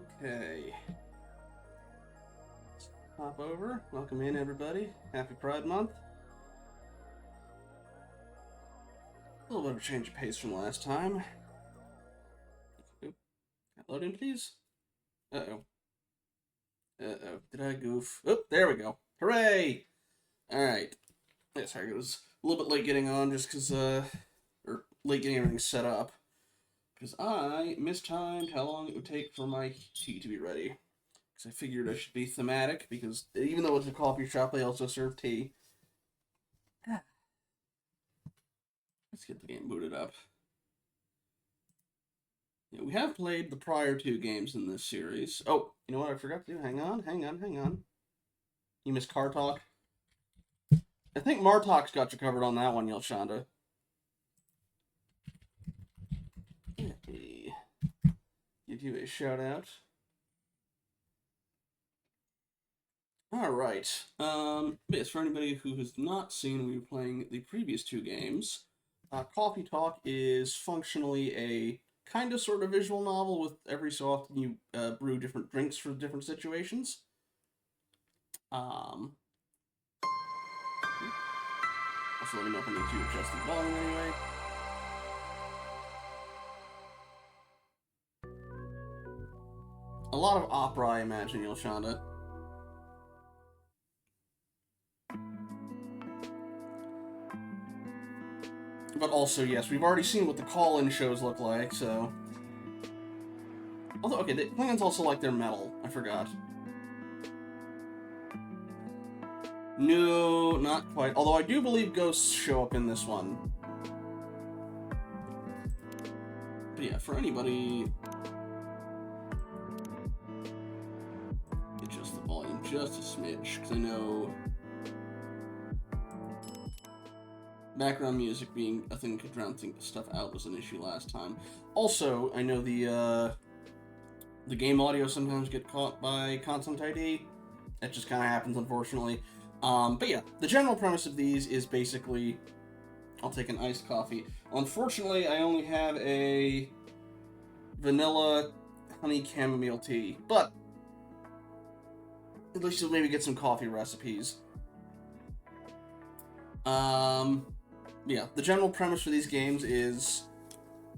Okay. Let's hop over. Welcome in, everybody. Happy Pride Month. A little bit of a change of pace from last time. Oop. Load in, please. Uh-oh. Uh-oh. Did I goof? Oop, there we go. Hooray! Alright. Yeah, sorry, it was a little bit late getting on just because, or late getting everything set up. Because I mistimed how long it would take for my tea to be ready. Because I figured I should be thematic, because even though it's a coffee shop, they also serve tea. Let's get the game booted up. Yeah, we have played the prior two games in this series. Oh, you know what I forgot to do? Hang on. You missed Car Talk? I think Martok's got you covered on that one, Yelshanda. Hey. Give you a shout out. Alright. Yes, for anybody who has not seen, we were playing the previous two games. Coffee Talk is functionally a kind of sort of visual novel with every so often you brew different drinks for different situations. Also, let me know if I need to adjust the volume anyway. A lot of opera, I imagine, Yelshanda. But also, yes, we've already seen what the call-in shows look like, so... Although, okay, the plans also like their metal. I forgot. No, not quite. Although I do believe ghosts show up in this one. But yeah, for anybody... Adjust the volume just a smidge, because I know... background music being a thing could drown stuff out was an issue last time. Also, I know the game audio sometimes get caught by Content ID. That just kind of happens, unfortunately. But yeah, the general premise of these is basically... I'll take an iced coffee. Unfortunately, I only have a vanilla honey chamomile tea, but at least you'll maybe get some coffee recipes. Yeah, the general premise for these games is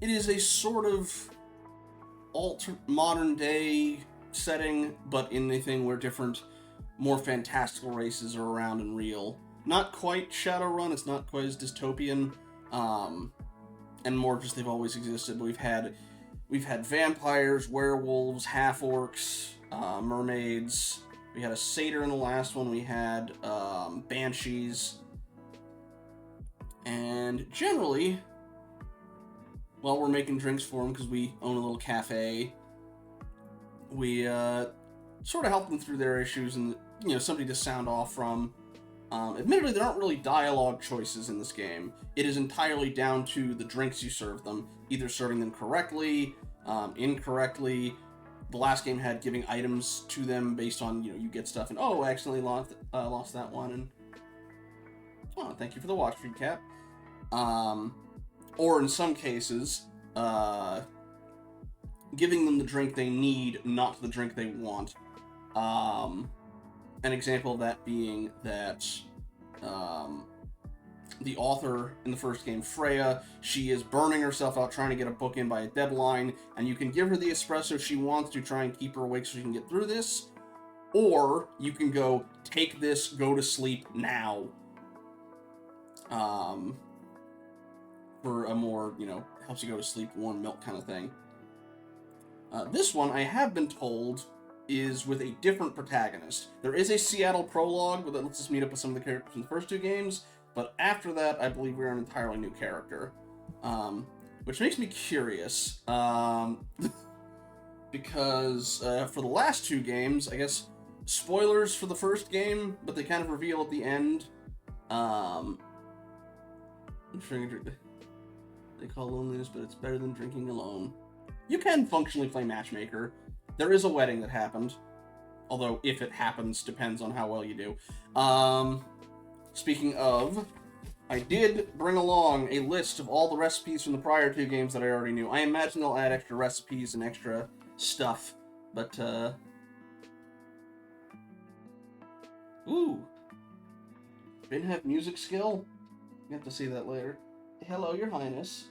it is a sort of modern day setting, but in a thing where different, more fantastical races are around and real. Not quite Shadowrun, it's not quite as dystopian, and more just they've always existed. But we've had vampires, werewolves, half-orcs, mermaids. We had a satyr in the last one. We had banshees. And generally, while we're making drinks for them, because we own a little cafe, we sort of help them through their issues and, you know, somebody to sound off from. Admittedly, there aren't really dialogue choices in this game. It is entirely down to the drinks you serve them, either serving them correctly, incorrectly. The last game had giving items to them based on, you know, you get stuff and, oh, I accidentally lost that one, and oh, thank you for the watch feed, Cap. Or in some cases, giving them the drink they need, not the drink they want. An example of that being that the author in the first game, Freya, she is burning herself out trying to get a book in by a deadline, and you can give her the espresso she wants to try and keep her awake so she can get through this, or you can go, take this, go to sleep now. For a more, you know, helps you go to sleep, warm milk kind of thing. This one, I have been told, is with a different protagonist. There is a Seattle prologue that lets us meet up with some of the characters from the first two games, but after that, I believe we're an entirely new character. Which makes me curious, because for the last two games, I guess, spoilers for the first game, but they kind of reveal at the end, I'm trying to drink. They call loneliness, but it's better than drinking alone. You can functionally play matchmaker. There is a wedding that happened. Although, if it happens, depends on how well you do. Speaking of, I did bring along a list of all the recipes from the prior two games that I already knew. I imagine they'll add extra recipes and extra stuff But, ooh. Didn't have music skill? You have to see that later. Hello, Your Highness.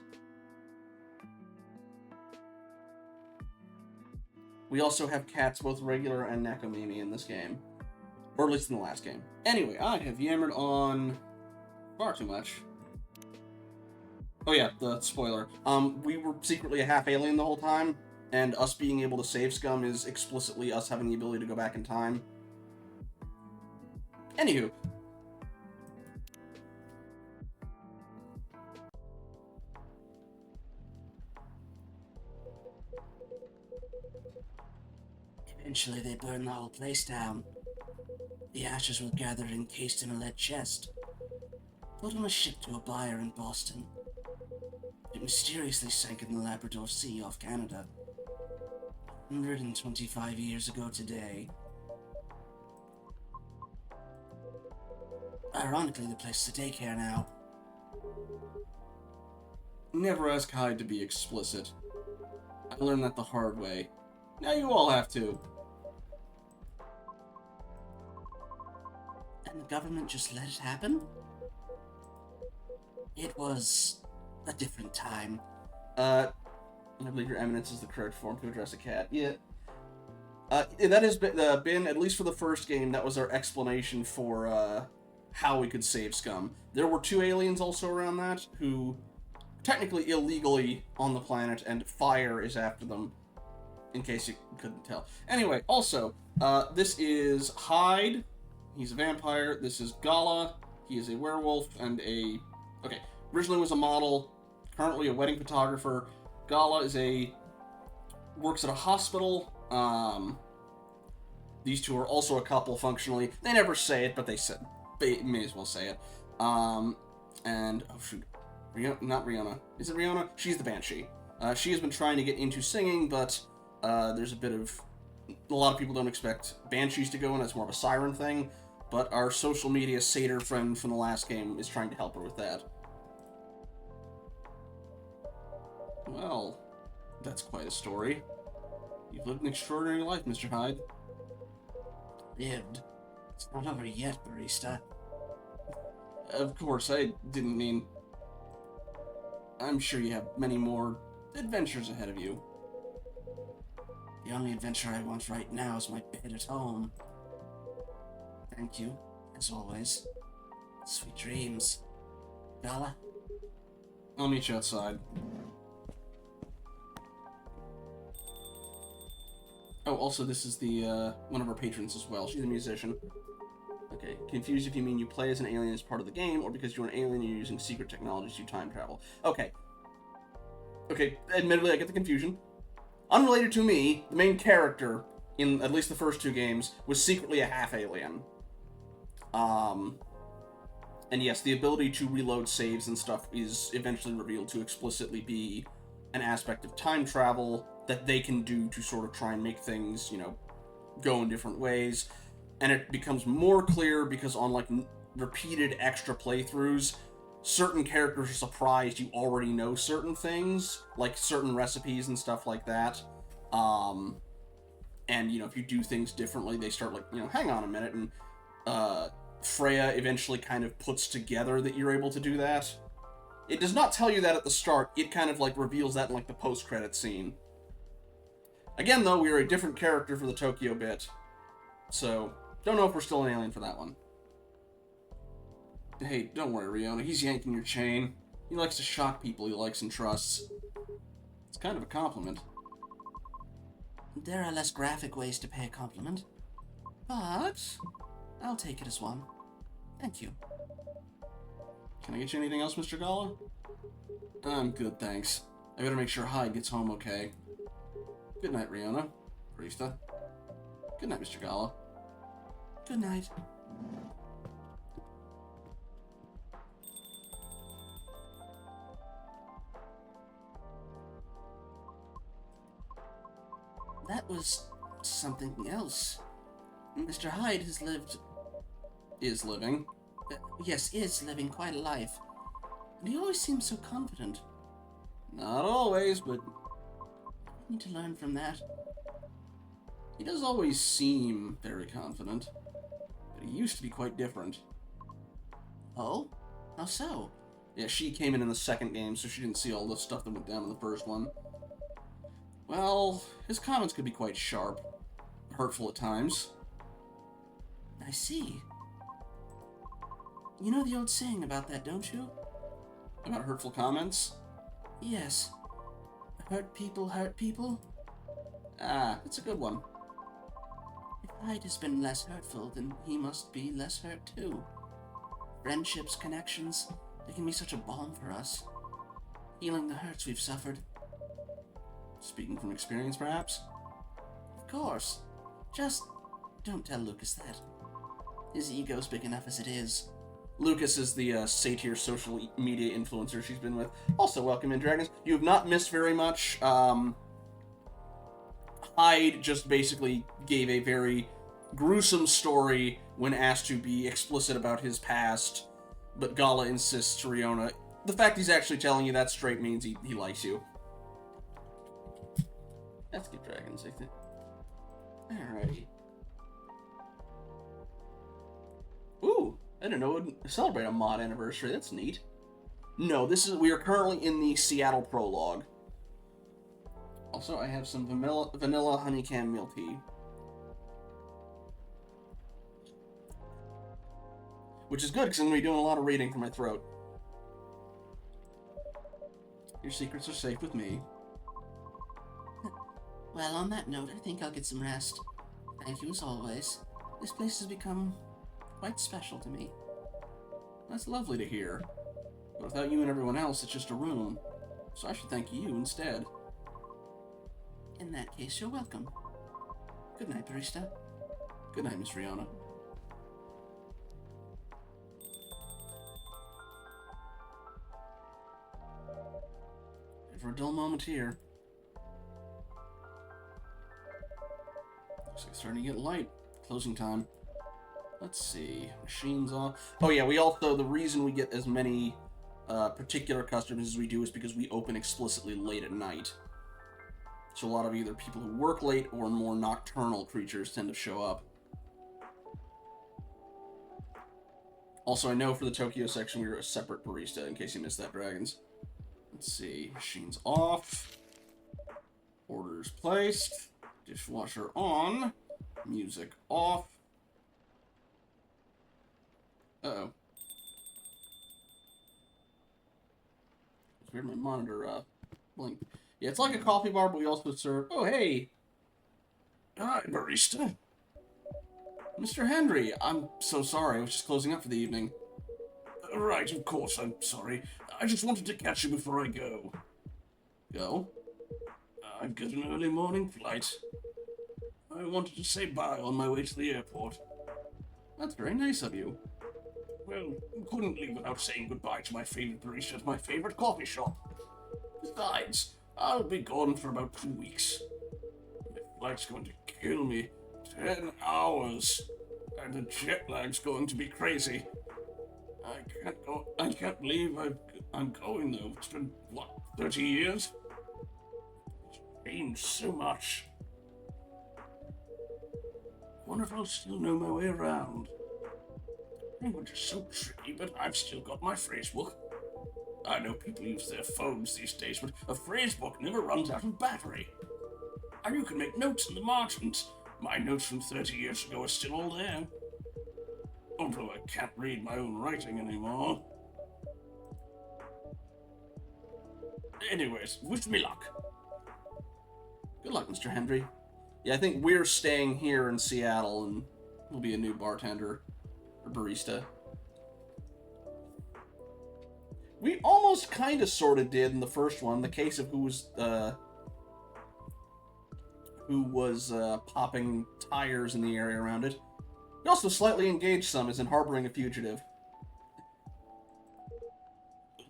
We also have cats, both regular and Nakomimi, in this game. Or at least in the last game. Anyway, I have yammered on far too much. Oh yeah, the spoiler. We were secretly a half alien the whole time, and us being able to save scum is explicitly us having the ability to go back in time. Anywho. Eventually they burned the whole place down. The ashes were gathered and encased in a lead chest, put on a ship to a buyer in Boston. It mysteriously sank in the Labrador Sea off Canada. 125 years ago today. Ironically, the place is a daycare now. Never ask Hyde to be explicit. I learned that the hard way. Now you all have to. And the government just let it happen? It was a different time. I believe Your Eminence is the correct form to address a cat. Yeah. That has been, at least for the first game, that was our explanation for, how we could save scum. There were 2 aliens also around that, who technically illegally on the planet, and fire is after them, in case you couldn't tell. Anyway, also, this is Hyde. He's a vampire. This is Gala. He is a werewolf and a... Okay, originally was a model, currently a wedding photographer. Gala is works at a hospital. These two are also a couple functionally. They never say it, but they may as well say it. And, oh shoot, not Rihanna. Is it Rihanna? She's the Banshee. She has been trying to get into singing, but there's a lot of people don't expect Banshees to go in. It's more of a siren thing. But our social media satyr friend from the last game is trying to help her with that. Well, that's quite a story. You've lived an extraordinary life, Mr. Hyde. Lived. It's not over yet, barista. Of course, I didn't mean... I'm sure you have many more adventures ahead of you. The only adventure I want right now is my bed at home. Thank you, as always. Sweet dreams. Gala? I'll meet you outside. Oh, also, this is the, one of our patrons as well. She's a musician. Okay, confused if you mean you play as an alien as part of the game, or because you're an alien and you're using secret technologies to time travel. Okay. Okay, admittedly, I get the confusion. Unrelated to me, the main character, in at least the first 2 games, was secretly a half-alien. And yes, the ability to reload saves and stuff is eventually revealed to explicitly be an aspect of time travel that they can do to sort of try and make things, you know, go in different ways. And it becomes more clear because on, like, repeated extra playthroughs, certain characters are surprised you already know certain things, like certain recipes and stuff like that. And, you know, if you do things differently, they start, like, you know, hang on a minute, and, Freya eventually kind of puts together that you're able to do that. It does not tell you that at the start, it kind of, like, reveals that in, like, the post-credit scene. Again, though, we are a different character for the Tokyo bit, so don't know if we're still an alien for that one. Hey, don't worry, Riona, he's yanking your chain. He likes to shock people he likes and trusts. It's kind of a compliment. There are less graphic ways to pay a compliment, but I'll take it as one. Thank you. Can I get you anything else, Mr. Gala? I'm good, thanks. I better make sure Hyde gets home okay. Good night, Riona. Barista. Good night, Mr. Gala. Good night. That was something else. Mr. Hyde has lived... Is living. Yes, is living quite a life. And he always seems so confident. Not always, but... I need to learn from that. He does always seem very confident, but he used to be quite different. Oh? How so? Yeah, she came in the second game, so she didn't see all the stuff that went down in the first one. Well, his comments could be quite sharp, hurtful at times. I see. You know the old saying about that, don't you? About hurtful comments? Yes. Hurt people hurt people? Ah, it's a good one. If Hyde has been less hurtful, then he must be less hurt too. Friendships, connections, they can be such a balm for us. Healing the hurts we've suffered. Speaking from experience, perhaps? Of course. Just don't tell Lucas that. His ego's big enough as it is. Lucas is the satyr social media influencer she's been with. Also, welcome in, Dragons. You have not missed very much. Hyde just basically gave a very gruesome story when asked to be explicit about his past, but Gala insists to Riona. The fact he's actually telling you that straight means he likes you. That's good, Dragons, I think. Alrighty. Ooh, I didn't know it would celebrate a mod anniversary. That's neat. No, we are currently in the Seattle prologue. Also, I have some vanilla honey chamomile tea. Which is good, because I'm going to be doing a lot of reading for my throat. Your secrets are safe with me. Well, on that note, I think I'll get some rest. Thank you as always. This place has become quite special to me. That's lovely to hear. But without you and everyone else, it's just a room. So I should thank you instead. In that case, you're welcome. Good night, Barista. Good night, Miss Rihanna. For a dull moment here. Looks like it's starting to get light. Closing time. Let's see. Machines off. Oh yeah, the reason we get as many particular customers as we do is because we open explicitly late at night. So a lot of either people who work late or more nocturnal creatures tend to show up. Also, I know for the Tokyo section we were a separate barista, in case you missed that, Dragons. Let's see. Machines off. Orders placed. Dishwasher on. Music off. Uh-oh. It's weird, my monitor blinked. Yeah, it's like a coffee bar, but we also serve... Oh, hey! Hi, barista. Mr. Henry, I'm so sorry. I was just closing up for the evening. Right, of course, I'm sorry. I just wanted to catch you before I go. Go? I've got an early morning flight. I wanted to say bye on my way to the airport. That's very nice of you. Well, couldn't leave without saying goodbye to my favorite barista at my favorite coffee shop. Besides, I'll be gone for about 2 weeks. The flight's going to kill me. 10 hours. And the jet lag's going to be crazy. I can't believe I'm going though. It's been, 30 years? It's changed so much. Wonder if I'll still know my way around. Language is so tricky, but I've still got my phrase book. I know people use their phones these days, but a phrase book never runs out of battery. And you can make notes in the margins. My notes from 30 years ago are still all there. Although I can't read my own writing anymore. Anyways, wish me luck. Good luck, Mr. Henry. Yeah, I think we're staying here in Seattle, and we'll be a new bartender or barista. We almost kind of sort of did in the first one, the case of who was popping tires in the area around it. We also slightly engaged some as in harboring a fugitive.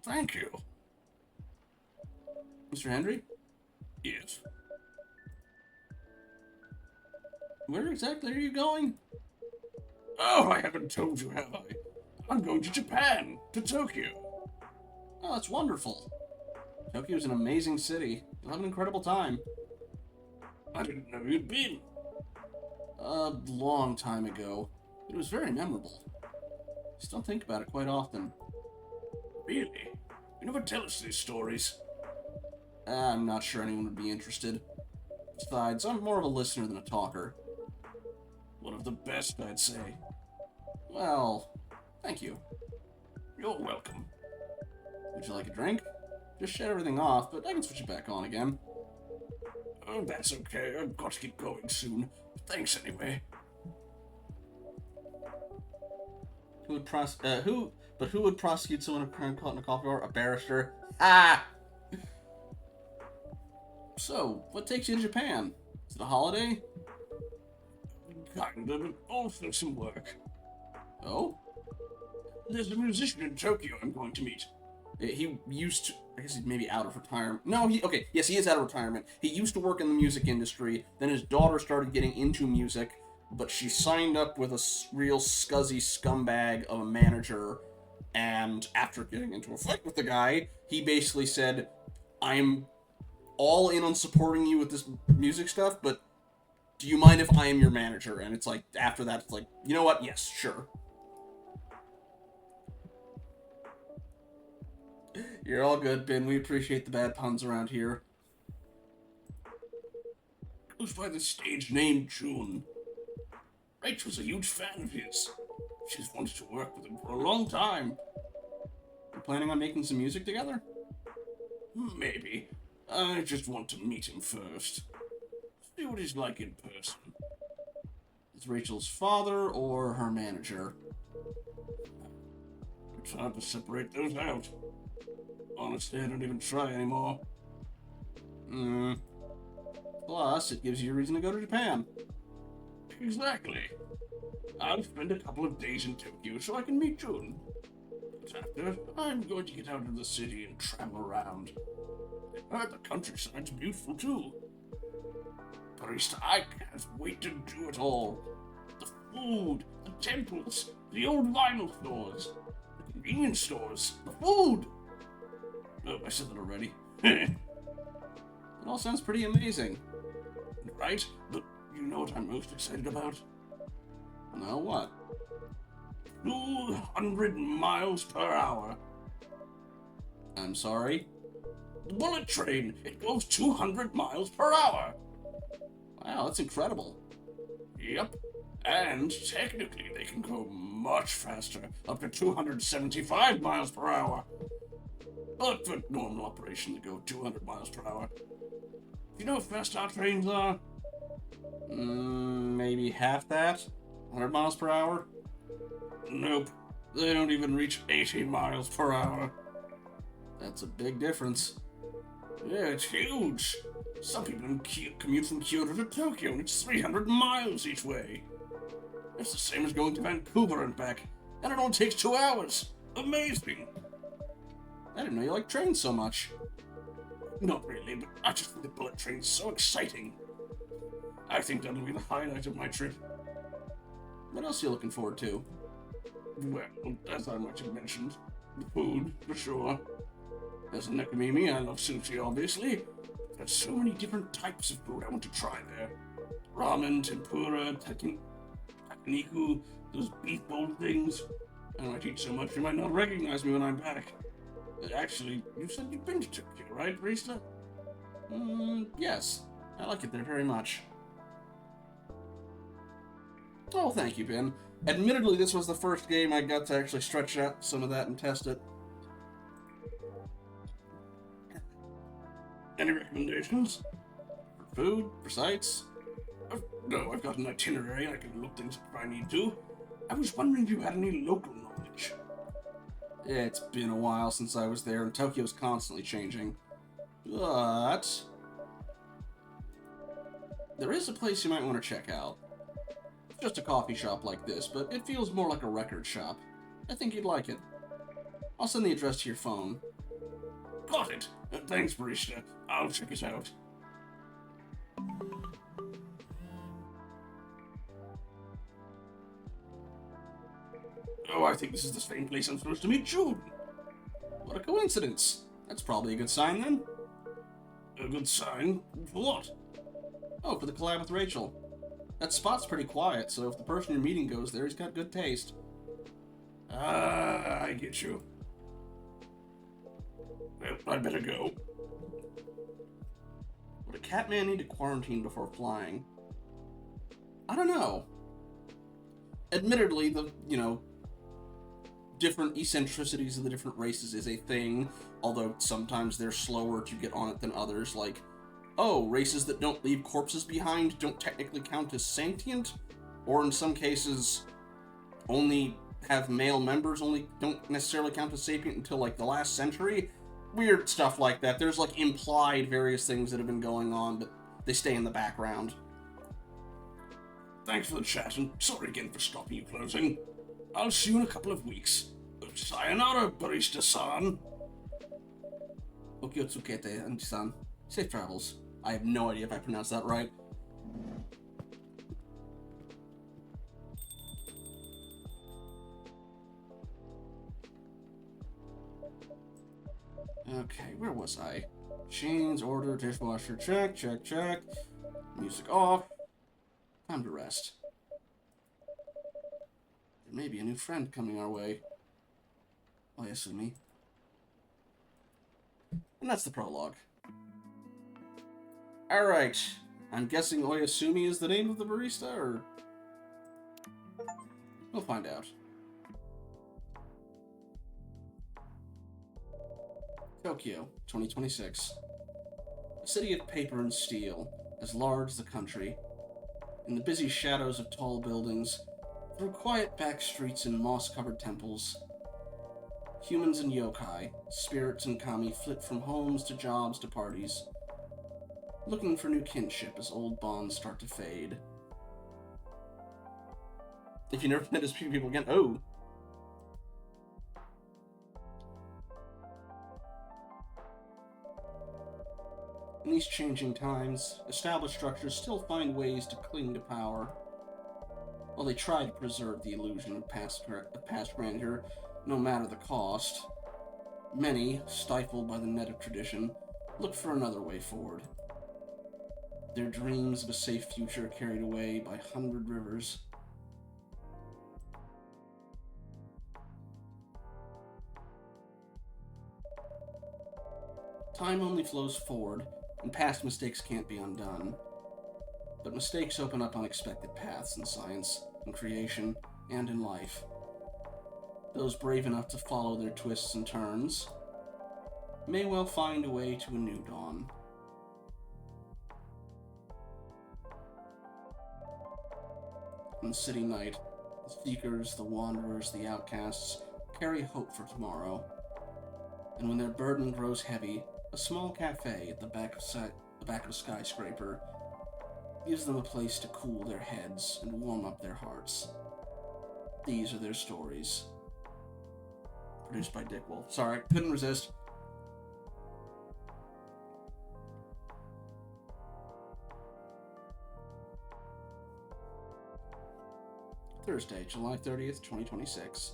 Thank you. Mr. Henry? Yes. Where exactly are you going? Oh, I haven't told you, have I? I'm going to Japan, to Tokyo. Oh, that's wonderful. Tokyo's an amazing city. You'll have an incredible time. I didn't know you'd been. A long time ago. It was very memorable. I still think about it quite often. Really? You never tell us these stories. I'm not sure anyone would be interested. Besides, I'm more of a listener than a talker. One of the best, I'd say. Well, thank you. You're welcome. Would you like a drink? Just shut everything off, but I can switch it back on again. Oh, that's okay. I've got to get going soon. Thanks anyway. Who would prosecute someone of crime caught in a coffee bar? A barrister? Ah! So, what takes you to Japan? Is it a holiday? Kind of, but also some work. Oh? There's a musician in Tokyo I'm going to meet. He used to... I guess he's maybe out of retirement. No, okay, yes, he is out of retirement. He used to work in the music industry. Then his daughter started getting into music, but she signed up with a real scuzzy scumbag of a manager, and after getting into a fight with the guy, he basically said, I'm all in on supporting you with this music stuff, but do you mind if I am your manager? And it's like, after that, it's like, you know what? Yes, sure. You're all good, Ben. We appreciate the bad puns around here. Goes by the stage name June. Rachel's a huge fan of his. She's wanted to work with him for a long time. You planning on making some music together? Maybe. I just want to meet him first. See what he's like in person. Is Rachel's father or her manager? It's hard to separate those out. Honestly, I don't even try anymore. Plus, it gives you a reason to go to Japan. Exactly. I'll spend a couple of days in Tokyo so I can meet June. But after, I'm going to get out of the city and travel around. I heard the countryside's beautiful too. Barista, I can't wait to do it all. The food, the temples, the old vinyl stores, the convenience stores, the food. Oh, I said that already. It all sounds pretty amazing. Right? But you know what I'm most excited about? No, what? 200 miles per hour. I'm sorry? The bullet train, it goes 200 miles per hour. Wow, that's incredible. Yep. And technically they can go much faster, up to 275 miles per hour. But for normal operation, they go 200 miles per hour. You know how fast our trains are? Maybe half that? 100 miles per hour? Nope. They don't even reach 80 miles per hour. That's a big difference. Yeah, it's huge. Some people commute from Kyoto to Tokyo, and it's 300 miles each way. It's the same as going to Vancouver and back, and it only takes 2 hours. Amazing. I didn't know you liked trains so much. Not really, but I just think the bullet train's so exciting. I think that'll be the highlight of my trip. What else are you looking forward to? Well, as I might have mentioned, the food, for sure. As a Nekomimi, I love sushi, obviously. There's so many different types of food I want to try there. Ramen, tempura, takiniku, those beef bowl things. I might eat so much you might not recognize me when I'm back. Actually, you said you've been to Tokyo, right, Rista? Yes. I like it there very much. Oh, thank you, Ben. Admittedly, this was the first game I got to actually stretch out some of that and test it. Any recommendations? For food? For sights? No, I've got an itinerary. I can look things up if I need to. I was wondering if you had any local knowledge. It's been a while since I was there, and Tokyo's constantly changing. But there is a place you might want to check out. It's just a coffee shop like this, but it feels more like a record shop. I think you'd like it. I'll send the address to your phone. Got it. Thanks, barista. I'll check it out. Oh, I think this is the same place I'm supposed to meet June. What a coincidence. That's probably a good sign, then. A good sign? For what? Oh, for the collab with Rachel. That spot's pretty quiet, so if the person you're meeting goes there, he's got good taste. Ah, I get you. Well, I'd better go. Would a Catman need to quarantine before flying? I don't know. Admittedly, different eccentricities of the different races is a thing, although sometimes they're slower to get on it than others, like, oh, races that don't leave corpses behind don't technically count as sentient, or in some cases, only have male members, only don't necessarily count as sapient until, like, the last century. Weird stuff like that. There's, like, implied various things that have been going on, but they stay in the background. Thanks for the chat, and sorry again for stopping you closing. I'll see you in a couple of weeks. Sayonara, barista-san. Okyotsukete, and-san. Safe travels. I have no idea if I pronounced that right. Okay, where was I? Machines, order, dishwasher, check, check, check. Music off. Time to rest. There may be a new friend coming our way. Oyasumi. And that's the prologue. Alright. I'm guessing Oyasumi is the name of the barista, or... We'll find out. Tokyo, 2026. A city of paper and steel, as large as the country. In the busy shadows of tall buildings, through quiet back streets and moss-covered temples, humans and yokai, spirits and kami flit from homes to jobs to parties, looking for new kinship as old bonds start to fade. If you never met as few people again, oh! In these changing times, established structures still find ways to cling to power. While they try to preserve the illusion of past grandeur, no matter the cost, many, stifled by the net of tradition, look for another way forward. Their dreams of a safe future carried away by 100 rivers. Time only flows forward, and past mistakes can't be undone. But mistakes open up unexpected paths in science, in creation, and in life. Those brave enough to follow their twists and turns may well find a way to a new dawn. On the city night, the seekers, the wanderers, the outcasts carry hope for tomorrow. And when their burden grows heavy, a small cafe at the back of a skyscraper gives them a place to cool their heads and warm up their hearts. These are their stories. Produced by Dick Wolf. Sorry, couldn't resist. Thursday, July 30th, 2026.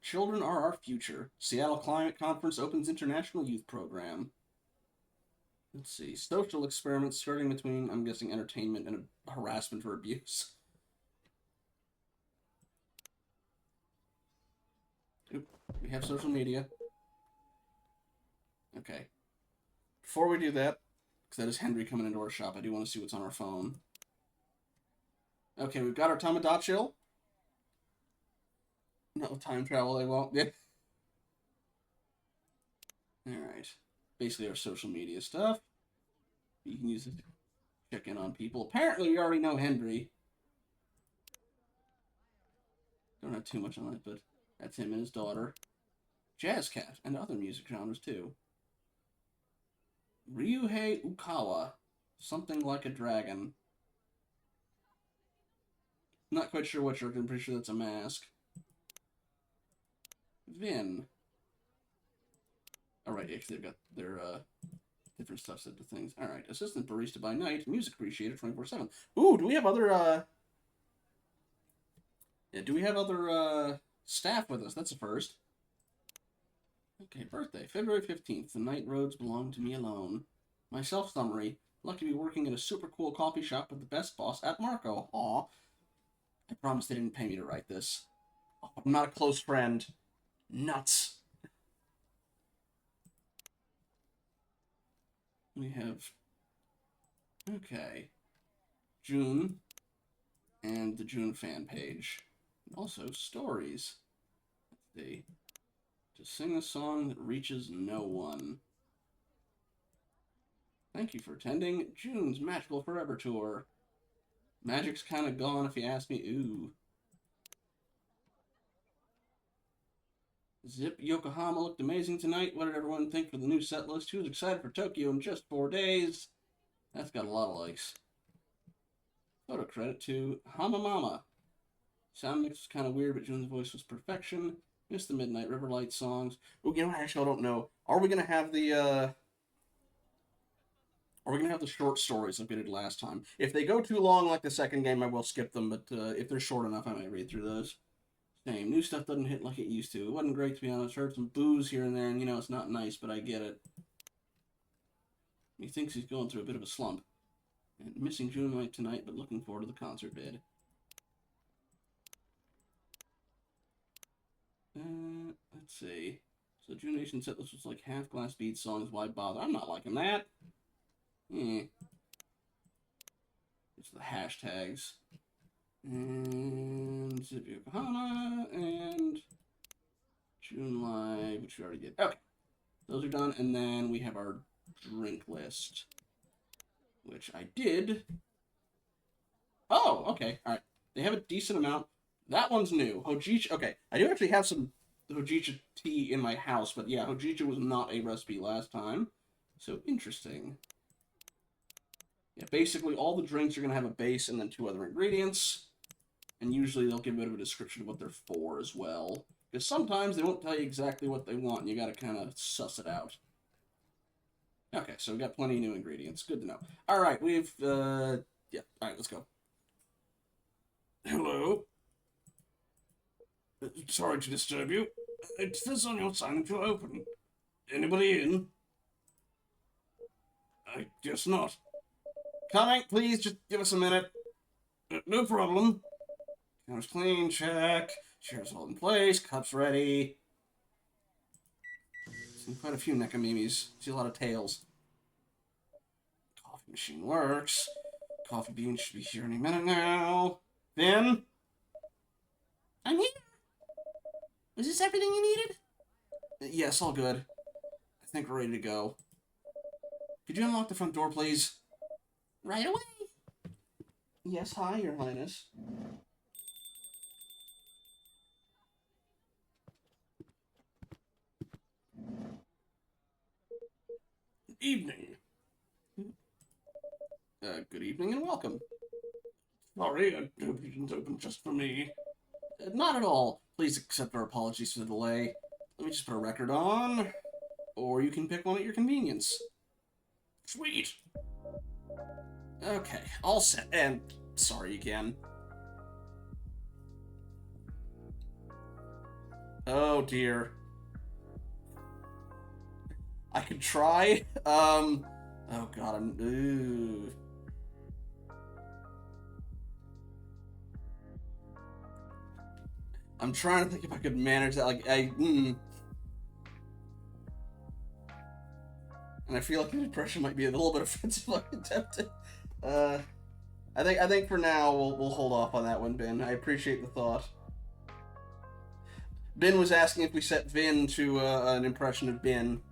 Children are our future. Seattle Climate Conference opens International Youth Program. Let's see. Social experiments starting between, I'm guessing, entertainment and harassment or abuse. Oop, we have social media. Okay. Before we do that, because that is Henry coming into our shop, I do want to see what's on our phone. Okay, we've got our Tamagotchi. No time travel, they won't. Yeah. Alright. Basically our social media stuff. You can use it to check in on people. Apparently you already know Henry. Don't have too much on it, but that's him and his daughter. Jazz Cat, and other music genres too. Ryuhei Ukawa. Something like a dragon. Not quite sure what you're. I'm pretty sure that's a mask. Vin. Alright, actually they've got their different stuff set to things. Alright, assistant barista by night, music appreciator 24/7. Ooh, do we have other yeah, do we have other staff with us? That's a first. Okay, birthday, February 15th. The night roads belong to me alone. My self-summary. Lucky to be working at a super cool coffee shop with the best boss at Marco. Aw. I promise they didn't pay me to write this. Oh, I'm not a close friend. Nuts. We have... Okay. June. And the June fan page. And also, stories. Let's see. To sing a song that reaches no one. Thank you for attending June's Magical Forever Tour. Magic's kind of gone if you ask me. Ooh. Zip Yokohama looked amazing tonight. What did everyone think for the new set list? Who's excited for Tokyo in just 4 days? That's got a lot of likes. Photo credit to Hamamama. Sound mix was kind of weird, but June's voice was perfection. Missed the Midnight River Light songs. Oh, you know, actually, I don't know. Are we gonna have the short stories like we did last time? If they go too long, like the second game, I will skip them. But if they're short enough, I might read through those. Same. New stuff doesn't hit like it used to. It wasn't great, to be honest. Heard some boos here and there, and, you know, it's not nice, but I get it. He thinks he's going through a bit of a slump. And missing June Light tonight, but looking forward to the concert vid. Let's see. So June Nation set this was like half glass bead songs. Why bother? I'm not liking that. It's the hashtags. And Zip Yokohama and June Live, which we already did. Okay. Those are done. And then we have our drink list, which I did. Oh, okay. All right. They have a decent amount. That one's new. Hojicha. Okay. I do actually have some Hojicha tea in my house, but yeah, Hojicha was not a recipe last time. So interesting. Yeah, basically all the drinks are going to have a base and then 2 other ingredients. And usually they'll give a bit of a description of what they're for as well. Because sometimes they won't tell you exactly what they want, and you got to kind of suss it out. Okay, so we got plenty of new ingredients. Good to know. All right, we've, yeah, all right, let's go. Hello? Sorry to disturb you. It says on your sign that you're open. Anybody in? I guess not. Coming, please, just give us a minute. No problem. Counter's clean, check. Chairs all in place, cups ready. Seen quite a few Nekamimis. See a lot of tails. Coffee machine works. Coffee beans should be here any minute now. Then, I'm here. Was this everything you needed? yes, all good. I think we're ready to go. Could you unlock the front door, please? Right away. Yes, hi, Your Highness. Evening. Good evening and welcome. Sorry, I hope you didn't open just for me. Not at all. Please accept our apologies for the delay. Let me just put a record on. Or you can pick one at your convenience. Sweet. Okay, all set. And sorry again. Oh dear. I could try. Oh god, ooh. I'm trying to think if I could manage that. Like, and I feel like the impression might be a little bit offensive. I attempt it. I think for now we'll hold off on that one, Ben. I appreciate the thought. Ben was asking if we set Vin to an impression of Ben.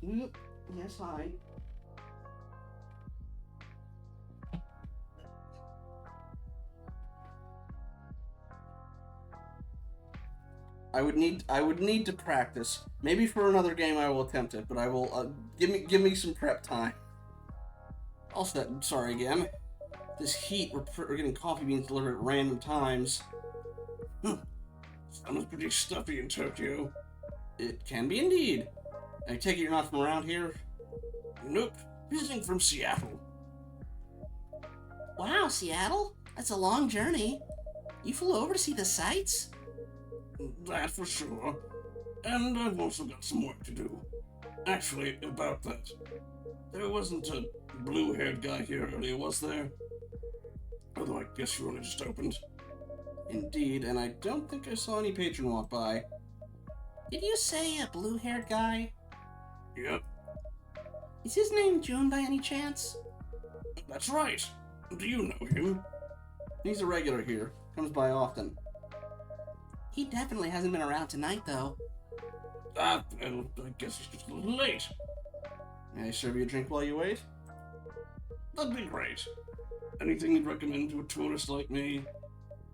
Right. Yes, hi. I would need to practice. Maybe for another game I will attempt it, but I will give me some prep time. All set. Sorry again. This heat, we're getting coffee beans delivered at random times. Sounds pretty stuffy in Tokyo. It can be indeed. I take it you're not from around here? Nope. Visiting from Seattle. Wow, Seattle? That's a long journey. You flew over to see the sights? That for sure. And I've also got some work to do. Actually, about that. There wasn't a blue-haired guy here earlier, was there? Although I guess you only just opened. Indeed, and I don't think I saw any patron walk by. Did you say a blue-haired guy? Yep, Is his name June by any chance? that's right. Do you know him? He's a regular here. Comes by often. He definitely hasn't been around tonight, though. Well, I guess he's just a little late. May I serve you a drink while you wait? That'd be great. Anything you'd recommend to a tourist like me?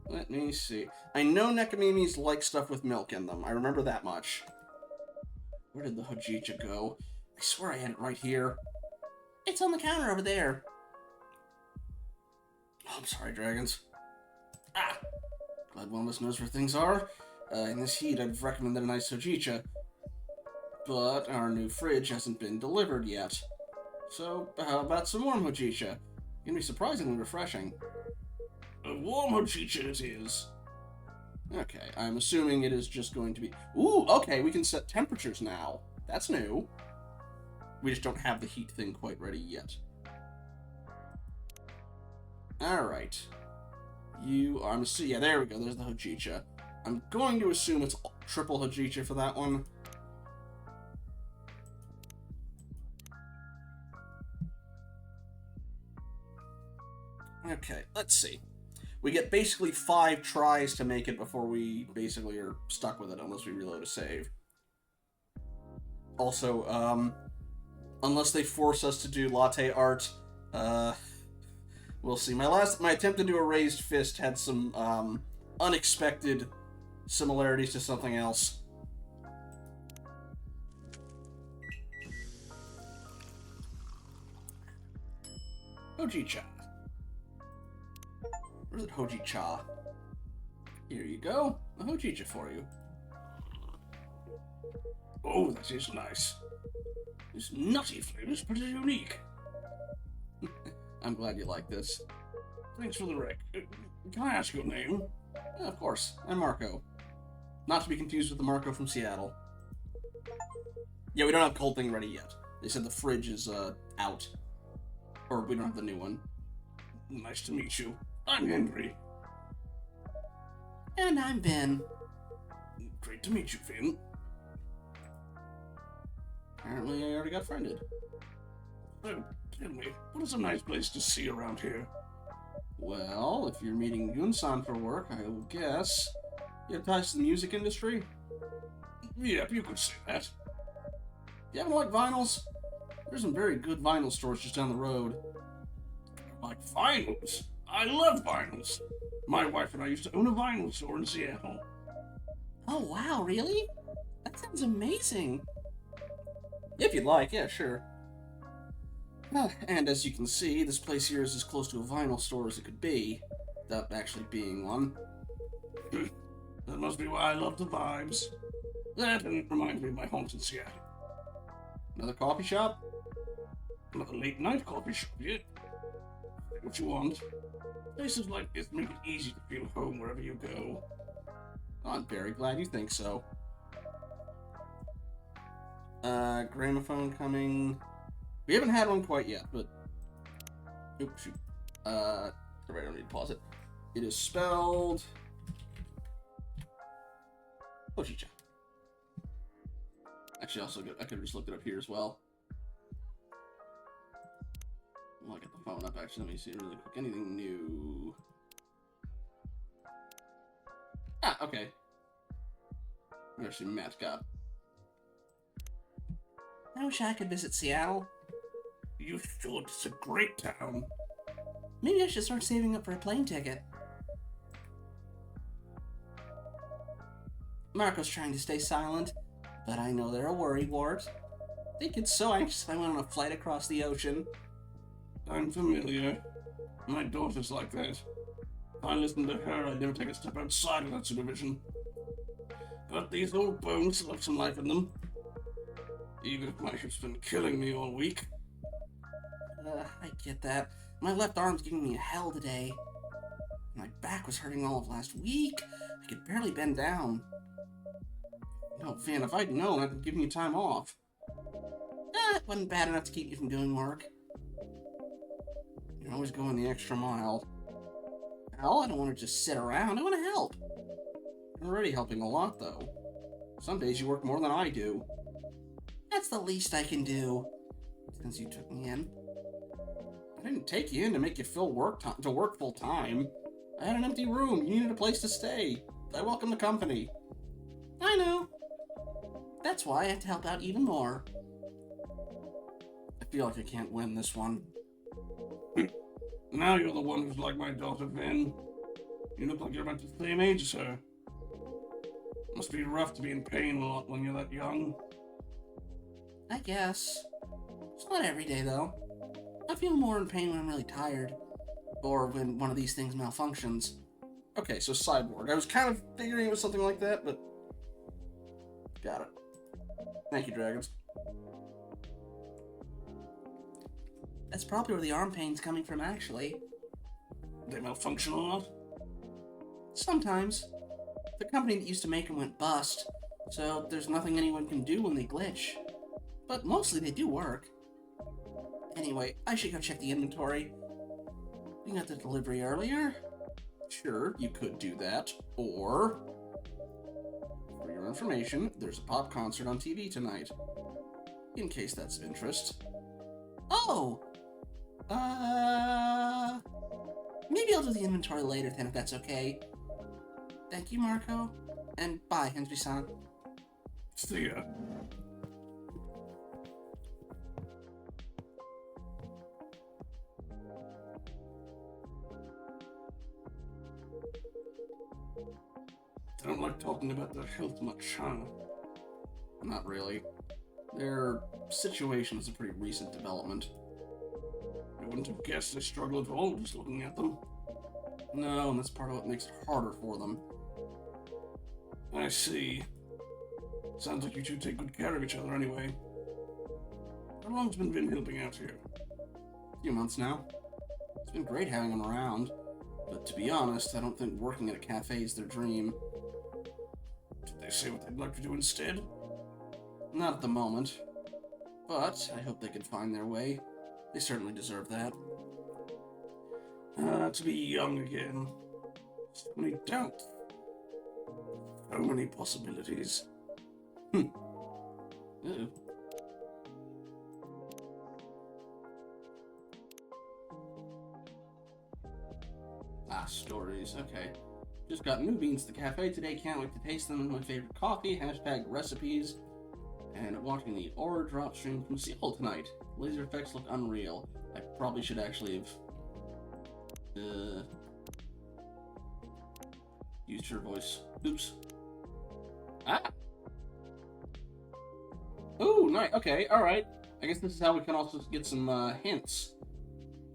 Let me see. I know Nekamimis like stuff with milk in them. I remember that much. Where did the Hojicha go? I swear I had it right here. It's on the counter over there. Oh, I'm sorry, dragons. Ah! Glad one of us knows where things are. In this heat, I'd recommended a nice Hojicha. But our new fridge hasn't been delivered yet. So, how about some warm Hojicha? Gonna be surprisingly refreshing. A warm Hojicha it is. Okay, I'm assuming it is just going to be... Ooh, okay, we can set temperatures now. That's new. We just don't have the heat thing quite ready yet. Alright. Yeah, there we go, there's the Hojicha. I'm going to assume it's triple Hojicha for that one. Okay, let's see. We get basically 5 tries to make it before we basically are stuck with it, unless we reload a save. Also, unless they force us to do latte art, we'll see. My attempt to do a raised fist had some, unexpected similarities to something else. Hojicha. Where's it Hojicha? Here you go. A Hojicha for you. Oh, that is nice. This nutty flavor is pretty unique. I'm glad you like this. Thanks for the rec. Can I ask your name? Yeah, of course. I'm Marco. Not to be confused with the Marco from Seattle. Yeah, we don't have cold thing ready yet. They said the fridge is, out. Or we don't have the new one. Nice to meet you. I'm Henry. And I'm Ben. Great to meet you, Finn. Apparently I already got friended. So, tell me, what is a nice place to see around here? Well, if you're meeting Yun-san for work, I will guess you have ties to the music industry? Yep, you could say that. You happen to like vinyls? There's some very good vinyl stores just down the road. Like vinyls? I love vinyls. My wife and I used to own a vinyl store in Seattle. Oh, wow, really? That sounds amazing. If you'd like, yeah, sure. And as you can see, this place here is as close to a vinyl store as it could be, without actually being one. That must be why I love the vibes. That and it reminds me of my homes in Seattle. Another coffee shop? Another late night coffee shop, yeah. Say what you want. Places like this make it easy to feel home wherever you go. I'm very glad you think so. Gramophone coming. We haven't had one quite yet, but... Oops, shoot. Right, I don't need to pause it. It is spelled... Hojicha. Actually, also good. I could have just looked it up here as well. I'll get the phone up, actually. Let me see really quick. Anything new? Ah, okay. We actually matched up. I wish I could visit Seattle. You should. It's a great town. Maybe I should start saving up for a plane ticket. Marco's trying to stay silent, but I know they're a worrywart. They get so anxious if I went on a flight across the ocean. I'm familiar. My daughter's like that. If I listened to her, I'd never take a step outside of that supervision. But these old bones still have some life in them. Even if my hip's been killing me all week. I get that. My left arm's giving me a hell today. My back was hurting all of last week. I could barely bend down. No, Van, if I'd known, I'd have given you time off. It wasn't bad enough to keep you from doing work. You're always going the extra mile. Hell, I don't want to just sit around. I want to help. You're already helping a lot, though. Some days you work more than I do. That's the least I can do. Since you took me in. I didn't take you in to make you work full time. I had an empty room. You needed a place to stay. I welcome the company. I know. That's why I have to help out even more. I feel like I can't win this one. Now you're the one who's like my daughter, Vin. You look like you're about the same age as her. Must be rough to be in pain a lot when you're that young. I guess. It's not every day, though. I feel more in pain when I'm really tired. Or when one of these things malfunctions. Okay, so Cyborg. I was kind of figuring it was something like that, but... Got it. Thank you, Dragons. That's probably where the arm pain's coming from, actually. They malfunction a lot? Sometimes. The company that used to make them went bust, so there's nothing anyone can do when they glitch. But mostly they do work. Anyway, I should go check the inventory. We got the delivery earlier. Sure, you could do that. Or, for your information, there's a pop concert on TV tonight. In case that's of interest. Oh! Maybe I'll do the inventory later then, if that's okay. Thank you, Marco. And bye, Henry-san. See ya. I don't like talking about their health much, huh? Not really. Their situation is a pretty recent development. I wouldn't have guessed they struggle at all just looking at them. No, and that's part of what makes it harder for them. I see. Sounds like you two take good care of each other anyway. How long's been Vin helping out here? A few months now. It's been great having him around, but to be honest, I don't think working at a cafe is their dream. Did they say what they'd like to do instead? Not at the moment, but I hope they can find their way. They certainly deserve that. To be young again. So many doubts. So many possibilities. Uh-oh. Stories. Okay. Just got new beans to the cafe today. Can't wait to taste them. My favorite coffee. Hashtag recipes. And watching the aura drop stream from Seattle tonight. Laser effects look unreal. I probably should actually have used her voice. Oops. Ah. Ooh, nice. Okay, alright. I guess this is how we can also get some hints.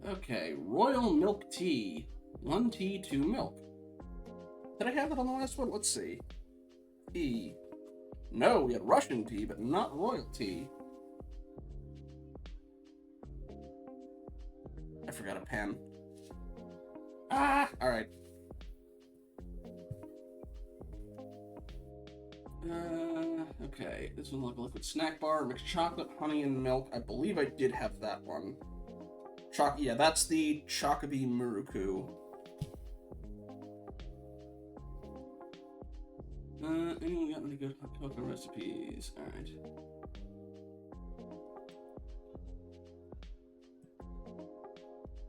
Okay, royal milk tea. 1 tea, 2 milk. Did I have it on the last one? Let's see. Tea. No, we had Russian tea, but not royal tea. I forgot a pen. Ah! Alright. Okay. This one like a liquid snack bar, mixed chocolate, honey, and milk. I believe I did have that one. Yeah, that's the Chocobi Muruku. Anyone got any good hot cocoa recipes? Alright.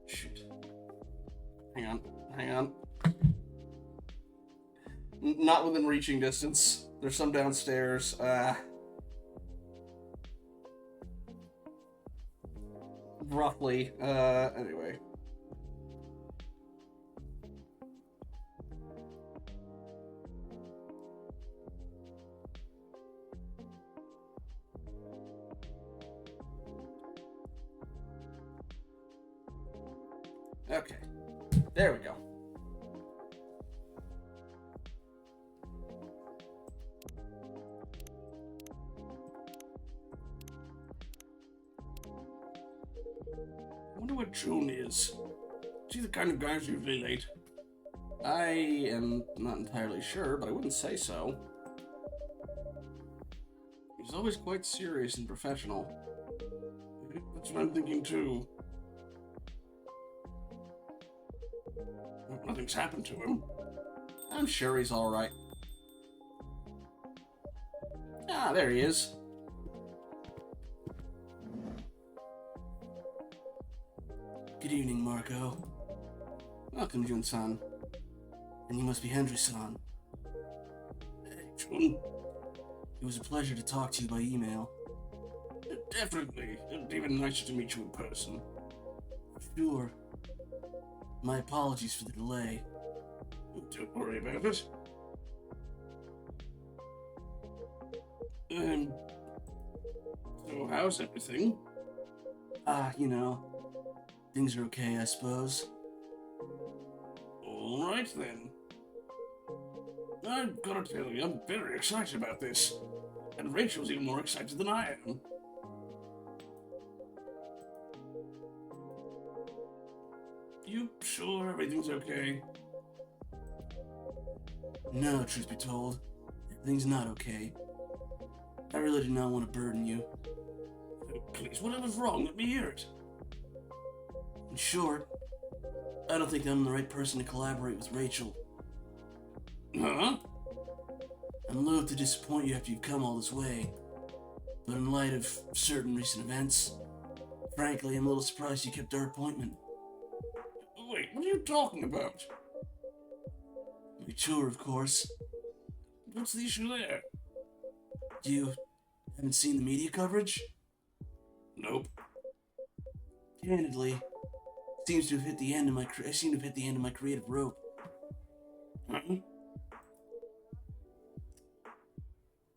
Shoot. Hang on. Not within reaching distance. There's some downstairs. Roughly. Anyway. Okay. There we go. I wonder where June is. Is he the kind of guy who's usually late? I am not entirely sure, but I wouldn't say so. He's always quite serious and professional. That's what I'm thinking too. Nothing's happened to him. I'm sure he's alright. Ah, there he is. Good evening, Marco. Welcome, Jun-san. And you must be Henry-san. Hey, Jun. It was a pleasure to talk to you by email. Definitely. It'd even nicer to meet you in person. Sure. My apologies for the delay. Don't worry about it. So how's everything? You know, things are okay, I suppose. All right then. I've got to tell you, I'm very excited about this. And Rachel's even more excited than I am. You sure everything's okay? No, truth be told, everything's not okay. I really do not want to burden you. Please, whatever's wrong, let me hear it. In short, I don't think I'm the right person to collaborate with Rachel. Huh? I'm loath to disappoint you after you've come all this way, but in light of certain recent events, frankly, I'm a little surprised you kept our appointment. Wait, what are you talking about? My tour, of course. What's the issue there? You haven't seen the media coverage? Nope. Candidly, seems to have hit the end of my I seem to have hit the end of my creative rope. Huh?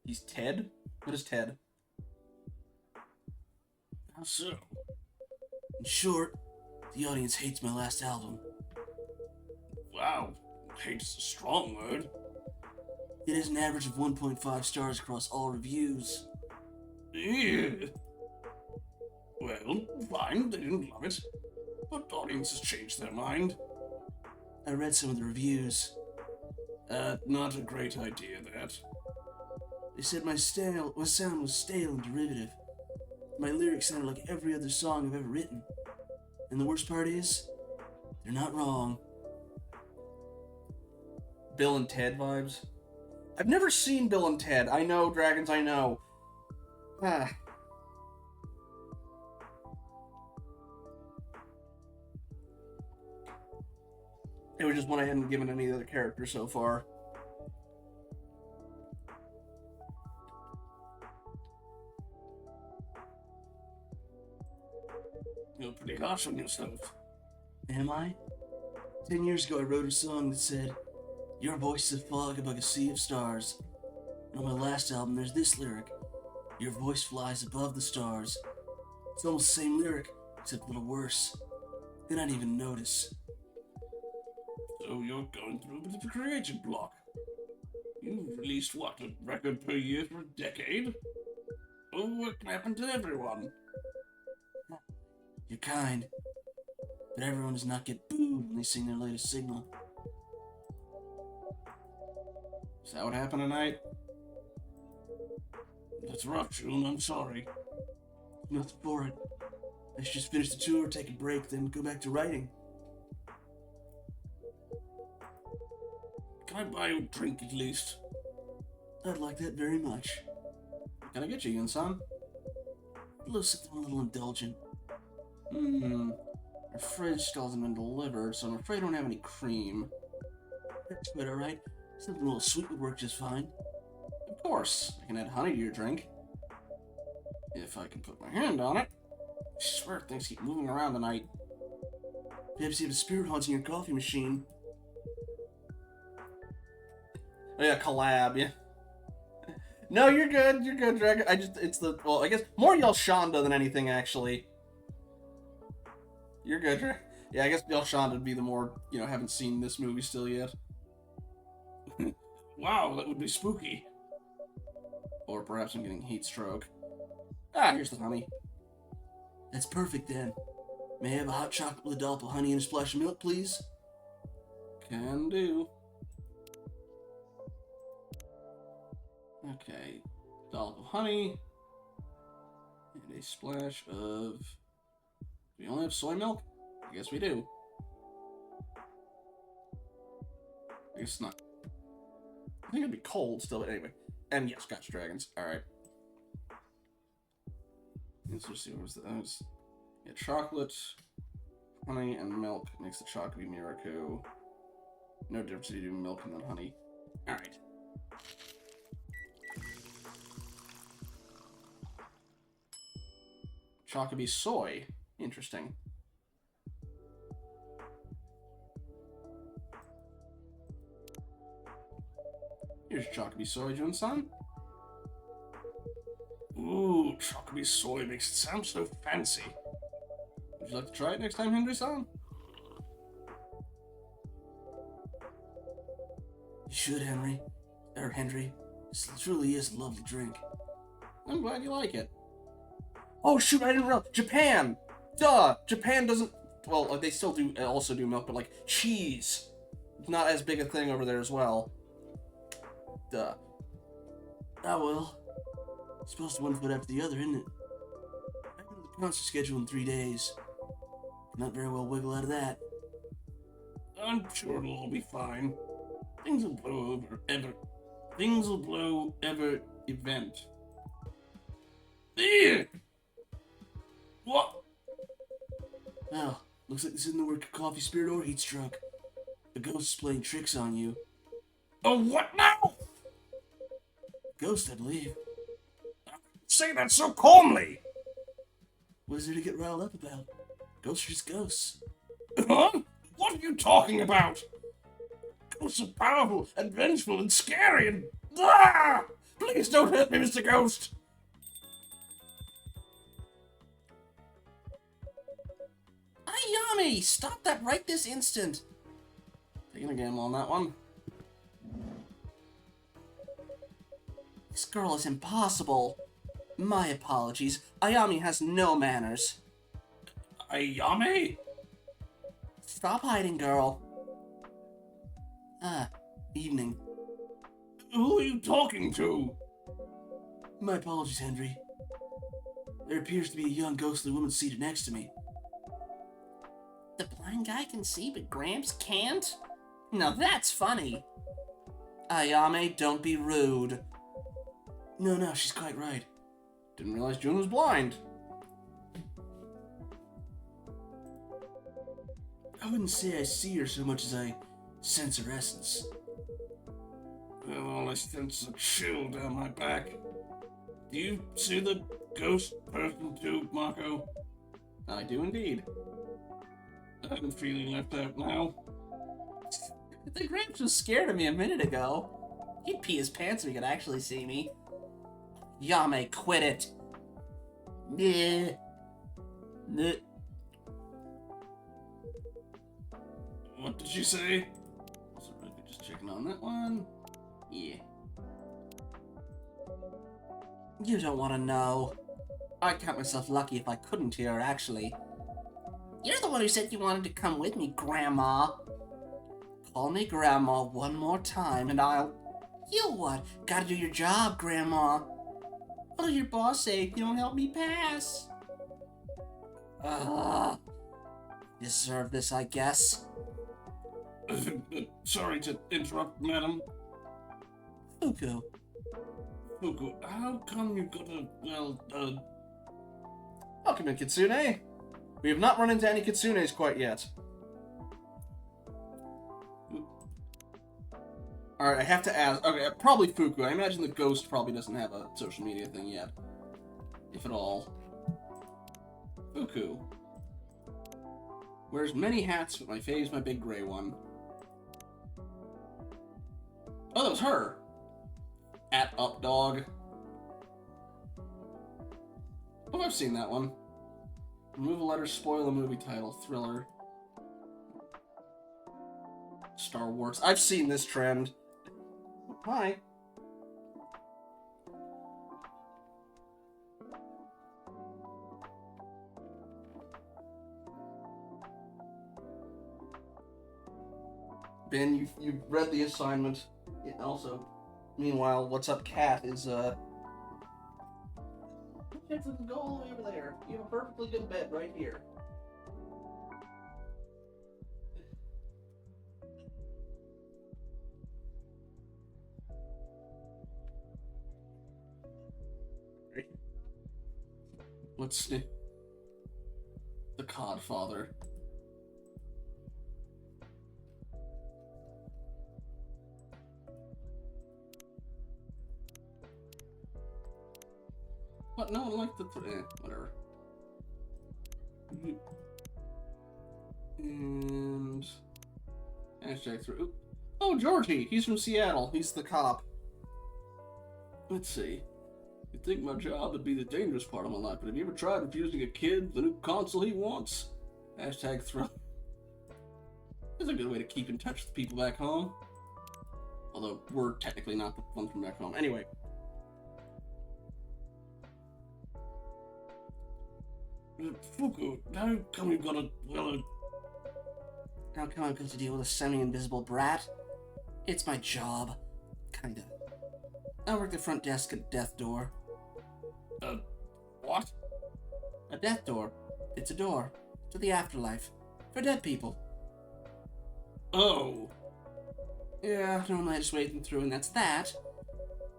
He's Ted? What is Ted? How so? In short, the audience hates my last album. Wow. Hate's a strong word. It has an average of 1.5 stars across all reviews. Ew. Well, fine, they didn't love it. But audiences changed their mind. I read some of the reviews. Not a great idea, that. They said my sound was stale and derivative. My lyrics sounded like every other song I've ever written. And the worst part is, they're not wrong. Bill and Ted vibes? I've never seen Bill and Ted. I know, Dragons, I know. Ah. It was just one I hadn't given any other character so far. You're pretty harsh on yourself. Am I? 10 years ago I wrote a song that said, "Your voice is a fog above a sea of stars." And on my last album there's this lyric, "Your voice flies above the stars." It's almost the same lyric, except a little worse. Then I'd even notice. So you're going through a bit of a creative block. You've released, what, a record per year for a decade? Oh, what can happen to everyone? You're kind. But everyone does not get booed when they sing their latest single. Is that what happened tonight? That's rough, June, I'm sorry. Nothing for it. I should just finish the tour, take a break, then go back to writing. Can I buy you a drink at least? I'd like that very much. What can I get you, Yun-san? Something a little indulgent. Our fridge still hasn't been delivered, so I'm afraid I don't have any cream. That's quite alright. Something a little sweet would work just fine. Of course, I can add honey to your drink. If I can put my hand on it. I swear things keep moving around tonight. Perhaps you have a spirit haunting your coffee machine. Oh yeah, collab, yeah. No, you're good, Dragon. I guess more Yelshonda than anything, actually. You're good, Dragon. Yeah, I guess Yelshonda would be the more, haven't seen this movie still yet. Wow, that would be spooky. Or perhaps I'm getting heat stroke. Ah, here's the honey. That's perfect then. May I have a hot chocolate with a dollop of honey and a splash of milk, please? Can do. Okay. Dollop of honey. And a splash of... Do we only have soy milk? I guess we do. I guess not. I think it'd be cold still, but anyway. And yes, gotcha, dragons. Alright. Let's just see what was that. Yeah, chocolate, honey, and milk makes the chocolate Miracle. No difference if you do milk and then honey. Alright. Chocobo soy. Interesting. Here's Chocobo soy, Jun-san. Ooh, chocobo soy makes it sound so fancy. Would you like to try it next time, Henry-san? You should, Henry. This truly is a lovely drink. I'm glad you like it. Oh shoot, I didn't realize. Japan! Duh! Japan doesn't... Well, they still do also do milk, but like, cheese. Not as big a thing over there as well. Duh. Ah, well. It's supposed to one foot after the other, isn't it? I go to the concert schedule in 3 days. Not very well wiggle out of that. I'm sure it'll all be fine. Things will blow over ever. Things will blow ever event. There! What? Well, looks like this isn't the work of coffee spirit or heat stroke. The ghost is playing tricks on you. Oh, what now? Ghost, I believe. Say that so calmly! What is there to get riled up about? Ghosts are just ghosts. Huh? What are you talking about? Ghosts are powerful and vengeful and scary and... Ah! Please don't hurt me, Mr. Ghost! Ayami! Stop that right this instant! Taking a gamble on that one. This girl is impossible. My apologies. Ayami has no manners. Ayame? Stop hiding, girl. Ah, evening. Who are you talking to? My apologies, Henry. There appears to be a young ghostly woman seated next to me. The blind guy can see, but Gramps can't? Now that's funny. Ayame, don't be rude. No, she's quite right. Didn't realize June was blind. I wouldn't say I see her so much as I sense her essence. Well, I sense a chill down my back. Do you see the ghost person too, Marco? I do indeed. I'm feeling left out now. The Gramps was scared of me a minute ago. He'd pee his pants if he could actually see me. Yame, quit it. Yeah. What did you say? So just checking on that one. Yeah. You don't want to know. I'd count myself lucky if I couldn't hear her, actually. You're the one who said you wanted to come with me, Grandma. Call me Grandma one more time and I'll... You what? Gotta do your job, Grandma. What'll your boss say if you don't help me pass? Deserve this, I guess. Sorry to interrupt, madam. Fuku. Fuku, how come you got a, Welcome in, Kitsune. We have not run into any Kitsunes quite yet. Alright, I have to ask. Okay, probably Fuku. I imagine the ghost probably doesn't have a social media thing yet. If at all. Fuku. Wears many hats, but my fave's my big gray one. Oh, that was her. At Up Dog. Oh, I've seen that one. Remove a letter, spoil a movie title, thriller. Star Wars. I've seen this trend. Hi. Ben, you've read the assignment. Yeah, also, meanwhile, what's up, Cat, is, go all the way over there. You have a perfectly good bed right here. Let's see. The Codfather. What? No one liked the whatever. And hashtag through. Oh, Georgie! He's from Seattle. He's the cop. Let's see. You'd think my job would be the dangerous part of my life, but have you ever tried refusing a kid the new console he wants? Hashtag throw. That's a good way to keep in touch with people back home. Although we're technically not the ones from back home. Anyway. Fuku, how come you've got a How come I've got to deal with a semi-invisible brat? It's my job. Kinda. I work the front desk at Death Door. what? A death door. It's a door to the afterlife. For dead people. Oh. Yeah, normally I just wade them through and that's that.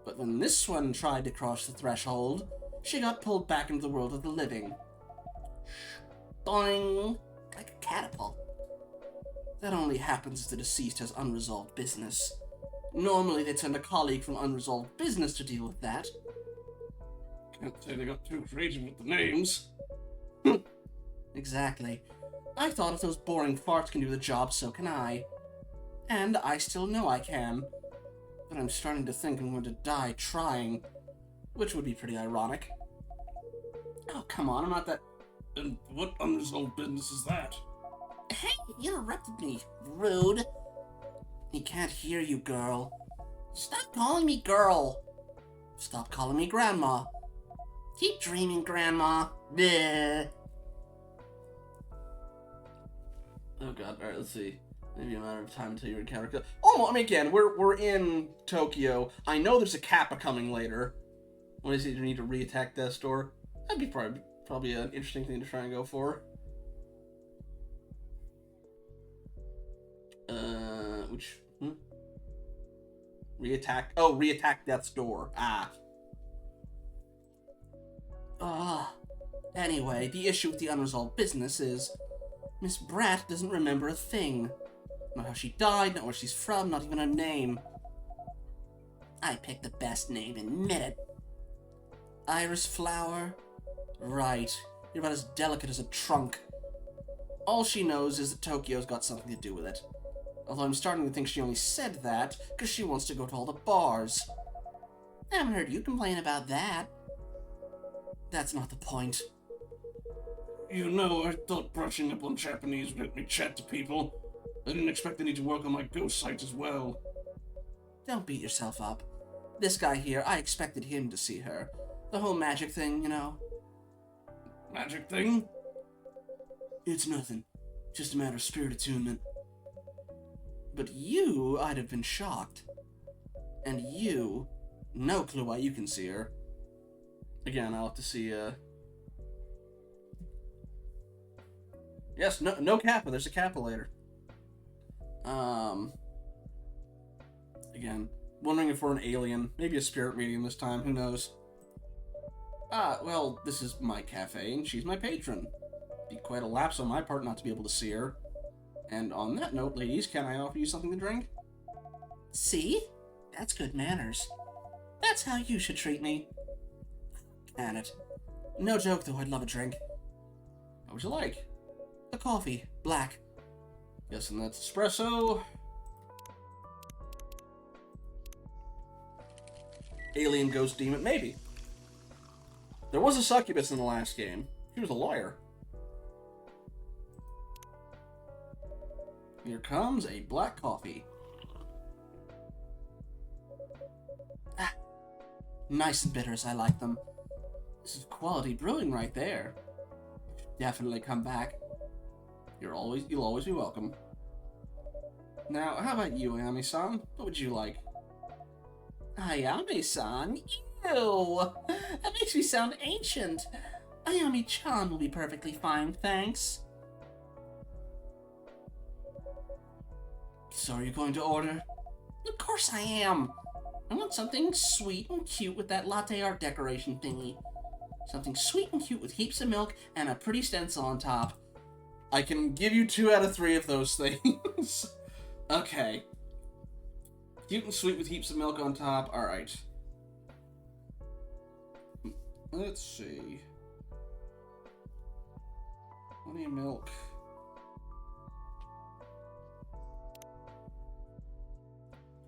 But when this one tried to cross the threshold, she got pulled back into the world of the living. Boing! Like a catapult. That only happens if the deceased has unresolved business. Normally they'd send a colleague from unresolved business to deal with that. Can't say they got too creative with the names. Exactly. I thought if those boring farts can do the job, so can I. And I still know I can. But I'm starting to think I'm going to die trying. Which would be pretty ironic. Oh, come on, I'm not that... And what unresolved business is that? Hey, you interrupted me. Rude. He can't hear you, girl. Stop calling me girl. Stop calling me grandma. Keep dreaming, grandma. Bleh. Oh god, alright, let's see. Maybe a matter of time until you encounter... Oh, I mean, again, we're in Tokyo. I know there's a Kappa coming later. What is it, you need to re-attack Death's Door? That'd be probably an interesting thing to try and go for. Which... Re-attack... Oh, re-attack Death's Door. Ah. Anyway, the issue with the unresolved business is... Miss Bratt doesn't remember a thing. Not how she died, not where she's from, not even her name. I picked the best name, admit it. Iris Flower? Right. You're about as delicate as a trunk. All she knows is that Tokyo's got something to do with it. Although I'm starting to think she only said that because she wants to go to all the bars. I haven't heard you complain about that. That's not the point. You know, I thought brushing up on Japanese would let me chat to people. I didn't expect I need to work on my ghost sites as well. Don't beat yourself up. This guy here, I expected him to see her. The whole magic thing, you know. Magic thing? It's nothing. Just a matter of spirit attunement. But you, I'd have been shocked. And you, no clue why you can see her. Again, I'll have to see, Yes, no Kappa. There's a Kappa later. Again, wondering if we're an alien. Maybe a spirit medium this time. Who knows? Well, this is my cafe, and she's my patron. Be quite a lapse on my part not to be able to see her. And on that note, ladies, can I offer you something to drink? See? That's good manners. That's how you should treat me. Can it. No joke, though, I'd love a drink. What would you like? A coffee. Black. Yes, and that's espresso. Alien ghost demon, maybe. There was a succubus in the last game. She was a lawyer. Here comes a black coffee. Ah, nice and bitter as I like them. This is quality brewing right there. Definitely come back. You'll always be welcome. Now, how about you, Ayami-san? What would you like? Ayame-san? Ew! That makes me sound ancient. Ayami-chan will be perfectly fine, thanks. So are you going to order? Of course I am. I want something sweet and cute with that latte art decoration thingy. Something sweet and cute with heaps of milk and a pretty stencil on top. I can give you 2 out of 3 of those things. Okay. Cute and sweet with heaps of milk on top. Alright. Let's see. Plenty of milk.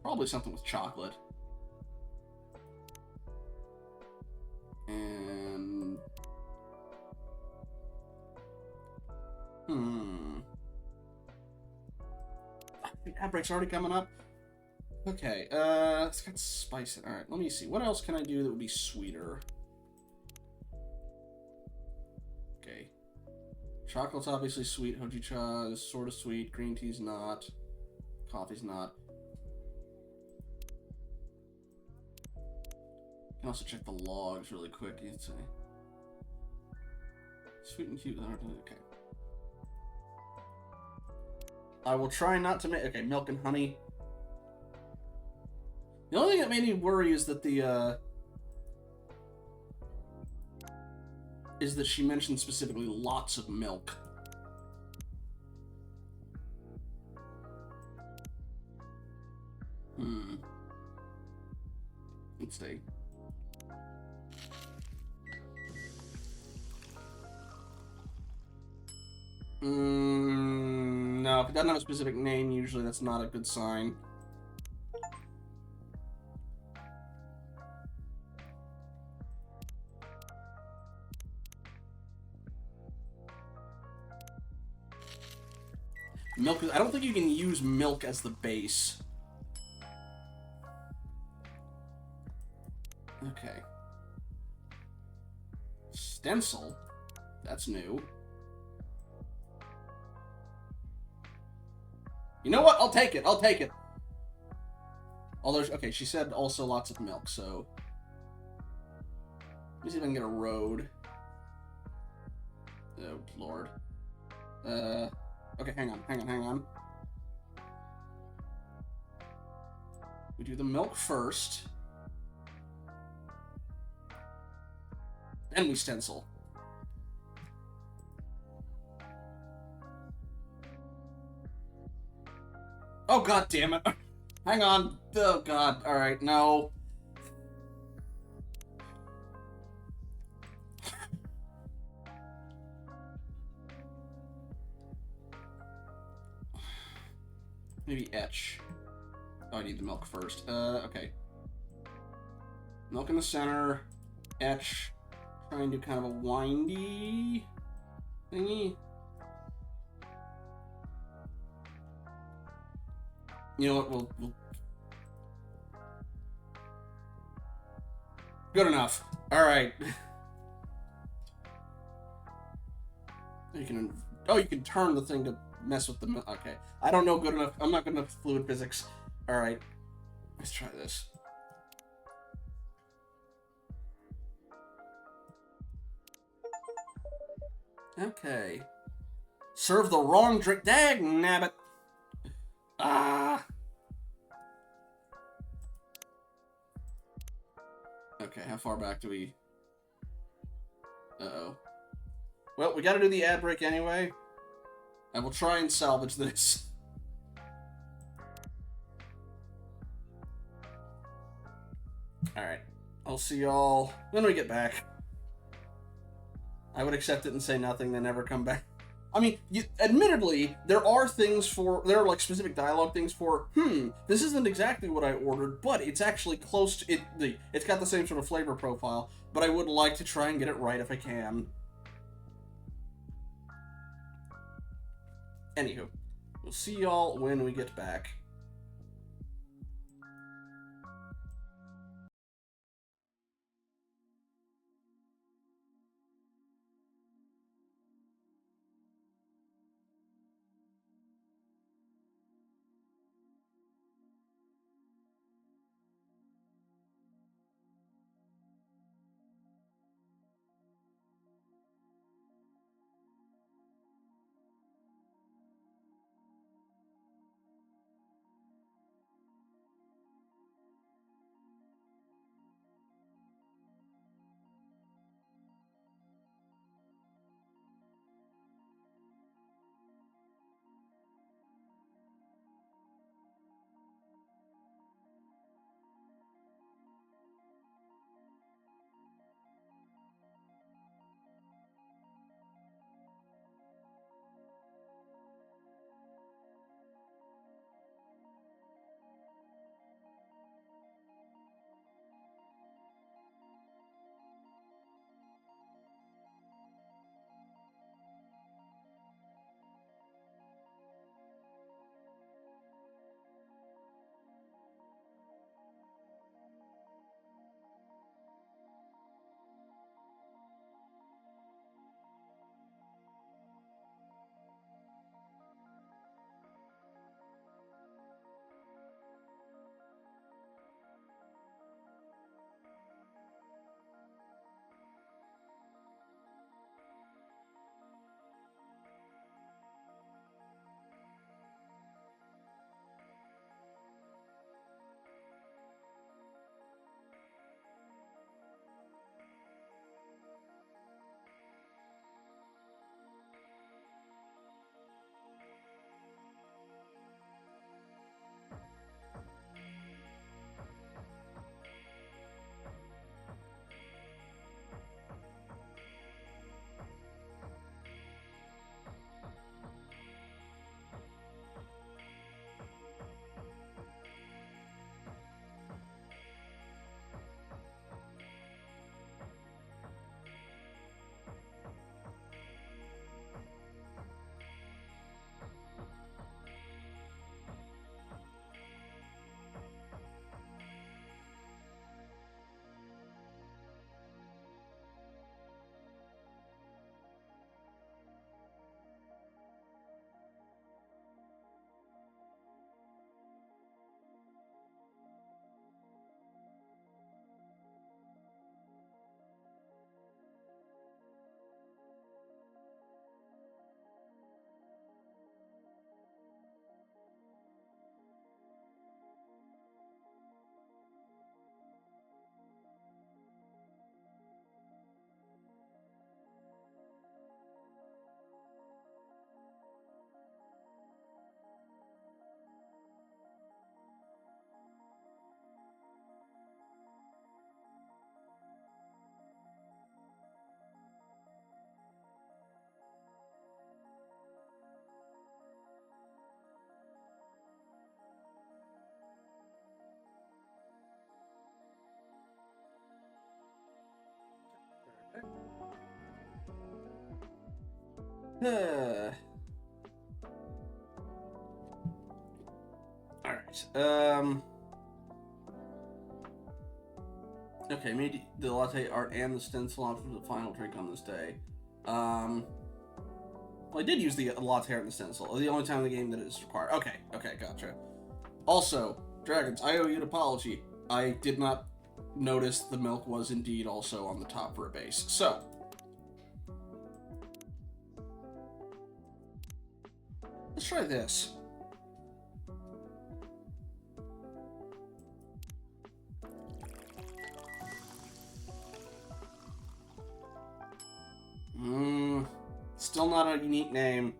Probably something with chocolate. And... The ad break's already coming up. Okay, it's got spice in it. Alright, let me see. What else can I do that would be sweeter? Okay. Chocolate's obviously sweet. Hojicha is sort of sweet. Green tea's not. Coffee's not. You can also check the logs really quick. You'd say. Sweet and cute. Okay. I will try not to make... Okay, milk and honey. The only thing that made me worry is that is that she mentioned specifically lots of milk. Let's see. No, if it doesn't have a specific name, usually that's not a good sign. Milk, I don't think you can use milk as the base. Okay. Stencil? That's new. You know what? I'll take it. I'll take it. Although, okay, she said also lots of milk, so... Let me see if I can get a road. Oh, Lord. Okay, hang on. We do the milk first. Then we stencil. Oh, god damn it. Hang on. Oh, god. Alright, no. Maybe etch. Oh, I need the milk first. Okay. Milk in the center. Etch. Try and do kind of a windy thingy. You know what? We'll... Good enough. All right. You can. Oh, you can turn the thing to mess with the. Okay. I don't know good enough. I'm not good enough at fluid physics. All right. Let's try this. Okay. Serve the wrong drink. Dag nabbit. Ah. Okay, how far back do we... Uh-oh. Well, we gotta do the ad break anyway. I will try and salvage this. Alright. I'll see y'all when we get back. I would accept it and say nothing, then never come back. I mean, admittedly, there are things for... There are, like, specific dialogue things for, this isn't exactly what I ordered, but it's actually close to... It's got the same sort of flavor profile, but I would like to try and get it right if I can. Anywho, we'll see y'all when we get back. Alright. Okay, made the latte art and the stencil option for the final drink on this day. Well, I did use the latte art and the stencil. The only time in the game that it's required. Okay, gotcha. Also, Dragons, I owe you an apology. I did not notice the milk was indeed also on the top for a base. So, let's try this. Still not a unique name.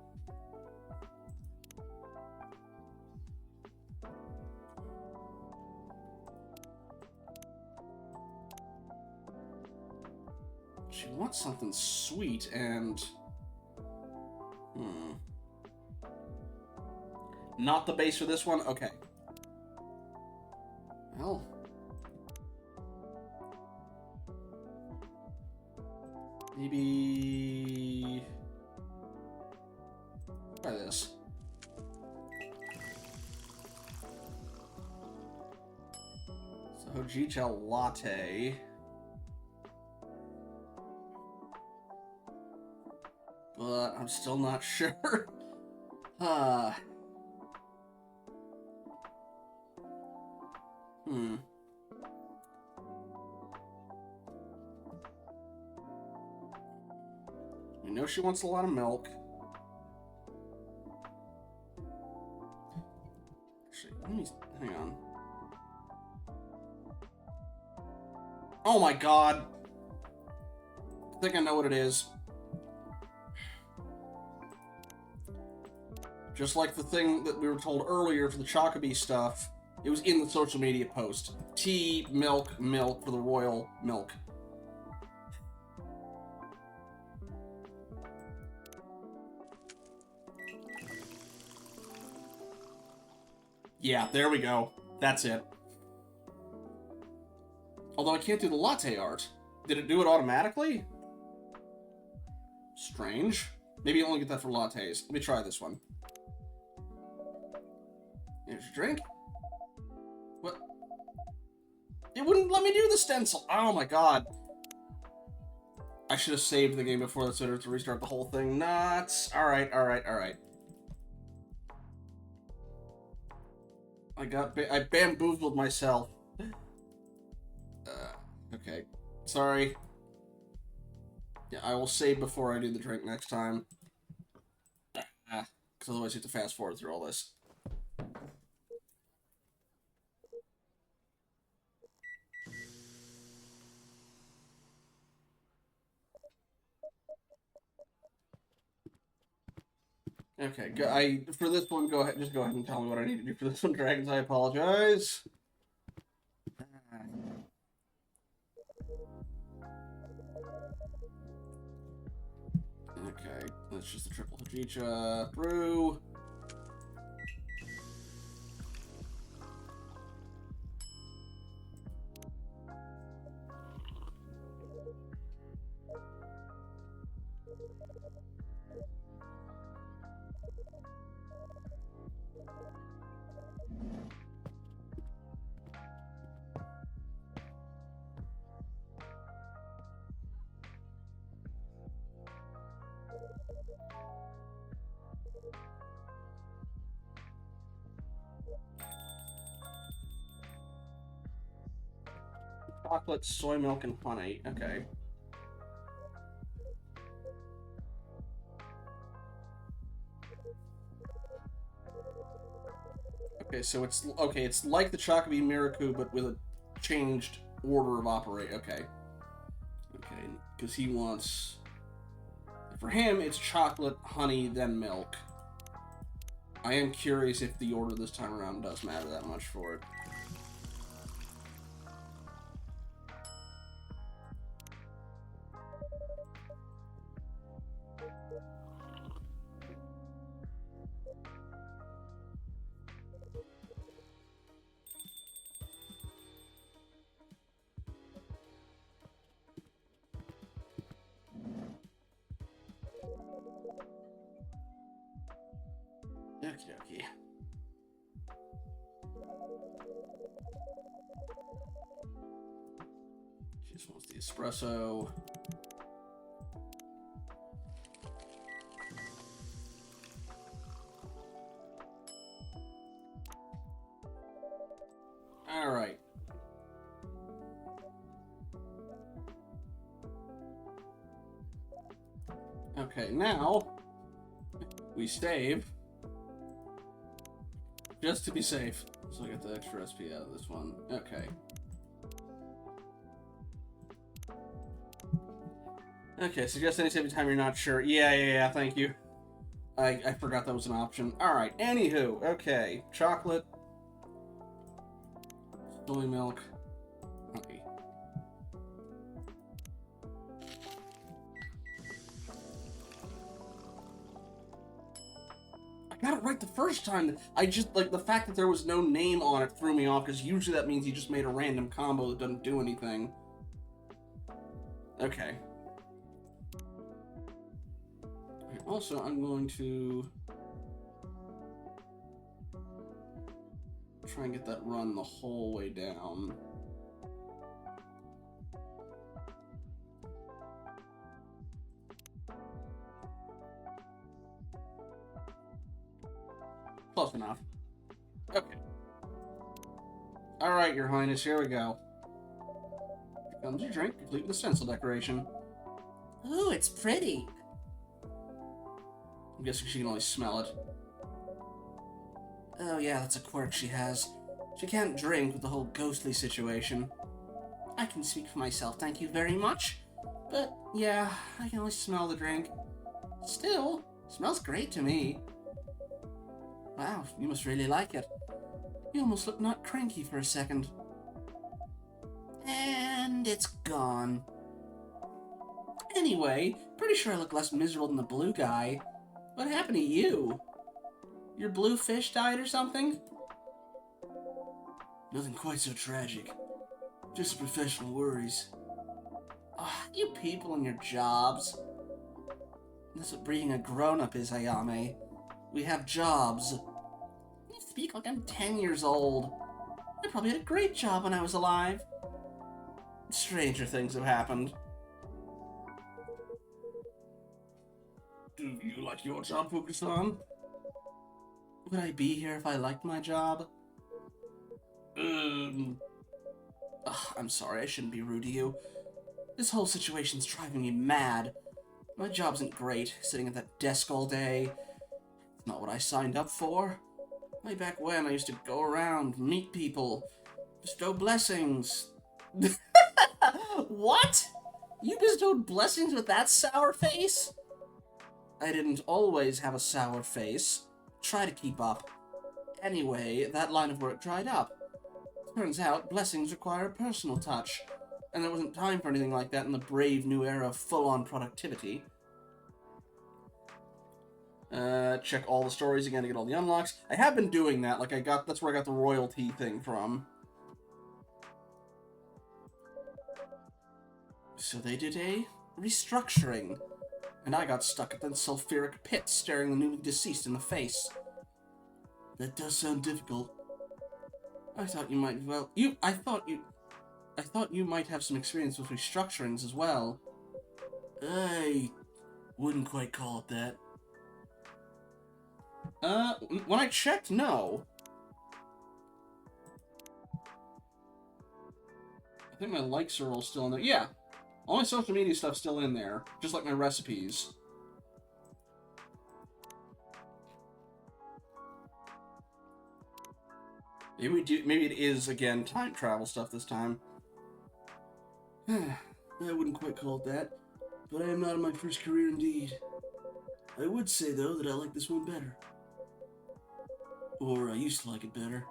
She wants something sweet and... Not the base for this one? Okay. Well... Maybe... Try this. So, Hojicha latte. But I'm still not sure. We know she wants a lot of milk. Actually, let me... Hang on. Oh my god! I think I know what it is. Just like the thing that we were told earlier for the Chocobee stuff, it was in the social media post. Tea, milk, milk for the royal milk. Yeah, there we go. That's it. Although I can't do the latte art. Did it do it automatically? Strange. Maybe you only get that for lattes. Let me try this one. Here's your drink. What? It wouldn't let me do the stencil. Oh my god. I should have saved the game before this to restart the whole thing. Nuts. Alright. I bamboozled myself. Okay. Sorry. Yeah, I will save before I do the drink next time. Because otherwise you have to fast forward through all this. Okay, for this one, go ahead and tell me what I need to do for this one, Dragons. I apologize. Okay, that's just the triple Hojicha brew. Chocolate, soy milk, and honey. Okay. Okay, so it's like the Chocobee Miracle, but with a changed order of operate. Okay, because he wants. For him, it's chocolate, honey, then milk. I am curious if the order this time around does matter that much for it. Okie dokie. She just wants the espresso. All right. Okay, now we save just to be safe. So I get the extra SP out of this one. Okay. Okay, suggest any saving time you're not sure. Yeah, thank you. I forgot that was an option. Alright, anywho, okay. Chocolate. Soy milk. Honey. I got it right the first time. I just, like, the fact that there was no name on it threw me off, because usually that means you just made a random combo that doesn't do anything. Okay. Also, I'm going to try and get that run the whole way down. Close enough. Okay. Alright, Your Highness, here we go. Here comes your drink, complete with a stencil decoration. Ooh, it's pretty. I'm guessing she can only smell it. Oh yeah, that's a quirk she has. She can't drink with the whole ghostly situation. I can speak for myself, thank you very much. But yeah, I can only smell the drink. Still, smells great to me. Wow, you must really like it. You almost look not cranky for a second. And it's gone. Anyway, pretty sure I look less miserable than the blue guy. What happened to you? Your blue fish died or something? Nothing quite so tragic. Just professional worries. Oh, you people and your jobs. That's what being a grown-up is, Ayame. We have jobs. You speak like I'm 10 years old. I probably had a great job when I was alive. Stranger things have happened. Do you like your job, Fukusan? Would I be here if I liked my job? I'm sorry, I shouldn't be rude to you. This whole situation's driving me mad. My job isn't great, sitting at that desk all day. It's not what I signed up for. Way back when, I used to go around, meet people, bestow blessings. What? You bestowed blessings with that sour face? I didn't always have a sour face. Try to keep up. Anyway, that line of work dried up. Turns out, blessings require a personal touch, and there wasn't time for anything like that in the brave new era of full-on productivity. Check all the stories again to get all the unlocks. I have been doing that, like that's where I got the royalty thing from. So they did a restructuring, and I got stuck at the sulfuric pit staring the newly deceased in the face. That does sound difficult. I thought you might, I thought you might have some experience with restructurings as well. I wouldn't quite call it that. When I checked, no. I think my likes are all still in there. Yeah. All my social media stuff's still in there. Just like my recipes. Maybe it is, again, time travel stuff this time. I wouldn't quite call it that, but I am not in my first career indeed. I would say, though, that I like this one better. Or I used to like it better.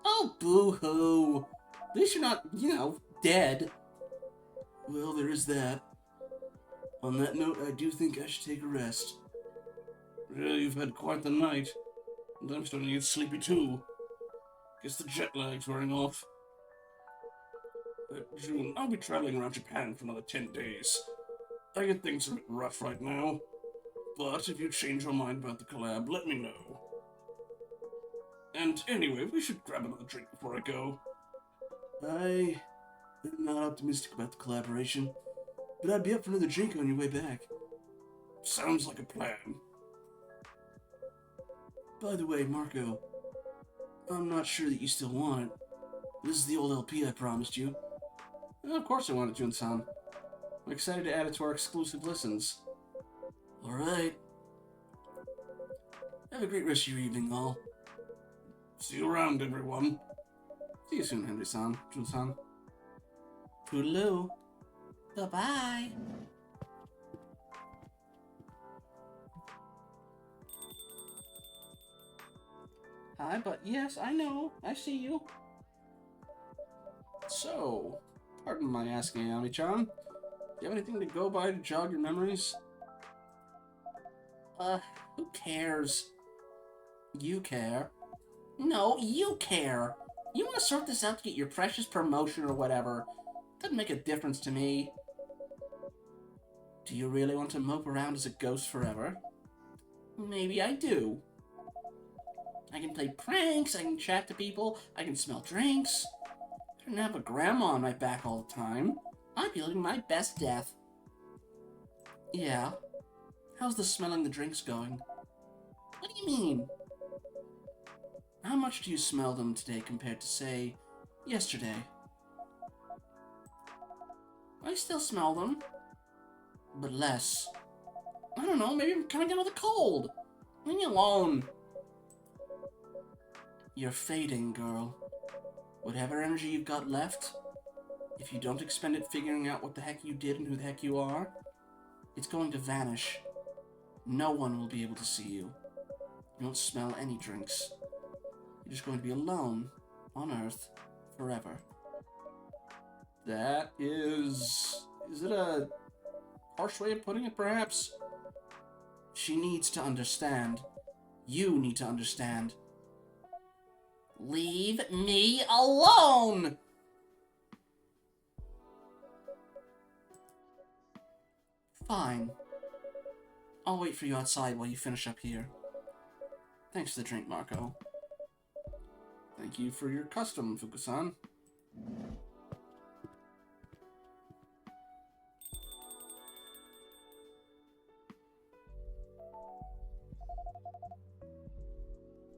Oh, boo-hoo. At least you're not, dead. Well, there is that. On that note, I do think I should take a rest. Well, you've had quite the night. And I'm starting to get sleepy, too. Guess the jet lag's wearing off. June, I'll be traveling around Japan for another 10 days. I get things a bit rough right now. But if you change your mind about the collab, let me know. And anyway, we should grab another drink before I go. I'm not optimistic about the collaboration, but I'd be up for another drink on your way back. Sounds like a plan. By the way, Marco, I'm not sure that you still want it. This is the old LP I promised you. Of course I want it, Jun-san. I'm excited to add it to our exclusive listens. Alright. Have a great rest of your evening, all. See you around, everyone. See you soon, Henry-san, Jun-san. Toodaloo. Bye-bye. Hi, but yes, I know. I see you. So, pardon my asking, Ayami-chan. Do you have anything to go by to jog your memories? Who cares? You care. No, you care. You want to sort this out to get your precious promotion or whatever. Doesn't make a difference to me. Do you really want to mope around as a ghost forever? Maybe I do. I can play pranks, I can chat to people, I can smell drinks. I didn't have a grandma on my back all the time. I'd be living my best death. Yeah. How's the smelling the drinks going? What do you mean? How much do you smell them today compared to, say, yesterday? I still smell them. But less. I don't know, maybe I'm coming down with a cold. Leave me alone. You're fading, girl. Whatever energy you've got left, if you don't expend it figuring out what the heck you did and who the heck you are, it's going to vanish. No one will be able to see you. You won't smell any drinks. You're just going to be alone on Earth forever. That is... Is it a harsh way of putting it, perhaps? She needs to understand. You need to understand. Leave me alone! Fine. I'll wait for you outside while you finish up here. Thanks for the drink, Marco. Thank you for your custom, Fukusan.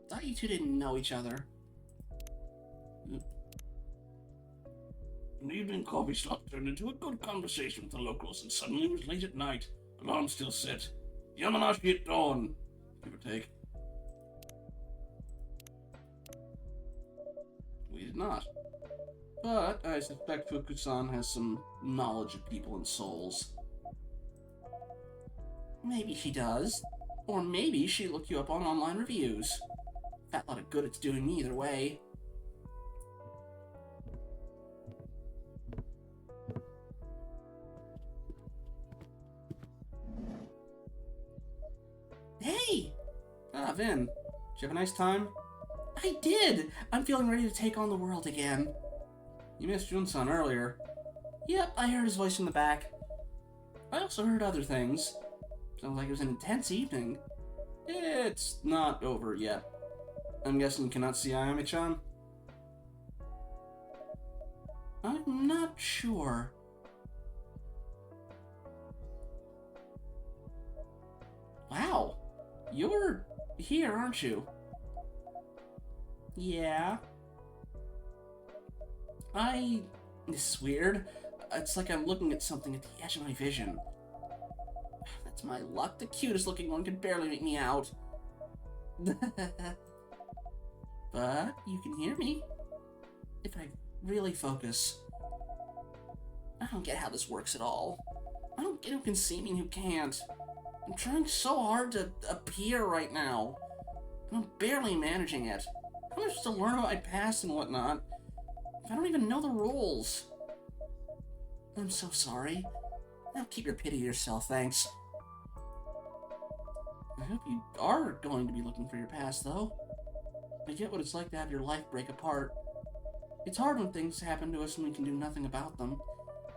Thought you two didn't know each other. An evening coffee stop turned into a good conversation with the locals, and suddenly it was late at night. Alarm still set. Yamanashi at dawn, give or take. We did not. But I suspect Fukusan has some knowledge of people and souls. Maybe she does. Or maybe she looked you up on online reviews. Fat lot of good it's doing me either way. Hey! Ah, Vin. Did you have a nice time? I did! I'm feeling ready to take on the world again. You missed Jun-san earlier. Yep, I heard his voice in the back. I also heard other things. Sounds like it was an intense evening. It's not over yet. I'm guessing you cannot see Ayami-chan? I'm not sure. Wow. You're here, aren't you? Yeah. This is weird. It's like I'm looking at something at the edge of my vision. That's my luck. The cutest looking one can barely make me out. But you can hear me. If I really focus. I don't get how this works at all. I don't get who can see me and who can't. I'm trying so hard to appear right now. And I'm barely managing it. How am I supposed to learn about my past and whatnot if I don't even know the rules? I'm so sorry. Now keep your pity to yourself, thanks. I hope you are going to be looking for your past, though. I get what it's like to have your life break apart. It's hard when things happen to us and we can do nothing about them.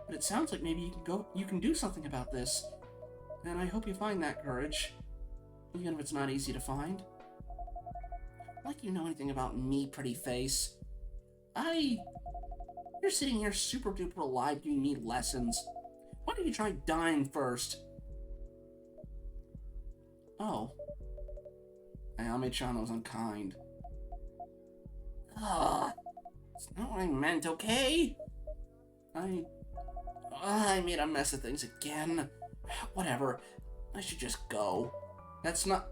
But it sounds like maybe you can do something about this. And I hope you find that courage. Even if it's not easy to find. Like you know anything about me, pretty face. You're sitting here super duper alive giving me lessons. Why don't you try dying first? Oh. Ayame-chan was unkind. Ugh. That's not what I meant, okay? I made a mess of things again. Whatever. I should just go. That's not...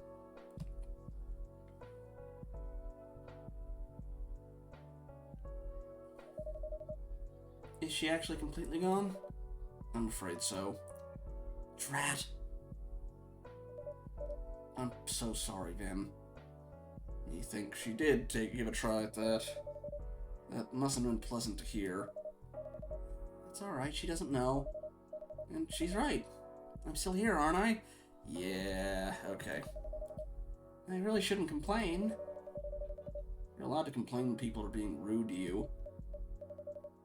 Is she actually completely gone? I'm afraid so. Drat. I'm so sorry, Vin. You think she did give a try at that? That mustn't have been pleasant to hear. It's alright, she doesn't know. And she's right. I'm still here, aren't I? Yeah, okay. I really shouldn't complain. You're allowed to complain when people are being rude to you.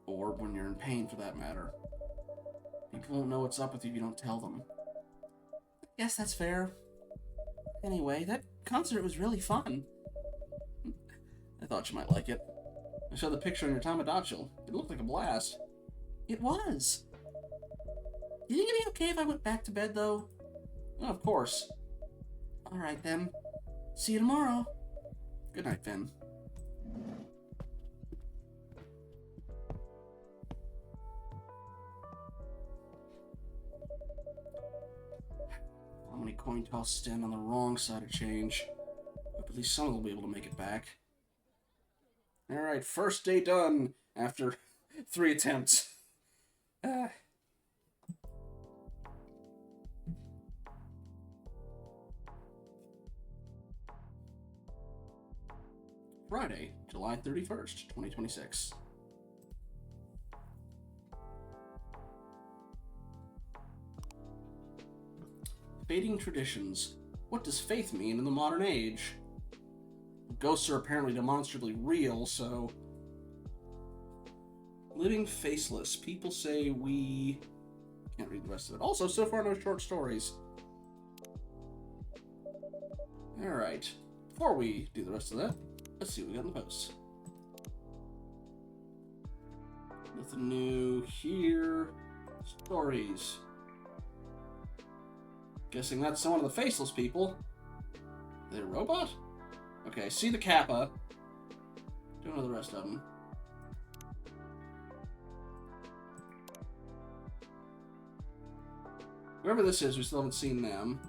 Or when you're in pain, for that matter. People won't know what's up with you if you don't tell them. Yes, that's fair. Anyway, that concert was really fun. I thought you might like it. I saw the picture on your Tamagotchi. It looked like a blast. It was. You think it'd be okay if I went back to bed, though? Oh, of course. Alright, then. See you tomorrow. Good night, Finn. How many coin tosses stand on the wrong side of change? Hope at least some of them will be able to make it back. Alright, first day done after 3 attempts. Friday, July 31st, 2026. Fading traditions. What does faith mean in the modern age? Ghosts are apparently demonstrably real, so... Living faceless. People say we... Can't read the rest of it. Also, so far no short stories. Alright. Before we do the rest of that, let's see what we got in the posts. Nothing new here. Stories. Guessing that's some of the faceless people. Are they a robot? Okay, see the Kappa. Don't know the rest of them. Whoever this is, we still haven't seen them.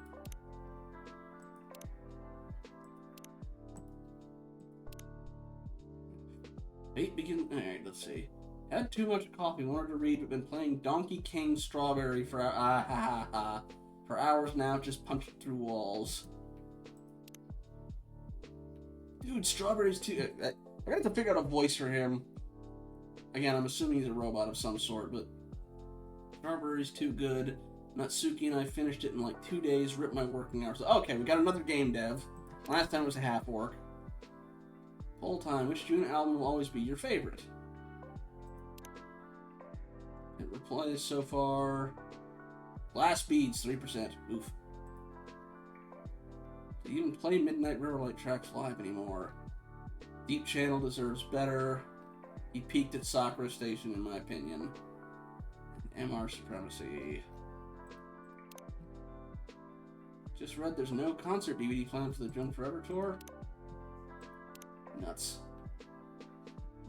Fate begin. Alright, let's see. Had too much coffee, wanted to read, but been playing Donkey King Strawberry for for hours now, just punching through walls. Dude, Strawberry's too. I got to figure out a voice for him. Again, I'm assuming he's a robot of some sort, but Strawberry's too good. Natsuki and I finished it in like 2 days, ripped my working hours. Okay, we got another game dev. Last time was a half work. Whole time, which June album will always be your favorite? It replies so far. Last Beads, 3%. Oof. Do you even play Midnight Riverlight tracks live anymore? Deep Channel deserves better. He peaked at Sakura Station, in my opinion. MR Supremacy. Just read there's no concert DVD planned for the Jump Forever tour. Nuts.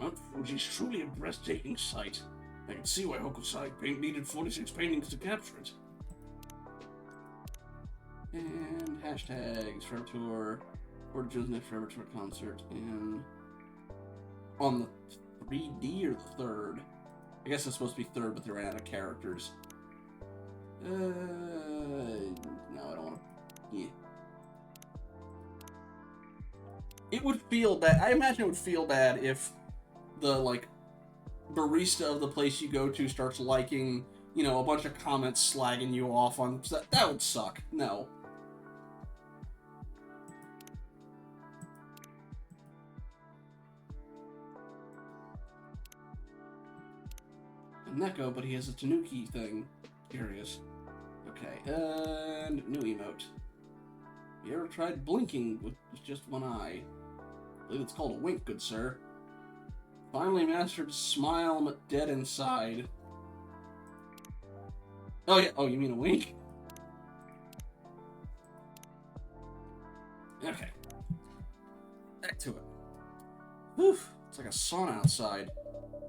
Mount Fuji's truly a breathtaking sight. I can see why Hokusai needed 46 paintings to capture it. And hashtags Forever Tour, or Joe's Forever Tour concert in on the 3D or the 3rd. I guess it's supposed to be 3rd, but they ran out of characters. No, I don't want to. Yeah. It would feel bad. I imagine it would feel bad if the like barista of the place you go to starts liking, you know, a bunch of comments slagging you off on that would suck. No. A Neko, but he has a Tanuki thing. Curious. Okay, and new emote. You ever tried blinking with just one eye? I believe it's called a wink, good sir. Finally mastered to smile, but dead inside. Oh, yeah. Oh, you mean a wink? Okay. Back to it. Whew. It's like a sauna outside.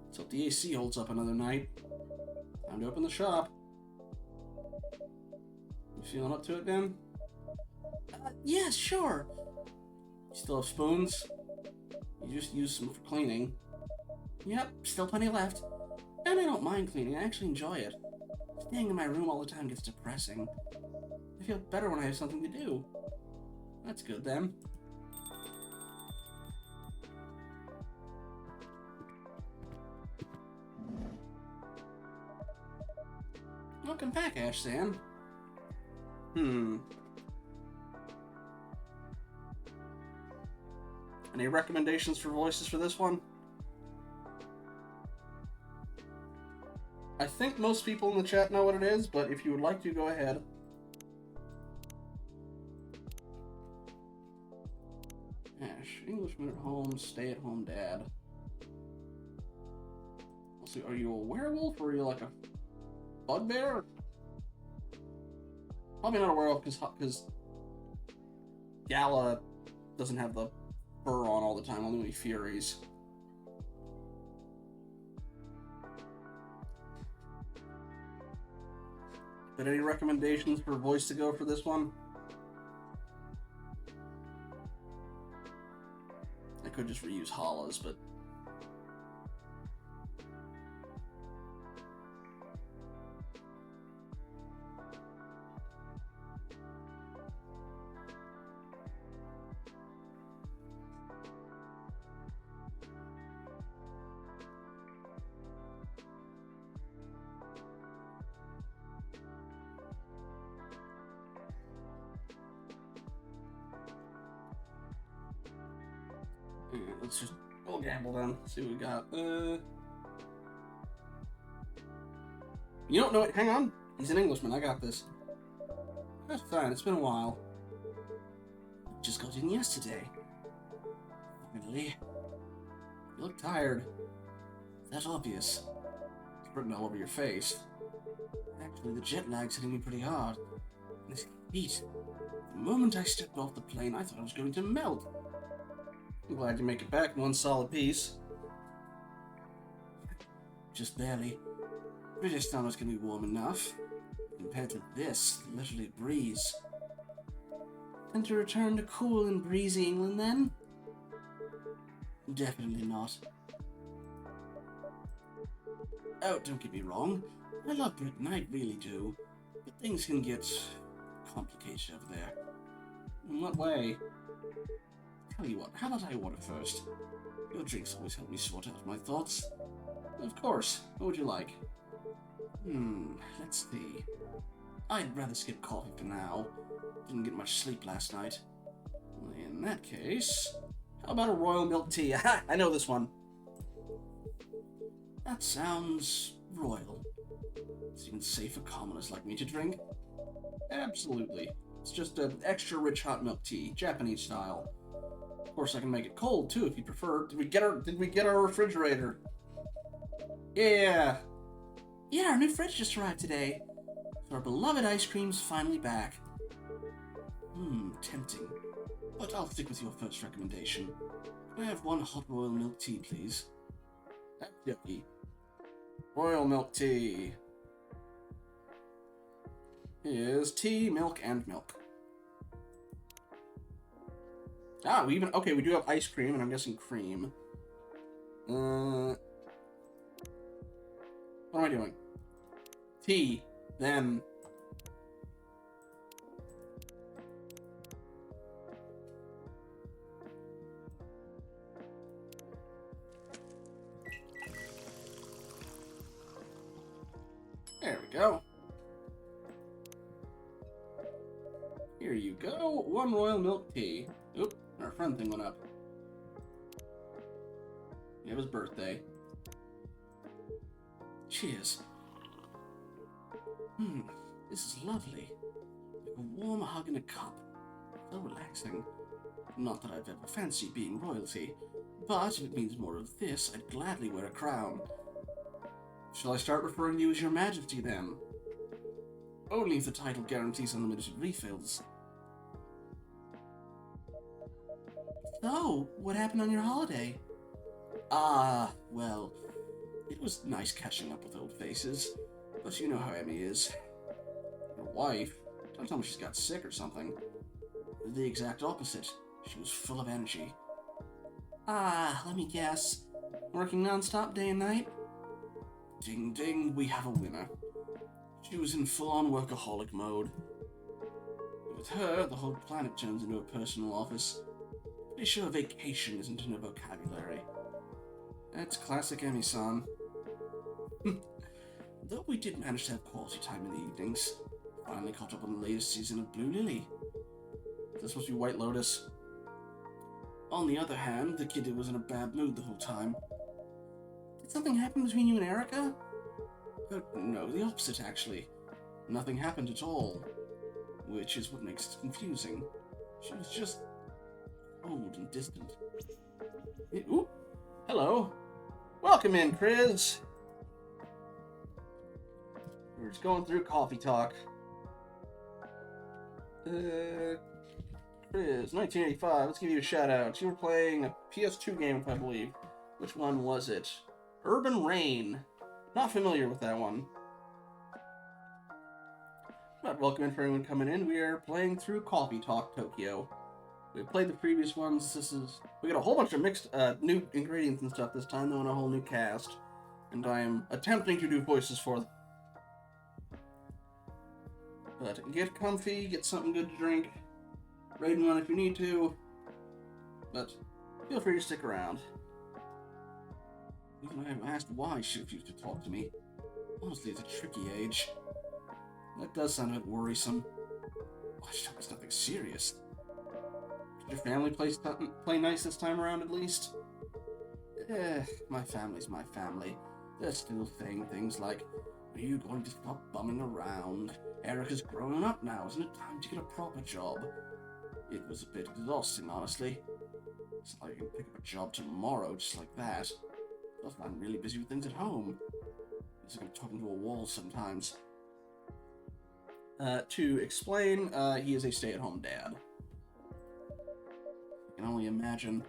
Let's hope the AC holds up another night. Time to open the shop. You feeling up to it, Ben? Yeah, sure. You still have spoons? You just used some for cleaning. Yep, still plenty left. And I don't mind cleaning, I actually enjoy it. Staying in my room all the time gets depressing. I feel better when I have something to do. That's good, then. Welcome back, Ash Sam. Any recommendations for voices for this one? I think most people in the chat know what it is, but if you would like to, go ahead. Ash, Englishman at home, stay-at-home dad. Let's see, are you a werewolf or are you like a bugbear? Probably not a werewolf because Gala doesn't have the fur on all the time, only when he furies. But any recommendations for voice to go for this one? I could just reuse Hala's, but let's just we'll gamble then. See what we got. You don't know it. Hang on. He's an Englishman. I got this. That's fine. It's been a while. Just got in yesterday. Finally. You look tired. That obvious. It's written all over your face. Actually, the jet lag's hitting me pretty hard. And this heat. The moment I stepped off the plane, I thought I was going to melt. I'm glad you make it back in one solid piece. Just barely. British summer's gonna be warm enough. Compared to this, literally breeze. And to return to cool and breezy England then? Definitely not. Oh, don't get me wrong. I love Britain, I really do. But things can get complicated over there. In what way? Tell you what, how about I order first? Your drinks always help me sort out my thoughts. Of course. What would you like? Let's see. I'd rather skip coffee for now. Didn't get much sleep last night. In that case, how about a royal milk tea? I know this one. That sounds royal. It's even safe for commoners like me to drink. Absolutely. It's just an extra rich hot milk tea, Japanese style. Of course, I can make it cold too if you prefer. Did we get our refrigerator? Yeah. Yeah, our new fridge just arrived today. So our beloved ice cream's finally back. Tempting. But I'll stick with your first recommendation. Can I have one hot royal milk tea, please? Yucky. Royal milk tea. Here's tea, milk, and milk. We do have ice cream, and I'm guessing cream. What am I doing? Tea, then. There we go. Here you go, one royal milk tea. Oop, our friend thing went up. It was birthday. Cheers. This is lovely. Like a warm hug in a cup. So relaxing. Not that I've ever fancied being royalty, but if it means more of this, I'd gladly wear a crown. Shall I start referring to you as Your Majesty, then? Only if the title guarantees unlimited refills. So, what happened on your holiday? Well, it was nice catching up with old faces, but you know how Emmy is. Your wife, don't tell me she's got sick or something. The exact opposite. She was full of energy. Let me guess. Working non-stop day and night? Ding ding, we have a winner. She was in full-on workaholic mode. With her, the whole planet turns into a personal office. Pretty sure vacation isn't in her vocabulary. That's classic Emmy-san. Though we did manage to have quality time in the evenings. Finally caught up on the latest season of Blue Lily. Is this supposed to be White Lotus? On the other hand, the kid was in a bad mood the whole time. Did something happen between you and Erica? No, the opposite, actually. Nothing happened at all. Which is what makes it confusing. She was just cold and distant. Ooh, hello. Welcome in, Chris. We're just going through coffee talk. Chris, 1985, let's give you a shout out. You were playing a PS2 game, if I believe. Which one was it? Urban Rain. Not familiar with that one. But welcome in for anyone coming in. We are playing through Coffee Talk Tokyo. We played the previous ones. We got a whole bunch of mixed new ingredients and stuff this time, though, and a whole new cast. And I am attempting to do voices for them. But get comfy, get something good to drink. Raid one if you need to. But feel free to stick around. Even I have asked why she refused to talk to me. Honestly, it's a tricky age. That does sound a bit worrisome. I just hope it's nothing serious. Did your family play nice this time around, at least? My family's my family. They're still saying things like, are you going to stop bumming around? Erica's growing up now, isn't it time to get a proper job? It was a bit exhausting, honestly. It's not like you can pick up a job tomorrow just like that. Plus, I'm really busy with things at home. It's like I'm talking to a wall sometimes. To explain, he is a stay-at-home dad. I can only imagine.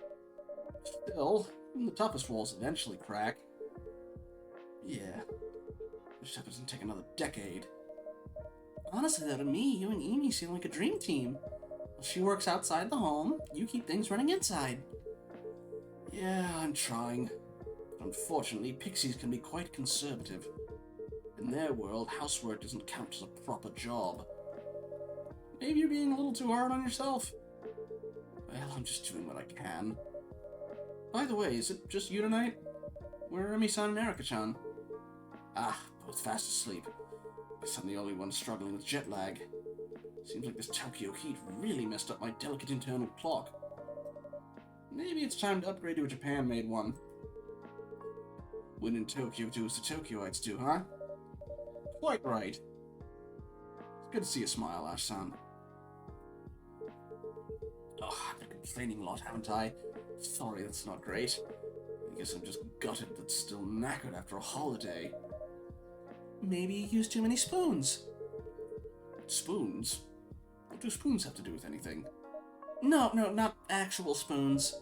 Still, even the toughest walls eventually crack. Yeah. I just hope it doesn't take another decade. Honestly, though, to me, you and Amy seem like a dream team. She works outside the home, you keep things running inside. Yeah, I'm trying. But unfortunately, pixies can be quite conservative. In their world, housework doesn't count as a proper job. Maybe you're being a little too hard on yourself. Well, I'm just doing what I can. By the way, is it just you tonight? Where are Emi-san and Erica-chan? Both fast asleep. Guess I'm the only one struggling with jet lag. Seems like this Tokyo heat really messed up my delicate internal clock. Maybe it's time to upgrade to a Japan-made one. When in Tokyo, do as the Tokyoites do, huh? Quite right. It's good to see a smile, Ash-san. I've been complaining a lot, haven't I? Sorry, that's not great. I guess I'm just gutted that's still knackered after a holiday. Maybe you used too many spoons. Spoons? What do spoons have to do with anything? No, not actual spoons.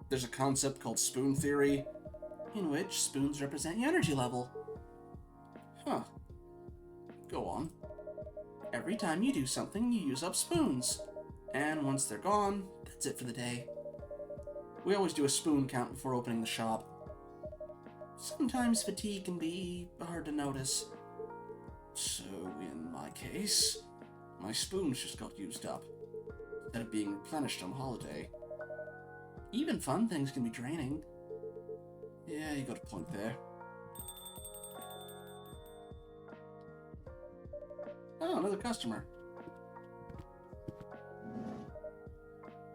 There's a concept called spoon theory. In which spoons represent your energy level. Huh. Go on. Every time you do something, you use up spoons. And once they're gone, that's it for the day. We always do a spoon count before opening the shop. Sometimes fatigue can be hard to notice. So, in my case, my spoons just got used up, instead of being replenished on holiday. Even fun things can be draining. Yeah, you got a point there. Oh, another customer.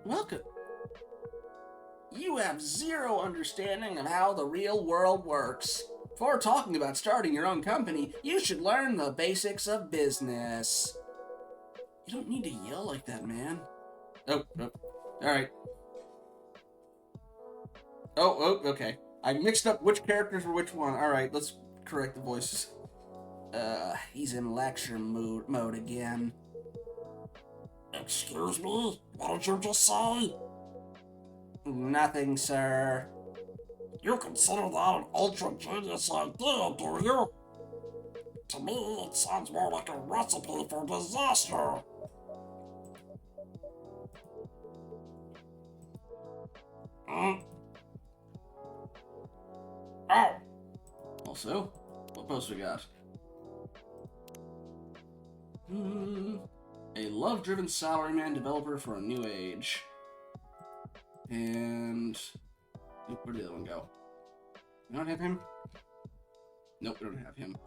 Welcome. You have zero understanding of how the real world works. Before talking about starting your own company, you should learn the basics of business. You don't need to yell like that, man. Oh, alright. Oh, okay. I mixed up which characters were which one. Alright, let's correct the voices. He's in lecture mode again. Excuse me? What did you just say? Nothing, sir. You consider that an ultra-genius idea, do you? To me, it sounds more like a recipe for disaster. Hmm? Oh! Also, what post we got? A love-driven salaryman developer for a new age. And... where did the other one go? We don't have him? Nope, we don't have him.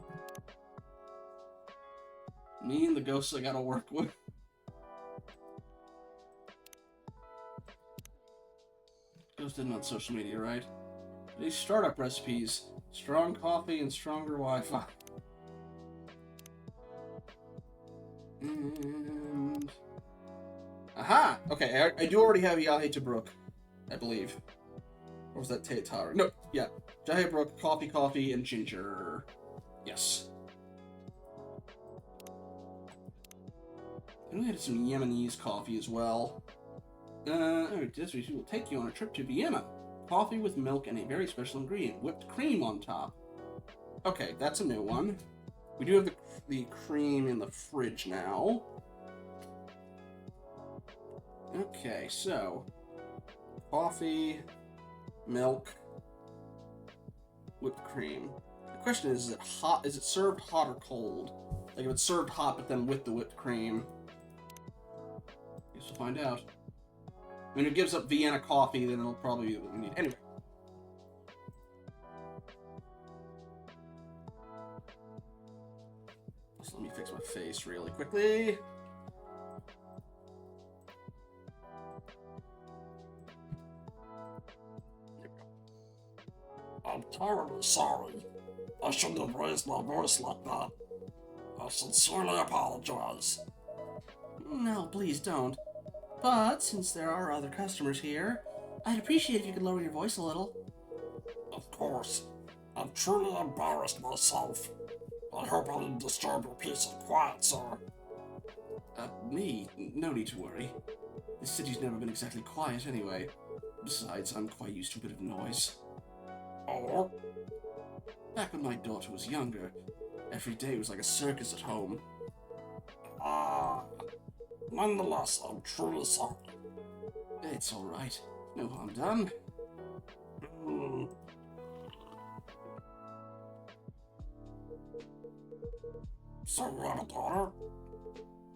Me and the ghosts I gotta work with. Ghost isn't on social media, right? These startup recipes. Strong coffee and stronger Wi-Fi. And... aha! Okay, I do already have Yahe Tabruk, I believe. Or was that Teatara? No, yeah. Yahe Tabruk, coffee, and ginger. Yes. And we had some Yemenese coffee as well. This will take you on a trip to Vienna. Coffee with milk and a very special ingredient, whipped cream on top. Okay, that's a new one. We do have the cream in the fridge now. Okay, so coffee, milk, whipped cream. The question is it hot? Is it served hot or cold? Like if it's served hot, but then with the whipped cream. Guess we'll find out. When it gives up Vienna coffee, then it'll probably be what we need. Anyway. So let me fix my face really quickly. I'm terribly sorry. I shouldn't have raised my voice like that. I sincerely apologize. No, please don't. But, since there are other customers here, I'd appreciate if you could lower your voice a little. Of course. I'm truly embarrassed myself. I hope I didn't disturb your peace and quiet, sir. Me? No need to worry. This city's never been exactly quiet anyway. Besides, I'm quite used to a bit of noise. Oh? Back when my daughter was younger, every day was like a circus at home. Ah. Nonetheless, I'm truly sorry. It's alright. No harm done. So you have a daughter?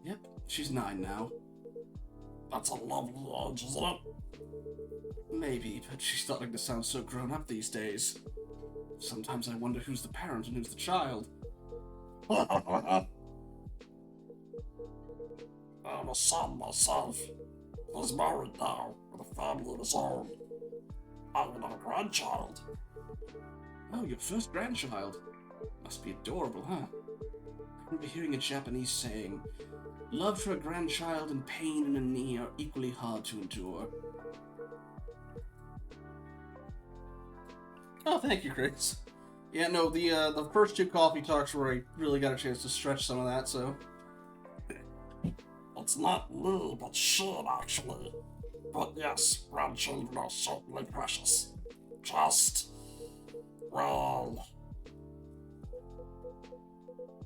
Yep, she's 9 now. That's a lovely age, isn't it? Maybe, but she's starting to sound so grown up these days. Sometimes I wonder who's the parent and who's the child. I'm a son myself. He's married now, with a family of his own. I even have a grandchild. Oh, your first grandchild. Must be adorable, huh? I remember hearing a Japanese saying, love for a grandchild and pain in a knee are equally hard to endure. Oh, thank you, Chris. Yeah, no, the first 2 coffee talks where I really got a chance to stretch some of that, so... It's not me, but Shane, actually. But yes, grandchildren are certainly precious. Just... well...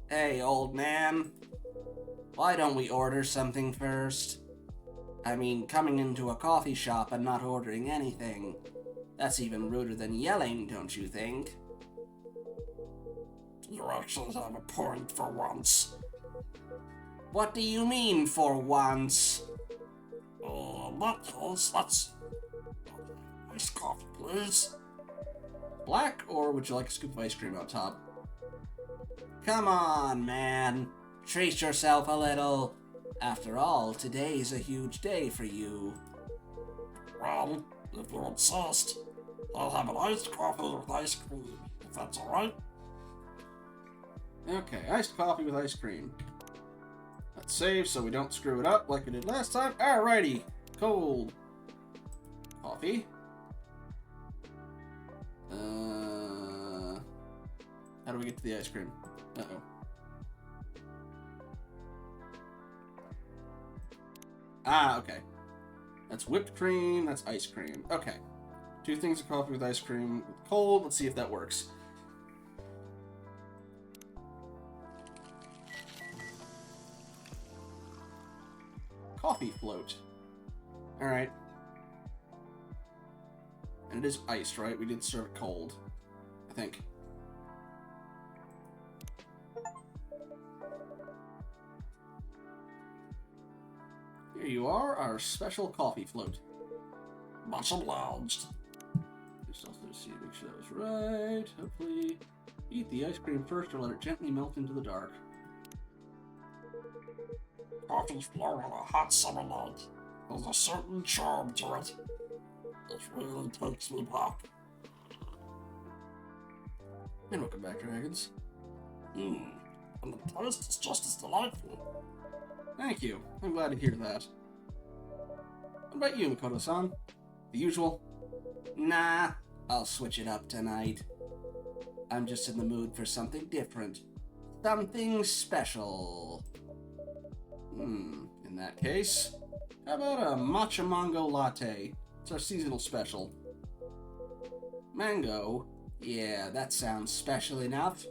Hey, old man. Why don't we order something first? I mean, coming into a coffee shop and not ordering anything. That's even ruder than yelling, don't you think? You actually have a point for once. What do you mean, for once? In that case, let's... iced coffee, please. Black, or would you like a scoop of ice cream on top? Come on, man. Treat yourself a little. After all, today's a huge day for you. Well, if you insist, I'll have an iced coffee with ice cream, if that's alright. Okay, iced coffee with ice cream. Let's save so we don't screw it up like we did last time. Alrighty. Cold coffee. How do we get to the ice cream? Uh-oh. Ah, okay. That's whipped cream, that's ice cream. Okay. 2 things of coffee with ice cream with cold. Let's see if that works. Coffee float. Alright. And it is iced, right? We did serve it cold. I think. Here you are, our special coffee float. Much obliged. Just also see, make sure that was right. Hopefully, eat the ice cream first or let it gently melt into the dark. Coffee float on a hot summer night. There's a certain charm to it. It really takes me back. And welcome back, dragons. And the taste is just as delightful. Thank you. I'm glad to hear that. What about you, Makoto-san? The usual? Nah, I'll switch it up tonight. I'm just in the mood for something different. Something special. In that case, how about a matcha mango latte? It's our seasonal special. Mango? Yeah, that sounds special enough.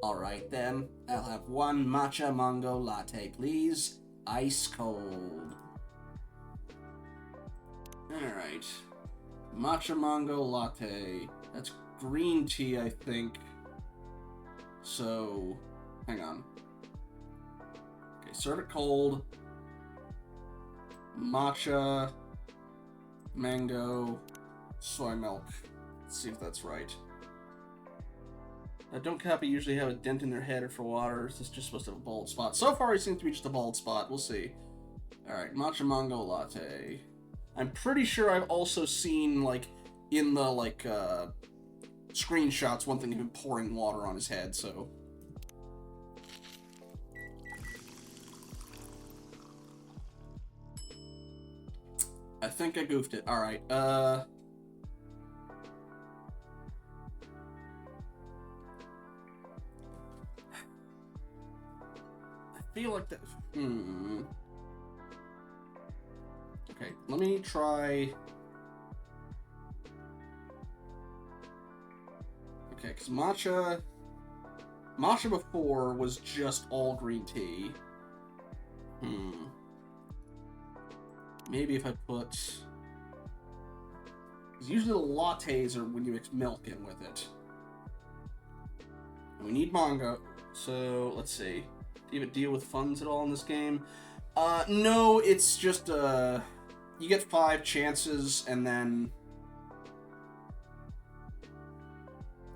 Alright then, I'll have 1 matcha mango latte, please. Ice cold. Alright. Matcha mango latte. That's green tea, I think. So, hang on. Okay, serve it cold. Matcha, mango, soy milk. Let's see if that's right. Don't Copy usually have a dent in their head or for water, or is this just supposed to have a bald spot? So far, it seems to be just a bald spot. We'll see. Alright, matcha mango latte. I'm pretty sure I've also seen, like, in the, like, screenshots, one thing even pouring water on his head, so... I think I goofed it. Alright, I feel like that... Okay, let me try... Okay, because matcha before was just all green tea. Maybe if I put... Because usually the lattes are when you mix milk in with it. And we need mango, so let's see. Do you have a deal with funds at all in this game? No, it's just, you get 5 chances, and then...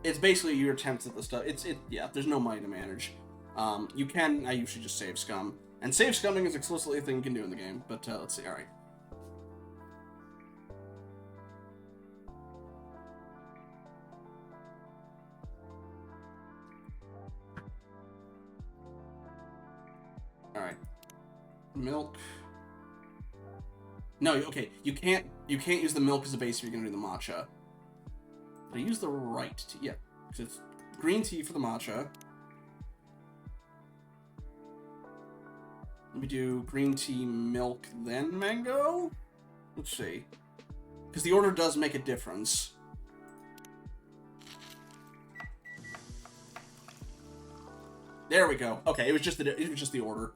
It's basically your attempts at the stuff. Yeah, there's no money to manage. I usually just save scum. And save scumming is explicitly a thing you can do in the game, but, let's see, alright. Alright. Milk. No, okay, you can't use the milk as a base if you're gonna do the matcha. But I use the right tea, yeah, because it's green tea for the matcha. Let me do green tea, milk, then mango? Let's see. Because the order does make a difference. There we go. Okay, it was just the order.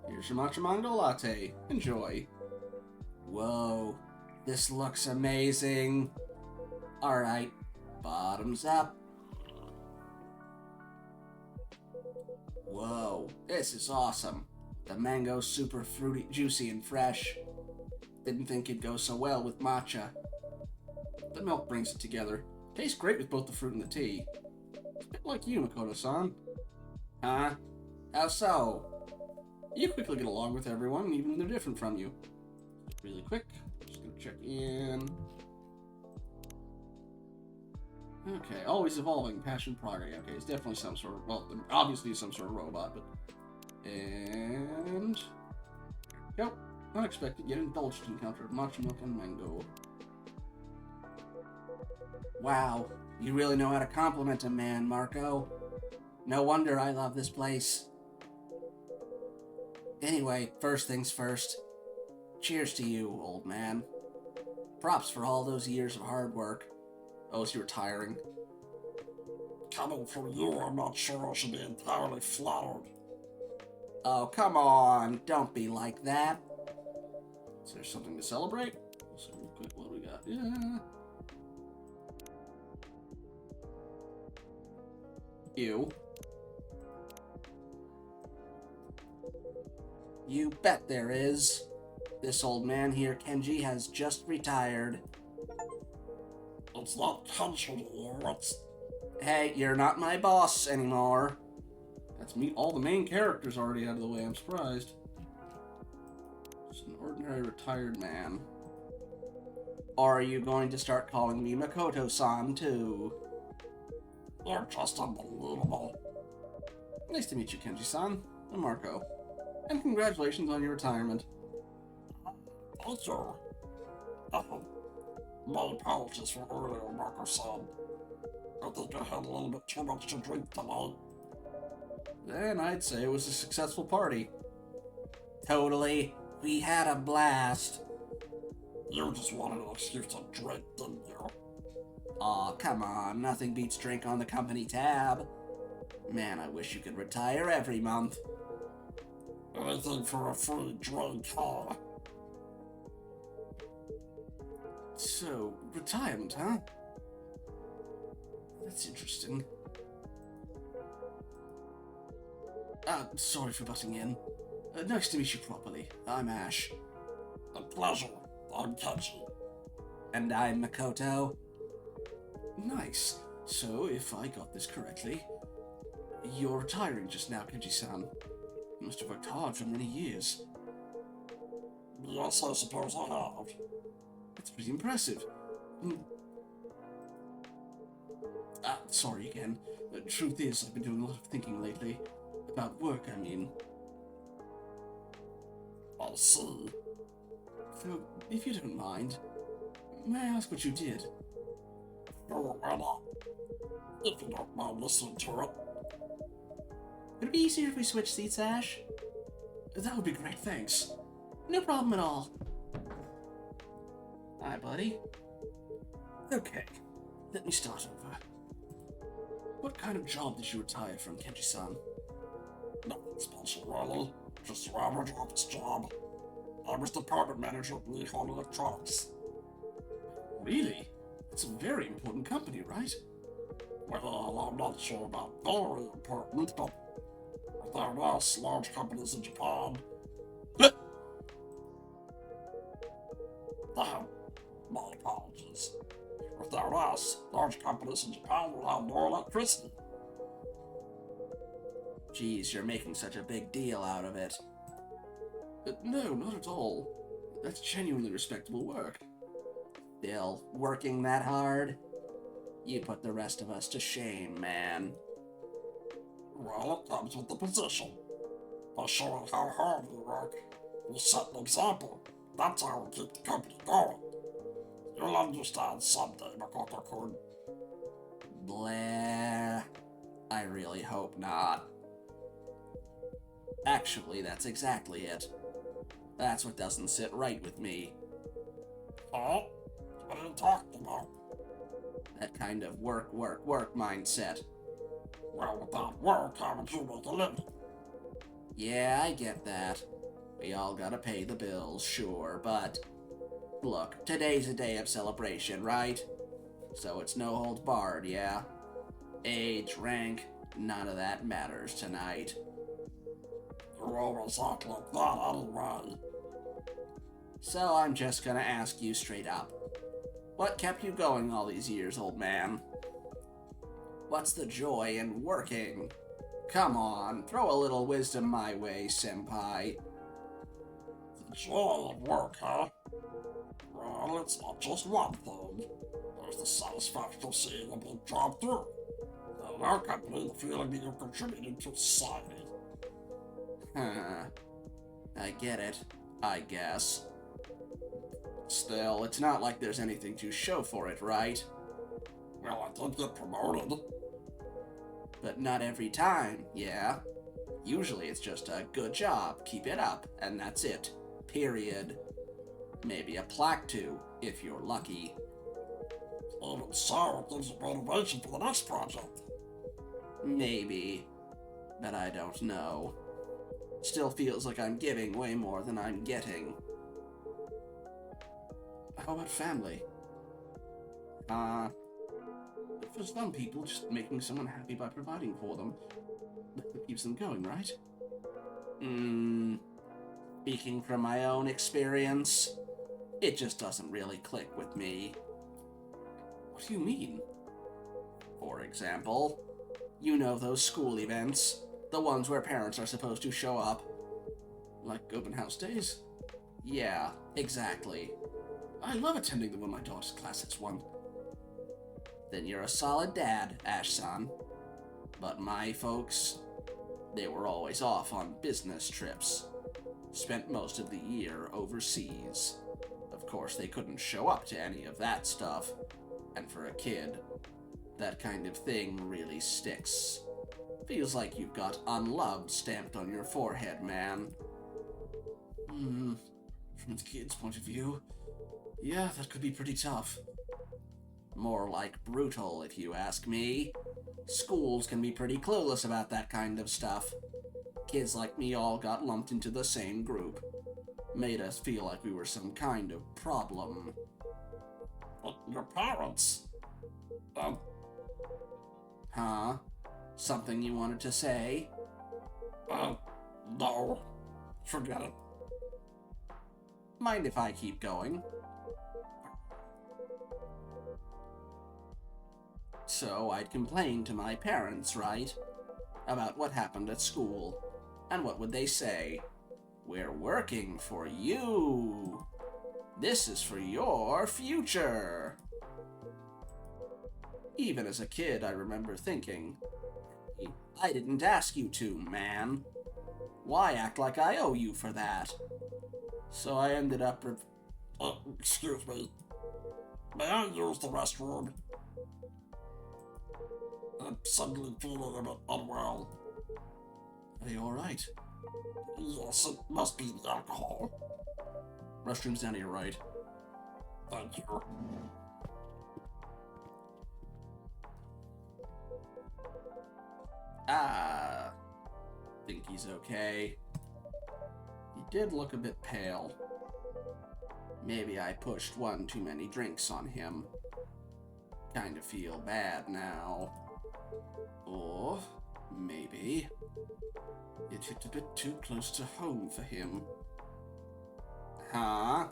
Here's your matcha mango latte. Enjoy. Whoa, this looks amazing. Alright, bottoms up. Whoa, this is awesome. The mango's super fruity, juicy, and fresh. Didn't think it'd go so well with matcha. The milk brings it together. Tastes great with both the fruit and the tea. It's a bit like you, Makoto-san. Huh? How so? You quickly get along with everyone, even when they're different from you. Really quick, just gonna check in. Okay, always evolving, passion, progress. Okay, it's definitely some sort of, well, obviously some sort of robot, but... And... Yep, unexpected yet indulged encounter. Matcha milk and mango. Wow, you really know how to compliment a man, Marco. No wonder I love this place. Anyway, first things first. Cheers to you, old man. Props for all those years of hard work. Oh, so you're retiring. Coming from you, I'm not sure I should be entirely flattered. Oh, come on. Don't be like that. Is there something to celebrate? Let's see real quick what we got. Yeah. Ew. You bet there is. This old man here, Kenji, has just retired. It's not Kenji here, it's... Hey, you're not my boss anymore. That's me. All the main characters already out of the way. I'm surprised. Just an ordinary retired man. Or are you going to start calling me Makoto-san, too? You're just unbelievable. Nice to meet you, Kenji-san. I'm Marco. And congratulations on your retirement. Thank you. My apologies for earlier, Marco-san. I think I had a little bit too much to drink tonight. Then I'd say it was a successful party. Totally. We had a blast. You just wanted an excuse to drink, didn't you? Aw, come on. Nothing beats drink on the company tab. Man, I wish you could retire every month. Anything for a free drink, huh? So, retirement, huh? That's interesting. Sorry for butting in. Nice to meet you properly. I'm Ash. A pleasure. I'm Kenji. And I'm Makoto. Nice. So, if I got this correctly, you're retiring just now, Kenji-san. You must have worked hard for many years. Yes, I suppose I have. That's pretty impressive. Sorry again. The truth is, I've been doing a lot of thinking lately. About work, I mean. I see. So, if you don't mind, may I ask what you did? Sure, why not? If you don't mind listening to it. Would it be easier if we switched seats, Ash? That would be great, thanks. No problem at all. Hi, buddy. Okay, let me start over. What kind of job did you retire from, Kenji-san? Nothing special, really. Just your average office job. I was department manager at Nihon Electronics. Really? It's a very important company, right? Well, I'm not sure about very important, but there are less large companies in Japan. Damn, my apologies. Without us, large companies in Japan will have no electricity. Geez, you're making such a big deal out of it. No, not at all. That's genuinely respectable work. Still, working that hard? You put the rest of us to shame, man. Well, it comes with the position. By showing how hard we work, we set an example. That's how we keep the company going. You'll understand someday, Makoto-kun. Blah. I really hope not. Actually, that's exactly it. That's what doesn't sit right with me. Huh? What are you talking about? That kind of work mindset. Well, without work, how would you make a living? Yeah, I get that. We all gotta pay the bills, sure, but... Look, today's a day of celebration, right? So it's no holds barred, yeah? Age, rank, none of that matters tonight. You always act like that anyway. So I'm just gonna ask you straight up. What kept you going all these years, old man? What's the joy in working? Come on, throw a little wisdom my way, senpai. Joy of work, huh? Well, it's not just one thing. There's the satisfaction of seeing a big job through. And our company, the feeling that you're contributing to society. Huh. I get it, I guess. Still, it's not like there's anything to show for it, right? Well, I did get promoted. But not every time, yeah? Usually it's just a good job, keep it up, and that's it. Period. Maybe a plaque too, if you're lucky. Even so, it gives you motivation for the next project. Maybe. But I don't know. Still feels like I'm giving way more than I'm getting. How about family? For some people, just making someone happy by providing for them, that keeps them going, right? Speaking from my own experience, it just doesn't really click with me. What do you mean? For example, you know those school events, the ones where parents are supposed to show up. Like open house days? Yeah, exactly. I love attending them when my daughter's class has one. Then you're a solid dad, Ash-san. But my folks, they were always off on business trips. Spent most of the year overseas. Of course, they couldn't show up to any of that stuff. And for a kid, that kind of thing really sticks. Feels like you've got unloved stamped on your forehead, man. From the kid's point of view, yeah, that could be pretty tough. More like brutal, if you ask me. Schools can be pretty clueless about that kind of stuff. Kids like me all got lumped into the same group. Made us feel like we were some kind of problem. But your parents... Huh? Something you wanted to say? No. Forget it. Mind if I keep going? So I'd complain to my parents, right? About what happened at school. And what would they say? We're working for you. This is for your future. Even as a kid, I remember thinking, I didn't ask you to, man. Why act like I owe you for that? So I ended up... Excuse me. May I use the restroom? I'm suddenly feeling a bit unwell. Are you alright? Yes, it must be the alcohol. Restroom's down to your right. Thank you. Think he's okay. He did look a bit pale. Maybe I pushed one too many drinks on him. Kinda feel bad now. Or maybe it hit a bit too close to home for him. Huh?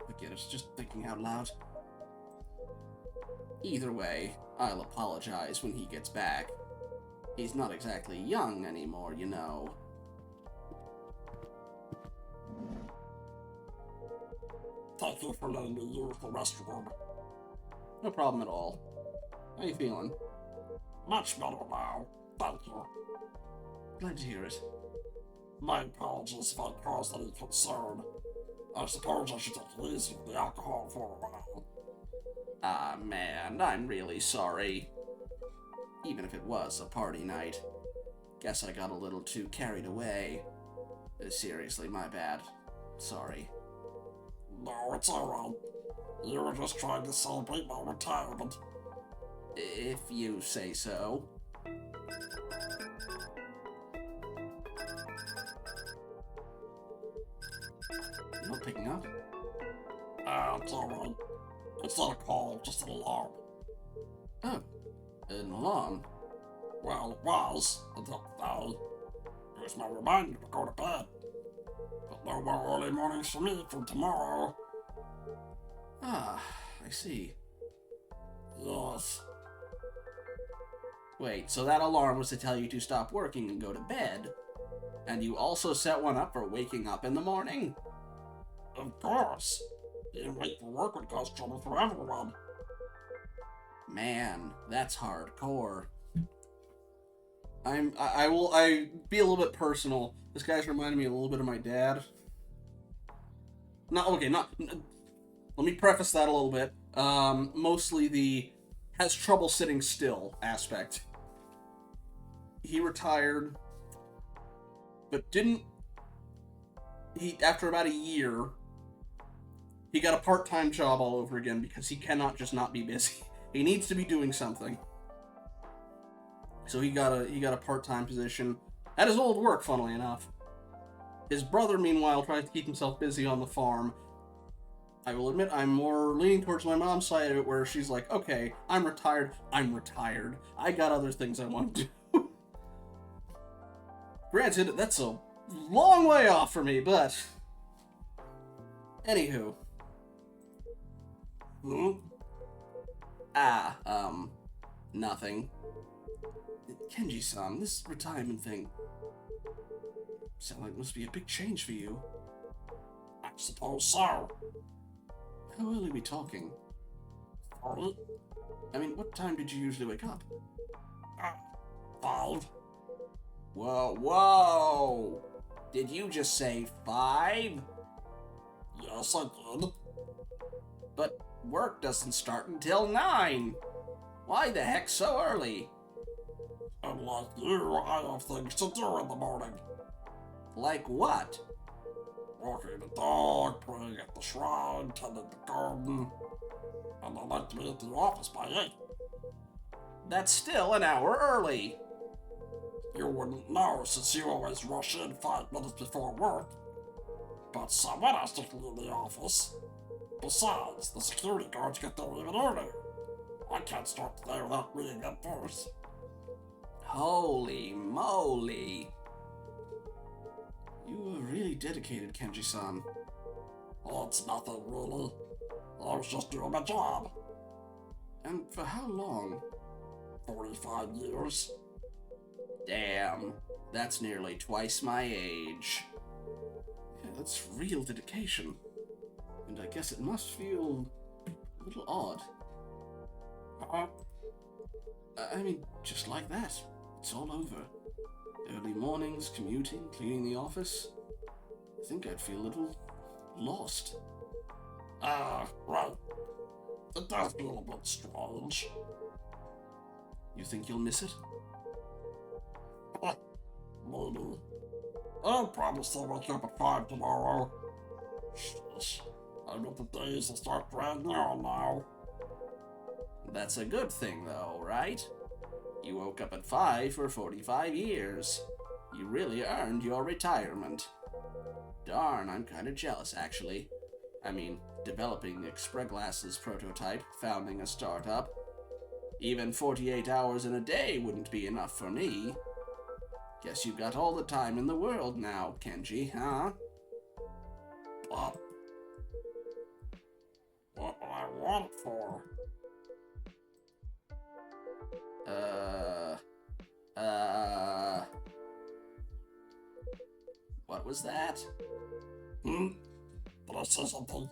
Forget it, just thinking out loud. Either way, I'll apologize when he gets back. He's not exactly young anymore, you know. Thank you for letting me use the restroom. No problem at all. How you feeling? Much better now. Thank you. Glad to hear it. My apologies if I caused any concern. I suppose I should take it easy with the alcohol for a while. Ah, man, I'm really sorry. Even if it was a party night. Guess I got a little too carried away. Seriously, my bad. Sorry. No, it's alright. You were just trying to celebrate my retirement. If you say so. Not picking up? It's alright. It's not a call, just an alarm. Oh, an alarm. Well, it was, until today. It was my reminder to go to bed. But no more early mornings for me from tomorrow. Ah, I see. Yes. Wait, so that alarm was to tell you to stop working and go to bed? And you also set one up for waking up in the morning? Of course. Being late for work would cause trouble for everyone. Man, that's hardcore. I be a little bit personal. This guy's reminding me a little bit of my dad. Let me preface that a little bit. Mostly the has trouble sitting still aspect. He retired, but after about a year, he got a part-time job all over again because he cannot just not be busy. He needs to be doing something. So he got a part-time position at his old work, funnily enough. His brother, meanwhile, tries to keep himself busy on the farm. I will admit I'm more leaning towards my mom's side of it, where she's like, okay, I'm retired. I got other things I want to do. Granted, that's a long way off for me, but... Anywho. Nothing. Kenji-san, this retirement thing... sound like it must be a big change for you. I suppose so. How early are we talking? 40? I mean, what time did you usually wake up? 5? Whoa! Did you just say 5? Yes, I did. But work doesn't start until 9. Why the heck so early? Unlike you, I have things to do in the morning. Like what? Walking the dog, praying at the shrine, tending the garden. And I like to be at the office by 8. That's still an hour early. You wouldn't know since you always rush in 5 minutes before work. But someone has to clean the office. Besides, the security guards get there even earlier. I can't start the day without meeting them first. Holy moly. You are really dedicated, Kenji-san. Well, it's nothing really. I was just doing my job. And for how long? 45 years. Damn, that's nearly twice my age. Yeah, that's real dedication. And I guess it must feel a little odd. I mean, just like that. It's all over. Early mornings, commuting, cleaning the office. I think I'd feel a little lost. Right. It does feel a bit strange. You think you'll miss it? Maybe. I'll promise to wake up at 5 tomorrow. Shush. I bet the days will start dragging on now. That's a good thing, though, right? You woke up at 5 for 45 years. You really earned your retirement. Darn, I'm kinda jealous, actually. I mean, developing the Express prototype, founding a startup. Even 48 hours in a day wouldn't be enough for me. Guess you've got all the time in the world now, Kenji, huh? But what do I want it for? What was that? Did I say something?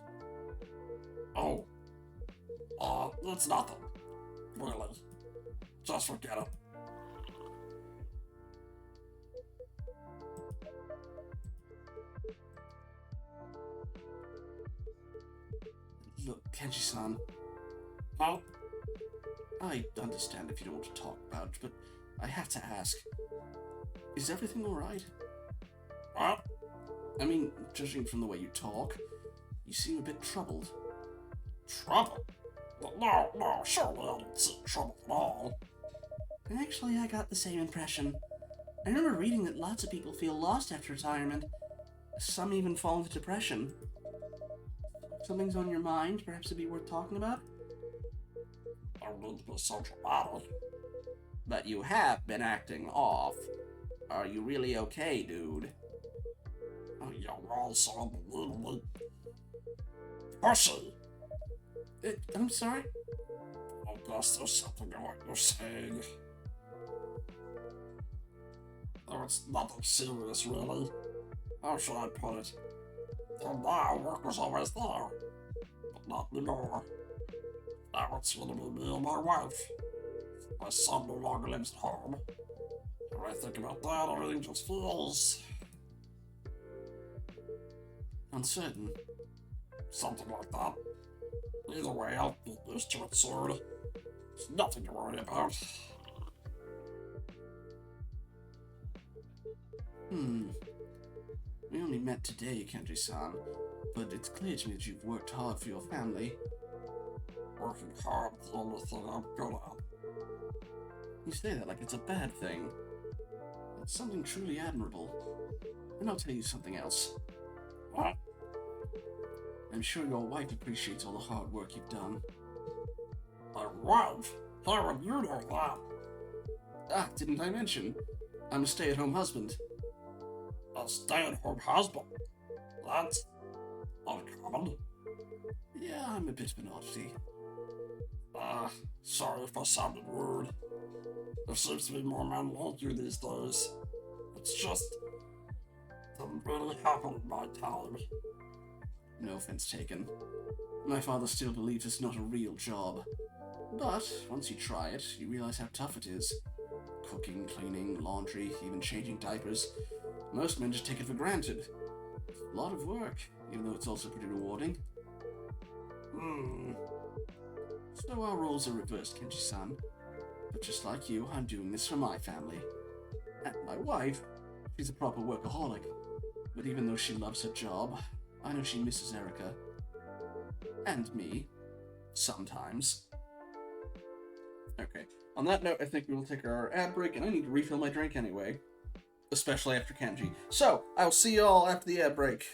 Oh. It's nothing. Really. Just forget it. Look, Kenji-san, No? I understand if you don't want to talk about it, but I have to ask. Is everything alright? What? I mean, judging from the way you talk, you seem a bit troubled. Trouble? No, surely I didn't see trouble at all. Actually, I got the same impression. I remember reading that lots of people feel lost after retirement. Some even fall into depression. Something's on your mind, perhaps it'd be worth talking about? I don't need to be so dramatic. But you have been acting off. Are you really okay, dude? Oh, you're all so unbelievably pushy. I'm sorry? I guess there's something in what you're saying. Oh, it's nothing serious, really. How should I put it? Till now, work was always there, but not anymore. Now it's gonna be me and my wife. My son no longer lives at home. When I think about that, everything just feels Uncertain. something like that. Either way, I'll get used to it soon. It's nothing to worry about. We only met today, Kenji-san, but it's clear to me that you've worked hard for your family. Working hard is the only thing I'm good at. You say that like it's a bad thing. It's something truly admirable. And I'll tell you something else. What? I'm sure your wife appreciates all the hard work you've done. My wife? How would you know that? Ah, didn't I mention? I'm a stay-at-home husband. A stay-at-home husband? That's uncommon. Yeah, I'm a bit of an oddity. Sorry if I sounded rude. There seems to be more men like you these days. It's just didn't really happen in my time. No offense taken. My father still believes it's not a real job. But once you try it, you realize how tough it is. Cooking, cleaning, laundry, even changing diapers. Most men just take it for granted. A lot of work, even though it's also pretty rewarding. So our roles are reversed, Kenji-san. But just like you, I'm doing this for my family. And my wife, she's a proper workaholic. But even though she loves her job, I know she misses Erica. And me. Sometimes. Okay. On that note, I think we will take our ad break, and I need to refill my drink anyway. Especially after Kenji. So, I'll see y'all after the ad break.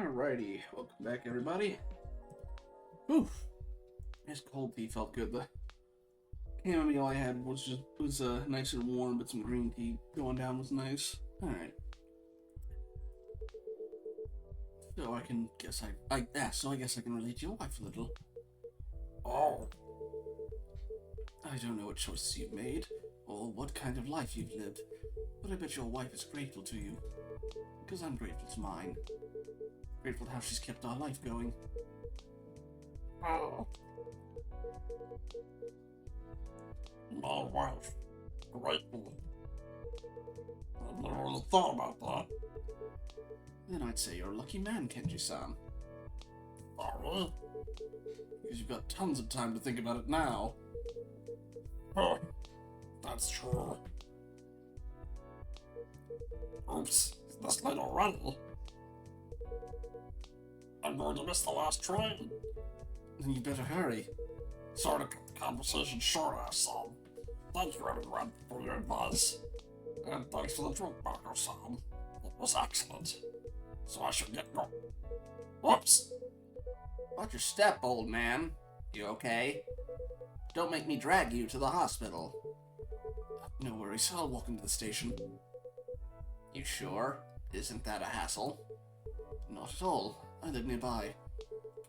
Alrighty, welcome back, everybody. Oof, this cold tea felt good. The chamomile I had was nice and warm, but some green tea going down was nice. All right. So I guess I can relate to your wife a little. Oh, I don't know what choices you've made or what kind of life you've lived, but I bet your wife is grateful to you. Because I'm grateful to mine. Grateful to how she's kept our life going. oh. My wife. Grateful. I never really thought about that. Then I'd say you're a lucky man, Kenji-san. Oh, really? Because you've got tons of time to think about it now. Huh. That's true. Oops, it's this late already. I'm going to miss the last train. Then you better hurry. Sorry to cut the conversation short, son. Thank you, everyone, for your advice. And thanks for the drink, Marco-san. It was excellent. So I should get going. Whoops! Watch your step, old man. You okay? Don't make me drag you to the hospital. No worries, I'll walk into the station. You sure? Isn't that a hassle? Not at all. I live nearby.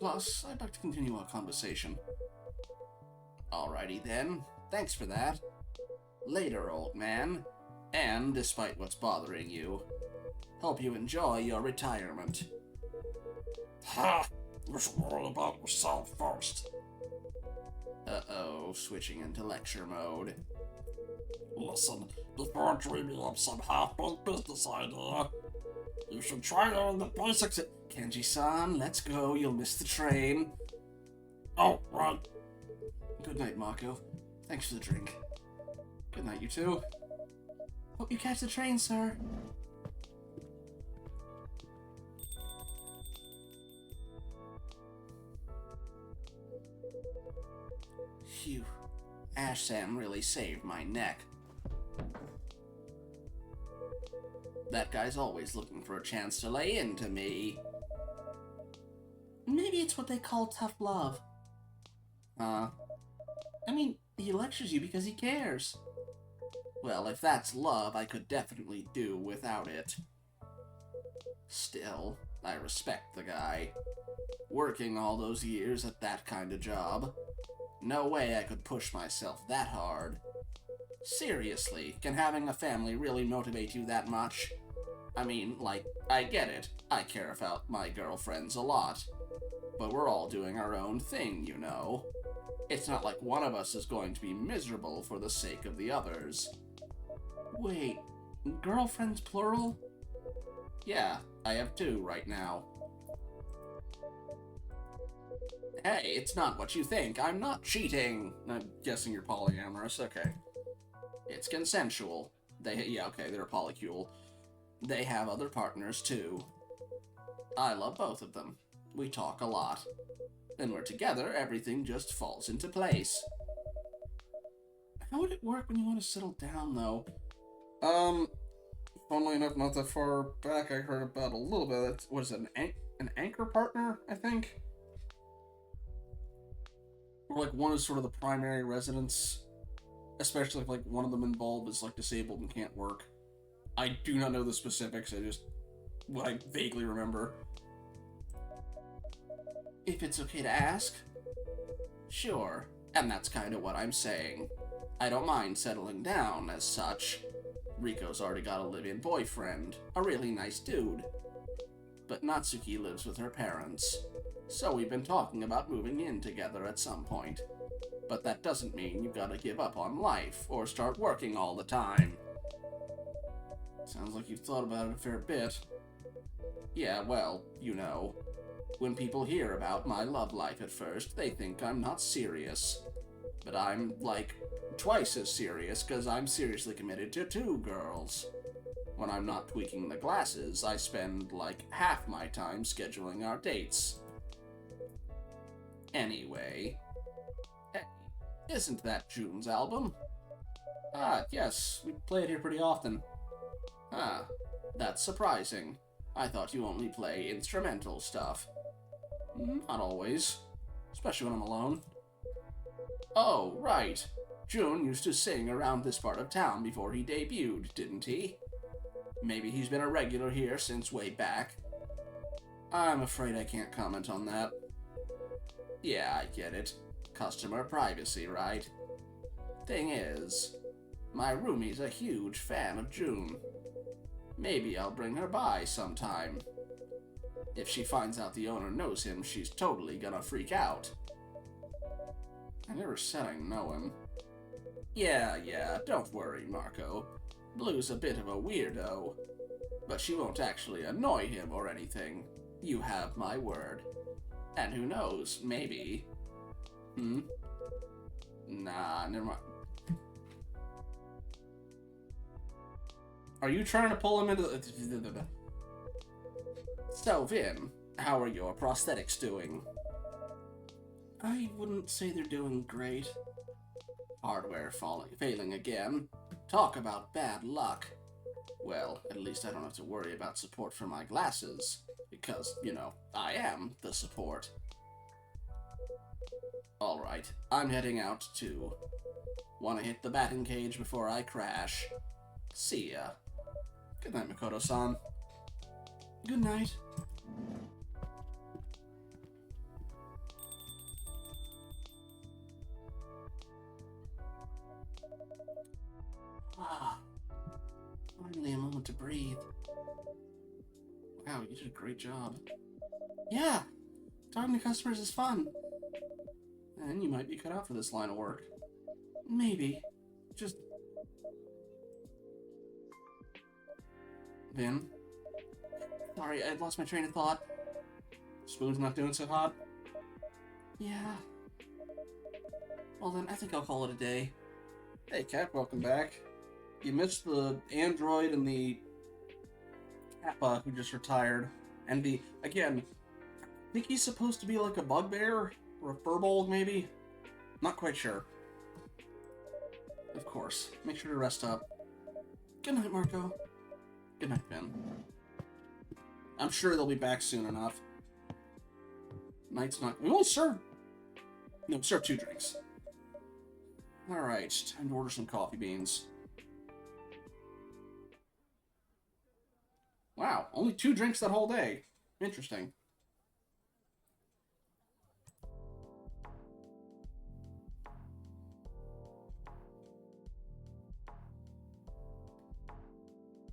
Plus, I'd like to continue our conversation. Alrighty then. Thanks for that. Later, old man. And despite what's bothering you, hope you enjoy your retirement. Ha! You should worry about yourself first. Uh-oh, switching into lecture mode. Listen, before dreaming up some half-baked business idea, you should try learning the basics. Kenji-san, let's go. You'll miss the train. Oh, right. Good night, Mako. Thanks for the drink. Good night, you two. Hope you catch the train, sir. Phew. Ash-san really saved my neck. That guy's always looking for a chance to lay into me. Maybe it's what they call tough love. I mean, he lectures you because he cares. Well, if that's love, I could definitely do without it. Still, I respect the guy. Working all those years at that kind of job. No way I could push myself that hard. Seriously, can having a family really motivate you that much? I mean, like, I get it. I care about my girlfriends a lot. But we're all doing our own thing, you know. It's not like one of us is going to be miserable for the sake of the others. Wait, girlfriends plural? Yeah, I have 2 right now. Hey, it's not what you think. I'm not cheating. I'm guessing you're polyamorous. Okay. It's consensual. They're polycule. They have other partners, too. I love both of them. We talk a lot. When we're together, everything just falls into place. How would it work when you want to settle down, though? Funnily enough, not that far back, I heard about a little bit. What is it, an anchor partner, I think? Or, like, one is sort of the primary residence. Especially if, like, one of them involved is, like, disabled and can't work. I do not know the specifics, what I vaguely remember. If it's okay to ask? Sure, and that's kind of what I'm saying. I don't mind settling down, as such. Riko's already got a live-in boyfriend, a really nice dude. But Natsuki lives with her parents, so we've been talking about moving in together at some point. But that doesn't mean you gotta give up on life, or start working all the time. Sounds like you've thought about it a fair bit. Yeah, well, you know. When people hear about my love life at first, they think I'm not serious. But I'm, like, twice as serious, because I'm seriously committed to 2 girls. When I'm not tweaking the glasses, I spend, like, half my time scheduling our dates. Anyway. Hey, isn't that June's album? Ah, yes, we play it here pretty often. Ah, that's surprising. I thought you only play instrumental stuff. Not always. Especially when I'm alone. Oh, right. Jun used to sing around this part of town before he debuted, didn't he? Maybe he's been a regular here since way back. I'm afraid I can't comment on that. Yeah, I get it. Customer privacy, right? Thing is, my roomie's a huge fan of Jun. Maybe I'll bring her by sometime. If she finds out the owner knows him, she's totally gonna freak out. I never said I know him. Yeah, don't worry, Marco. Blue's a bit of a weirdo. But she won't actually annoy him or anything. You have my word. And who knows, maybe... Nah, never mind. Are you trying to pull him into the... So, Vin, how are your prosthetics doing? I wouldn't say they're doing great. Hardware failing again. Talk about bad luck. Well, at least I don't have to worry about support for my glasses. Because, you know, I am the support. Alright, I'm heading out too. Wanna hit the batting cage before I crash. See ya. Good night, Makoto-san. Good night. Finally a moment to breathe. Wow, you did a great job. Yeah! Talking to customers is fun. And you might be cut out for this line of work. Maybe. Just... Vin? Sorry, I lost my train of thought. Spoon's not doing so hot? Yeah. Well then, I think I'll call it a day. Hey, Cap, welcome back. You missed the android and the Kappa who just retired. And the, again, I think he's supposed to be like a bugbear? Or a furbolg, maybe? Not quite sure. Of course. Make sure to rest up. Good night, Marco. Good night, Ben. I'm sure they'll be back soon enough. Night's not... We won't serve... No, serve 2 drinks. Alright, time to order some coffee beans. Wow, only 2 drinks that whole day. Interesting.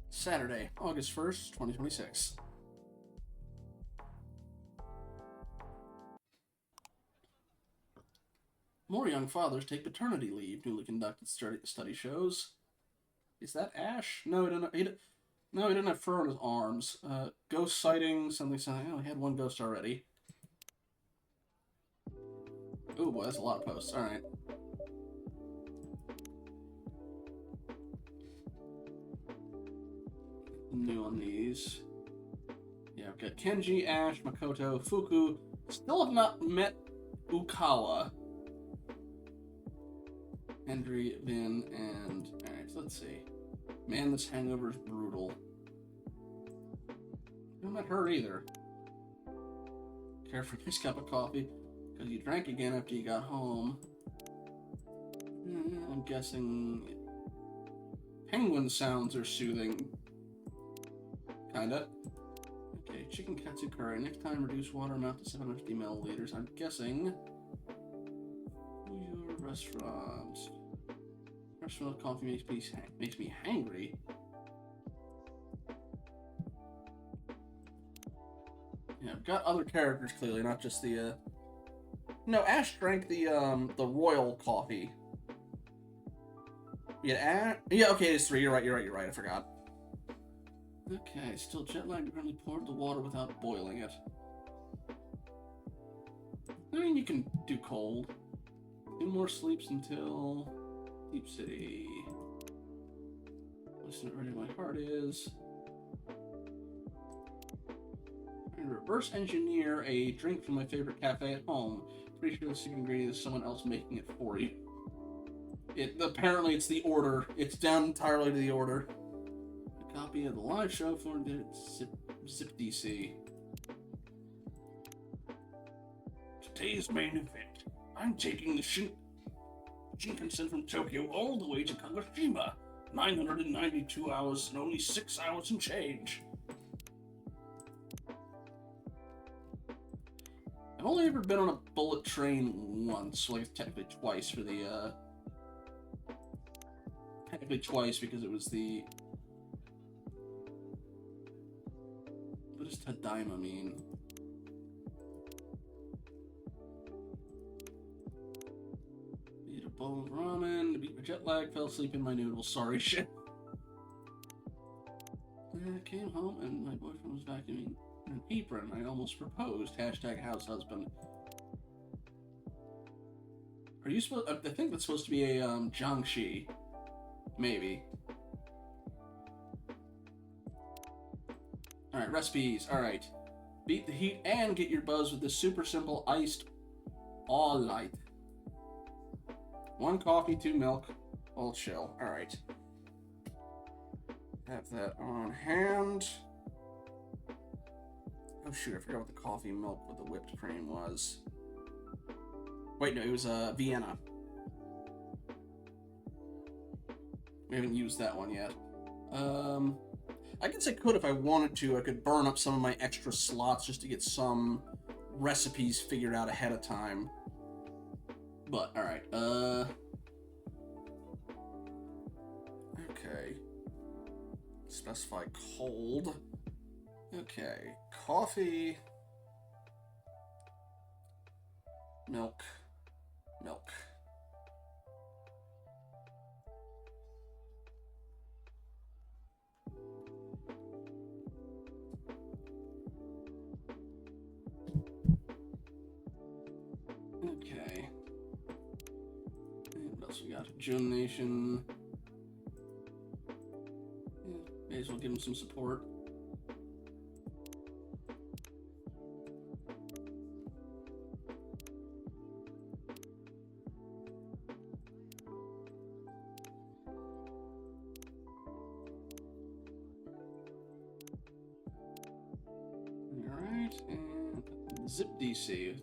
Saturday, August 1st, 2026. More young fathers take paternity leave, newly conducted study shows. Is that Ash? No, he didn't have fur on his arms. Ghost sighting, something. Oh, he had 1 ghost already. Oh boy, that's a lot of posts. Alright. New on these. Yeah, I've got Kenji, Ash, Makoto, Fuku. Still have not met Ukawa. Hendry, Vin, and... Alright, so let's see. Man, this hangover is brutal. I haven't met her either. Care for a nice cup of coffee, because you drank again after you got home. I'm guessing... Penguin sounds are soothing. Kinda. Okay, chicken katsu curry. Next time, reduce water amount to 750 milliliters. I'm guessing... Your restaurant. Restaurant coffee makes me hangry. Yeah, I've got other characters clearly, not just the No, Ash drank the royal coffee. Yeah, okay, it's 3. You're right, I forgot. Okay, still jet lag. Apparently poured the water without boiling it. I mean, you can do cold. 2 more sleeps until Deep City. Listen to where my heart is. And reverse engineer a drink from my favorite cafe at home. Pretty sure the secret ingredient is someone else making it for you. Apparently it's the order. It's down entirely to the order. copy of the live show for the Zip DC. Today's main event. I'm taking the Shinkansen from Tokyo all the way to Kagoshima. 992 hours and only 6 hours and change. I've only ever been on a bullet train once, well, I guess technically twice for the, technically twice because it was the... What does Tadaima mean? Eat a bowl of ramen, to beat my jet lag, fell asleep in my noodles, sorry shit. I came home and my boyfriend was vacuuming an apron. I almost proposed. Hashtag house husband. Are you supposed? I think that's supposed to be a Jiangxi. Maybe. Alright, recipes. Alright. Beat the heat and get your buzz with this super simple iced all light. 1 coffee, 2 milk, all chill. Alright. Have that on hand. Oh shoot, I forgot what the coffee milk with the whipped cream was. Wait, no, it was Vienna. We haven't used that one yet. I guess I could if I wanted to. I could burn up some of my extra slots just to get some recipes figured out ahead of time. But, alright, okay. Specify cold. Okay, coffee, milk, milk. Okay. And what else we got? June Nation. Yeah, may as well give him some support. And Zip DC.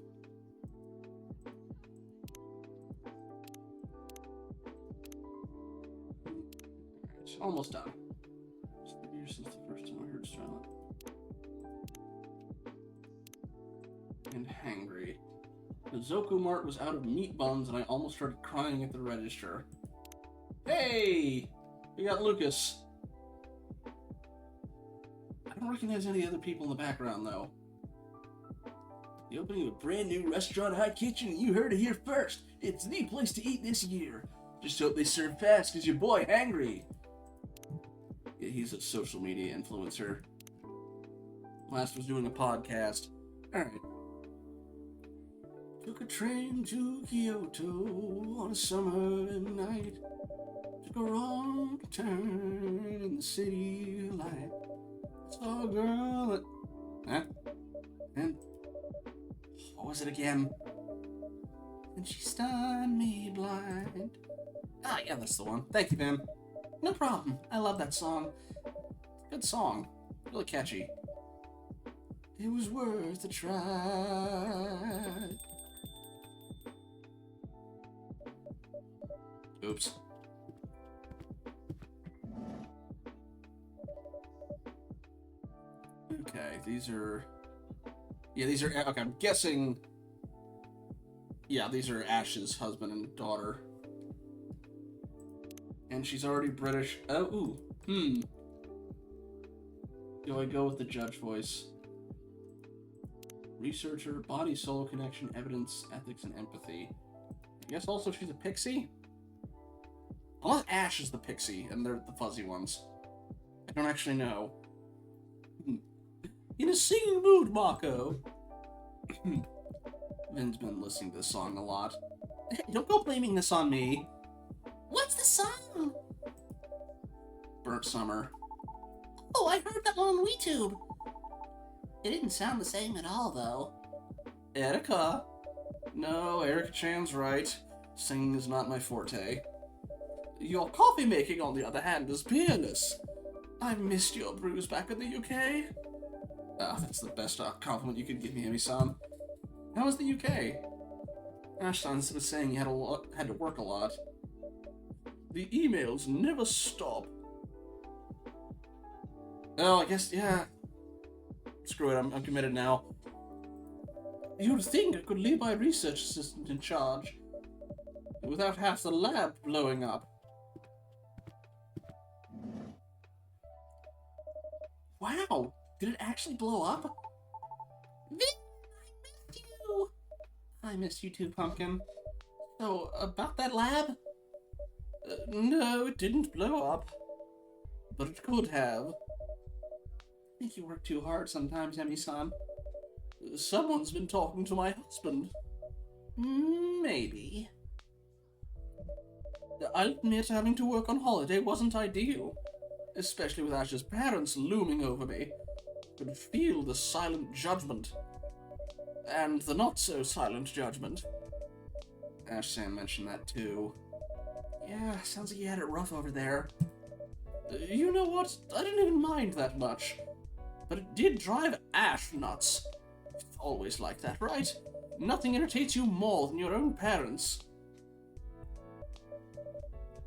It's almost done. It's 3 years since the first time I heard Silent. And hangry. The Zoku Mart was out of meat buns and I almost started crying at the register. Hey! We got Lucas. I don't recognize any other people in the background, though. The opening of a brand new restaurant, High Kitchen, and you heard it here first. It's the place to eat this year. Just hope they serve fast, cause your boy hangry. Yeah, he's a social media influencer. Last was doing a podcast. Alright. Took a train to Kyoto on a summer night. Took a wrong turn in the city light. Saw a girl that... Huh? And... What was it again? And she stunned me blind. Ah, yeah, that's the one. Thank you, Ben. No problem. I love that song. Good song. Really catchy. It was worth a try. Oops. Okay, these are... Yeah, these are... Okay, I'm guessing... Yeah, these are Ash's husband and daughter. And she's already British. Oh, ooh. Do I go with the judge voice? Researcher, body-soul connection, evidence, ethics, and empathy. I guess also she's a pixie? Unless Ash is the pixie, and they're the fuzzy ones. I don't actually know. In a singing mood, Mako. Vin's been listening to this song a lot. Don't go blaming this on me. What's the song? Burnt Summer. Oh, I heard that on WeTube. It didn't sound the same at all, though. Erica. No, Erica Chan's right. Singing is not my forte. Your coffee making, on the other hand, is peerless. I missed your brews back in the UK. Ah, that's the best compliment you could give me, Emi-san. How was the UK? Ashton was saying you had to work a lot. The emails never stop. Oh, I guess, yeah. Screw it, I'm committed now. You'd think I could leave my research assistant in charge without half the lab blowing up. Wow, did it actually blow up? Vin, I missed you! I missed you too, Pumpkin. So, about that lab? No, it didn't blow up. But it could have. I think you work too hard sometimes, Emi-san. Someone's been talking to my husband. Maybe. I'll admit having to work on holiday wasn't ideal. Especially with Ash's parents looming over me. Could feel the silent judgment. And the not-so-silent judgment. Ash-san mentioned that too. Yeah, sounds like you had it rough over there. You know what? I didn't even mind that much. But it did drive Ash nuts. It's always like that, right? Nothing irritates you more than your own parents.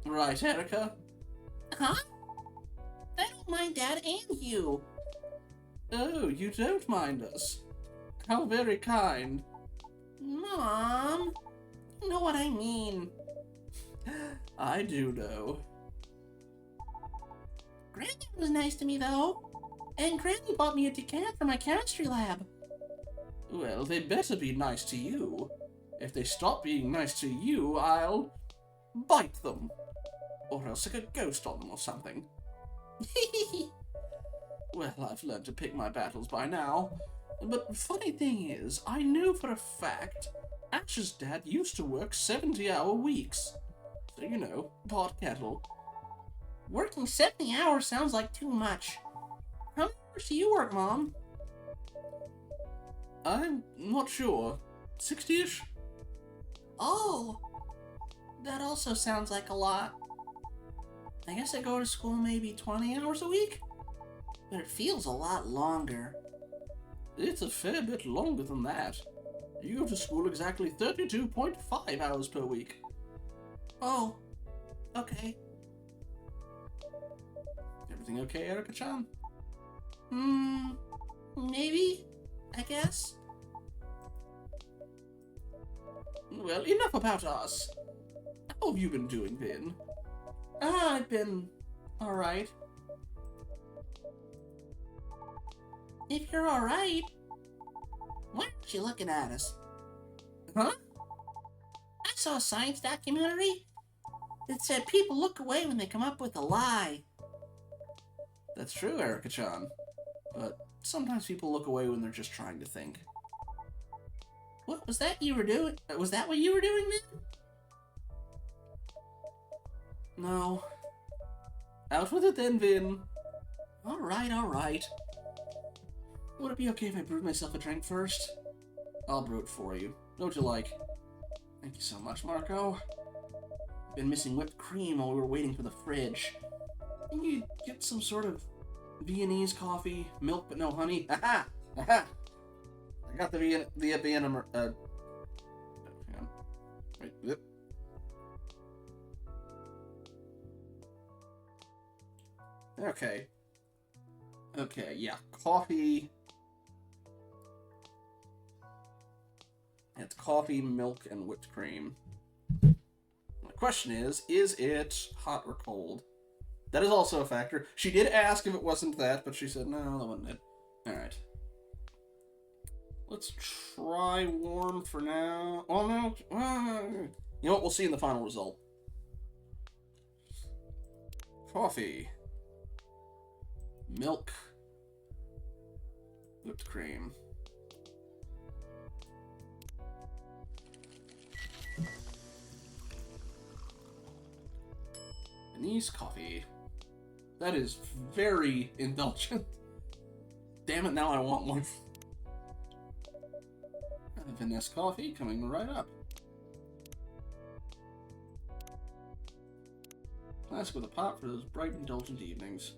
Right, Erica? Huh? I don't mind Dad and you. Oh, you don't mind us. How very kind. Mom, you know what I mean. I do know. Granny was nice to me, though. And Granny bought me a decant for my chemistry lab. Well, they better be nice to you. If they stop being nice to you, I'll bite them. Or else stick a ghost on them or something. Well, I've learned to pick my battles by now. But funny thing is, I know for a fact Ash's dad used to work 70-hour weeks. So, you know, pot kettle. Working 70 hours sounds like too much. How many hours do you work, Mom? I'm not sure. 60-ish? Oh, that also sounds like a lot. I guess I go to school maybe 20 hours a week? But it feels a lot longer. It's a fair bit longer than that. You go to school exactly 32.5 hours per week. Oh, okay. Everything okay, Erica-chan? Maybe, I guess. Well, enough about us. How have you been doing, Vin? I've been alright. If you're alright, why aren't you looking at us? Huh? I saw a science documentary that said people look away when they come up with a lie. That's true, Erica-chan. But sometimes people look away when they're just trying to think. What was that you were doing? Was that what you were doing then? No. Out with it then, Vin. Alright. Would it be okay if I brewed myself a drink first? I'll brew it for you. What would you like? Thank you so much, Marco. Been missing whipped cream while we were waiting for the fridge. Can you get some sort of Viennese coffee, milk but no honey? Aha! Aha! I got the Vienna, hang on. Wait, yep. Okay, yeah, coffee. It's coffee, milk, and whipped cream. The question is it hot or cold? That is also a factor. She did ask if it wasn't that, but she said, no, that wasn't it. Alright. Let's try warm for now. Oh, no. You know what? We'll see in the final result. Coffee. Milk. Whipped cream. Viennese coffee. That is very indulgent. Damn it, now I want one. Viennese coffee coming right up. Classic with a pot for those bright, indulgent evenings.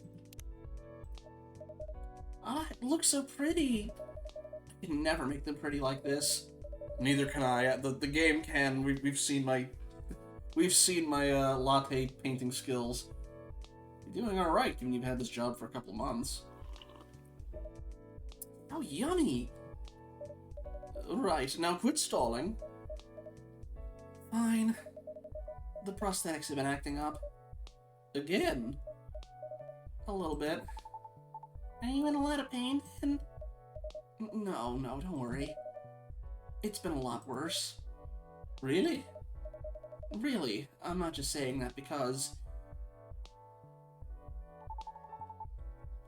Ah, it looks so pretty. I can never make them pretty like this. Neither can I. The game can. We've seen my latte painting skills. You're doing all right, given you've had this job for a couple months. Oh, yummy! Right, now quit stalling. Fine. The prosthetics have been acting up. Again? A little bit. Are you in a lot of pain, then? No, don't worry. It's been a lot worse. Really? Really, I'm not just saying that because...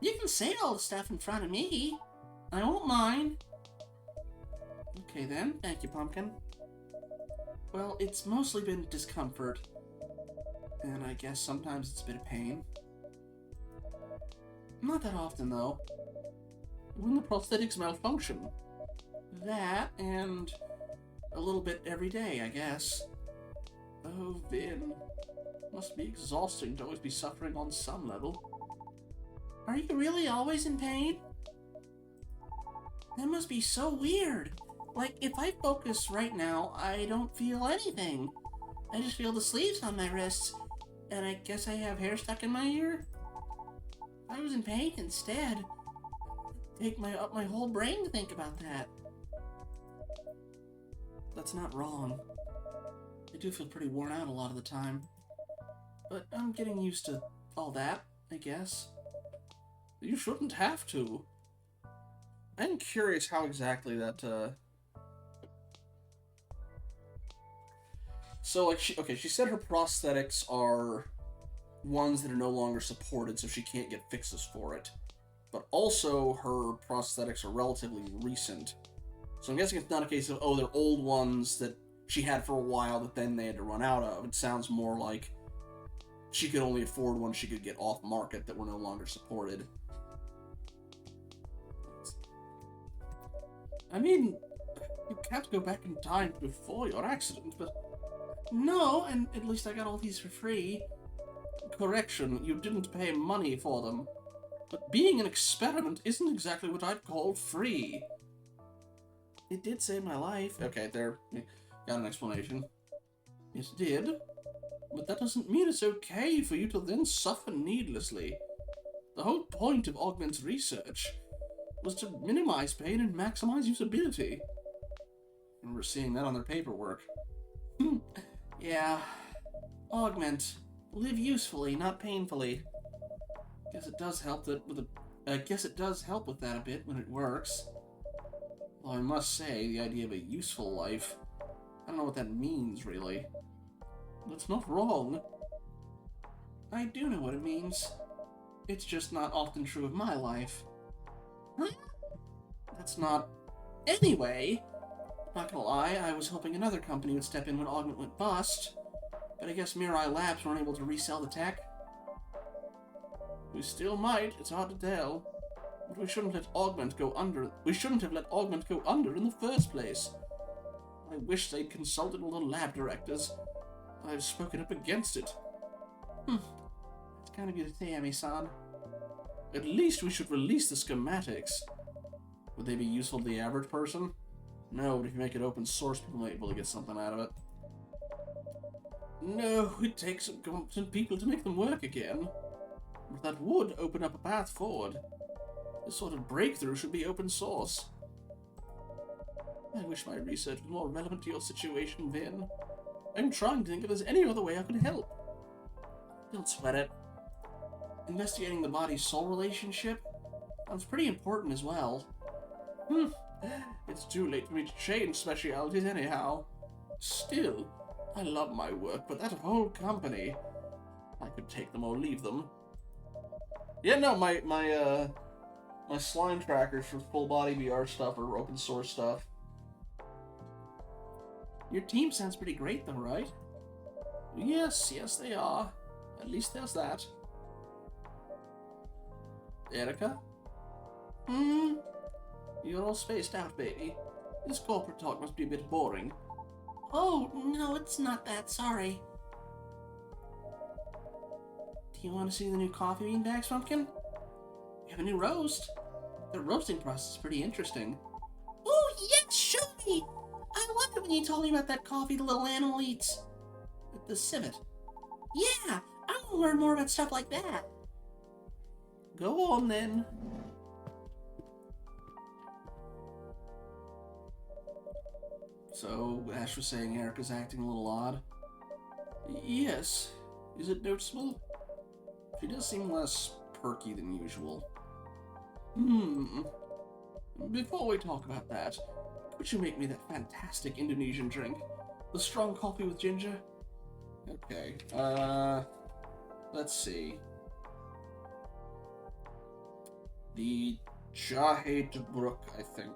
You can say all the stuff in front of me. I won't mind. Okay then, thank you, Pumpkin. Well, it's mostly been discomfort. And I guess sometimes it's a bit of pain. Not that often, though. When the prosthetics malfunction. That, and a little bit every day, I guess. Oh, Vin. Must be exhausting to always be suffering on some level. Are you really always in pain? That must be so weird. Like, if I focus right now, I don't feel anything. I just feel the sleeves on my wrists, and I guess I have hair stuck in my ear. If I was in pain instead, it'd take my whole brain to think about that. That's not wrong. I do feel pretty worn out a lot of the time. But I'm getting used to all that, I guess. You shouldn't have to. I'm curious how exactly that, So, like, she said her prosthetics are ones that are no longer supported, so she can't get fixes for it. But also, her prosthetics are relatively recent. So I'm guessing it's not a case of, oh, they're old ones that she had for a while that then they had to run out of. It sounds more like she could only afford ones she could get off market that were no longer supported. I mean, you can't go back in time before your accident, but... No, and at least I got all these for free. Correction, you didn't pay money for them. But being an experiment isn't exactly what I'd call free. It did save my life. Okay, there. Got an explanation. Yes, it did. But that doesn't mean it's okay for you to then suffer needlessly. The whole point of Augment's research was to minimize pain and maximize usability. And we're seeing that on their paperwork. Yeah. Augment. Live usefully, not painfully. Guess it does help that with that a bit when it works. Although I must say, the idea of a useful life, I don't know what that means, really. That's not wrong. I do know what it means. It's just not often true of my life. Huh? That's not... Anyway, not gonna lie, I was hoping another company would step in when Augment went bust, but I guess Mirai Labs weren't able to resell the tech. We still might, it's hard to tell. But we shouldn't let Augment go under. We shouldn't have let Augment go under in the first place. I wish they'd consulted with the lab directors. I've spoken up against it. It's kind of you to say, Ami-san. At least we should release the schematics. Would they be useful to the average person? No, but if you make it open source, people might be able to get something out of it. No, it takes some competent people to make them work again. But that would open up a path forward. This sort of breakthrough should be open source. I wish my research was more relevant to your situation, Vin. I'm trying to think if there's any other way I could help. Don't sweat it. Investigating the body-soul relationship sounds pretty important as well. It's too late for me to change specialities anyhow. Still, I love my work, but that whole company... I could take them or leave them. Yeah, no, my slime trackers for full body VR stuff or open source stuff. Your team sounds pretty great though, right? Yes, they are. At least there's that. Erica? You're all spaced out, baby. This corporate talk must be a bit boring. Oh, no, it's not that, sorry. Do you want to see the new coffee bean bags, Pumpkin? We have a new roast. The roasting process is pretty interesting. Oh, yes, show me! I loved it when you told me about that coffee the little animal eats. The civet. Yeah, I want to learn more about stuff like that. Go on, then. So, Ash was saying Erica's acting a little odd. Yes. Is it noticeable? She does seem less perky than usual. Before we talk about that, could you make me that fantastic Indonesian drink? The strong coffee with ginger? Okay, let's see. The Jahe de Brook, I think.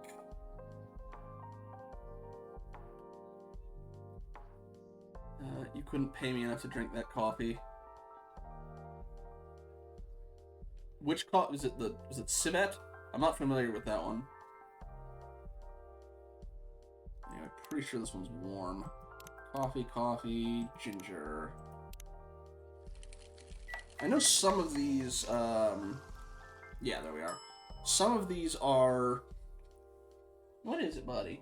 You couldn't pay me enough to drink that coffee. Which coffee? Was it civet? I'm not familiar with that one. Yeah, I'm pretty sure this one's warm. Coffee, ginger. I know some of these, yeah, there we are. Some of these are... What is it, buddy?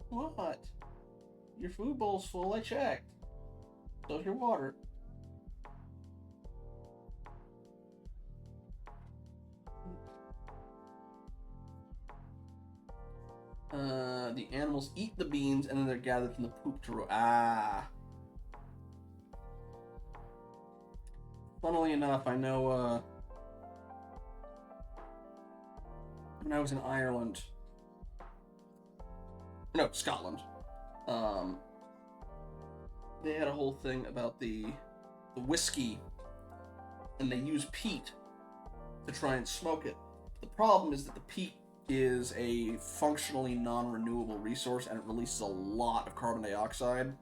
What? Your food bowl's full, I checked. So's your water. The animals eat the beans and then they're gathered from the poop to Funnily enough, I know, when I was in Ireland... No, Scotland. They had a whole thing about the whiskey, and they use peat to try and smoke it. The problem is that the peat is a functionally non-renewable resource, and it releases a lot of carbon dioxide.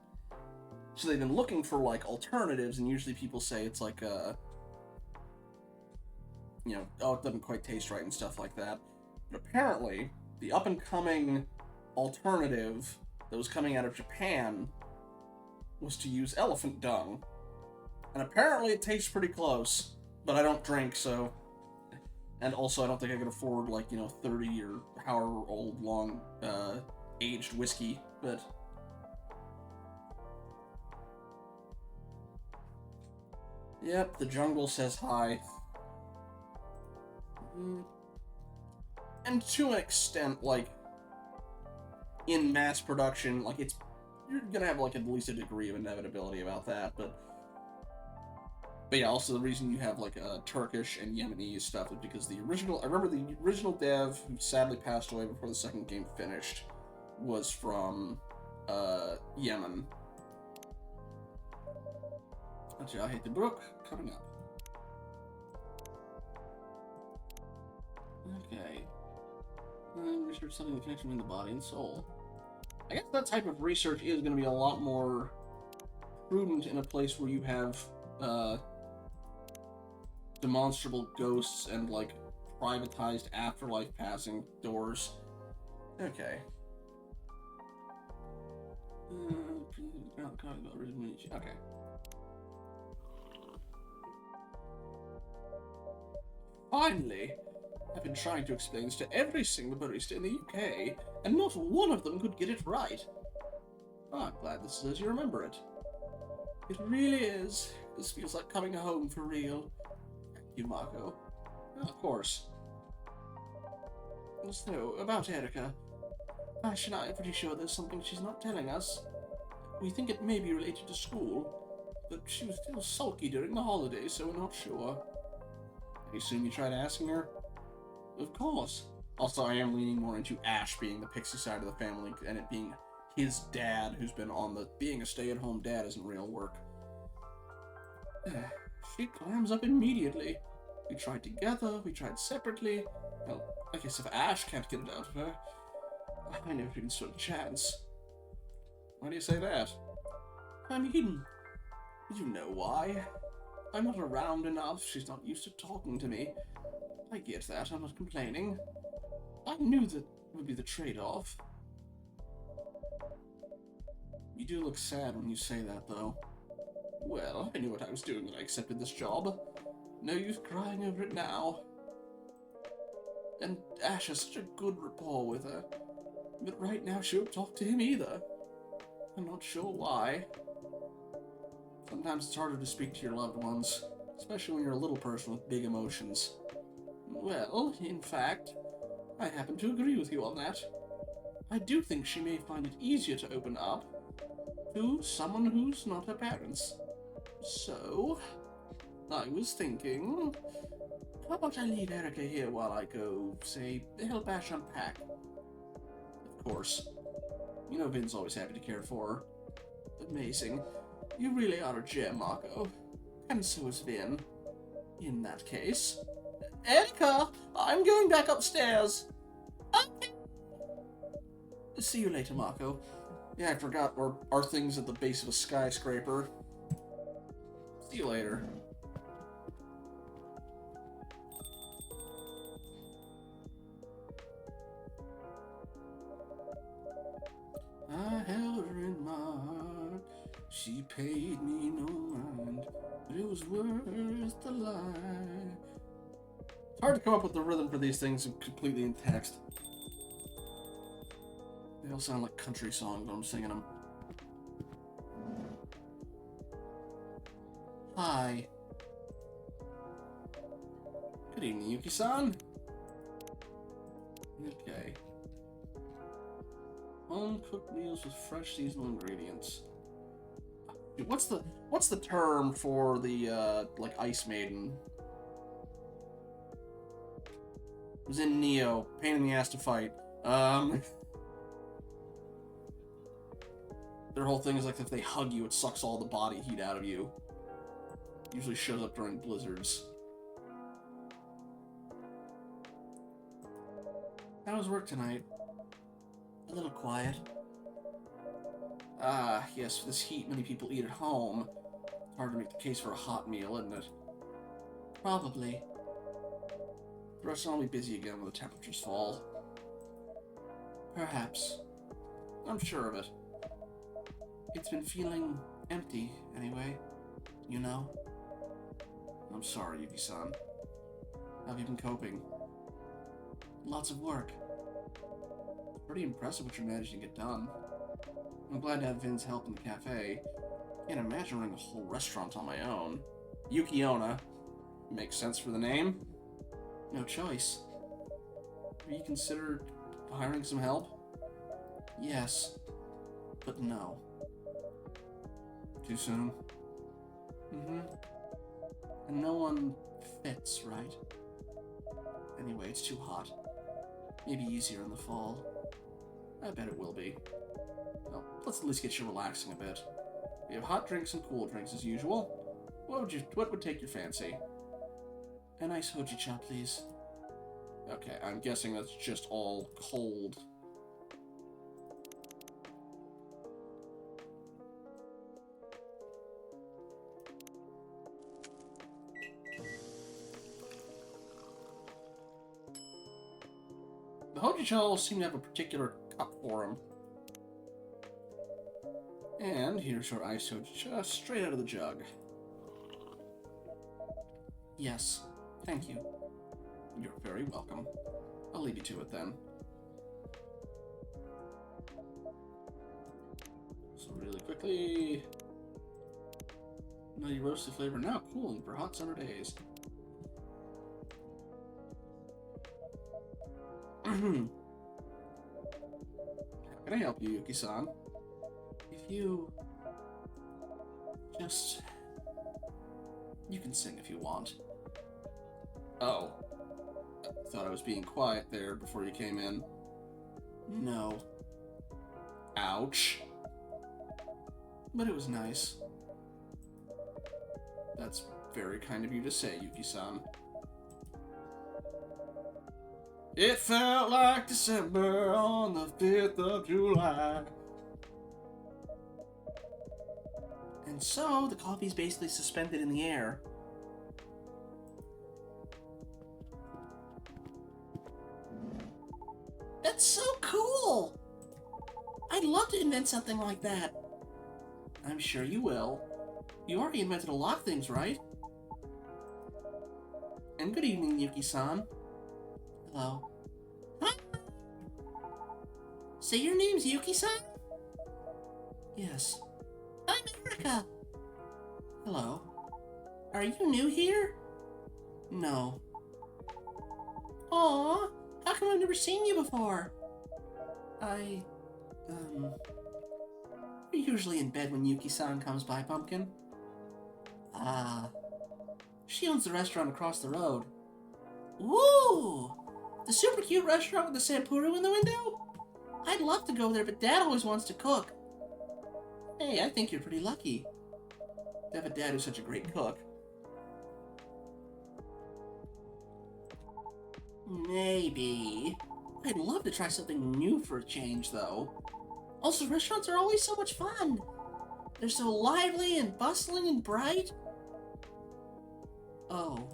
So they've been looking for, like, alternatives, and usually people say it's like, you know, oh, it doesn't quite taste right and stuff like that. But apparently, the up-and-coming alternative that was coming out of Japan was to use elephant dung. And apparently it tastes pretty close, but I don't drink, so... And also, I don't think I could afford, like, you know, 30 or however old, long, aged whiskey, but... Yep, the jungle says hi. And to an extent, like, in mass production, like, it's... You're gonna have, like, at least a degree of inevitability about that, but yeah, also the reason you have, like, Turkish and Yemenese stuff is because the original... I remember the original dev, who sadly passed away before the second game finished, was from, Yemen. Actually, I hate the brook coming up. Okay. Research something the connection between the body and soul. I guess that type of research is going to be a lot more prudent in a place where you have, demonstrable ghosts and, like, privatized afterlife passing doors. Okay. Okay. Finally! I've been trying to explain this to every single barista in the UK, and not one of them could get it right. Oh, I'm glad this is as you remember it. It really is. This feels like coming home for real. Thank you, Marco. Of course. So, about Erica. Ash and I are pretty sure there's something she's not telling us. We think it may be related to school, but she was still sulky during the holidays, so we're not sure. I assume you tried asking her? Of course. Also, I am leaning more into Ash being the pixie side of the family, and it being his dad who's been on the being a stay-at-home dad isn't real work. She clams up immediately. We tried together, we tried separately. Well, I guess if Ash can't get it out of her, I never even stood a chance. Why do you say that? I mean, you know why. I'm not around enough, she's not used to talking to me. I get that, I'm not complaining. I knew that would be the trade-off. You do look sad when you say that, though. Well, I knew what I was doing when I accepted this job. No use crying over it now. And Ash has such a good rapport with her. But right now she won't talk to him either. I'm not sure why. Sometimes it's harder to speak to your loved ones, especially when you're a little person with big emotions. Well, in fact, I happen to agree with you on that. I do think she may find it easier to open up to someone who's not her parents. So, I was thinking, how about I leave Erica here while I go, say, help Ash unpack? Of course. You know Vin's always happy to care for her. Amazing. You really are a gem, Marco. And so is Vin. In that case... Erica! I'm going back upstairs! Okay. See you later, Marco. Yeah, I forgot our thing's at the base of a skyscraper. See you later. I held her in my heart. She paid me no mind, but it was worth the lie. It's hard to come up with the rhythm for these things completely in text. They all sound like country songs when I'm singing them. Hi. Good evening, Yuki-san. Okay. Home-cooked meals with fresh seasonal ingredients. Dude, what's the term for the like Ice Maiden? It was in Neo. Pain in the ass to fight. Their whole thing is like if they hug you, it sucks all the body heat out of you. Usually shows up during blizzards. How was work tonight? A little quiet. Ah, yes, for this heat many people eat at home. It's hard to make the case for a hot meal, isn't it? Probably. The restaurant will be busy again when the temperatures fall. Perhaps. I'm sure of it. It's been feeling empty, anyway. You know? I'm sorry, Yuki-san. How have you been coping? Lots of work. It's pretty impressive what you're managing to get done. I'm glad to have Vin's help in the cafe. Can't imagine running a whole restaurant on my own. Yuki-onna. Makes sense for the name. No choice. Have you considered hiring some help? Yes. But no. Too soon? Mm-hmm. And no one fits, right? Anyway, it's too hot. Maybe easier in the fall. I bet it will be. Well, let's at least get you relaxing a bit. We have hot drinks and cool drinks as usual. What would take your fancy? A nice hojicha, please. Okay, I'm guessing that's just all cold. The hojicha seem to have a particular cup for him. And here's our ice hojicha straight out of the jug. Yes, thank you. You're very welcome. I'll leave you to it then. So really quickly... Nutty roasted flavor now cooling for hot summer days. How can I help you, Yuki-san? If you... just... You can sing if you want. Oh. I thought I was being quiet there before you came in. No. Ouch. But it was nice. That's very kind of you to say, Yuki-san. It felt like December on the 5th of July. And so, the coffee's basically suspended in the air. That's so cool! I'd love to invent something like that. I'm sure you will. You already invented a lot of things, right? And good evening, Yuki-san. Hello. Say your name's Yuki-san? Yes. I'm Erica. Hello. Are you new here? No. Aw, how come I've never seen you before? You're usually in bed when Yuki-san comes by, Pumpkin. Ah. She owns the restaurant across the road. Ooh! The super cute restaurant with the Sampuru in the window? I'd love to go there, but Dad always wants to cook. Hey, I think you're pretty lucky to have a dad who's such a great cook. Maybe. I'd love to try something new for a change, though. Also, restaurants are always so much fun. They're so lively and bustling and bright. Oh.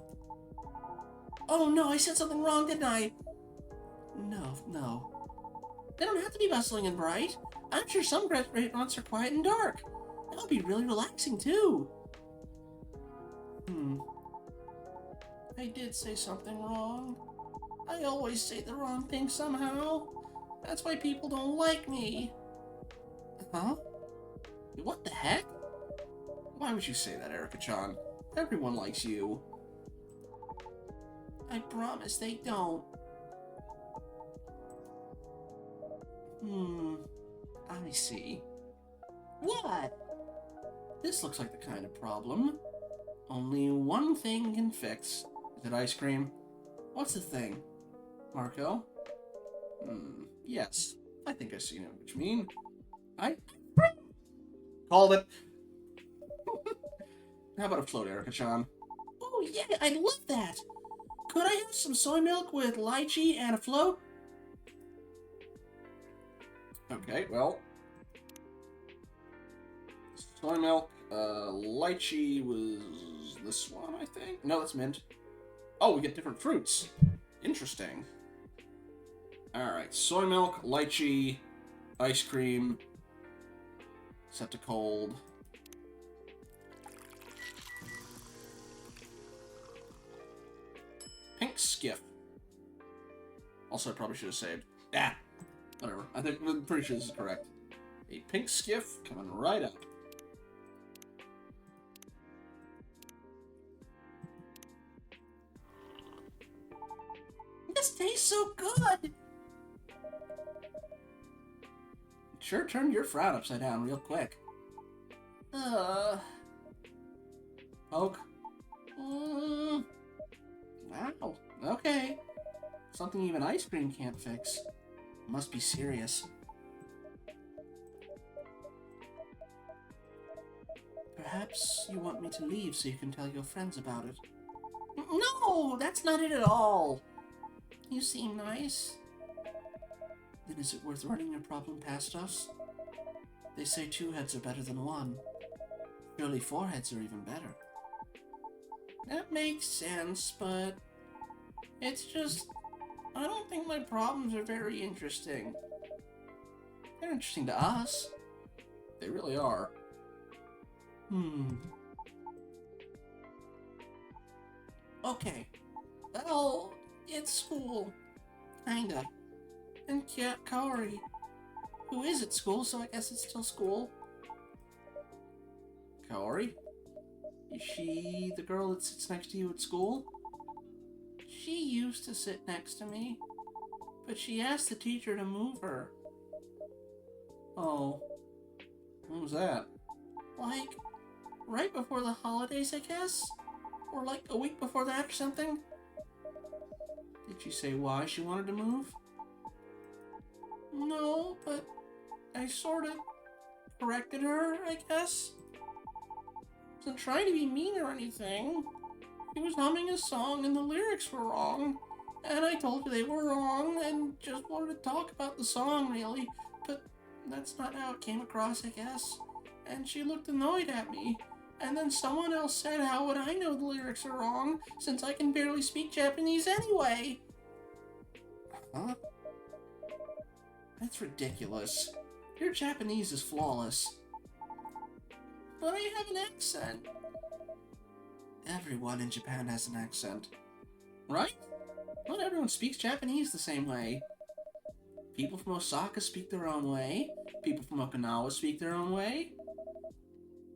Oh no, I said something wrong, didn't I? No. They don't have to be bustling and bright. I'm sure some restaurants are quiet and dark. That would be really relaxing, too. I did say something wrong. I always say the wrong thing somehow. That's why people don't like me. Huh? What the heck? Why would you say that, Erica-chan? Everyone likes you. I promise they don't. I see. What? This looks like the kind of problem only one thing can fix. Is it ice cream? What's the thing? Marco? Yes. I think I see what you mean. Called it. How about a float, Erica-chan? Oh yeah, I love that. Could I have some soy milk with lychee and a float? Okay, well. Soy milk, lychee was this one, I think? No, that's mint. Oh, we get different fruits. Interesting. Alright, soy milk, lychee, ice cream, set to cold. Pink skiff. Also, I probably should have saved. Whatever. I'm pretty sure this is correct. A pink skiff coming right up. This tastes so good! Sure turned your frown upside down real quick. Poke. Wow. Okay. Something even ice cream can't fix. Must be serious. Perhaps you want me to leave so you can tell your friends about it. No, that's not it at all. You seem nice. Then is it worth running your problem past us? They say 2 heads are better than 1. Surely 4 heads are even better. That makes sense, but it's just, I don't think my problems are very interesting. They're interesting to us. They really are. Okay. Well, it's school. Kinda. And Kaori, who is at school, so I guess it's still school. Kaori? Is she the girl that sits next to you at school? She used to sit next to me, but she asked the teacher to move her. Oh. When was that? Like, right before the holidays, I guess? Or like a week before that or something? Did she say why she wanted to move? No, but I sort of corrected her, I guess. Wasn't trying to be mean or anything. She was humming a song and the lyrics were wrong. And I told her they were wrong and just wanted to talk about the song, really. But that's not how it came across, I guess. And she looked annoyed at me. And then someone else said, how would I know the lyrics are wrong, since I can barely speak Japanese anyway? Huh? That's ridiculous. Your Japanese is flawless. But I have an accent. Everyone in Japan has an accent. Right? Not everyone speaks Japanese the same way. People from Osaka speak their own way. People from Okinawa speak their own way.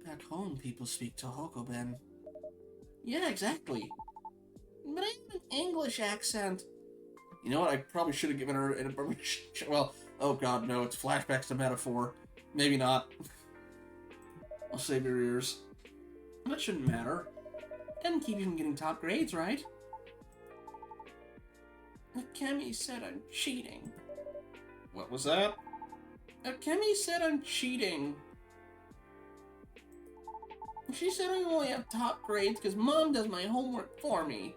Back home, people speak Tohoku-ben. Yeah, exactly. But I have an English accent. You know what? I probably should have given her an information. Well, oh god, no, it's flashbacks to metaphor. Maybe not. I'll save your ears. That shouldn't matter. Doesn't keep you from getting top grades, right? Kemi said I'm cheating. What was that? Kemi said I'm cheating. She said I only have top grades because Mom does my homework for me.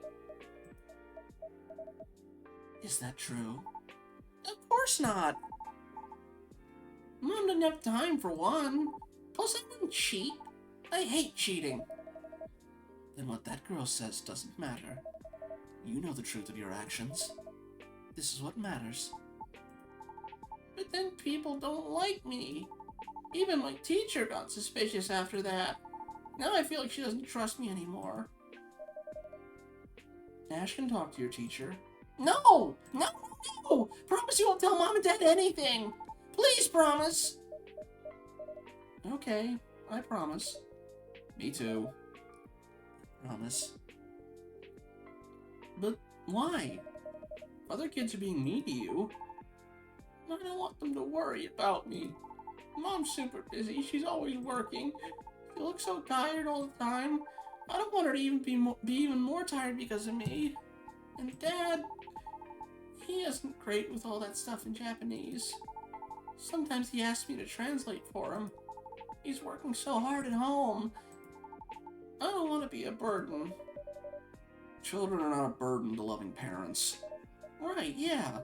Is that true? Of course not. Mom doesn't have time for one. Plus, I wouldn't cheat. I hate cheating. Then what that girl says doesn't matter. You know the truth of your actions. This is what matters. But then people don't like me. Even my teacher got suspicious after that. Now I feel like she doesn't trust me anymore. Ash can talk to your teacher. No! No! No! Promise you won't tell Mom and Dad anything! Please promise! Okay, I promise. Me too. Promise. But why? Other kids are being mean to you. I don't want them to worry about me. Mom's super busy. She's always working. She looks so tired all the time. I don't want her to even be even more tired because of me. And Dad, he isn't great with all that stuff in Japanese. Sometimes he asks me to translate for him. He's working so hard at home. I don't want to be a burden. Children are not a burden to loving parents. Right, yeah.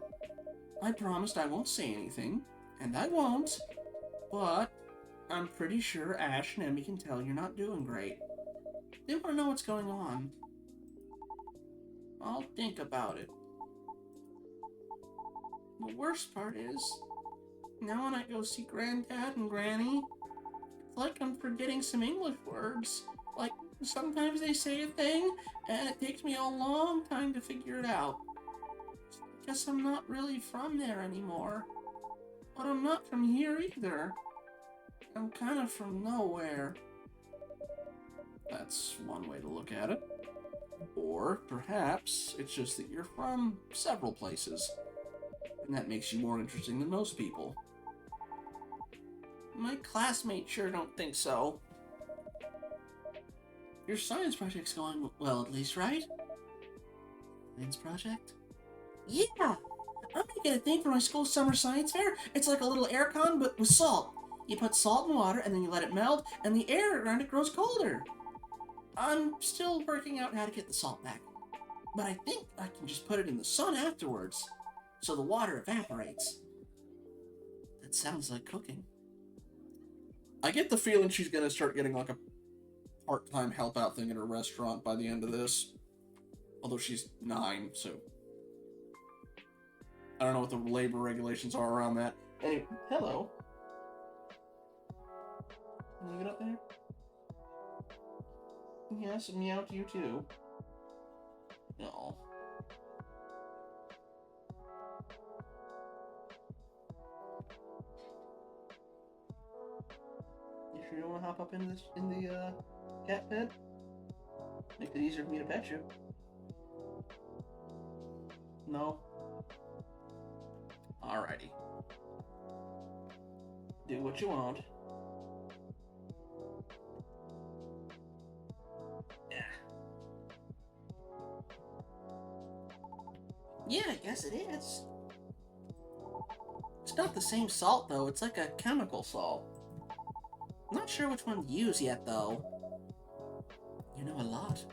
I promised I won't say anything, and I won't. But I'm pretty sure Ash and Emmy can tell you're not doing great. They want to know what's going on. I'll think about it. The worst part is, now when I go see Granddad and Granny, it's like I'm forgetting some English words. Like, sometimes they say a thing, and it takes me a long time to figure it out. I guess I'm not really from there anymore. But I'm not from here either. I'm kind of from nowhere. That's one way to look at it. Or perhaps it's just that you're from several places, and that makes you more interesting than most people. My classmates sure don't think so. Your science project's going well, at least, right? Science project? Yeah! I'm making a thing for my school's summer science fair. It's like a little air con, but with salt. You put salt in water, and then you let it melt, and the air around it grows colder. I'm still working out how to get the salt back. But I think I can just put it in the sun afterwards, so the water evaporates. That sounds like cooking. I get the feeling she's gonna start getting like a part-time help-out thing at a restaurant by the end of this. Although she's 9, so I don't know what the labor regulations are around that. Anyway, hello. Can you get up there? Yes, meow to you too. No. You sure you don't want to hop up in the cat bed? Make it easier for me to pet you. No. Alrighty. Do what you want. Yeah, I guess it is. It's not the same salt, though. It's like a chemical salt. Not sure which one to use yet, though. You know a lot.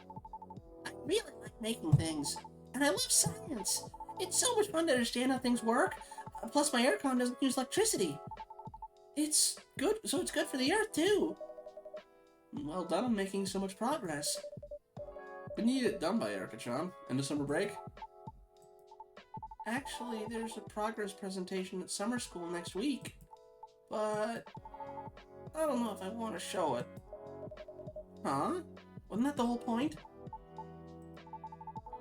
I really like making things, and I love science. It's so much fun to understand how things work. Plus, my aircon doesn't use electricity. It's good, so it's good for the Earth, too. Well done on making so much progress. When you get it done by, Erica-chan? End of summer break? Actually, there's a progress presentation at summer school next week, but I don't know if I want to show it. Huh? Wasn't that the whole point?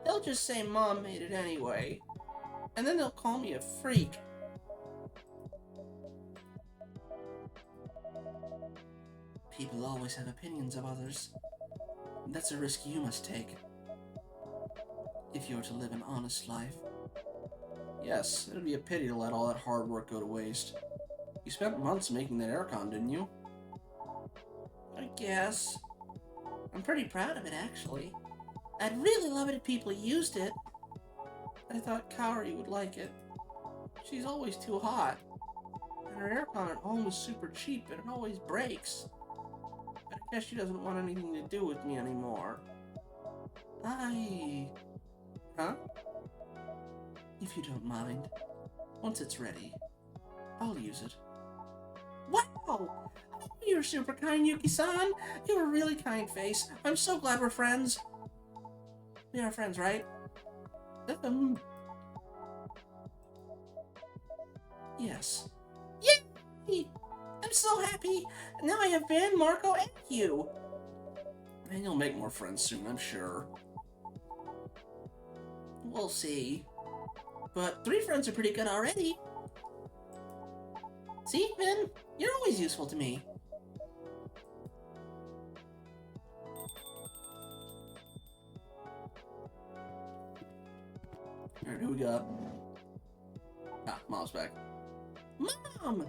They'll just say Mom made it anyway, and then they'll call me a freak. People always have opinions of others. That's a risk you must take, if you're to live an honest life. Yes, it'd be a pity to let all that hard work go to waste. You spent months making that aircon, didn't you? I guess. I'm pretty proud of it, actually. I'd really love it if people used it. I thought Kaori would like it. She's always too hot. And her aircon at home is super cheap, and it always breaks. But I guess she doesn't want anything to do with me anymore. Huh? If you don't mind, once it's ready, I'll use it. Wow! You're super kind, Yuki-san. You're a really kind face. I'm so glad we're friends. We are friends, right? Yes. Yay! I'm so happy! Now I have Van, Marco, and you! And you'll make more friends soon, I'm sure. We'll see. But 3 friends are pretty good already. See, Vin? You're always useful to me. Alright, who we got? Ah, Mom's back. Mom!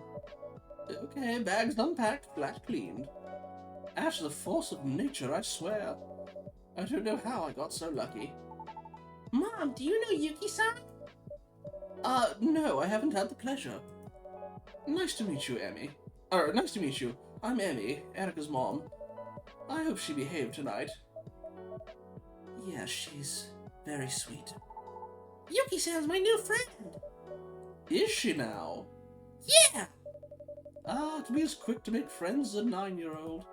Okay, bags unpacked, flat cleaned. Ash is a force of nature, I swear. I don't know how I got so lucky. Mom, do you know Yuki-san? No, I haven't had the pleasure. Nice to meet you, Emmy. Nice to meet you. I'm Emmy, Erica's mom. I hope she behaved tonight. Yeah, she's very sweet. Yuki-san's my new friend! Is she now? Yeah! To be as quick to make friends as a 9-year-old.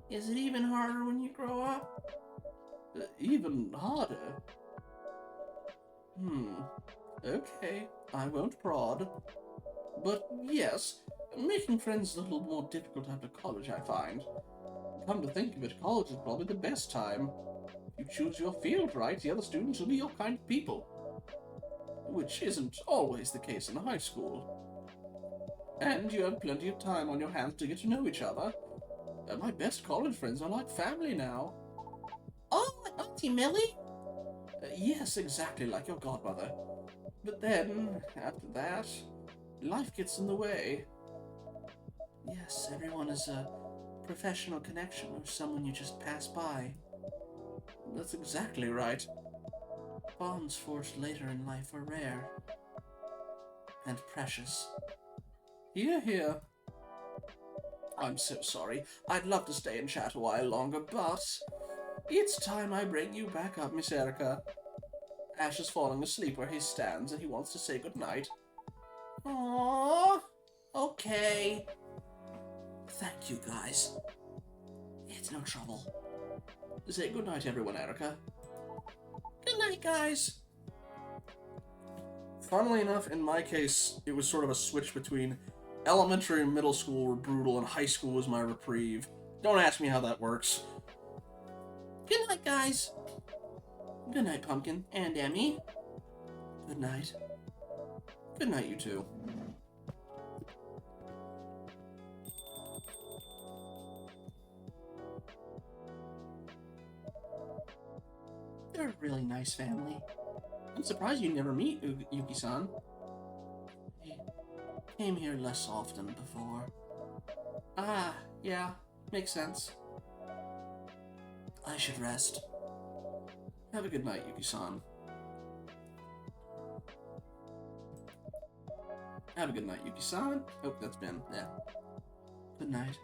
Is it even harder when you grow up? Even harder? Okay, I won't prod. But yes, making friends is a little more difficult after college, I find. Come to think of it, college is probably the best time. If you choose your field right, the other students will be your kind of people. Which isn't always the case in high school. And you have plenty of time on your hands to get to know each other. My best college friends are like family now. Oh, like Auntie Millie? Yes, exactly like your godmother. But then, after that, life gets in the way. Yes, everyone is a professional connection or someone you just pass by. That's exactly right. Bonds forged later in life are rare. And precious. Hear, hear. I'm so sorry. I'd love to stay and chat a while longer, but it's time I bring you back up, Miss Erica. Ash is falling asleep where he stands, and he wants to say goodnight. Aww. Okay. Thank you, guys. It's no trouble. Say goodnight, everyone, Erica. Good night, guys. Funnily enough, in my case, it was sort of a switch between elementary and middle school were brutal, and high school was my reprieve. Don't ask me how that works. Good night, guys. Good night, Pumpkin and Emmy. Good night. Good night, you two. They're a really nice family. I'm surprised you never meet Yuki-san. He came here less often before. Ah, yeah, makes sense. I should rest. Have a good night, Yuki-san. Have a good night, Yuki-san. Oh, that's Ben. Yeah. Good night.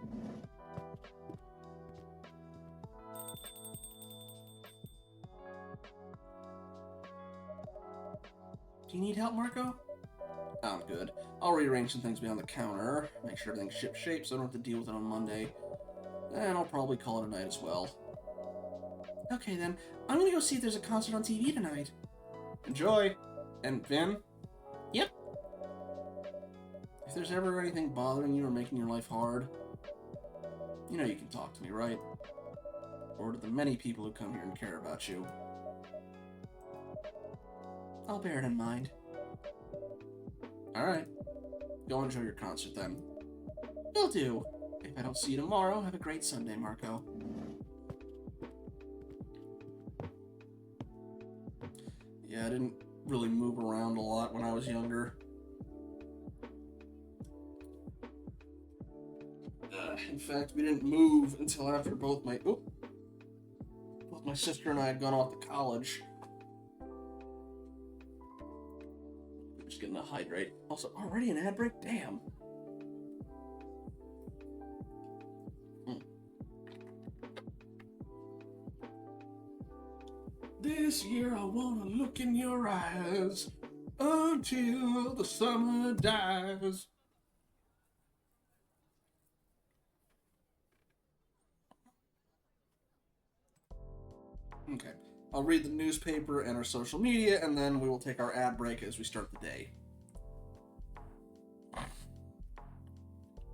Do you need help, Marco? I'm good. I'll rearrange some things behind the counter, make sure everything's ship-shape so I don't have to deal with it on Monday. And I'll probably call it a night as well. Okay then, I'm gonna go see if there's a concert on TV tonight. Enjoy! And Vin? Yep. If there's ever anything bothering you or making your life hard, you know you can talk to me, right? Or to the many people who come here and care about you. I'll bear it in mind. Alright. Go enjoy your concert then. Will do. If I don't see you tomorrow, have a great Sunday, Marco. Yeah, I didn't really move around a lot when I was younger. In fact, we didn't move until after both my sister and I had gone off to college. Just getting to hydrate. Also, already an ad break? Damn. This year I wanna look in your eyes until the summer dies. Okay. I'll read the newspaper and our social media, and then we will take our ad break as we start the day.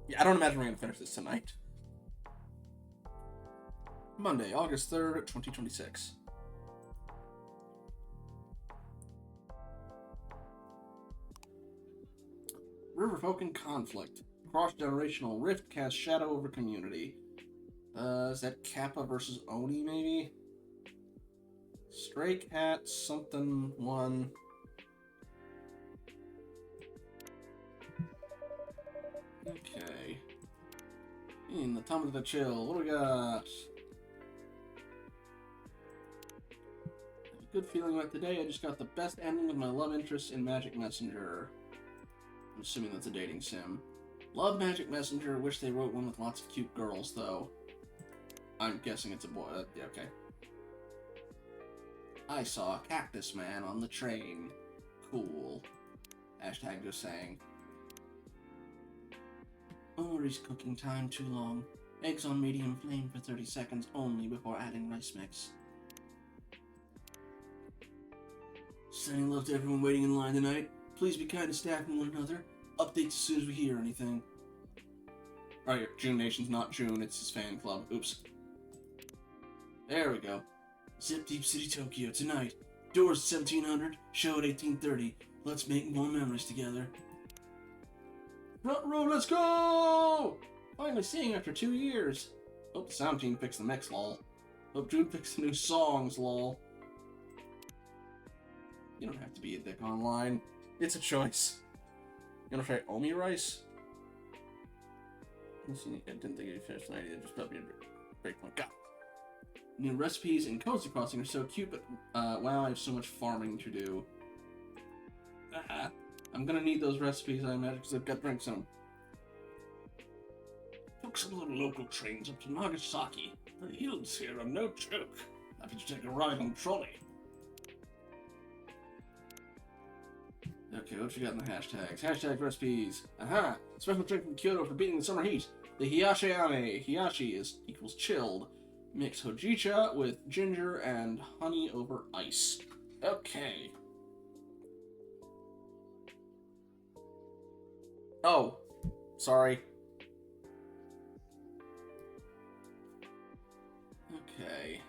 Yeah, I don't imagine we're going to finish this tonight. Monday, August 3rd, 2026. Riverfolk in conflict. Cross-generational rift casts shadow over community. Is that Kappa versus Oni, maybe? Stray Cat, something, one. Okay. In the time of the chill, what do we got? I have a good feeling about today. I just got the best ending with my love interest in Magic Messenger. I'm assuming that's a dating sim. Love Magic Messenger. Wish they wrote one with lots of cute girls, though. I'm guessing it's a boy. Yeah, okay. I saw a cactus man on the train. Cool. Hashtag just saying. Ori's cooking time too long. Eggs on medium flame for 30 seconds only before adding rice mix. Sending love to everyone waiting in line tonight. Please be kind to staff and one another. Updates as soon as we hear anything. Alright, June Nation's not June, it's his fan club. Oops. There we go. Zip Deep City, Tokyo, tonight. Doors at 1700, show at 1830. Let's make more memories together. Front row, let's go! Finally seeing after 2 years. Hope the sound team picks the mix, lol. Hope June picks the new songs, lol. You don't have to be a dick online. It's a choice. You wanna try Omi rice? I didn't think you'd finish tonight either. Just put me a break point. Go! New recipes in Cozy Crossing are so cute, but wow, I have so much farming to do. I'm gonna need those recipes, I imagine, because I've got drinks in them. Took some of the local trains up to Nagasaki. The hills here are no joke. Happy to take a ride on the trolley. Okay, what you got in the hashtags? Hashtag recipes. Aha! Special drink from Kyoto for beating the summer heat. The Hiyashi Ame. Hiyashi equals chilled. Mix hojicha with ginger and honey over ice. Okay. Oh, sorry. Okay.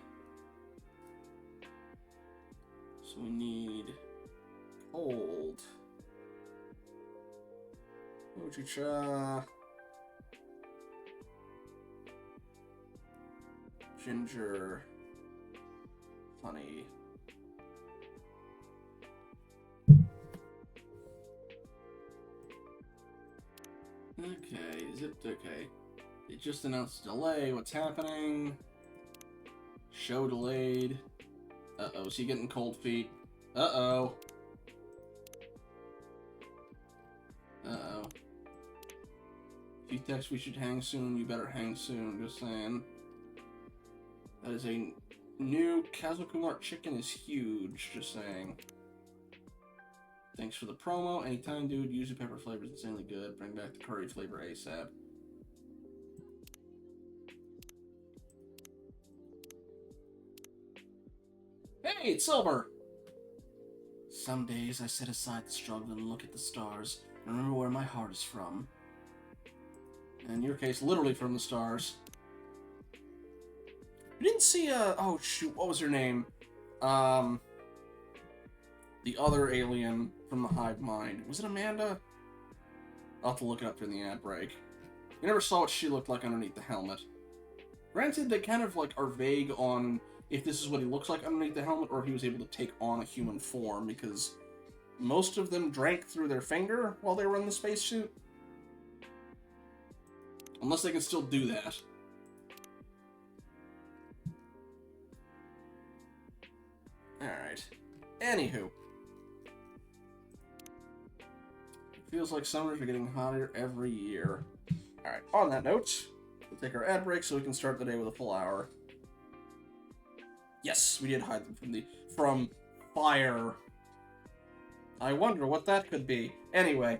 So we need cold. Hojicha. Ginger. Honey. Okay, zipped, okay. They just announced a delay. What's happening? Show delayed. Uh-oh, is he getting cold feet? Uh-oh. Uh-oh. If you text we should hang soon, you better hang soon, just saying. That is a new Kazukumar chicken is huge, just saying. Thanks for the promo. Anytime, dude. Yuzu pepper flavor is insanely good. Bring back the curry flavor ASAP. Hey, it's Silver! Some days I set aside the struggle and look at the stars and remember where my heart is from. In your case, literally from the stars. You didn't see oh shoot, what was her name? The other alien from the Hive Mind. Was it Amanda? I'll have to look it up during the ad break. You never saw what she looked like underneath the helmet. Granted, they kind of like are vague on if this is what he looks like underneath the helmet or if he was able to take on a human form, because most of them drank through their finger while they were in the spacesuit. Unless they can still do that. Alright. Anywho. It feels like summers are getting hotter every year. Alright, on that note, we'll take our ad break so we can start the day with a full hour. Yes, we did hide them from fire. I wonder what that could be. Anyway.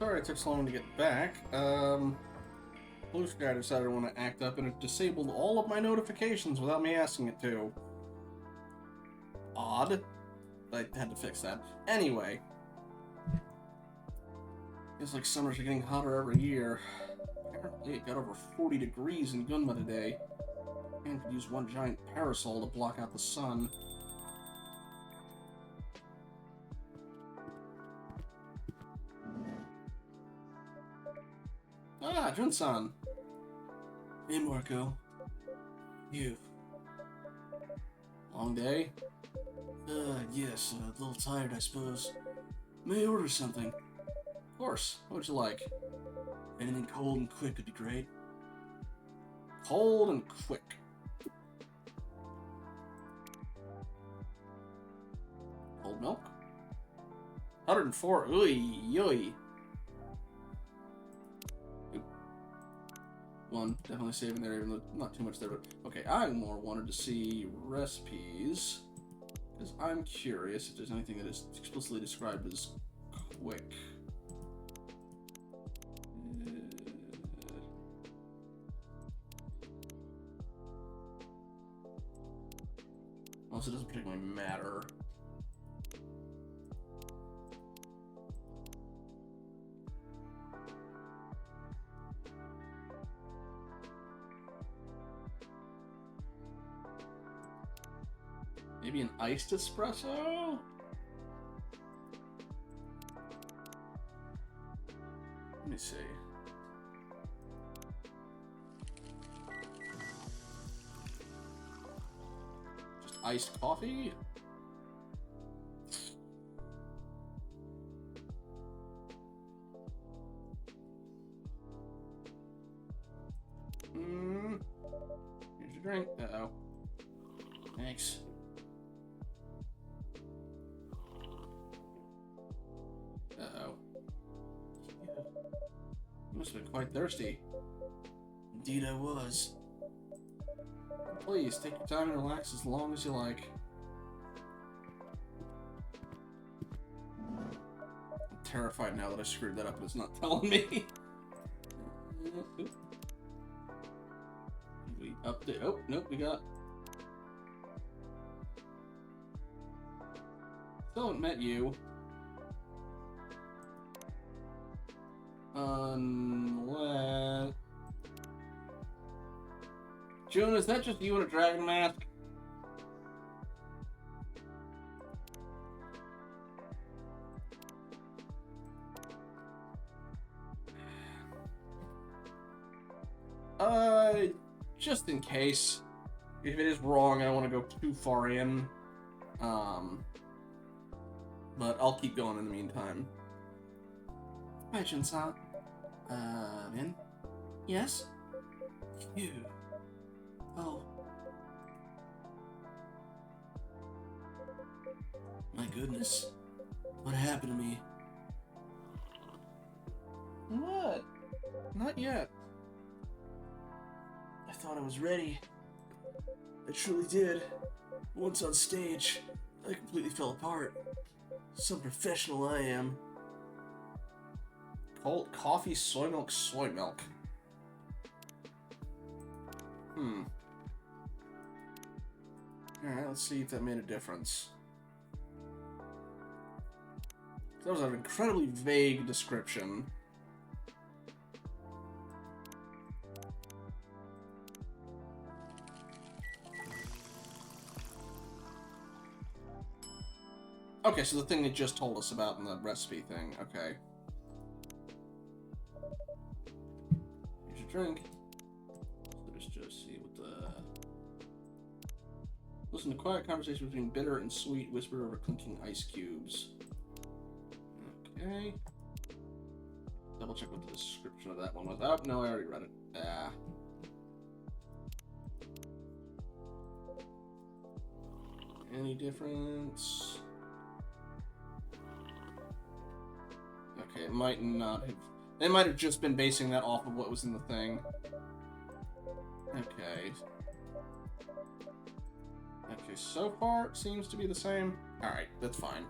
sorry it took so long to get back. Blue Sky decided I want to act up and it disabled all of my notifications without me asking it to. Odd. I had to fix that. Anyway. Feels like summers are getting hotter every year. Apparently it got over 40 degrees in Gunma today. And could use one giant parasol to block out the sun. Ah, Jun-san. Hey, Marco. You. Long day? Yes, a little tired, I suppose. May I order something? Of course. What would you like? Anything cold and quick would be great. Cold and quick. Cold milk? 104. Oy. One, definitely saving there, even though not too much there, but okay, I more wanted to see recipes, because I'm curious if there's anything that is explicitly described as quick. Also, it doesn't particularly matter. Maybe an iced espresso? Let me see. Just iced coffee? Here's your drink. Uh-oh. Thanks. Uh-oh. You must have been quite thirsty. Indeed I was. Please, take your time and relax as long as you like. I'm terrified now that I screwed that up and it's not telling me. We update. Oh, nope, we got. Still haven't met you. Unless... June, is that just you in a dragon mask? Just in case. If it is wrong, I don't want to go too far in. But I'll keep going in the meantime. Hi, Jun-san. In? Yes? You. Oh. My goodness. What happened to me? What? Not yet. I thought I was ready. I truly did. Once on stage, I completely fell apart. Some professional I am. Cold coffee, soy milk, soy milk. Alright, let's see if that made a difference. That was an incredibly vague description. Okay, so the thing they just told us about in the recipe thing. Okay. Here's your drink. Let's just see what the... Listen to quiet conversation between bitter and sweet, whisper over clinking ice cubes. Okay. Double check what the description of that one was. Oh, no, I already read it. Ah. Any difference? Okay, it might not have... They might have just been basing that off of what was in the thing. Okay. Okay, so far it seems to be the same. Alright, that's fine.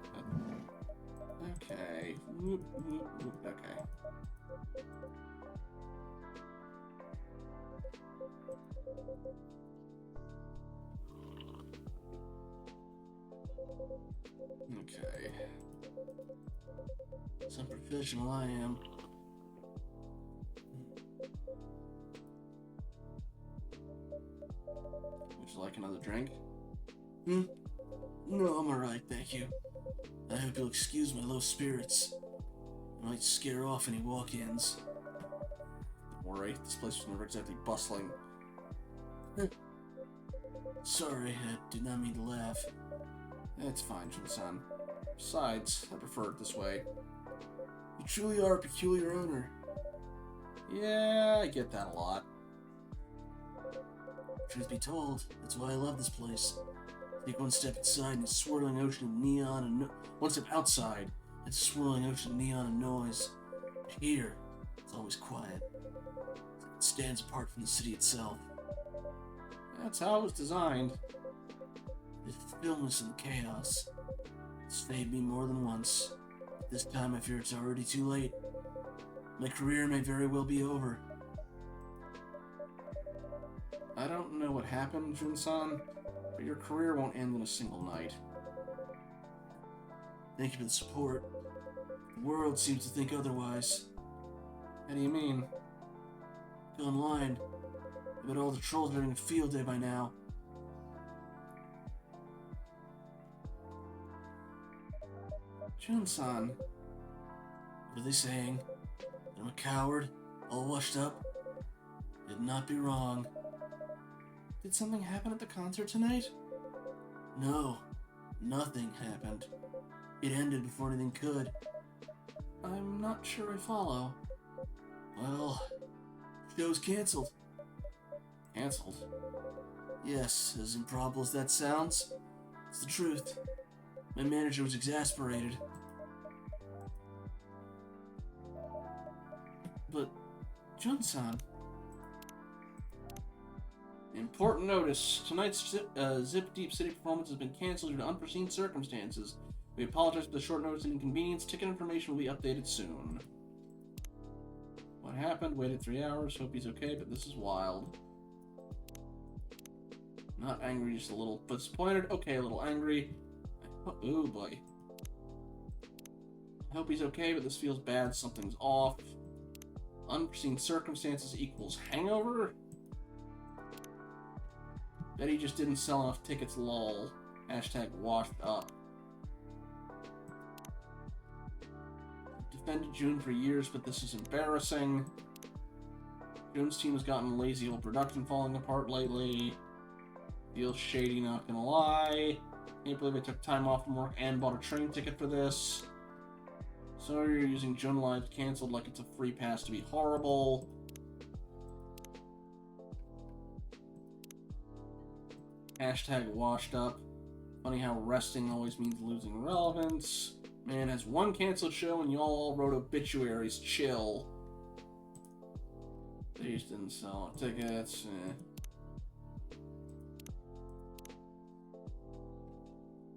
Okay. Whoop, whoop, whoop. Okay. Okay. Some professional I am. Would you like another drink? No, I'm alright, thank you. I hope you'll excuse my low spirits. I might scare off any walk-ins. Don't worry, this place was never exactly bustling. Sorry, I did not mean to laugh. It's fine, Jun-san. Besides, I prefer it this way. You truly are a peculiar owner. Yeah, I get that a lot. Truth be told, that's why I love this place. Take one step inside and a swirling ocean of neon and one step outside, it's a swirling ocean of neon and noise. But here, it's always quiet. It stands apart from the city itself. That's how it was designed. The stillness and chaos. It's stayed me more than once. But this time I fear it's already too late. My career may very well be over. I don't know what happened, Jun-san, but your career won't end in a single night. Thank you for the support. The world seems to think otherwise. How do you mean? Go online. I bet all the trolls are having a field day by now. Jun-san. What are they saying? That I'm a coward? All washed up? It'd not be wrong. Did something happen at the concert tonight? No, nothing happened. It ended before anything could. I'm not sure I follow. Well, show's canceled. Cancelled? Yes, as improbable as that sounds, it's the truth. My manager was exasperated. But, Jun-san... Important notice. Tonight's Zip Deep City performance has been canceled due to unforeseen circumstances. We apologize for the short notice and inconvenience. Ticket information will be updated soon. What happened? Waited 3 hours. Hope he's okay, but this is wild. Not angry, just a little disappointed. Okay, a little angry. Oh boy. I hope he's okay, but this feels bad. Something's off. Unforeseen circumstances equals hangover? Bet he just didn't sell enough tickets, lol. Hashtag washed up. Defended June for years, but this is embarrassing. June's team has gotten lazy with production falling apart lately. Feels shady, not gonna lie. Can't believe I took time off from work and bought a train ticket for this. So you're using June Live canceled like it's a free pass to be horrible. Hashtag washed up. Funny how resting always means losing relevance. Man has one canceled show and y'all all wrote obituaries. Chill. They just didn't sell tickets.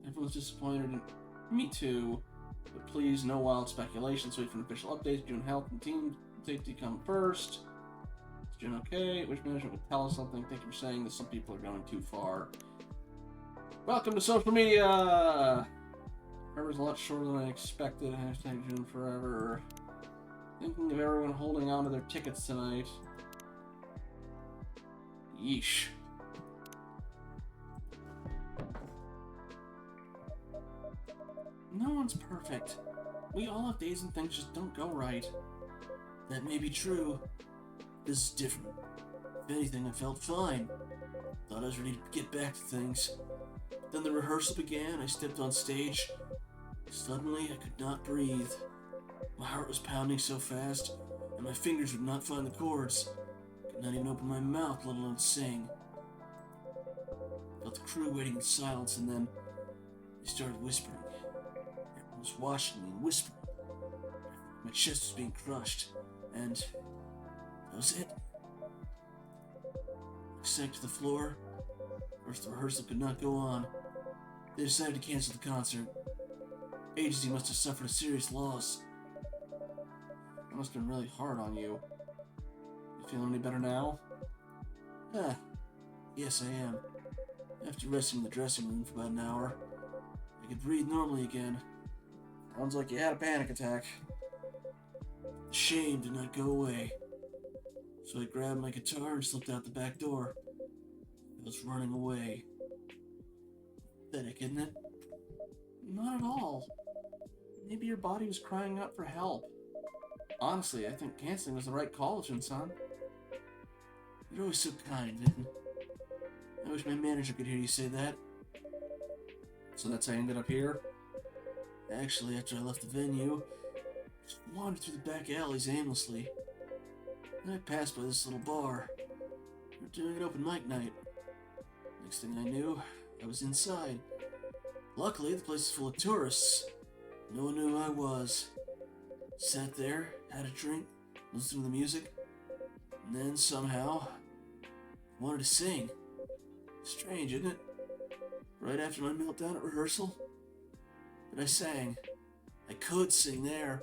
Everyone's disappointed in me too. But please, no wild speculations. Wait for official updates. June health and team safety come first. Is June okay? Which management would tell us something? Thank you for saying that some people are going too far. Welcome to social media! Forever's a lot shorter than I expected. Hashtag June forever. Thinking of everyone holding on to their tickets tonight. Yeesh. No one's perfect. We all have days and things just don't go right. That may be true. This is different. If anything, I felt fine. Thought I was ready to get back to things. Then the rehearsal began, I stepped on stage. Suddenly, I could not breathe. My heart was pounding so fast, and my fingers would not find the chords. I could not even open my mouth, let alone sing. I felt the crew waiting in silence, and then they started whispering. Everyone was watching me and whispering. My chest was being crushed, and that was it. I sank to the floor. First, the rehearsal could not go on. They decided to cancel the concert. Agency must have suffered a serious loss. It must have been really hard on you. You feeling any better now? Ah, yes I am. After resting in the dressing room for about an hour, I could breathe normally again. Sounds like you had a panic attack. The shame did not go away. So I grabbed my guitar and slipped out the back door. I was running away. Pathetic, isn't it? Not at all. Maybe your body was crying out for help. Honestly, I think canceling was the right call, Jin-san. You're always so kind, Vin. I wish my manager could hear you say that. So that's how you ended up here? Actually, after I left the venue, I just wandered through the back alleys aimlessly. Then I passed by this little bar. They were doing an open mic night. Next thing I knew, I was inside. Luckily, the place is full of tourists. No one knew who I was. Sat there, had a drink, listened to the music, and then somehow wanted to sing. Strange, isn't it? Right after my meltdown at rehearsal. But I sang. I could sing there.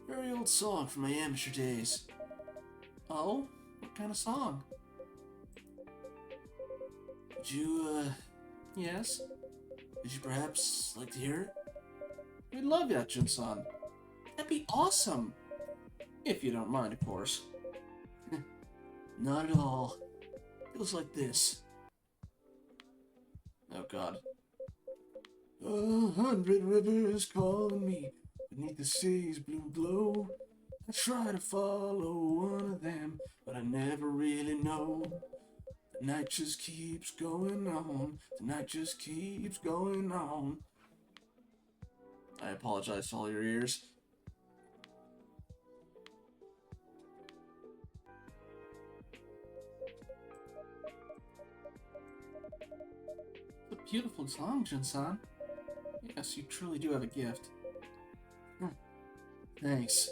Very old song from my amateur days. Oh? What kind of song? Would you, Yes? would you perhaps like to hear it? We'd love that, Jin-san. That'd be awesome. If you don't mind, of course. Not at all. It goes like this. Oh, God. 100 rivers calling me beneath the sea's blue glow. I try to follow one of them, but I never really know. The night just keeps going on. The night just keeps going on. I apologize to all your ears. It's a beautiful song, Jin-san. Yes, you truly do have a gift. Thanks.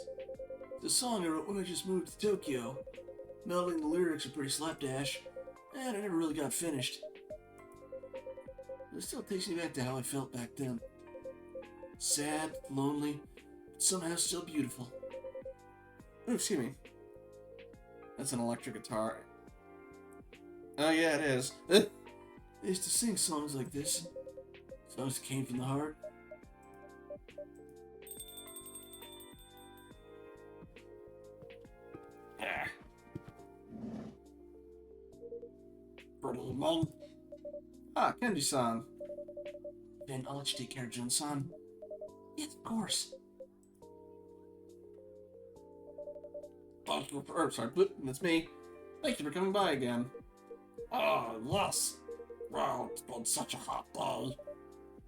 It's a song I wrote when I just moved to Tokyo. Melding the lyrics are pretty slapdash, and I never really got finished. But it still takes me back to how I felt back then. Sad, lonely, but somehow still beautiful. Oh, excuse me. That's an electric guitar. Oh, yeah, it is. I used to sing songs like this. Songs that came from the heart. Good evening. Ah, Kenji-san. Ben, I'll let you take care of Jun-san. Yes, of course. Thank you for... Or, sorry, bloop, that's me. Thank you for coming by again. yes. Well, it's been such a hot day.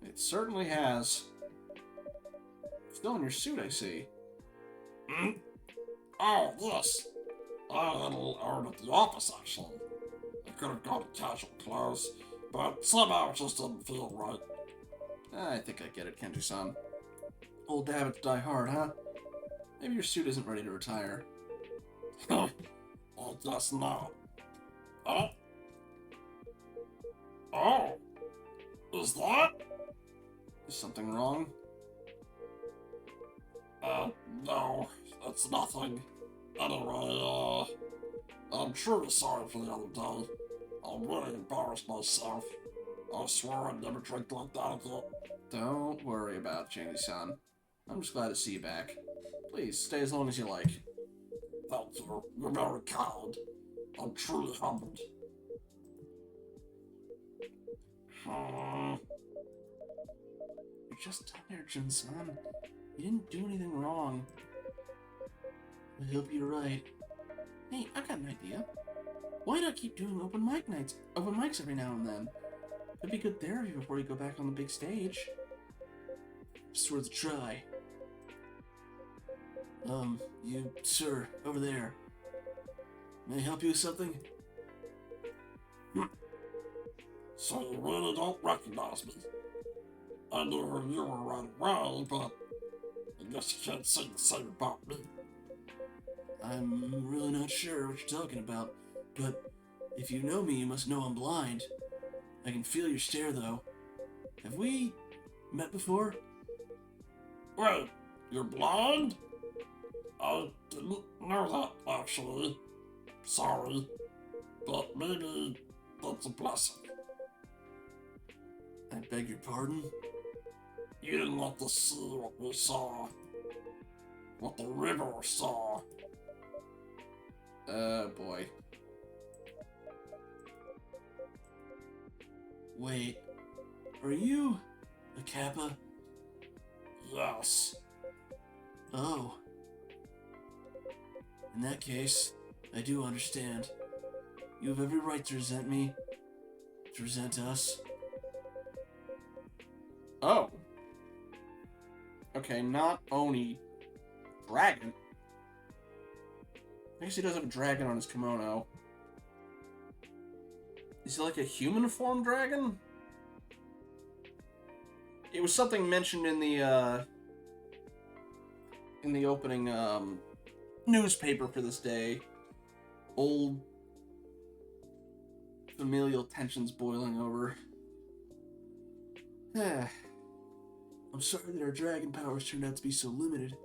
It certainly has. Still in your suit, I see. Hmm? Oh, yes. I had a little errand at the office, actually. I could have gone to casual clothes, but somehow it just didn't feel right. I think I get it, Kenji-san. Old habits die hard, huh? Maybe your suit isn't ready to retire. I guess not. Oh? Oh? Is that? Is something wrong? No. It's nothing. Anyway, I'm truly sorry for the other day. I really embarrassed myself. I swear I'd never drink like that again. Don't worry about it, Kenji-san. I'm just glad to see you back. Please, stay as long as you like. Thank you. You're very kind. I'm truly humbled. You're just tired, Jun-san. You didn't do anything wrong. I hope you're right. Hey, I got an idea. Why not keep doing open mics every now and then? It'd be good therapy before you go back on the big stage. Just worth a try. You, sir, over there. May I help you with something? So you really don't recognize me? I knew who you were right away, but I guess you can't say the same about me. I'm really not sure what you're talking about, but if you know me, you must know I'm blind. I can feel your stare, though. Have we met before? Wait, you're blind? I didn't know that, actually. Sorry. But maybe that's a blessing. I beg your pardon? You didn't let us see what we saw. What the river saw. Boy. Wait, are you a Kappa? Yes. Oh. In that case, I do understand. You have every right to resent me, to resent us. Oh. Okay, not Oni. Dragon? I guess he does have a dragon on his kimono. Is he like a human form dragon? It was something mentioned in the opening newspaper for this day. Old familial tensions boiling over. I'm sorry that our dragon powers turned out to be so limited.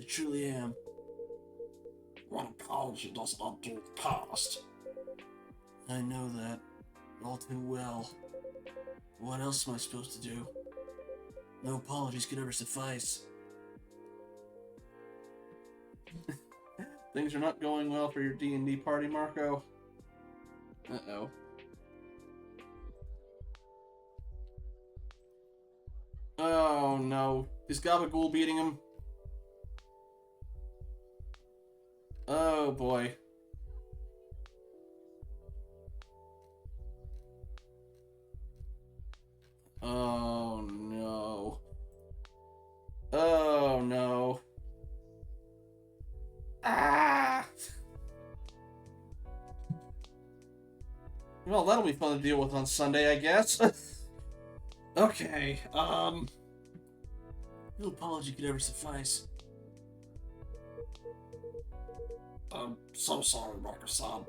I truly am. One apology doesn't undo the past. I know that all too well. What else am I supposed to do? No apologies could ever suffice. Things are not going well for your D&D party, Marco. Uh-oh. Oh, no. Is Gabagool beating him? Oh, boy. Oh, no. Oh, no. Ah! Well, that'll be fun to deal with on Sunday, I guess. Okay, No apology could ever suffice. I'm so sorry, Marco-san.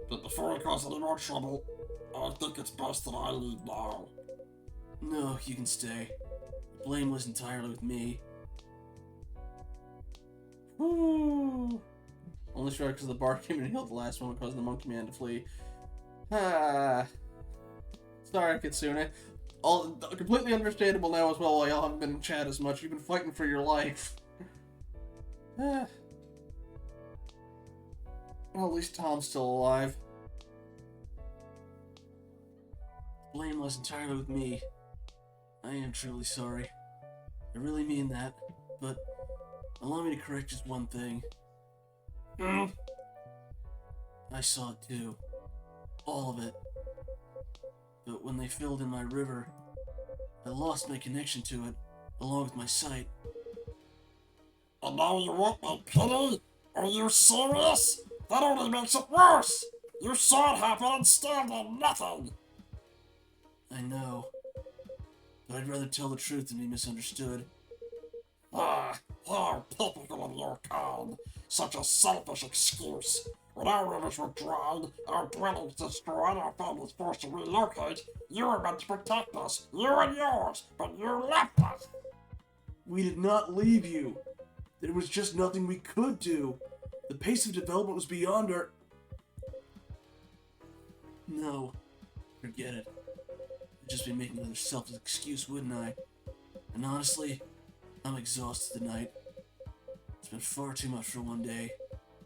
But before I cause any more trouble, I think it's best that I leave now. No, you can stay. The blame was entirely with me. Woo! Only sure because the bar came and healed the last one, causing the monkey man to flee. Ah. Sorry, Kitsune. All completely understandable now as well why y'all haven't been in chat as much. You've been fighting for your life. Ah. Well, at least Tom's still alive. Blame was entirely with me. I am truly sorry. I really mean that, but allow me to correct just one thing. I saw it too. All of it. But when they filled in my river, I lost my connection to it, along with my sight. And now you want my pity? Are you serious? That only makes it worse! You saw it happen and still did nothing! I know. But I'd rather tell the truth than be misunderstood. Ah, how typical of your kind. Such a selfish excuse. When our rivers were dried, our dwellings destroyed, our families forced to relocate, you were meant to protect us, you and yours, but you left us! We did not leave you. There was just nothing we could do. The pace of development was beyond our... No. Forget it. I'd just be making another selfish excuse, wouldn't I? And honestly, I'm exhausted tonight. It's been far too much for one day,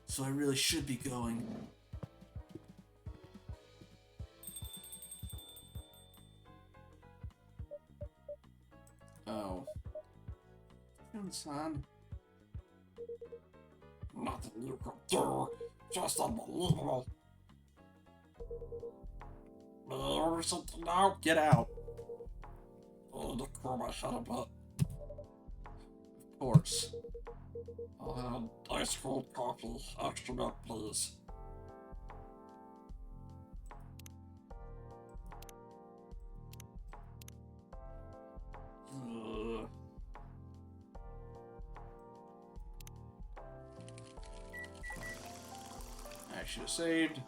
so I really should be going. Oh. Son. Nothing you could do. Just unbelievable. May I order something now? Get out. I need to cool my head a bit. Of course. I'll have ice cold coffee, extra milk, please. I should have saved.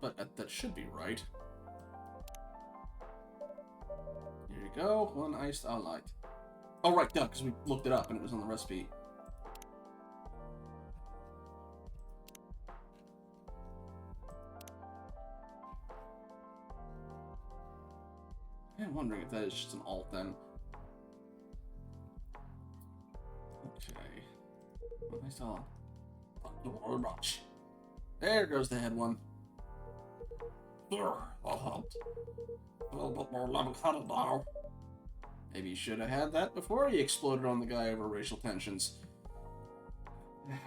But that should be right. Here you go. 1 iced all light. Oh, right, duh, because we looked it up and it was on the recipe. I'm wondering if that is just an alt then. Okay. 1 iced all. Thank you very much. There goes the head one. There, that helped. A little bit more level-headed now. Maybe you should have had that before you exploded on the guy over racial tensions.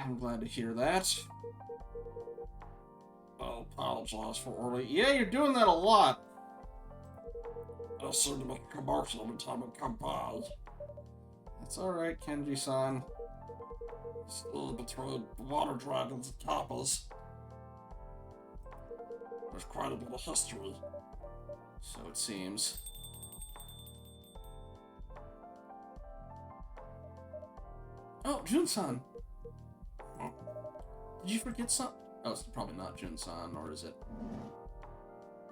I'm glad to hear that. I apologize for early. Yeah, you're doing that a lot. I seem to make a commotion every time I come by. That's alright, Kenji-san. Still between water dragons and kappas. There's quite a bit of history. So it seems. Oh, Jun-san! Did you forget something? Oh, it's probably not Jun-san, or is it?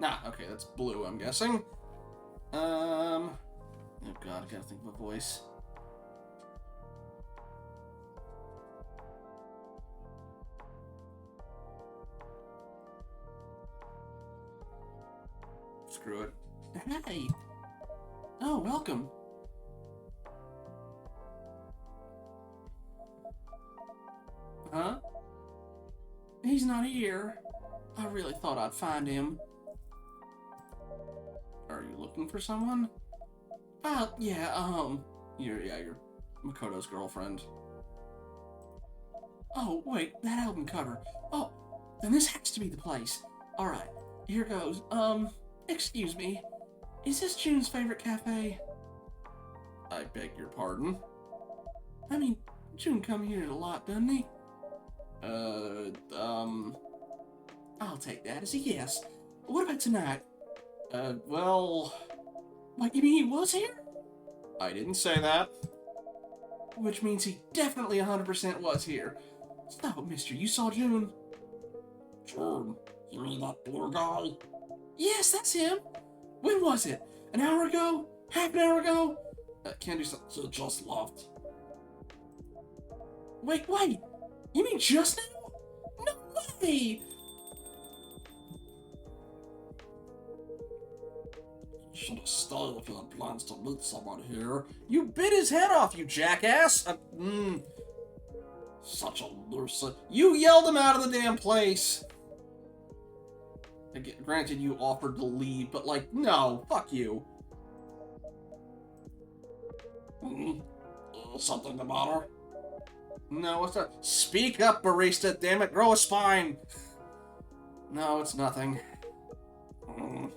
Nah, okay, that's blue, I'm guessing. Oh god, I gotta think of a voice. Screw it. Hey! Oh, welcome. Huh? He's not here. I really thought I'd find him. Are you looking for someone? Yeah, you're Makoto's girlfriend. Oh, wait, that album cover. Oh, then this has to be the place. Alright, here goes. Excuse me. Is this June's favorite cafe? I beg your pardon? I mean, June come here a lot, doesn't he? I'll take that as a yes. What about tonight? Well... What, you mean he was here? I didn't say that. Which means he definitely 100% was here. So, mister, you saw June? June, you mean that blue guy? Yes, that's him. When was it? An hour ago? Half an hour ago? Can't do something. He just left. Wait. You mean just now? No way! Should have stayed if he had plans to meet someone here. You bit his head off, you jackass! Such a nuisance. You yelled him out of the damn place! Again, granted, you offered to leave, but like, no, fuck you. Something the matter? No, what's that? Speak up, barista, damn it, grow a spine! No, it's nothing. Oh,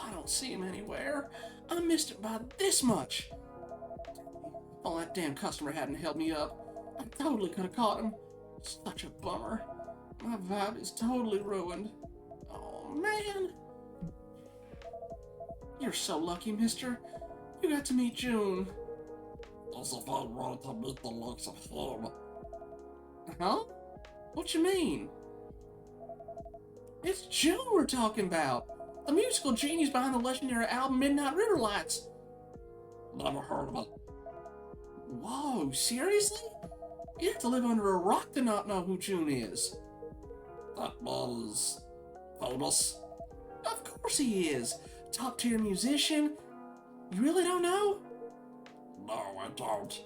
I don't see him anywhere. I missed it by this much. Oh, that damn customer hadn't held me up. I totally could have caught him. Such a bummer. My vibe is totally ruined. Oh, man. You're so lucky, mister. You got to meet June. As if I wanted to meet the likes of him. Huh? What you mean? It's June we're talking about. The musical genius behind the legendary album Midnight River Lights. Never heard of it. Whoa, seriously? You have to live under a rock to not know who June is. That man is famous. Of course he is. Top tier musician. You really don't know? No, I don't.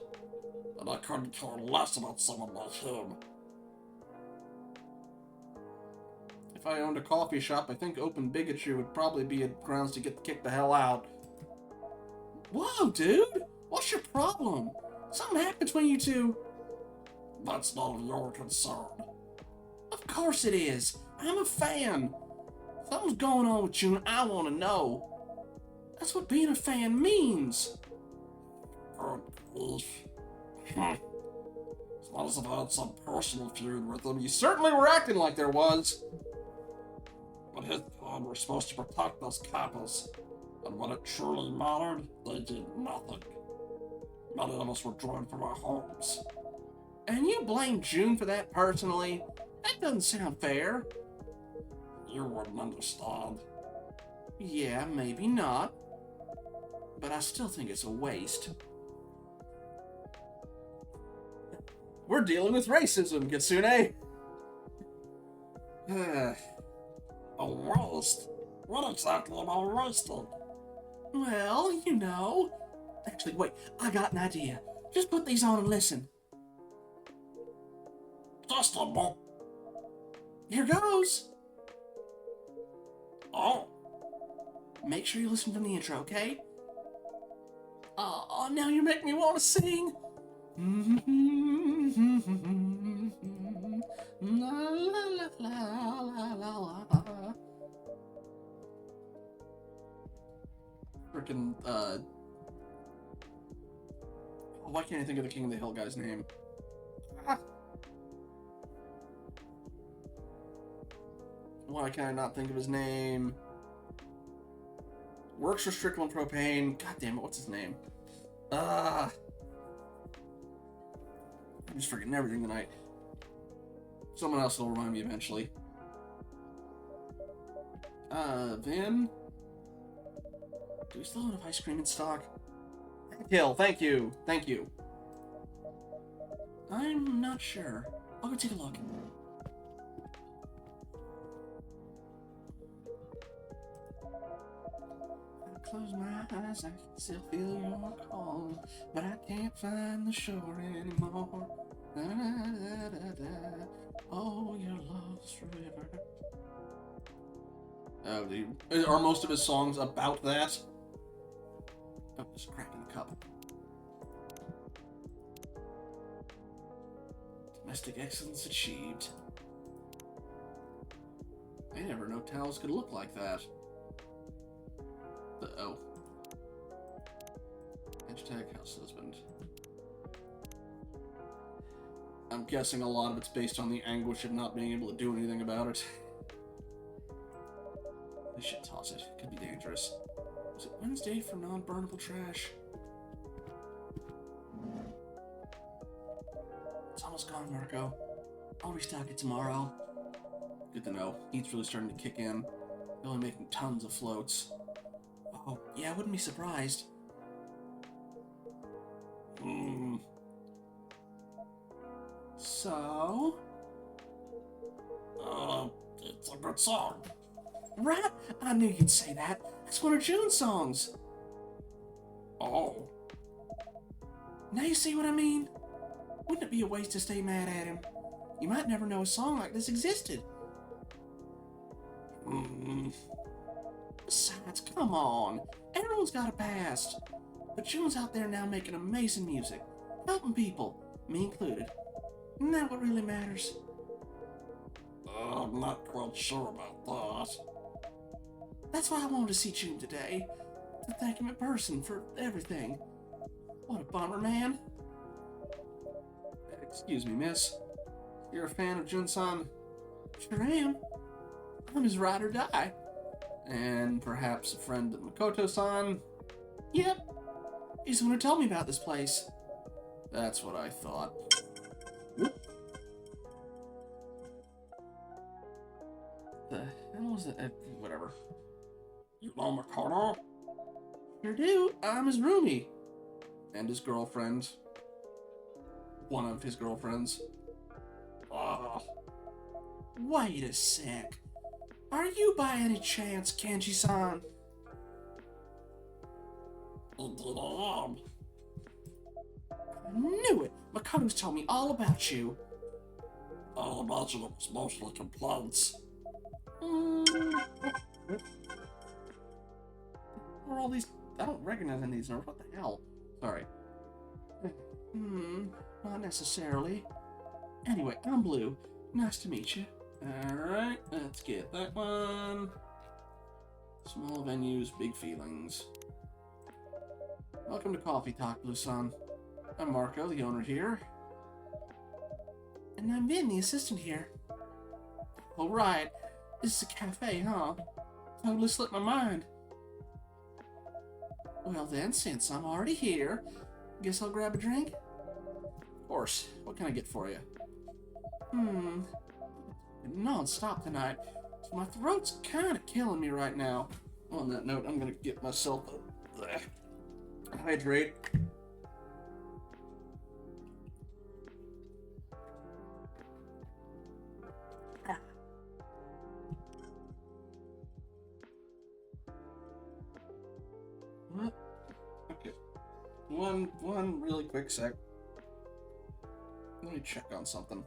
And I couldn't care less about someone like him. If I owned a coffee shop, I think open bigotry would probably be a grounds to get kicked the hell out. Whoa, dude! What's your problem? Something happened between you two. That's none of your concern. Of course it is. I'm a fan. Something's going on with June I want to know. That's what being a fan means. Good grief. As long as I've had some personal feud with him, You certainly were acting like there was. but his plan were supposed to protect those kappas. And when it truly mattered, they did nothing. Many of us were driven from our homes. And you blame June for that personally? That doesn't sound fair. You wouldn't understand. Yeah, maybe not. But I still think it's a waste. We're dealing with racism, Kitsune. A roast? What exactly am I roasting? Well, you know. Actually, wait, I got an idea. Just put these on and listen. Just a moment. Here goes. Oh, Make sure you listen from the intro, okay? Oh, now you make me want to sing. La, la, la, la, la, la. Frickin', why can't I think of the King of the Hill guy's name? Ah. Why can I not think of his name? Works for Strickland Propane. God damn it, what's his name? I'm just forgetting everything tonight. Someone else will remind me eventually. Vin? Do we still have enough ice cream in stock? Hill, thank you. Thank you. I'm not sure. I'll go take a look. I close my eyes, I can still feel your call, but I can't find the shore anymore. Da, da, da, da, da. Oh, your love's forever. Oh, dude. Are most of his songs about that? Oh, there's a crack in the cup. Domestic excellence achieved. I never know towels could look like that. Oh. Hashtag house husband. I'm guessing a lot of it's based on the anguish of not being able to do anything about it. I should toss it. It could be dangerous. Was it Wednesday for non-burnable trash? It's almost gone, Marco. I'll restock it tomorrow. Good to know. Heat's really starting to kick in. They're only making tons of floats. Oh, yeah, I wouldn't be surprised. So? it's a good song. Right? I knew you'd say that. That's one of June's songs. Oh, Now you see what I mean? Wouldn't it be a waste to stay mad at him? You might never know a song like this existed. Besides, come on. Everyone's got a past. But June's out there now making amazing music. Helping people. Me included. Isn't that what really matters? I'm not quite sure about that. That's why I wanted to see June today. To thank him in person for everything. What a bummer, man. Excuse me, miss. You're a fan of Jun-san? Sure am. I'm his ride or die. And perhaps a friend of Makoto-san? Yep. He's the one who told me about this place. That's what I thought. Whoop. The hell was that? Whatever. You know Makoto? Sure do. I'm his roomie. And his girlfriend. One of his girlfriends. Wait a sec. Are you by any chance Kenji-san? Indeed I am. I knew it! Makoto's told me all about you. I imagine it was mostly complaints. What are all these? I don't recognize any of these numbers. What the hell? Sorry. Not necessarily. Anyway, I'm Blue. Nice to meet you. Alright, let's get that one. Small venues, big feelings. Welcome to Coffee Talk, Blue-san. I'm Marco, the owner here. And I'm Vin, the assistant here. Oh, right. This is a cafe, huh? Totally slipped my mind. Well then, since I'm already here, guess I'll grab a drink? Of course. What can I get for you? Non-stop tonight. My throat's kind of killing me right now. On that note, I'm gonna get myself a hydrate. What? Okay. One really quick sec. Let me check on something.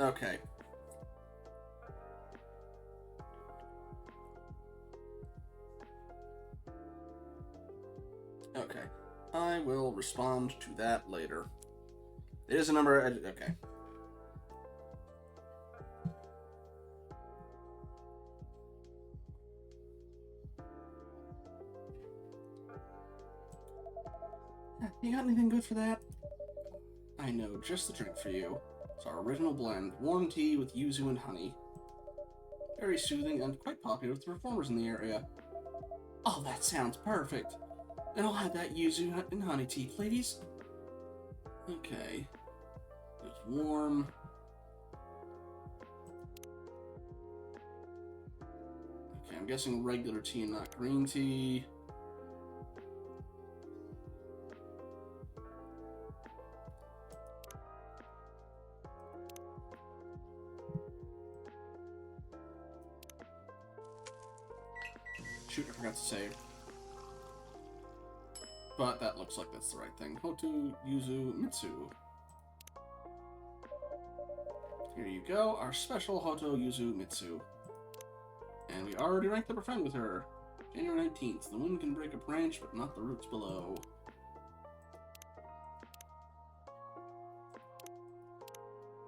Okay. Okay. I will respond to that later. It is a number. Okay. You got anything good for that? I know just the drink for you. It's our original blend, warm tea with yuzu and honey. Very soothing and quite popular with the reformers in the area. Oh, that sounds perfect. And I'll have that yuzu and honey tea, please. Okay. It's warm. Okay, I'm guessing regular tea and not green tea. Shoot, I forgot to save. But that looks like that's the right thing. Hoto Yuzu Mitsu. Here you go, our special Hoto Yuzu Mitsu. And we already ranked up a friend with her. January 19th. The wind can break a branch, but not the roots below.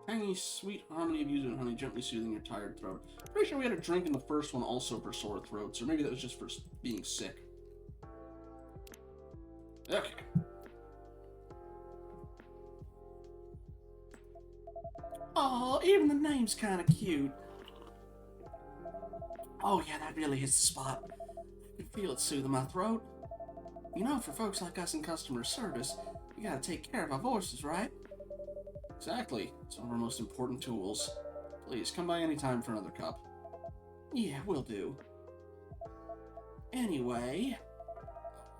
Tangy, sweet harmony of yuzu and honey gently soothing your tired throat. Pretty sure we had a drink in the first one also for sore throats, or maybe that was just for being sick. Okay. Oh, even the name's kind of cute. Oh yeah, that really hits the spot. I can feel it soothing my throat. You know, for folks like us in customer service, we gotta take care of our voices, right? Exactly. It's one of our most important tools. Please, come by anytime for another cup. Yeah, will do. Anyway...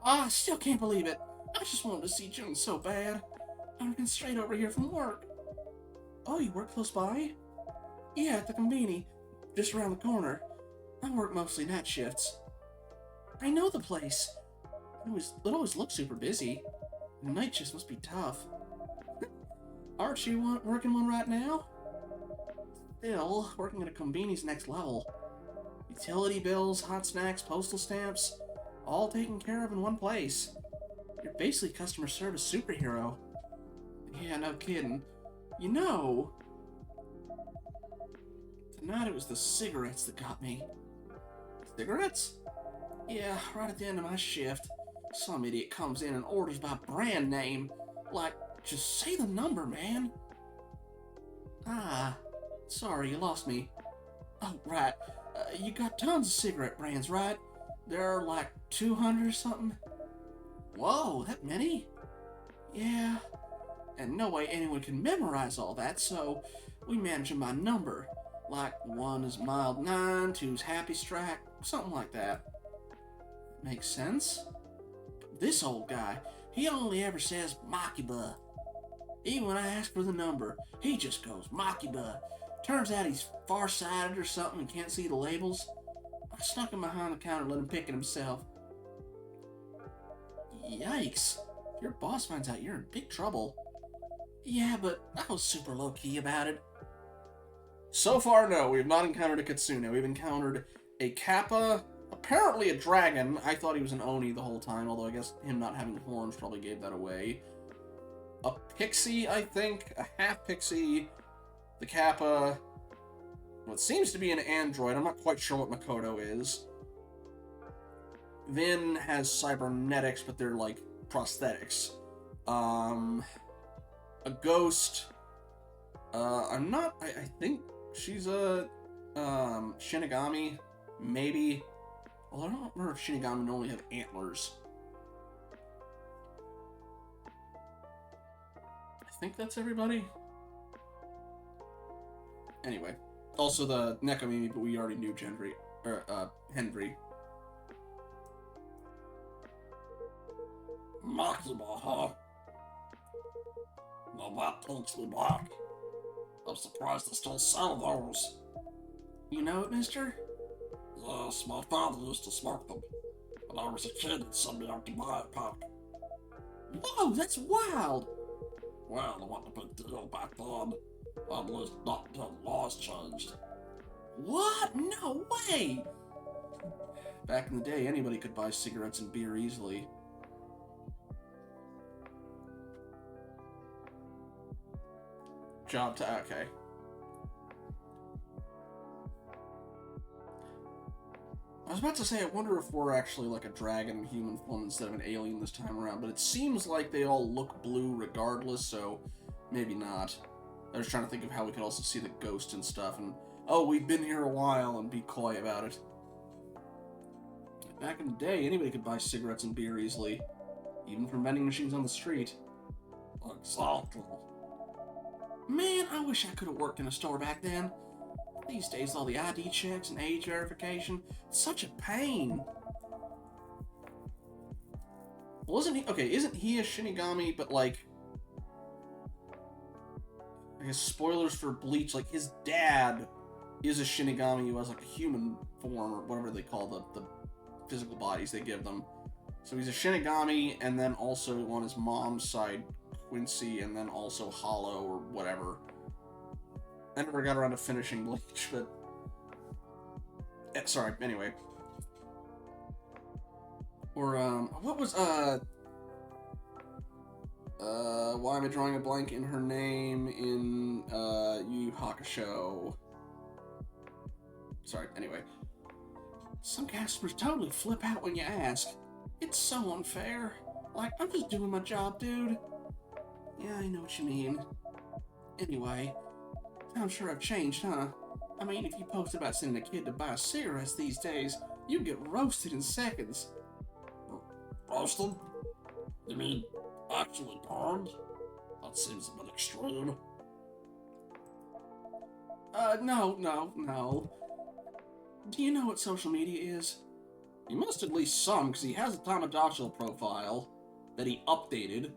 I still can't believe it. I just wanted to see June so bad. I've been straight over here from work. Oh, you work close by? Yeah, at the conveni. Just around the corner. I work mostly night shifts. I know the place. It always looks super busy. The night shifts must be tough. Aren't you working one right now? Still, working at a conveni's next level. Utility bills, hot snacks, postal stamps, all taken care of in one place. You're basically a customer service superhero. Yeah, no kidding. You know, tonight it was the cigarettes that got me. Cigarettes? Yeah, right at the end of my shift, some idiot comes in and orders by brand name. Like, just say the number, man. Ah, sorry, you lost me. Oh, right. You got tons of cigarette brands, right? There are like 200 or something? Whoa, that many? Yeah. And no way anyone can memorize all that, so we manage them by number. Like 1 is mild 9, 2 is happy strike, something like that. Makes sense? But this old guy, he only ever says Makiba. Even when I ask for the number, he just goes Makiba. Turns out he's farsighted or something and can't see the labels. I snuck him behind the counter and let him pick it himself. Yikes. If your boss finds out, you're in big trouble. Yeah, but I was super low-key about it. So far, no. We have not encountered a Kitsune. We've encountered a Kappa, apparently a dragon. I thought he was an Oni the whole time, although I guess him not having horns probably gave that away. A pixie, I think. A half-pixie. The Kappa. What seems to be an android. I'm not quite sure what Makoto is. Vin has cybernetics, but they're like prosthetics. A ghost. I think she's a Shinigami, maybe. Well, I don't remember if Shinigami normally have antlers. I think that's everybody. Anyway, also the Nekomimi, but we already knew Henry. Makima, huh? Now that takes me back. I'm surprised they still sell those. You know it, mister? Yes, my father used to smoke them. When I was a kid, he'd send me out to buy a pack. Whoa, that's wild! Well, it wasn't a big deal back then. At least not until the laws changed. What? No way! Back in the day, anybody could buy cigarettes and beer easily. Okay. I was about to say, I wonder if we're actually like a dragon in human form instead of an alien this time around, but it seems like they all look blue regardless, so maybe not. I was trying to think of how we could also see the ghost and stuff, and oh, we've been here a while, and be coy about it. Back in the day, anybody could buy cigarettes and beer easily, even from vending machines on the street. Exactly. Man, I wish I could have worked in a store back then. These days, all the ID checks and age verification, it's such a pain. Well, isn't he a Shinigami, but like, I guess spoilers for Bleach, like his dad is a Shinigami who has like a human form, or whatever they call the physical bodies they give them. So he's a Shinigami, and then also on his mom's side, Quincy, and then also Hollow, or whatever. I never got around to finishing Bleach, but... sorry, anyway. Or, what was, why am I drawing a blank in her name in, Yu Yu Hakusho? Sorry, anyway. Some customers totally flip out when you ask. It's so unfair. Like, I'm just doing my job, dude. Yeah, I know what you mean. Anyway, I'm sure I've changed, huh? I mean, if you posted about sending a kid to buy cigarettes these days, you'd get roasted in seconds. Roasted? You mean actually burned? That seems a bit extreme. No. Do you know what social media is? He must at least some, because he has a Tamagotchi profile that he updated.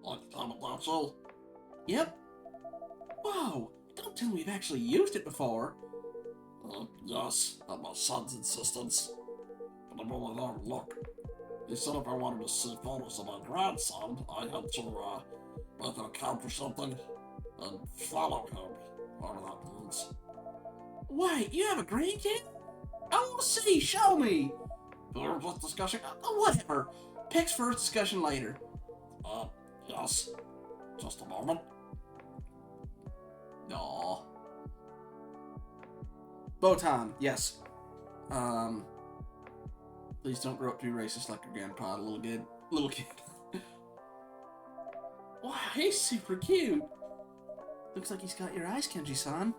Like Tamagotchi? Yep. Whoa, don't tell me you've actually used it before. Yes, at my son's insistence. But I'm only there to look. He said if I wanted to see photos of my grandson, I had to, make an account or something, and follow him, whatever that means. Wait, you have a grandkid? I want to see, show me! Here's this discussion. Whatever. Pics first, discussion later. Yes. Just a moment. Aww. Botan, yes. Please don't grow up to be racist like your grandpa, little kid. Wow, he's super cute. Looks like he's got your eyes, Kenji-san.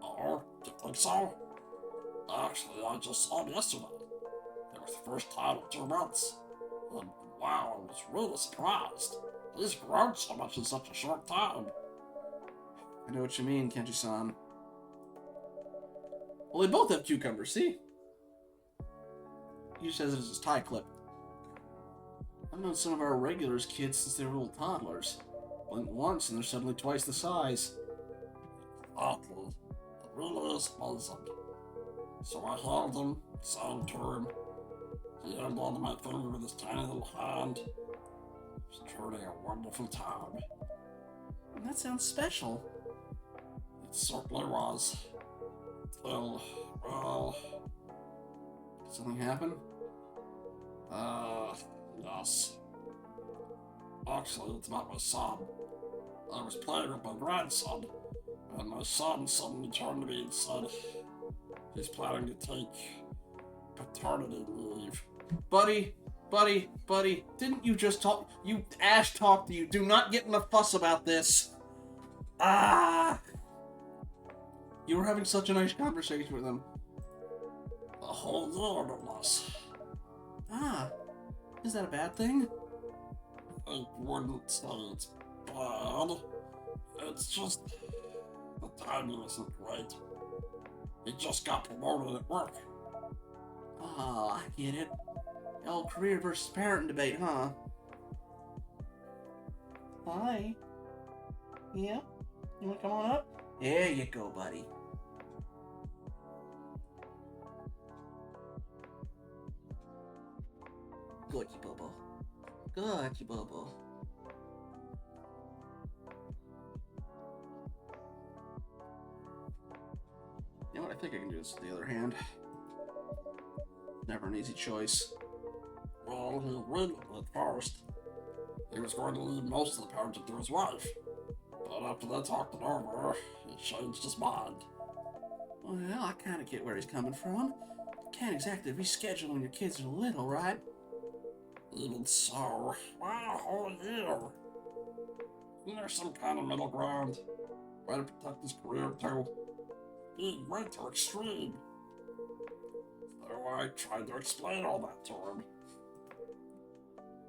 Oh, do you think so? Actually, I just saw him yesterday. It was the first time in 2 months. And wow, I was really surprised. He's grown so much in such a short time. I know what you mean, Kenji-san. Well, they both have cucumbers, see? He just has it as his tie clip. I've known some of our regulars kids since they were little toddlers. Blink once and they're suddenly twice the size. Exactly. It really is amazing. So I held him, sang to him. He held onto my finger with his tiny little hand. It was truly a wonderful time. That sounds special. It certainly was. Till, well... Did something happen? Yes. Actually, it's about my son. I was playing with my grandson, and my son suddenly turned to me and said he's planning to take paternity leave. Buddy, Buddy, didn't you just talk? You Ash talked to you. Do not get in a fuss about this. Ah! You were having such a nice conversation with him. A whole lot of us. Ah, is that a bad thing? I wouldn't say it's bad. It's just the timing isn't right. He just got promoted at work. Oh, I get it. The old career versus parent debate, huh? Hi. Yeah? You wanna come on up? There you go, buddy. Good, you bubble. Good, you bubble. You know what? I think I can do this with the other hand. Never an easy choice. Well, he went at first. He was going to leave most of the parenting to his wife. But after they talked it over, he changed his mind. Well, I kind of get where he's coming from. Can't exactly reschedule when your kids are little, right? Even so, why a whole year? Isn't there some kind of middle ground? Way to protect his career too? Being way too extreme. So I tried to explain all that to him.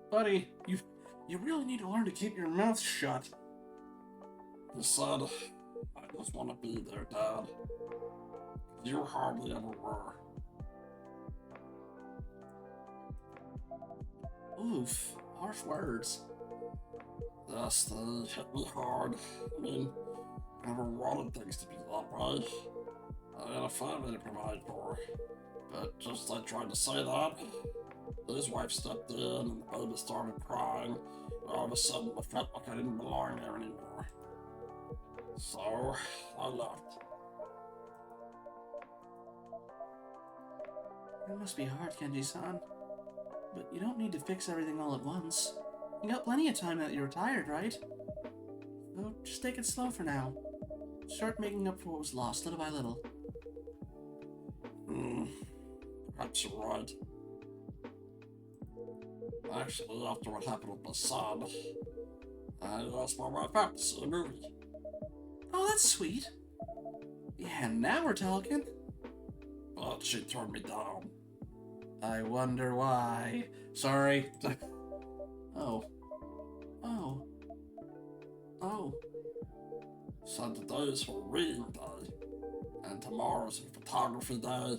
Buddy, you really need to learn to keep your mouth shut. He said, I just want to be there, Dad. You hardly ever were. Oof, harsh words. Yes, they hit me hard. I mean, I never wanted things to be that way. I had a family to provide for. But just as I tried to say that, his wife stepped in and the baby started crying. All of a sudden, I felt like I didn't belong there anymore. So, I left. It must be hard, Kenji-san. But you don't need to fix everything all at once. You got plenty of time now that you're retired, right? So just take it slow for now. Start making up for what was lost little by little. Perhaps you're right. Actually, after what happened with my son, I asked my wife out to see a movie. Oh, that's sweet. Yeah, now we're talking. But she turned me down. I wonder why. Sorry. Oh. Said today is her reading day, and tomorrow's her photography day.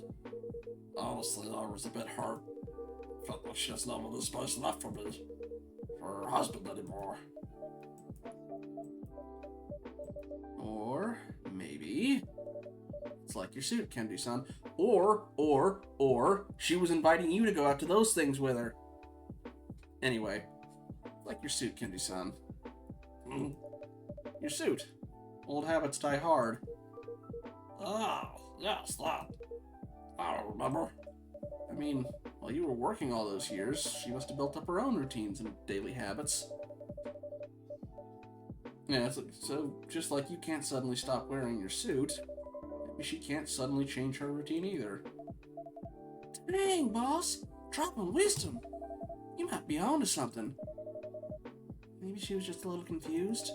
Honestly, I was a bit hurt. Felt like she has none of the space left for me, for her husband anymore. Or maybe it's like your suit, Kenji-san. Or she was inviting you to go out to those things with her. Anyway, like your suit, Kenji-san. Your suit. Old habits die hard. Ah, yes, that. I don't remember. I mean, while you were working all those years, she must have built up her own routines and daily habits. Yeah, so just like you can't suddenly stop wearing your suit, maybe she can't suddenly change her routine either. Dang, boss! Dropping wisdom! You might be onto something. Maybe she was just a little confused,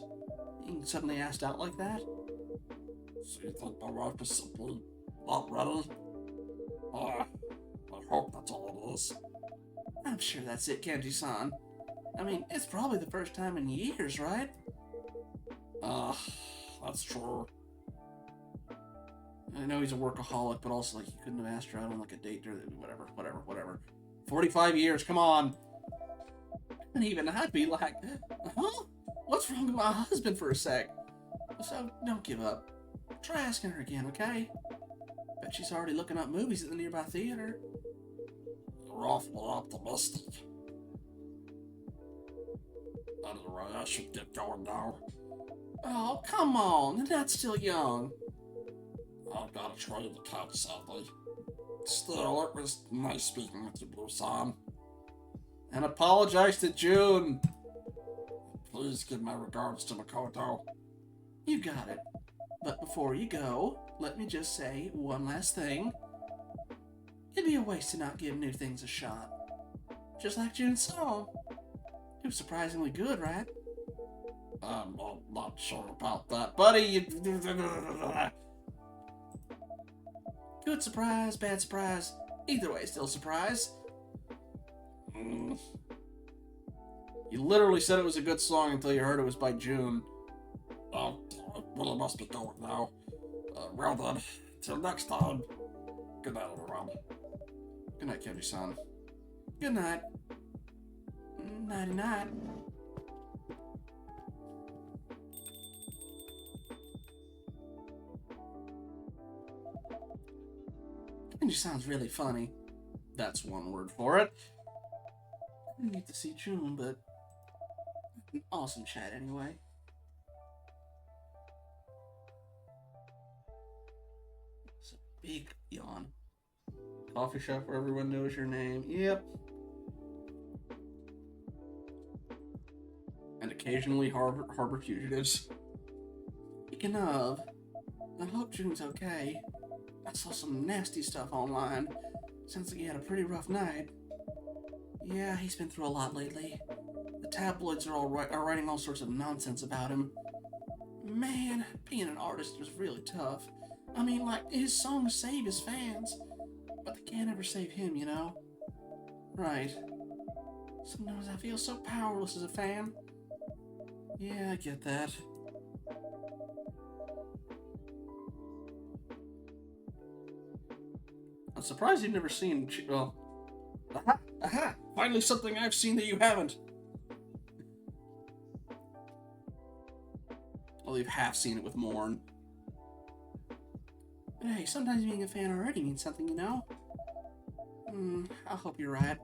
being suddenly asked out like that. So you think my wife is simply not ready? I hope that's all it is. I'm sure that's it, Kenji-san. I mean, it's probably the first time in years, right? That's true. I know he's a workaholic, but also, like, he couldn't have asked her out on, like, a date or whatever. 45 years, come on! And even I'd be like, huh? What's wrong with my husband for a sec? So, don't give up. Try asking her again, okay? Bet she's already looking up movies at the nearby theater. You're awfully optimistic. Anyway, I should get going now. Oh, come on, the dad's still young. I've got to train the cat, sadly. Still, it was nice speaking with you, Blue-san. And apologize to June. Please give my regards to Makoto. You got it. But before you go, let me just say one last thing. It'd be a waste to not give new things a shot. Just like June's song. It was surprisingly good, right? I'm not sure about that, buddy. Good surprise, bad surprise. Either way, still surprise. Mm, You literally said it was a good song until you heard it was by June. oh, well, I must be going now. Well then, till next time. Good night, everyone. Good night, Kenji-san. Good night. Nighty-night. Kenji-san's really funny. That's one word for it. I didn't get to see June, but an awesome chat anyway. It's a big yawn. Coffee shop where everyone knows your name. Yep. And occasionally harbor fugitives. Speaking of, I hope June's okay. I saw some nasty stuff online. Sounds like he had a pretty rough night. Yeah, he's been through a lot lately. The tabloids are writing all sorts of nonsense about him. Man, being an artist was really tough. I mean, like, his songs save his fans, but they can't ever save him, you know? Right. Sometimes I feel so powerless as a fan. Yeah, I get that. I'm surprised you've never seen... Well... Aha! Aha! Finally something I've seen that you haven't! Well, you've half seen it with Morn. But hey, sometimes being a fan already means something, you know? I hope you're right.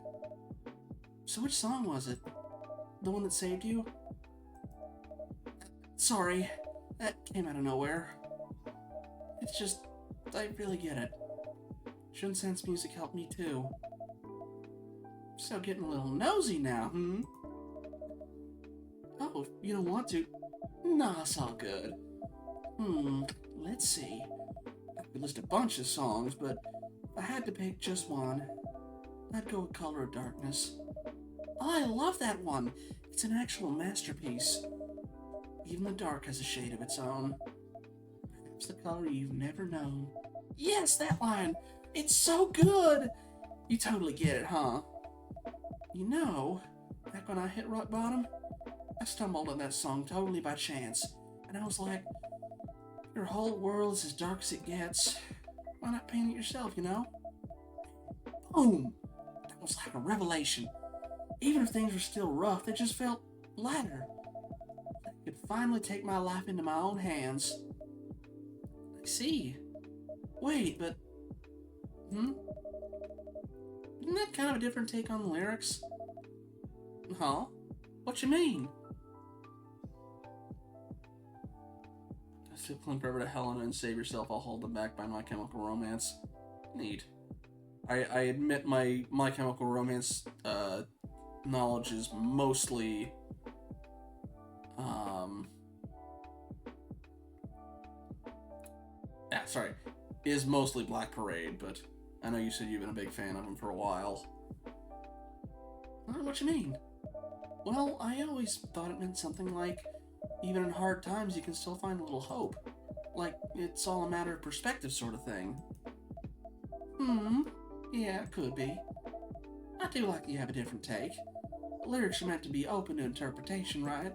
So which song was it? The one that saved you? Sorry, that came out of nowhere. It's just, I really get it. Shun-sen's music helped me too. So getting a little nosy now, Oh, you don't want to? Nah, it's all good. Let's see. I could list a bunch of songs, but if I had to pick just one, I'd go with Color of Darkness. Oh, I love that one! It's an actual masterpiece. Even the dark has a shade of its own. Perhaps the color you've never known. Yes, that line! It's so good! You totally get it, huh? You know, back when I hit rock bottom, I stumbled on that song totally by chance, and I was like, your whole world is as dark as it gets. Why not paint it yourself, you know? Boom! That was like a revelation. Even if things were still rough, they just felt lighter. I could finally take my life into my own hands. I see. Wait, but... Isn't that kind of a different take on the lyrics? Huh? What you mean? If you cling forever to Helena and save yourself, I'll hold them back by My Chemical Romance. Neat. I admit my Chemical Romance knowledge is mostly is mostly Black Parade, but I know you said you've been a big fan of him for a while. What you mean? Well, I always thought it meant something like, even in hard times you can still find a little hope. Like, it's all a matter of perspective sort of thing. Yeah, it could be. I do like that you have a different take. Lyrics are meant to be open to interpretation, right?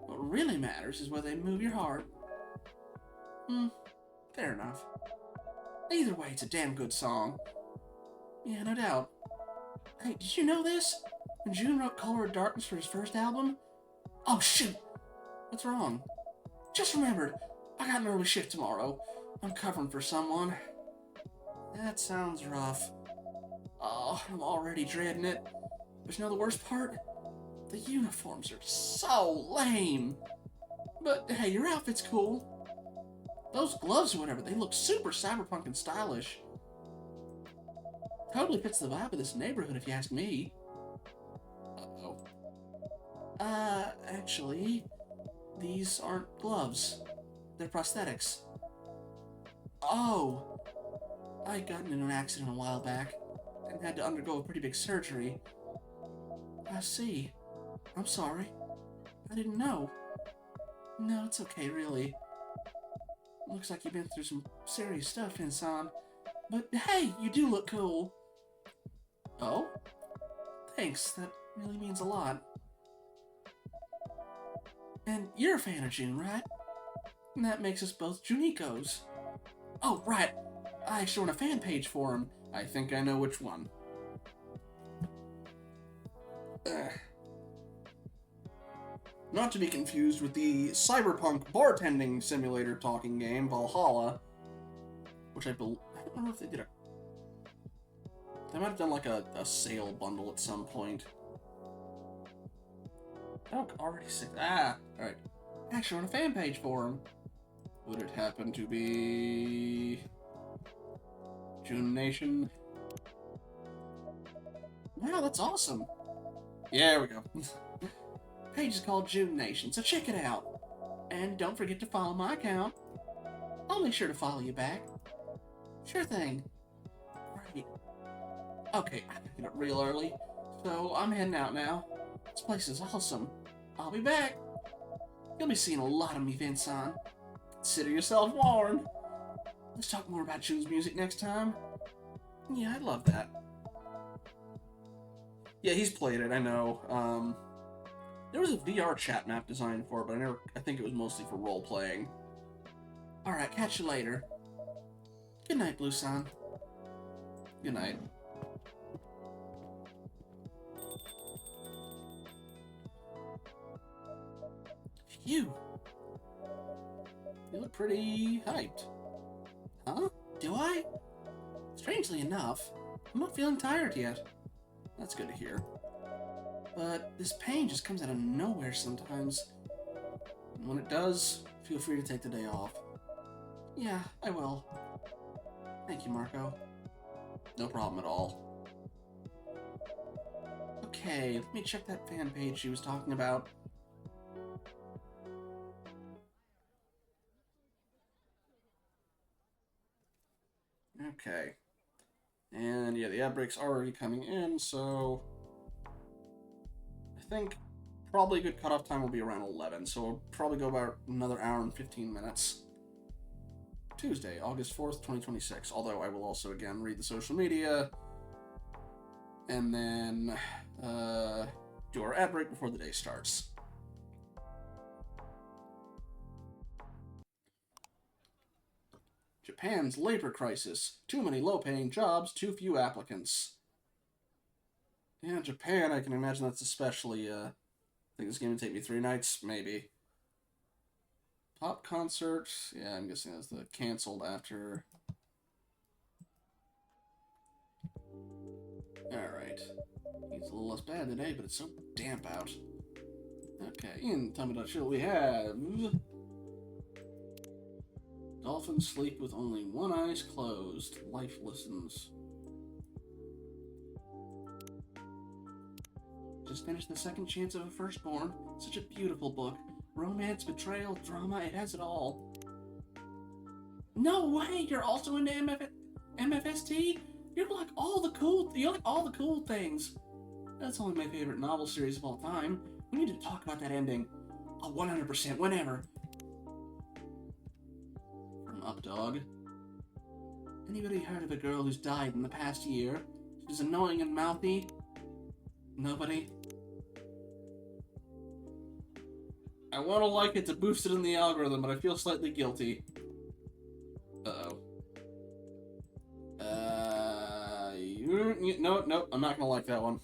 What really matters is whether they move your heart. Fair enough. Either way, it's a damn good song. Yeah, no doubt. Hey, did you know this? When June wrote Color of Darkness for his first album? Oh, shoot! What's wrong? Just remembered, I got an early shift tomorrow. I'm covering for someone. That sounds rough. Oh, I'm already dreading it. But you know the worst part? The uniforms are so lame. But hey, your outfit's cool. Those gloves or whatever, they look super cyberpunk and stylish. Totally fits the vibe of this neighborhood if you ask me. Uh-oh. Actually, these aren't gloves. They're prosthetics. Oh! I got in an accident a while back and had to undergo a pretty big surgery. I see. I'm sorry. I didn't know. No, it's okay, really. Looks like you've been through some serious stuff, Insan. But hey, you do look cool. Oh? Thanks, that really means a lot. And you're a fan of Jun, right? And that makes us both Junikos. Oh, right. I actually run a fan page for him. I think I know which one. Not to be confused with the cyberpunk bartending simulator talking game, Valhalla, which I don't know if they did They might have done like a sale bundle at some point. Oh, already 6. Alright. Actually, on a fan page for him. Would it happen to be June Nation? Wow, that's awesome. Yeah, there we go. Page is called June Nation, so check it out. And don't forget to follow my account. I'll make sure to follow you back. Sure thing. Right. Okay, I got up real early, so I'm heading out now. This place is awesome. I'll be back. You'll be seeing a lot of me, Vincent. Consider yourself warned. Let's talk more about June's music next time. Yeah, I'd love that. Yeah, he's played it, I know. There was a VR chat map designed for it, but I think it was mostly for role-playing. Alright, catch you later. Good night, Blue-san. Good night. You look pretty hyped. Huh? Do I? Strangely enough, I'm not feeling tired yet. That's good to hear. But this pain just comes out of nowhere sometimes. And when it does, feel free to take the day off. Yeah, I will. Thank you, Marco. No problem at all. Okay, let me check that fan page she was talking about. Okay. And yeah, the ad break's already coming in, so I think probably a good cutoff time will be around 11, so we'll probably go about another hour and 15 minutes. Tuesday, August 4th, 2026, although I will also, again, read the social media, and then do our ad break before the day starts. Japan's labor crisis. Too many low-paying jobs, too few applicants. Yeah, Japan, I can imagine that's especially, I think this game would take me 3 nights, maybe. Pop concert. Yeah, I'm guessing that's the canceled after. Alright. It's a little less bad today, but it's so damp out. Okay, in Tummy.Chill we have... Dolphins sleep with only one eye closed. Life listens. Just finished The Second Chance of a Firstborn. Such a beautiful book. Romance, betrayal, drama, it has it all. No way! You're also into MFST? You like all the cool things. That's only my favorite novel series of all time. We need to talk about that ending. Oh, 100%, whenever. From Updog. Anybody heard of a girl who's died in the past year? She's annoying and mouthy. Nobody? I want to like it to boost it in the algorithm, but I feel slightly guilty. Uh-oh. No, I'm not gonna like that one.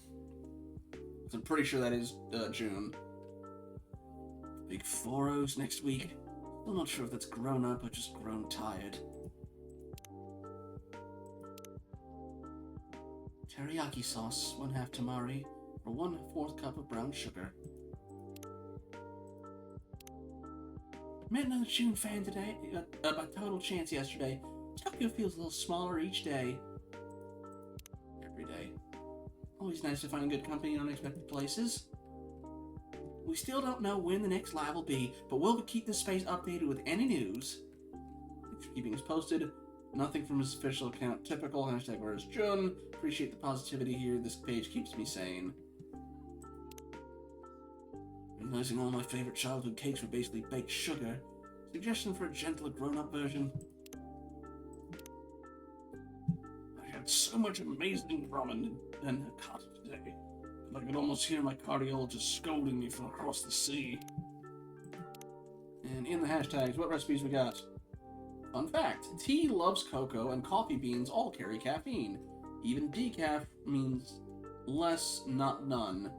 I'm pretty sure that is June. Big 4-0s next week. I'm not sure if that's grown up or just grown tired. Teriyaki sauce, 1/2 tamari, or 1/4 cup of brown sugar. Met another June fan today, by total chance yesterday. Tokyo feels a little smaller each day. Every day. Always nice to find good company in unexpected places. We still don't know when the next live will be, but we'll keep this space updated with any news. Thanks for keeping us posted. Nothing from his official account. Typical. #where's Jun. Appreciate the positivity here. This page keeps me sane. Realizing all my favorite childhood cakes were basically baked sugar. Suggestion for a gentler grown-up version? I had so much amazing ramen and cut today. I could almost hear my cardiologist scolding me from across the sea. And in the hashtags, what recipes we got? Fun fact, tea loves cocoa and coffee beans all carry caffeine. Even decaf means less, not none.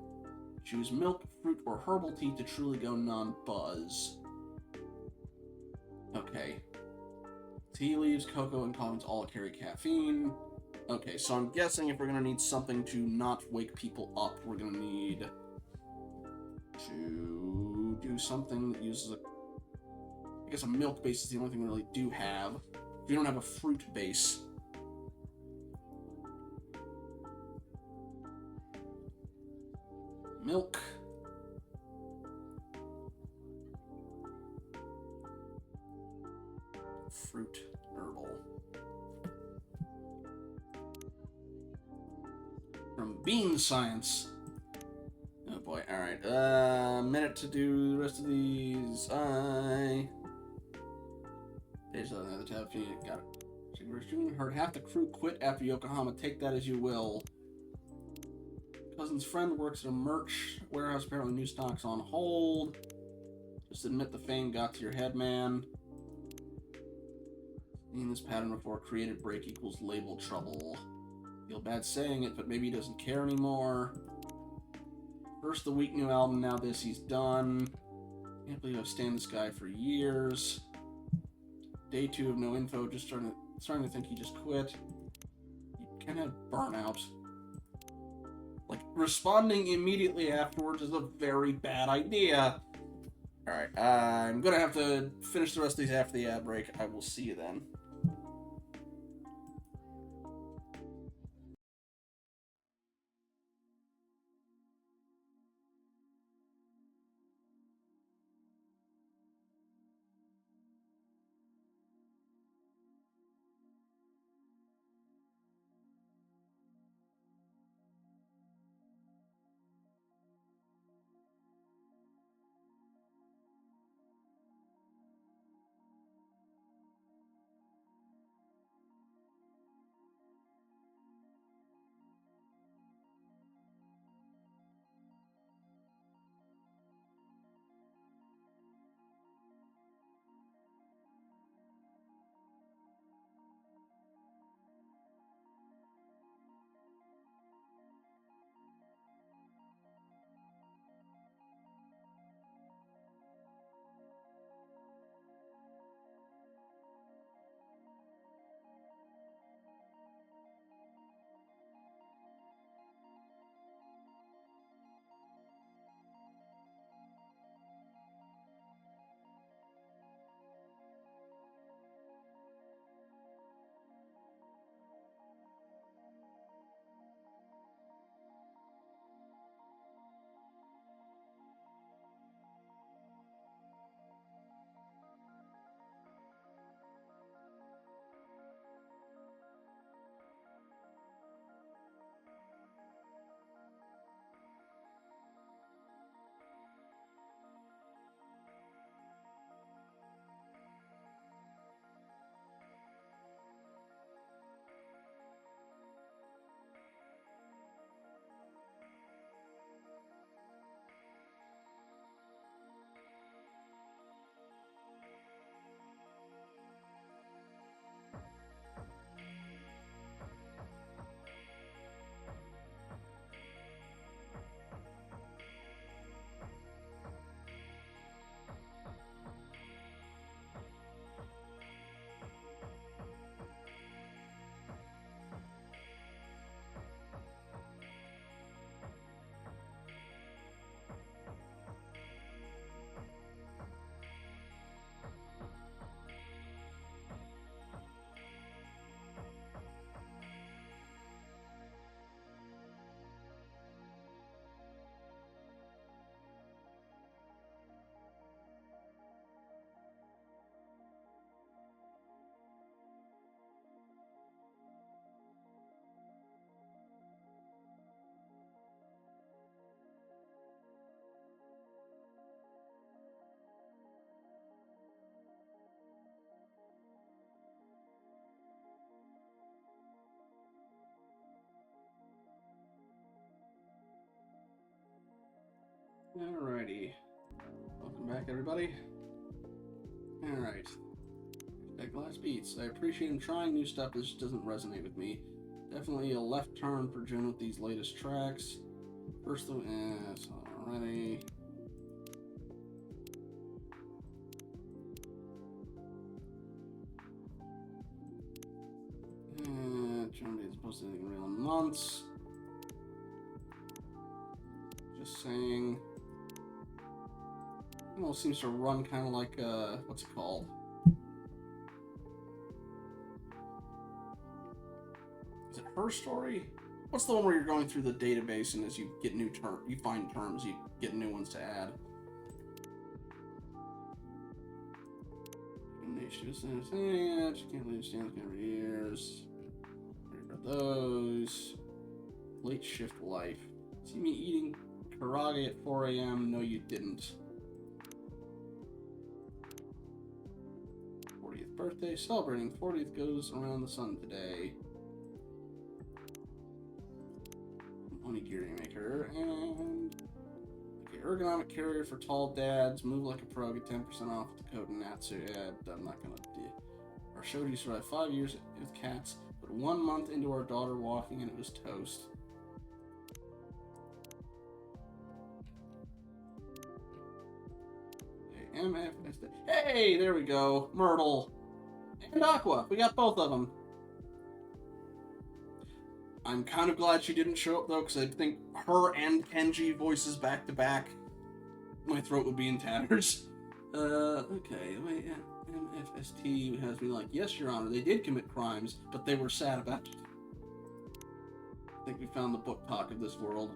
Choose milk, fruit, or herbal tea to truly go non-buzz. Okay. Tea leaves, cocoa, and coffees all carry caffeine. Okay, so I'm guessing if we're gonna need something to not wake people up, we're gonna need to do something that uses I guess a milk base is the only thing we really do have. We don't have a fruit base. Milk. Fruit. Herbal. From Bean Science. Oh boy, alright. Minute to do the rest of these. There's another tab. Got it. Heard half the crew quit after Yokohama. Take that as you will. Cousin's friend works at a merch warehouse. Apparently new stock's on hold. Just admit the fame got to your head, man. Seen this pattern before. Creative break equals label trouble. Feel bad saying it, but maybe he doesn't care anymore. First the week new album, now this, he's done. Can't believe I've stayed this guy for years. Day 2 of no info, just starting to think he just quit. You can have burnout. Like, responding immediately afterwards is a very bad idea. Alright, I'm gonna have to finish the rest of these after the ad break. I will see you then. Alrighty. Welcome back, everybody. Alright. That glass beats. I appreciate him trying new stuff. This just doesn't resonate with me. Definitely a left turn for June with these latest tracks. First of yes, already. June isn't posted anything real in months. Just saying. It almost seems to run kind of like, what's it called? Is it Her Story? What's the one where you're going through the database and as you get new you find terms, you get new ones to add? Can't understand every years. Those. Late shift life. See me eating karage at 4 a.m.? No, you didn't. 40th birthday. Celebrating 40th goes around the sun today. Onigiri maker. And... okay, ergonomic carrier for tall dads. Move like a pro. Get 10% off with the code Natsu. Yeah, I'm not gonna do. Our Shodi survived 5 years with cats. But 1 month into our daughter walking and it was toast. Okay, MFS. Hey, there we go. Myrtle. And Aqua. We got both of them. I'm kind of glad she didn't show up though, because I think her and Kenji voices back to back, my throat would be in tatters. Okay, wait, MFST has me like, yes, Your Honor, they did commit crimes, but they were sad about it. I think we found the book talk of this world.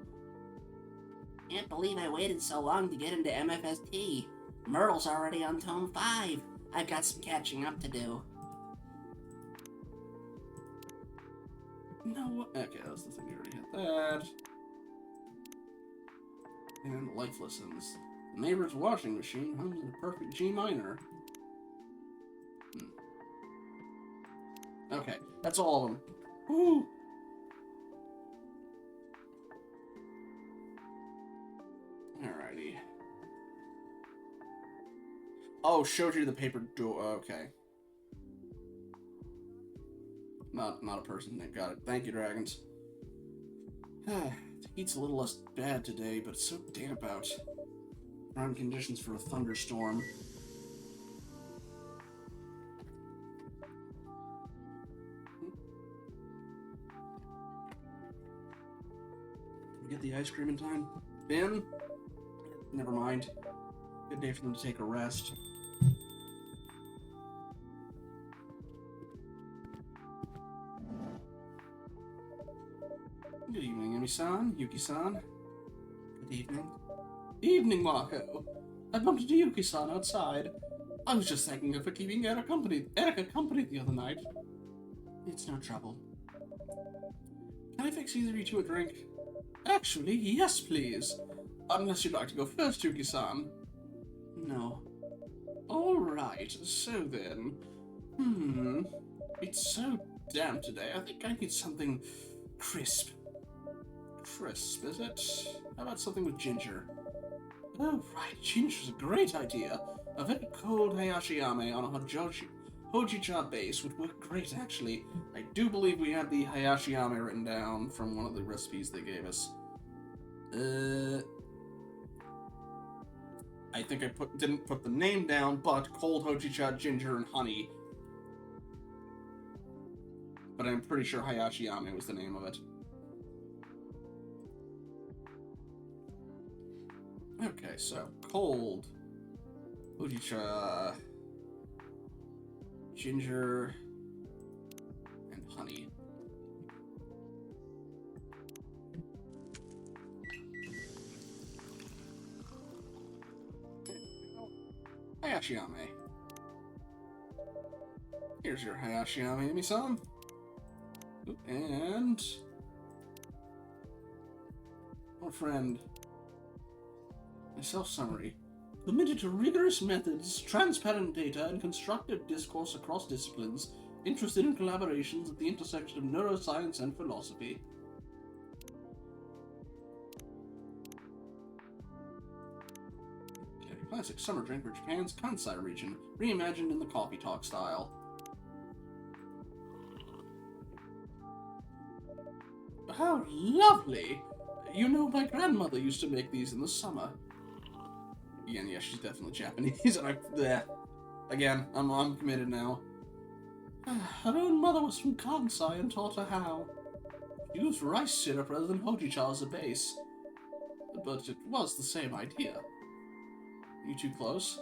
Can't believe I waited so long to get into MFST. Myrtle's already on Tome 5. I've got some catching up to do. No, okay, that's the thing, we already had that. And life lessons. The neighbor's washing machine hums in a perfect G minor. Okay, that's all of them. Woo! Alrighty. Oh, showed you the paper door. Okay. Not a person. Got it. Thank you, dragons. The heat's a little less bad today, but it's so damp out. Prime conditions for a thunderstorm. Can we get the ice cream in time? Ben? Never mind. Good day for them to take a rest. Good evening, Emi-san, Yuki-san. Good evening. Evening, Marco. I bumped into Yuki-san outside. I was just thanking her for keeping Erica company the other night. It's no trouble. Can I fix either of you two a drink? Actually, yes, please. Unless you'd like to go first, Yuki-san. No. Alright, so then... It's so damp today, I think I need something crisp. Crisp, is it? How about something with ginger? Oh, right, ginger's a great idea. A very cold hayashiyame on a hojicha base would work great, actually. I do believe we had the hayashiyame written down from one of the recipes they gave us. I think I didn't put the name down, but cold hojicha, ginger, and honey. But I'm pretty sure hayashiyame was the name of it. Okay, so cold hojicha, ginger, and honey. Hayashiyame. Here's your hayashiyame, Emi-san. And our friend. A self-summary. Committed to rigorous methods, transparent data, and constructive discourse across disciplines, interested in collaborations at the intersection of neuroscience and philosophy. classic summer drink for Japan's Kansai region, reimagined in the coffee talk style. How lovely! You know, my grandmother used to make these in the summer. Again, yeah, she's definitely Japanese, and again, I'm committed now. Her own mother was from Kansai and taught her how. She used rice syrup rather than hojicha as a base. But it was the same idea. You too close?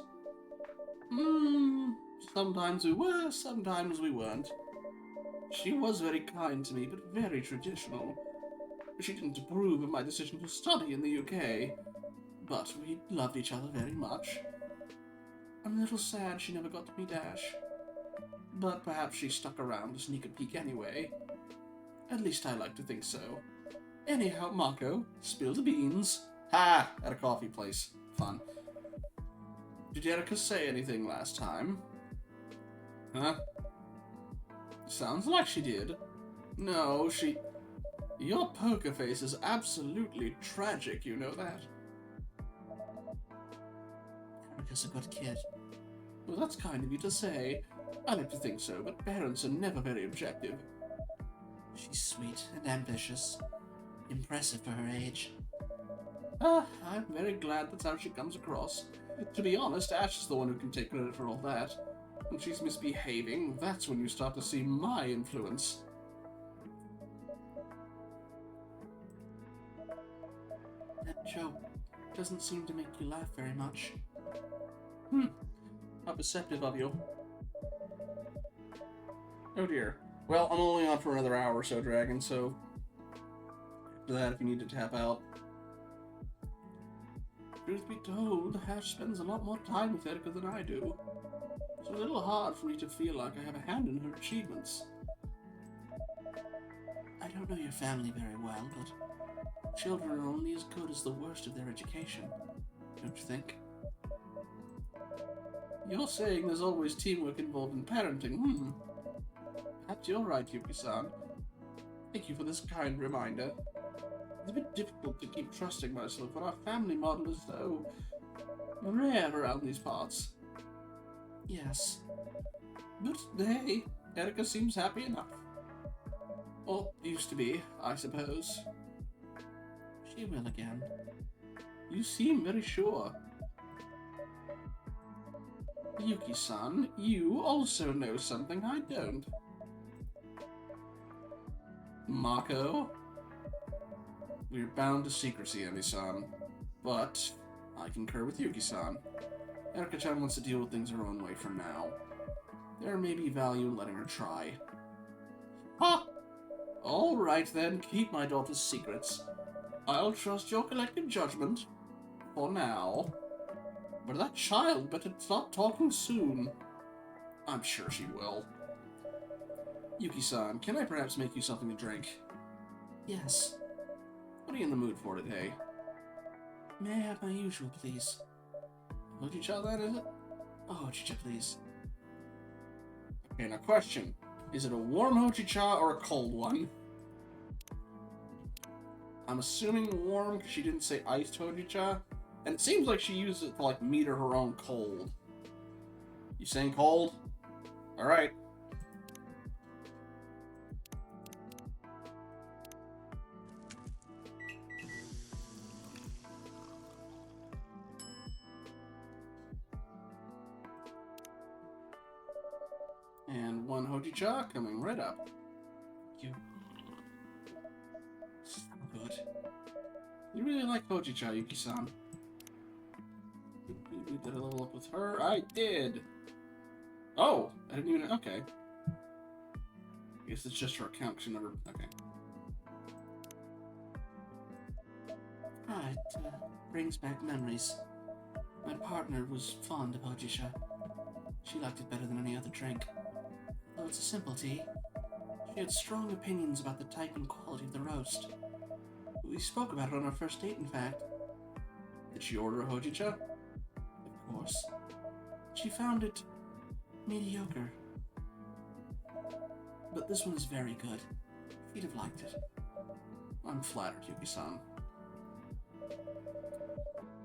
Sometimes we were, sometimes we weren't. She was very kind to me, but very traditional. She didn't approve of my decision to study in the UK, but we loved each other very much. I'm a little sad she never got to meet Ash, but perhaps she stuck around to sneak a peek anyway. At least I like to think so. Anyhow, Mako, spill the beans. Ha! At a coffee place. Fun. Did Erica say anything last time? Huh? Sounds like she did. No, she... Your poker face is absolutely tragic, you know that? Erica's a good kid. Well, that's kind of you to say. I like to think so, but parents are never very objective. She's sweet and ambitious. Impressive for her age. I'm very glad that's how she comes across. To be honest, Ash is the one who can take credit for all that. When she's misbehaving, that's when you start to see my influence. That joke doesn't seem to make you laugh very much. How perceptive of you. Oh dear. Well, I'm only on for another hour or so, Dragon, so... After that, if you need to tap out. Truth be told, Ash spends a lot more time with Erica than I do. It's a little hard for me to feel like I have a hand in her achievements. I don't know your family very well, but children are only as good as the worst of their education, don't you think? You're saying there's always teamwork involved in parenting, Perhaps you're right, Yuki-san. Thank you for this kind reminder. It's a bit difficult to keep trusting myself, but our family model is so rare around these parts. Yes. But hey, Erica seems happy enough. Or used to be, I suppose. She will again. You seem very sure. Yuki-san, you also know something I don't. Mako? We're bound to secrecy, Emi-san. But I concur with Yuki-san. Erica-chan wants to deal with things her own way for now. There may be value in letting her try. Ha! Alright then, keep my daughter's secrets. I'll trust your collective judgment. For now. But that child better stop talking soon. I'm sure she will. Yuki-san, can I perhaps make you something to drink? Yes. What are you in the mood for today? May I have my usual, please? Hojicha, then, is it? Oh, Hojicha, please. Okay, now question. Is it a warm Hojicha or a cold one? I'm assuming warm because she didn't say iced Hojicha. And it seems like she used it to, like, meter her own cold. You saying cold? Alright. And one Hojicha coming right up. You. So good. You really like Hojicha, Yuki-san. We did a level up with her. I did. Oh, I didn't even. Okay. I guess it's just her account. She never. Okay. It brings back memories. My partner was fond of Hojicha. She liked it better than any other drink. Though it's a simple tea, she had strong opinions about the type and quality of the roast. We spoke about it on our first date, in fact. Did she order a Hojicha? Of course. She found it mediocre. But this one is very good. She'd have liked it. I'm flattered, Yuki-san.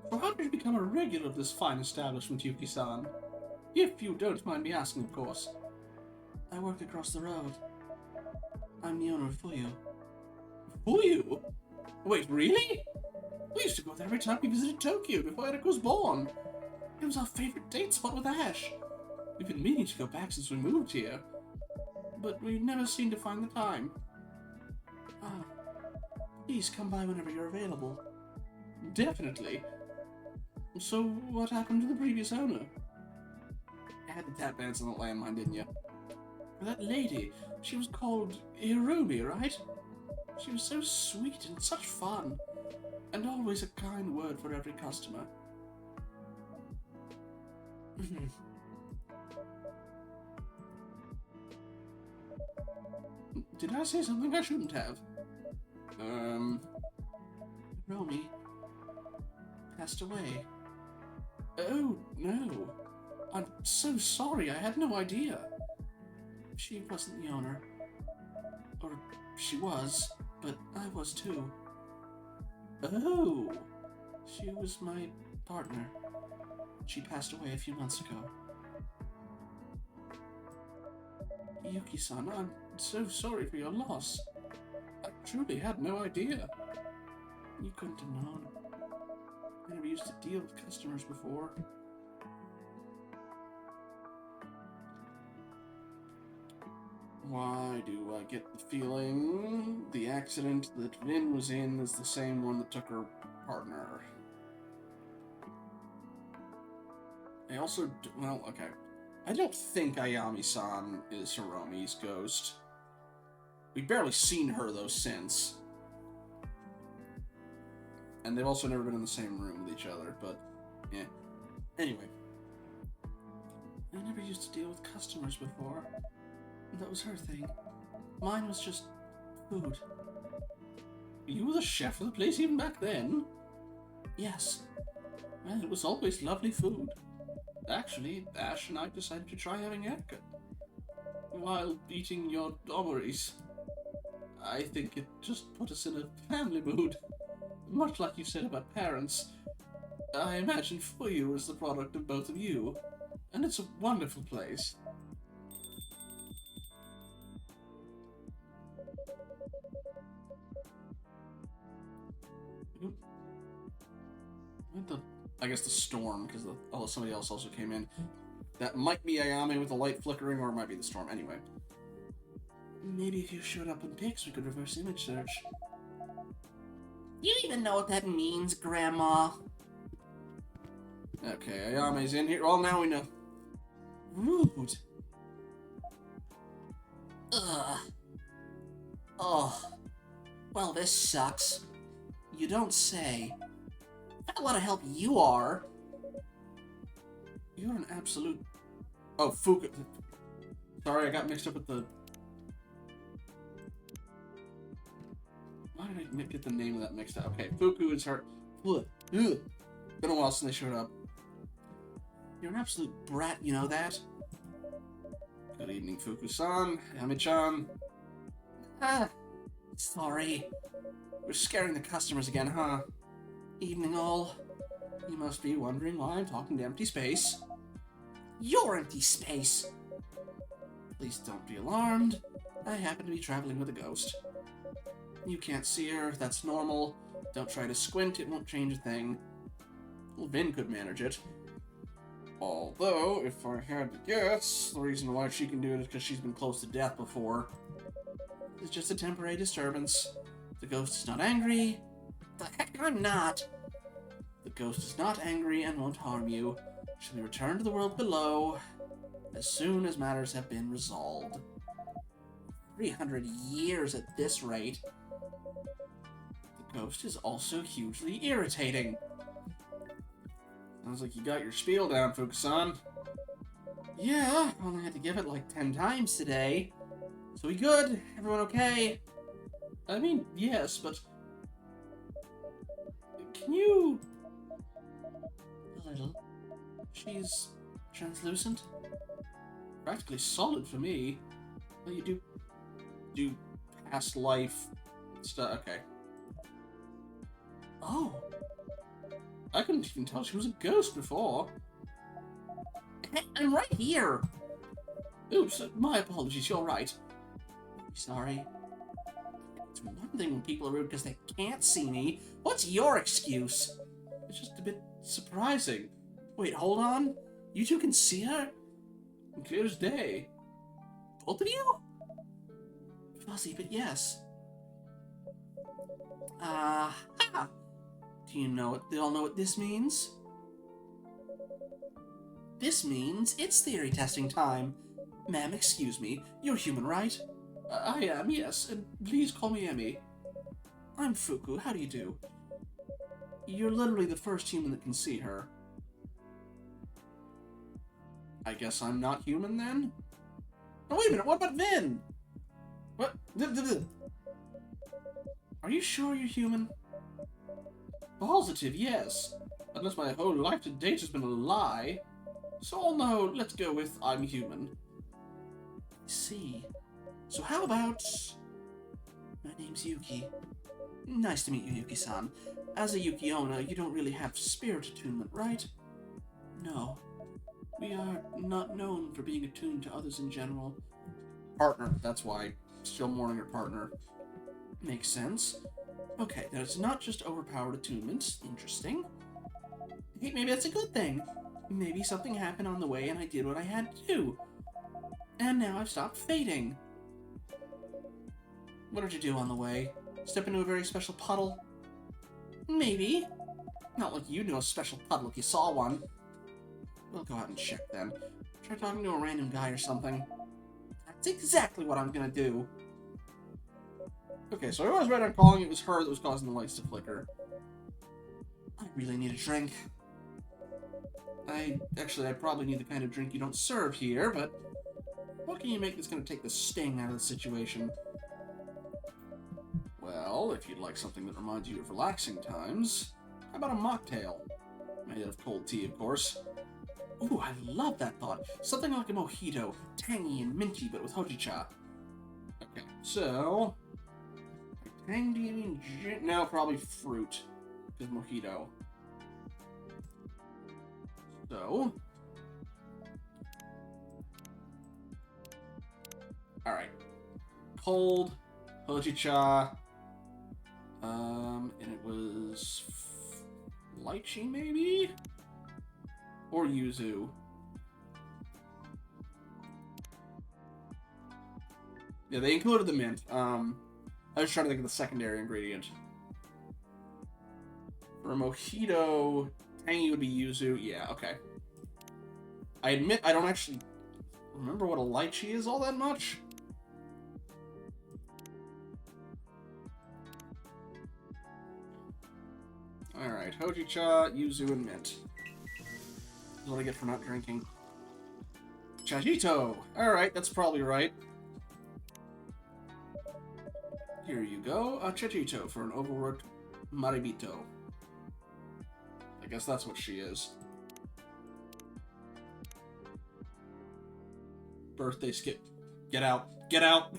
So So how did you become a regular of this fine establishment, Yuki-san? If you don't mind me asking, of course. I work across the road. I'm the owner of Fuyu. Fuyu? Wait, really? We used to go there every time we visited Tokyo before Eric was born. It was our favorite date spot with Ash. We've been meaning to go back since we moved here, but we never seem to find the time. Ah, please come by whenever you're available. Definitely. So, what happened to the previous owner? You had to tap dance on the landmine, didn't you? That lady, she was called Hiromi, right? She was so sweet and such fun, and always a kind word for every customer. Did I say something I shouldn't have? Hiromi passed away. Oh, no. I'm so sorry, I had no idea. She wasn't the owner. Or she was, but I was too. Oh. She was my partner. She passed away a few months ago. Yuki-san, I'm so sorry for your loss. I truly had no idea. You couldn't have known. I never used to deal with customers before. Why do I get the feeling the accident that Vin was in is the same one that took her partner? I also... well, okay. I don't think Ayami-san is Hiromi's ghost. We've barely seen her, though, since. And they've also never been in the same room with each other, but... yeah. Anyway. I never used to deal with customers before. That was her thing. Mine was just food. You were the chef of the place even back then? Yes. Well, it was always lovely food. Actually, Ash and I decided to try having Erika while eating your omeries. I think it just put us in a family mood. Much like you said about parents. I imagine Fuyu is the product of both of you. And it's a wonderful place. I guess the storm, because somebody else also came in. That might be Ayame with the light flickering, or it might be the storm. Anyway. Maybe if you showed up in pics, we could reverse image search. You even know what that means, Grandma? Okay, Ayame's in here. Well, now we know. Rude. Ugh. Oh. Well, this sucks. You don't say. A lot of help you are. You're an absolute... Oh, Fuku. Sorry, I got mixed up with the... Why did I get the name of that mixed up? Okay, Fuku is her... Ugh. Ugh. Been a while since they showed up. You're an absolute brat, you know that? Good evening, Fuku-san. Ami-chan. Ah, sorry. We're scaring the customers again, huh? Evening all. You must be wondering why I'm talking to empty space. You're empty space. Please don't be alarmed. I happen to be traveling with a ghost. You can't see her, that's normal. Don't try to squint, it won't change a thing. Well, Vin could manage it. Although, if I had to guess, the reason why she can do it is because she's been close to death before. It's just a temporary disturbance. The ghost is not angry. The heck I'm not. The ghost is not angry and won't harm you. She'll be returned to the world below as soon as matters have been resolved. 300 years at this rate. The ghost is also hugely irritating. Sounds like you got your spiel down, Fuku-san. Yeah, only had to give it like 10 times today. So we good? Everyone okay? I mean, yes, but... Can you... A little. She's translucent. Practically solid for me. Well, you do past life stuff. Okay. Oh. I couldn't even tell she was a ghost before. Hey, I'm right here. Oops, my apologies, you're right. Sorry. It's one thing when people are rude because they can't see me. What's your excuse? It's just a bit surprising. Wait, hold on. You two can see her? Clear as day. Both of you? Fuzzy, but yes. Ha! Do you know what? They all know what this means? This means it's theory testing time. Ma'am, excuse me. You're human, right? I am, yes, and please call me Emmy. I'm Fuku. How do you do? You're literally the first human that can see her. I guess I'm not human then? Oh, wait a minute, what about Vin? What? Are you sure you're human? Positive, yes. Unless my whole life to date has been a lie. So I'll know, let's go with I'm human. I see. So how about... My name's Yuki. Nice to meet you, Yuki-san. As a Yuki owner, you don't really have spirit attunement, right? No. We are not known for being attuned to others in general. Partner, that's why. Still mourning her partner. Makes sense. Okay, now it's not just overpowered attunement. Interesting. Hey, maybe that's a good thing. Maybe something happened on the way and I did what I had to do. And now I've stopped fading. What did you do on the way? Step into a very special puddle? Maybe. Not like you'd know a special puddle if you saw one. We'll go out and check then. Try talking to a random guy or something. That's exactly what I'm gonna do. Okay, so I was right on calling it was her that was causing the lights to flicker. I really need a drink. I probably need the kind of drink you don't serve here, but what can you make that's gonna take the sting out of the situation? Well, if you'd like something that reminds you of relaxing times, how about a mocktail? Made out of cold tea, of course. Ooh, I love that thought. Something like a mojito, tangy and minty, but with hojicha. Okay, so... Tang, do you mean gin? No, probably fruit. Because mojito. So... Alright. Cold, hojicha, and it was... lychee, maybe? Or yuzu. Yeah, they included the mint. I was trying to think of the secondary ingredient. For a mojito, tangy would be yuzu. Yeah, okay. I admit I don't actually remember what a lychee is all that much. Alright, hojicha, yuzu, and mint. That's what I get for not drinking. Chajito! Alright, that's probably right. Here you go, a chajito for an overworked maribito. I guess that's what she is. Birthday skip. Get out. Get out.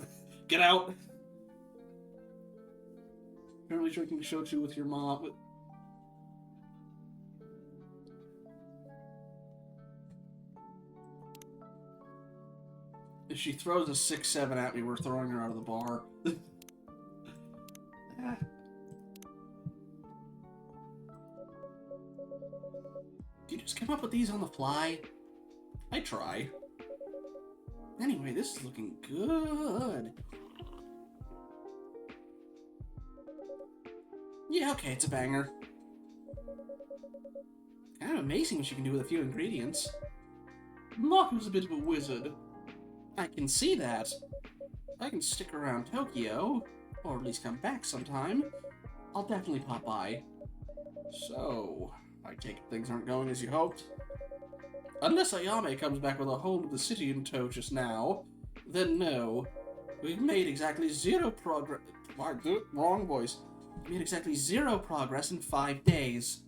Get out. Apparently drinking shochu with your mom. If she throws a 6-7 at me, we're throwing her out of the bar. Do you just come up with these on the fly? I try. Anyway, this is looking good. Yeah, okay, it's a banger. Kind of amazing what you can do with a few ingredients. Mako's a bit of a wizard. I can see that. I can stick around Tokyo, or at least come back sometime. I'll definitely pop by. So, I take it things aren't going as you hoped? Unless Ayame comes back with a hold of the city in tow just now, then no. We've made exactly zero progress. Wrong voice. We made exactly zero progress in 5 days.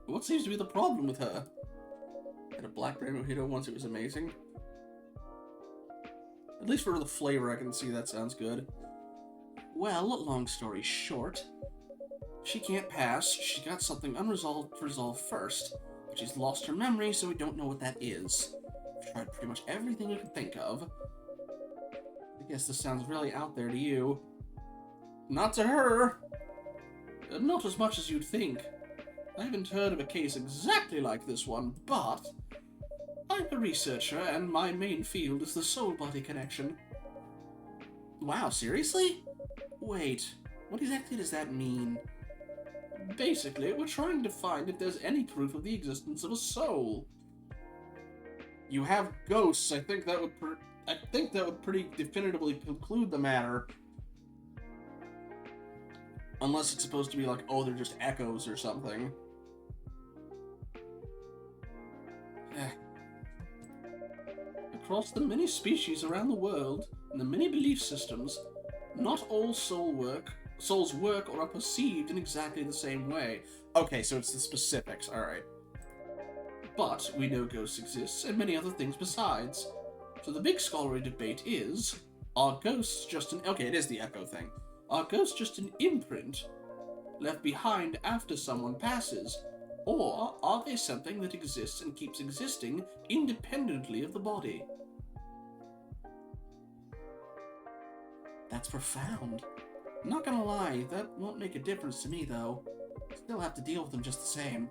What seems to be the problem with her? Had a blackberry mojito once, it was amazing. At least for the flavor, I can see that sounds good. Well, long story short, She can't pass. She got something unresolved to resolve first. But she's lost her memory, so we don't know what that is. I've tried pretty much everything I could think of. I guess this sounds really out there to you. Not to her. Not as much as you'd think. I haven't heard of a case exactly like this one, but I'm a researcher, and my main field is the soul-body connection. Wow, seriously? Wait, what exactly does that mean? Basically, we're trying to find if there's any proof of the existence of a soul. You have ghosts. I think that would pretty definitively conclude the matter. Unless it's supposed to be like, oh, they're just echoes or something. Across the many species around the world, and the many belief systems, not all souls work or are perceived in exactly the same way. Okay, so it's the specifics, alright. But we know ghosts exist, and many other things besides. So the big scholarly debate is, are ghosts just an... Okay, it is the echo thing. Are ghosts just an imprint left behind after someone passes? Or are they something that exists and keeps existing independently of the body? That's profound. I'm not gonna lie, that won't make a difference to me, though. Still have to deal with them just the same.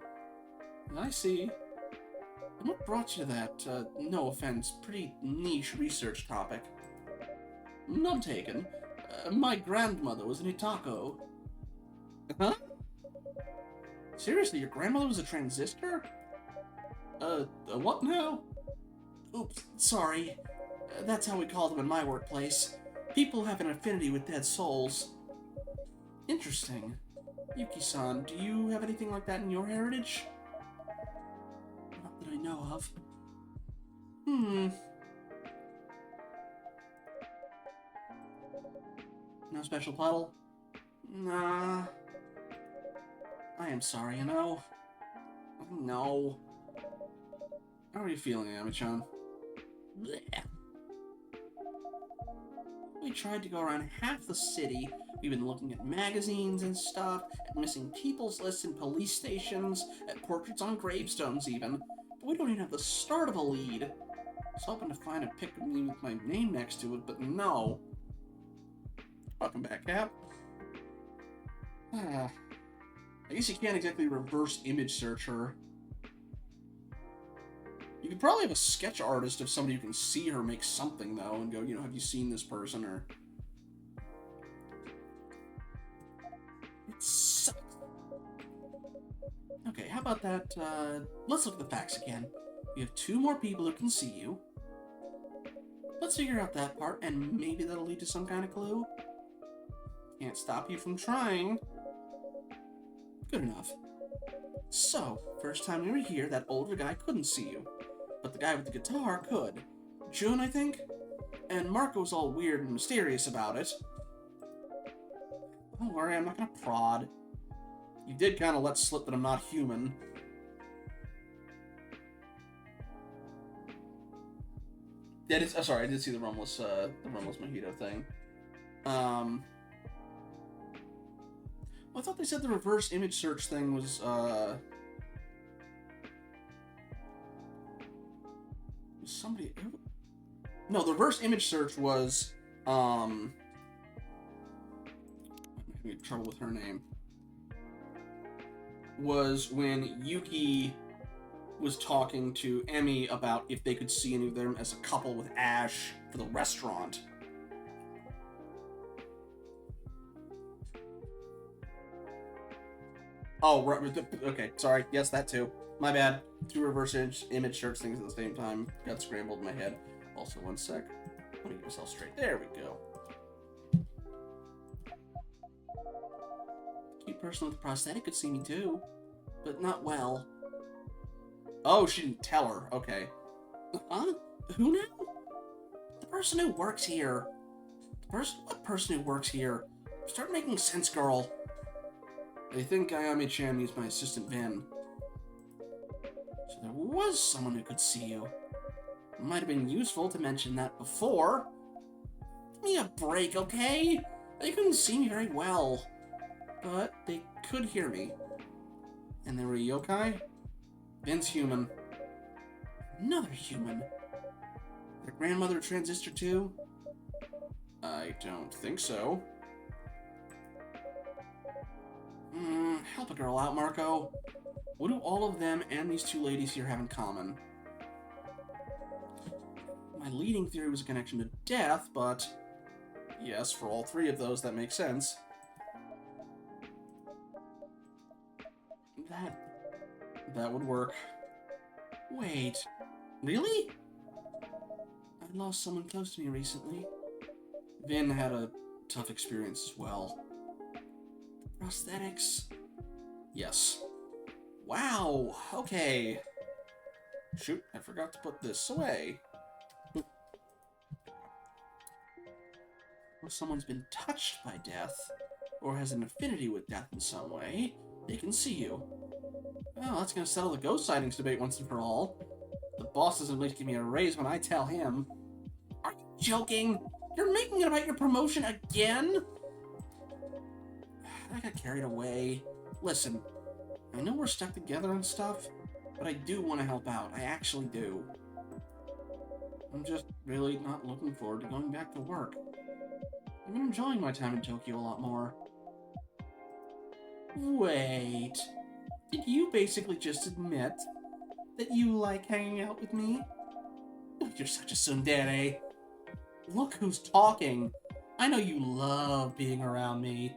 I see. And what brought you to that, no offense, pretty niche research topic? None taken. My grandmother was an Itako. Huh? Seriously, your grandmother was a transistor? A what now? Oops, sorry. That's how we call them in my workplace. People have an affinity with dead souls. Interesting. Yuki-san, do you have anything like that in your heritage? Not that I know of. No special puddle? Nah. I am sorry, you know. No. How are you feeling, Ami-chan? We tried to go around half the city. We've been looking at magazines and stuff, at missing people's lists in police stations, at portraits on gravestones even. But we don't even have the start of a lead. I was hoping to find a pic of me with my name next to it, but no. Welcome back, Cap. I guess you can't exactly reverse image search her. You could probably have a sketch artist of somebody who can see her make something, though, and go, you know, have you seen this person, or... It sucks. Okay, how about that, let's look at the facts again. We have 2 more people who can see you. Let's figure out that part, and maybe that'll lead to some kind of clue. Can't stop you from trying. Good enough. So, first time we were here, that older guy couldn't see you. But the guy with the guitar could. Jun, I think? And Marco was all weird and mysterious about it. Don't worry, I'm not gonna prod. You did kind of let slip that I'm not human. Yeah, sorry, I did see the rumless mojito thing. Well, I thought they said the reverse image search thing was, somebody... No, the reverse image search was, I'm having trouble with her name. Was when Yuki was talking to Emmy about if they could see any of them as a couple with Ash for the restaurant. Oh, okay, sorry. Yes, that too. My bad. 2 reverse image search things at the same time. Got scrambled in my head. Also, one sec. I want to get myself straight. There we go. The cute person with the prosthetic could see me too, but not well. Oh, she didn't tell her. Okay. Huh? Who now? The person who works here. What person who works here? Start making sense, girl. I think Ayame-chan used my assistant Vin. So there was someone who could see you. It might have been useful to mention that before. Give me a break, okay? You couldn't see me very well. but they could hear me. And they were a yokai? Vin's human. Another human. Their grandmother a transistor too? I don't think so. Help a girl out, Marco. What do all of them and these two ladies here have in common? My leading theory was a connection to death, but yes, for all three of those, that makes sense. That would work. Wait, really? I lost someone close to me recently. Vin had a tough experience as well. Prosthetics? Yes. Wow, okay. Shoot, I forgot to put this away. If someone's been touched by death, or has an affinity with death in some way, they can see you. Well, that's gonna settle the ghost sightings debate once and for all. The boss doesn't at least give me a raise when I tell him. Are you joking? You're making it about your promotion again? I got carried away. Listen, I know we're stuck together and stuff, but I do want to help out. I actually do. I'm just really not looking forward to going back to work. I've been enjoying my time in Tokyo a lot more. Wait. Did you basically just admit that you like hanging out with me? Oh, you're such a tsundere. Look who's talking. I know you love being around me.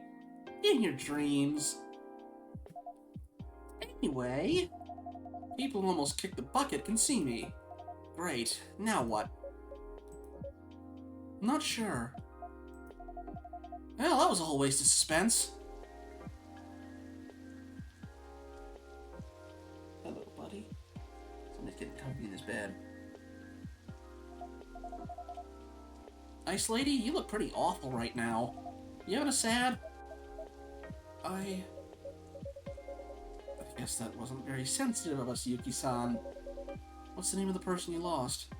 In your dreams. Anyway, people who almost kicked the bucket can see me. Great. Now what? Not sure. Well, that was a whole waste of suspense. Hello, buddy. Somebody's getting comfy in his bed. Ice Lady, you look pretty awful right now. You having a sad? I guess that wasn't very sensitive of us, Yuki-san. What's the name of the person you lost?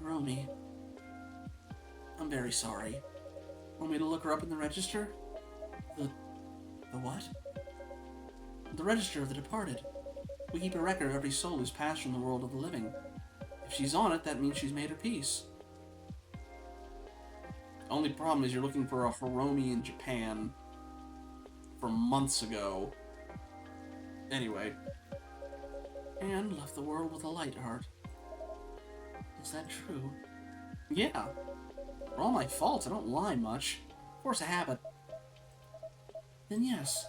Romy. I'm very sorry. Want me to look her up in the register? The what? The register of the departed. We keep a record of every soul who's passed from the world of the living. If she's on it, that means she's made her peace. Only problem is you're looking for a Hiromi in Japan from months ago. Anyway. And left the world with a light heart. Is that true? Yeah. For all my faults, I don't lie much. Force a habit. Then yes,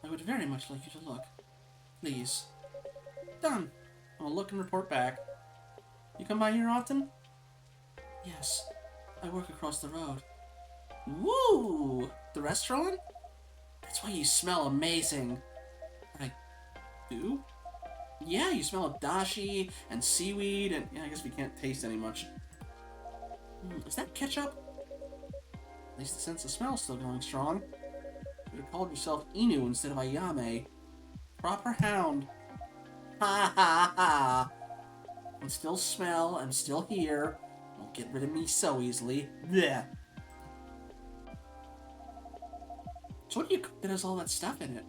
I would very much like you to look. Please. Done. I'll look and report back. You come by here often? Yes. I work across the road. Woo! The restaurant? That's why you smell amazing. I do? Yeah, you smell of dashi and seaweed, and yeah, I guess we can't taste any much. Is that ketchup? At least the sense of smell's still going strong. You could have called yourself Inu instead of Ayame. Proper hound. Ha ha ha! I still smell, I'm still here. Won't get rid of me so easily. Blech. So what do you cook that has all that stuff in it?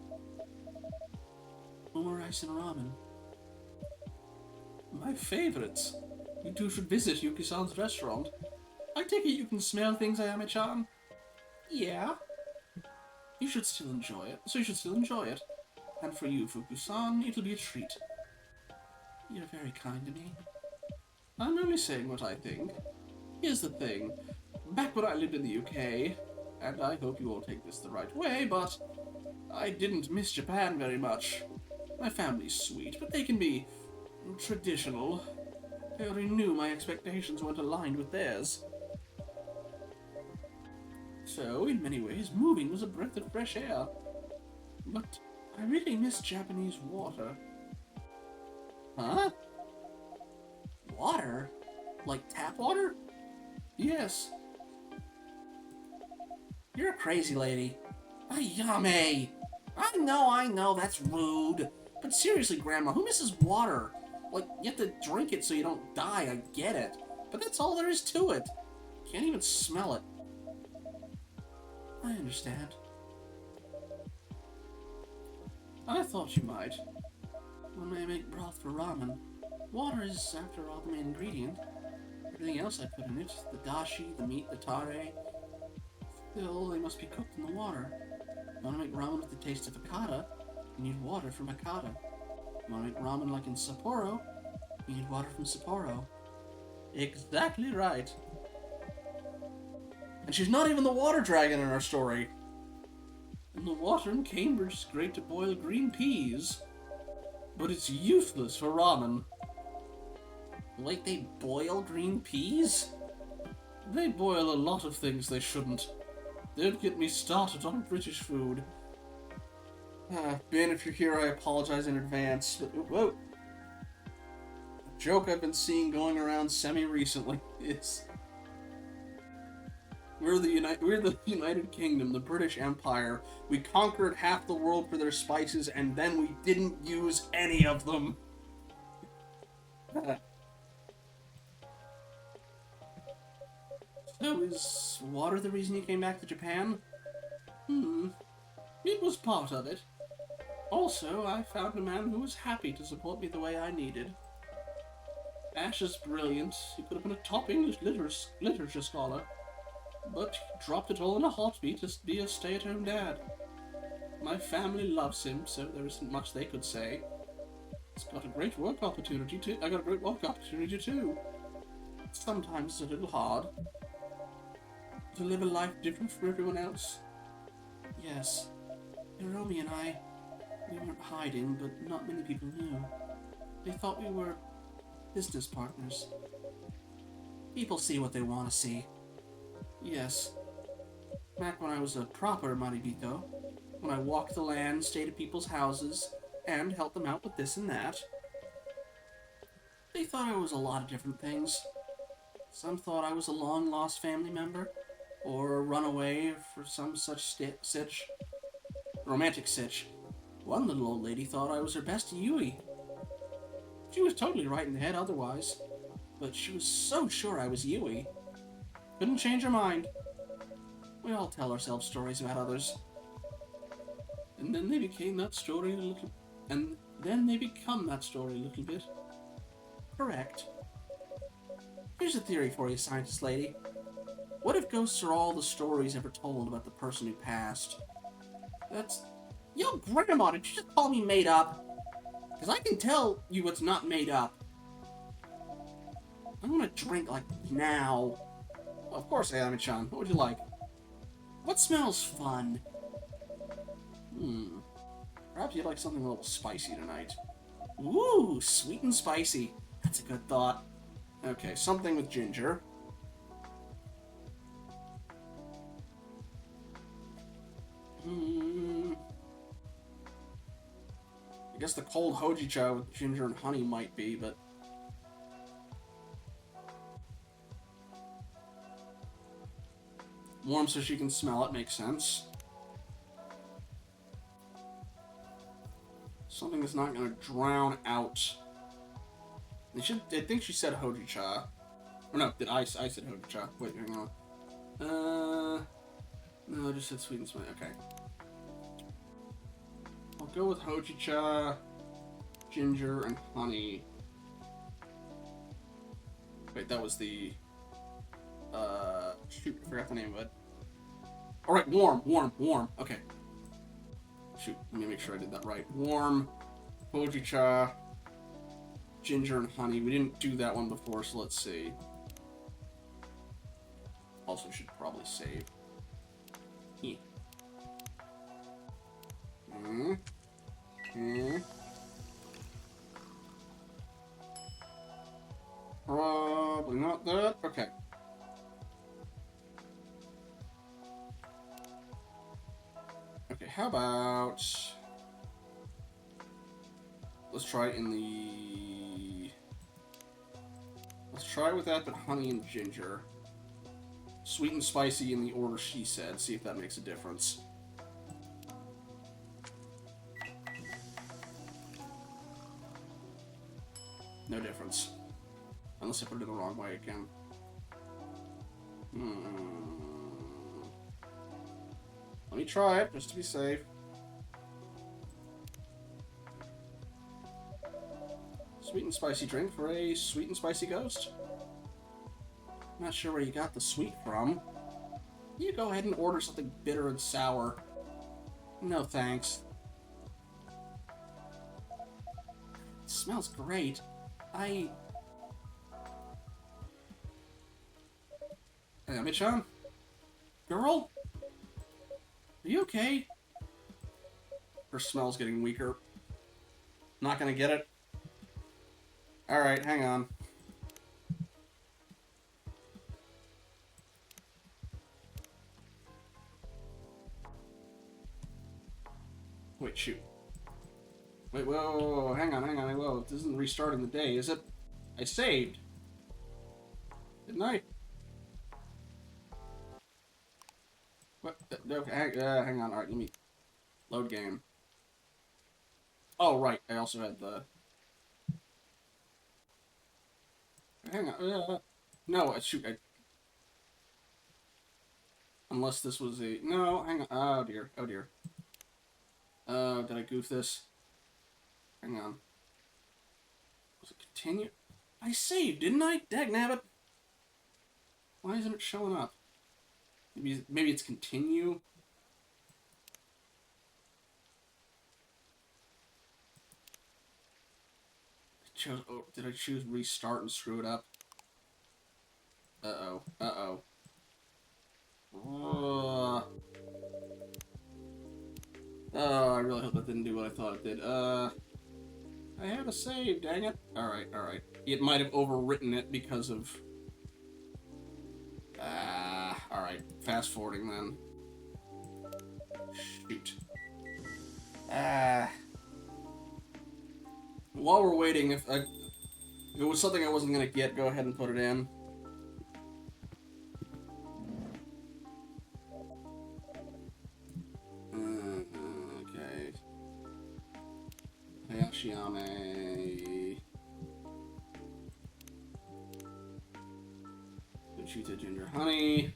More rice and ramen. My favorites. You two should visit Yuki-san's restaurant. I take it you can smell things, Ayame-chan? Yeah. You should still enjoy it, so you should still enjoy it. And for you, Fuku-san, it'll be a treat. You're very kind to me. I'm only saying what I think. Here's the thing. Back when I lived in the UK, and I hope you all take this the right way, but I didn't miss Japan very much. My family's sweet, but they can be traditional. I already knew my expectations weren't aligned with theirs. So, in many ways, moving was a breath of fresh air. But I really miss Japanese water. Huh? Water? Like tap water? Yes. You're a crazy lady. Ayame! I know, that's rude. But seriously, Grandma, who misses water? Like, you have to drink it so you don't die, I get it. But that's all there is to it. Can't even smell it. I understand. I thought you might. When I make broth for ramen, water is, after all, the main ingredient. Everything else I put in it, the dashi, the meat, the tare, still, they must be cooked in the water. You want to make ramen with the taste of hakata, you need water from hakata. You want to make ramen like in Sapporo, you need water from Sapporo. Exactly right. And she's not even the water dragon in our story. And the water in Cambridge is great to boil green peas, but it's useless for ramen. Like they boil green peas? They boil a lot of things they shouldn't. Don't get me started on British food. Ben, if you're here, I apologize in advance. Whoa. A joke I've been seeing going around semi-recently is... We're the United Kingdom, the British Empire. We conquered half the world for their spices, and then we didn't use any of them. So is water the reason you came back to Japan? It was part of it. Also, I found a man who was happy to support me the way I needed. Ash is brilliant. He could have been a top English literature scholar. But he dropped it all in a heartbeat to be a stay-at-home dad. My family loves him, so there isn't much they could say. I got a great work opportunity too. Sometimes it's a little hard to live a life different from everyone else. Yes, Hiromi and I, we weren't hiding, but not many people knew. They thought we were business partners. People see what they want to see. Yes. Back when I was a proper Maribito, when I walked the land, stayed at people's houses, and helped them out with this and that. They thought I was a lot of different things. Some thought I was a long-lost family member, or a runaway for some such romantic sitch. One little old lady thought I was her best Yui. She was totally right in the head otherwise, but she was so sure I was Yui. Couldn't change her mind. We all tell ourselves stories about others. And then they became that story a little... And then they become that story a little bit. Correct. Here's a theory for you, scientist lady. What if ghosts are all the stories ever told about the person who passed? That's... Yo, Grandma, did you just call me made up? Because I can tell you what's not made up. I want to drink, like, now. Of course, Ayami-chan. What would you like? What smells fun? Perhaps you'd like something a little spicy tonight. Ooh, sweet and spicy. That's a good thought. Okay, something with ginger. I guess the cold hojicha with ginger and honey might be, but... Warm so she can smell it, makes sense. Something that's not going to drown out. I think she said hojicha. Or no, I said hojicha. Wait, hang on. No, I just said sweet and spicy. Okay. I'll go with hojicha, ginger, and honey. Wait, that was the... shoot, I forgot the name of it. Alright, warm. Okay. Shoot, let me make sure I did that right. Warm, hojicha, ginger, and honey. We didn't do that one before, so let's see. Also should probably save. Yeah. Probably not that. Okay. Okay, how about... Let's try it in the... Let's try with that, but honey and ginger. Sweet and spicy in the order she said. See if that makes a difference. No difference. Unless I put it the wrong way again. Let me try it, just to be safe. Sweet and spicy drink for a sweet and spicy ghost. Not sure where you got the sweet from. You go ahead and order something bitter and sour. No thanks. It smells great. Hey, Michan? Girl? Are you okay? Her smell's getting weaker. Not gonna get it? Alright, hang on. Wait, shoot. Wait, whoa, hang on, whoa. This isn't restarting the day, is it? I saved. Didn't I? What? Okay, hang on. Alright, let me load game. Oh, right. I also had the... Hang on. No, shoot. Unless this was a... No, hang on. Oh, dear. Oh, dear. Did I goof this? Hang on. Was it continue? I saved, didn't I? Dagnabbit. Why isn't it showing up? Maybe it's continue? Did I choose restart and screw it up? Uh-oh. Uh-oh. Oh, I really hope that didn't do what I thought it did. I have a save, dang it. Alright, alright. It might have overwritten it because of... alright. Fast forwarding then. Shoot. While we're waiting, if it was something I wasn't gonna get, go ahead and put it in. Okay. Hayashiame. Uchita ginger honey.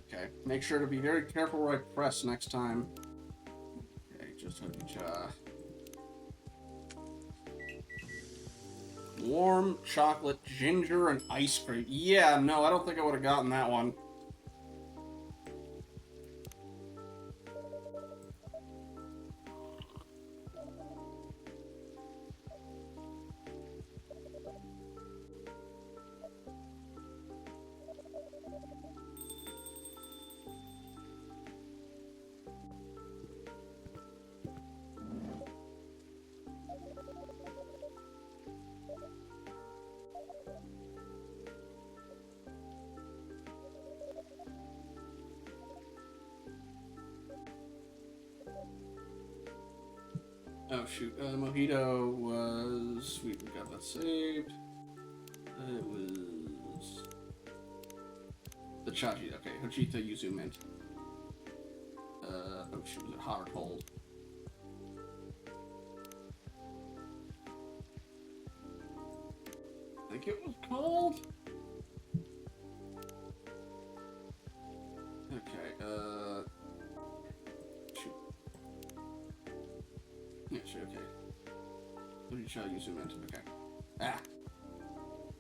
Okay, make sure to be very careful where I press next time. Okay, just warm chocolate, ginger, and ice cream. Yeah, no, I don't think I would have gotten that one. Oh shoot, mojito was... Sweet, we got that saved. It was... The chachi, okay. Hojita Yuzu Mint. Oh shoot, was it hot or cold? I think it was cold? Okay, shoot. Yeah, sure, okay. Hojita Yuzu Mint, okay. Ah!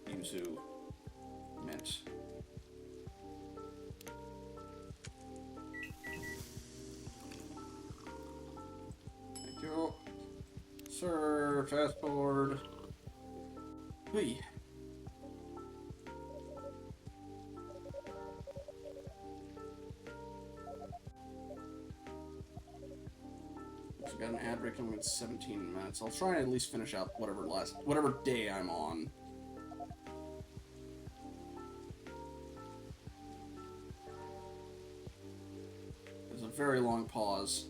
Yuzu Mint. Thank you. Sir, fast forward. Hey. So got an ad break coming in 17 minutes. I'll try and at least finish out whatever day I'm on. There's a very long pause.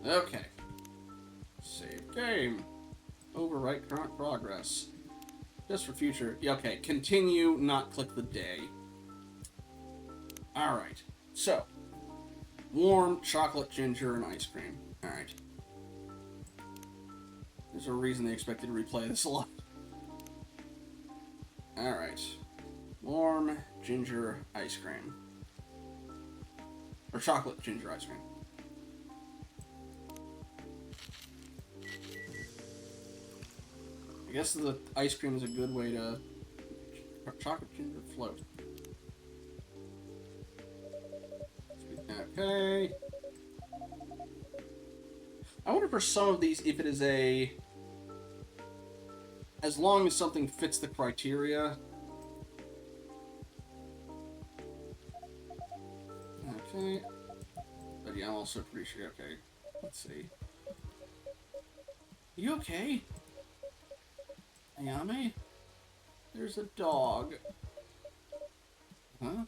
Okay. Save game. Overwrite current progress. Just for future. Yeah, okay. Continue, not click the day. Alright. So. Warm, chocolate, ginger, and ice cream. Alright. There's a reason they expected to replay this a lot. Alright. Warm, ginger, ice cream. Or chocolate, ginger, ice cream. I guess the ice cream is a good way to... Chocolate, ginger, float. Okay. I wonder for some of these if it is a... As long as something fits the criteria. Okay. But yeah, I'm also pretty sure. Okay. Let's see. You okay? Ayame? There's a dog. Huh?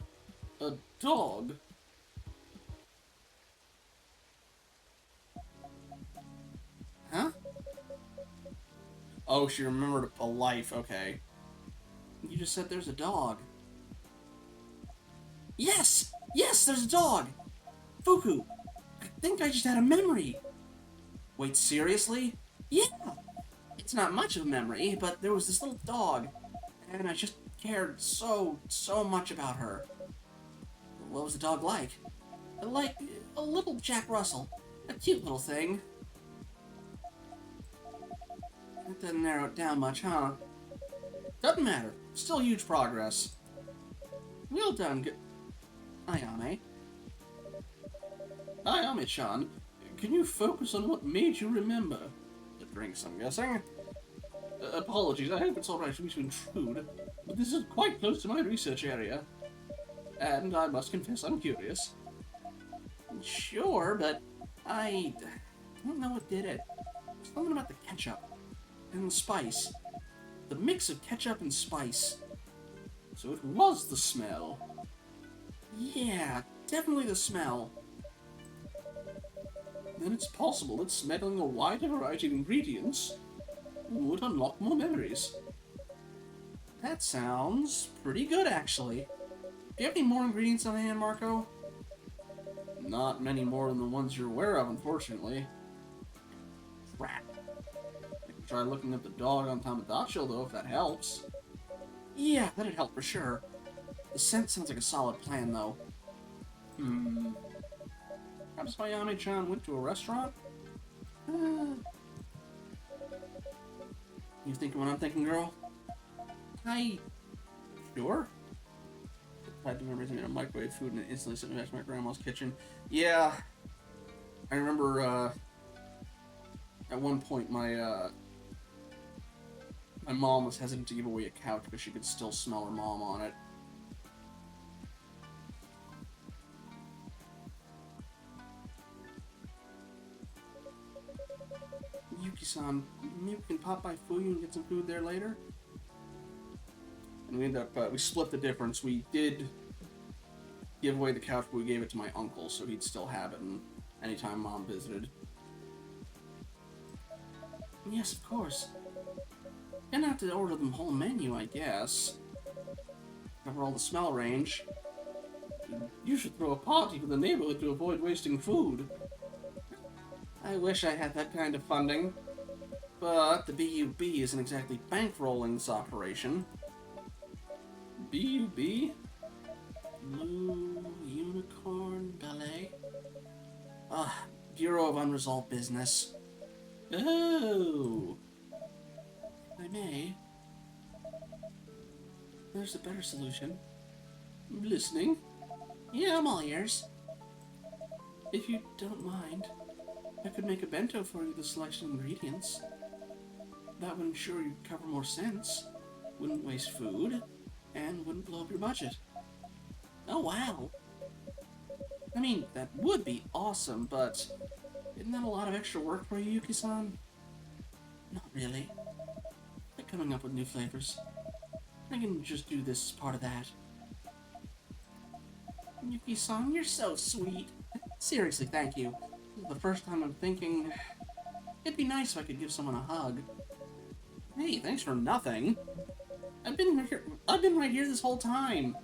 A dog? Huh? Oh, she remembered a life. Okay. You just said there's a dog. Yes! Yes, there's a dog! Fuku! I think I just had a memory. Wait, seriously? Yeah! It's not much of a memory, but there was this little dog, and I just cared so much about her. What was the dog like? Like a little Jack Russell. A cute little thing. That doesn't narrow it down much, huh? Doesn't matter. Still huge progress. Well done, Ayame. Ayame-chan, can you focus on what made you remember? The drinks, I'm guessing. Apologies, I hope it's alright for me to intrude, but this is quite close to my research area. And I must confess I'm curious. Sure, but I don't know what did it. Something about the ketchup and the spice. The mix of ketchup and spice. So it was the smell. Yeah, definitely the smell. Then it's possible that smelling a wider variety of ingredients would unlock more memories. That sounds pretty good, actually. Do you have any more ingredients on hand, Marco? Not many more than the ones you're aware of, unfortunately. Crap. I can try looking at the dog on Tamadacho, though, if that helps. Yeah, that'd help for sure. The scent sounds like a solid plan, though. Perhaps Ayame-chan went to a restaurant? You thinking what I'm thinking, girl? Sure? I had to remember something, a microwave food and it instantly sent me back to my grandma's kitchen. Yeah. I remember, at one point my mom was hesitant to give away a couch because she could still smell her mom on it. Yuki-san, maybe we can pop by Fuyu and get some food there later? And we ended up, we split the difference. We did give away the couch, but we gave it to my uncle, so he'd still have it anytime Mom visited. Yes, of course. Gonna have to order the whole menu, I guess. Cover all the smell range. You should throw a party for the neighborhood to avoid wasting food. I wish I had that kind of funding. But the BUB isn't exactly bankrolling this operation. BUB? Blue Unicorn Ballet? Bureau of Unresolved Business. Oh! If I may. There's a better solution. I'm listening. Yeah, I'm all ears. If you don't mind, I could make a bento for you with a selection of ingredients. That would ensure you'd cover more cents, wouldn't waste food, and wouldn't blow up your budget. Oh, wow. I mean, that would be awesome, but isn't that a lot of extra work for you, Yuki-san? Not really. I like coming up with new flavors. I can just do this as part of that. Yuki-san, you're so sweet. Seriously, thank you. The first time I'm thinking, it'd be nice if I could give someone a hug. Hey, thanks for nothing. I've been right here this whole time.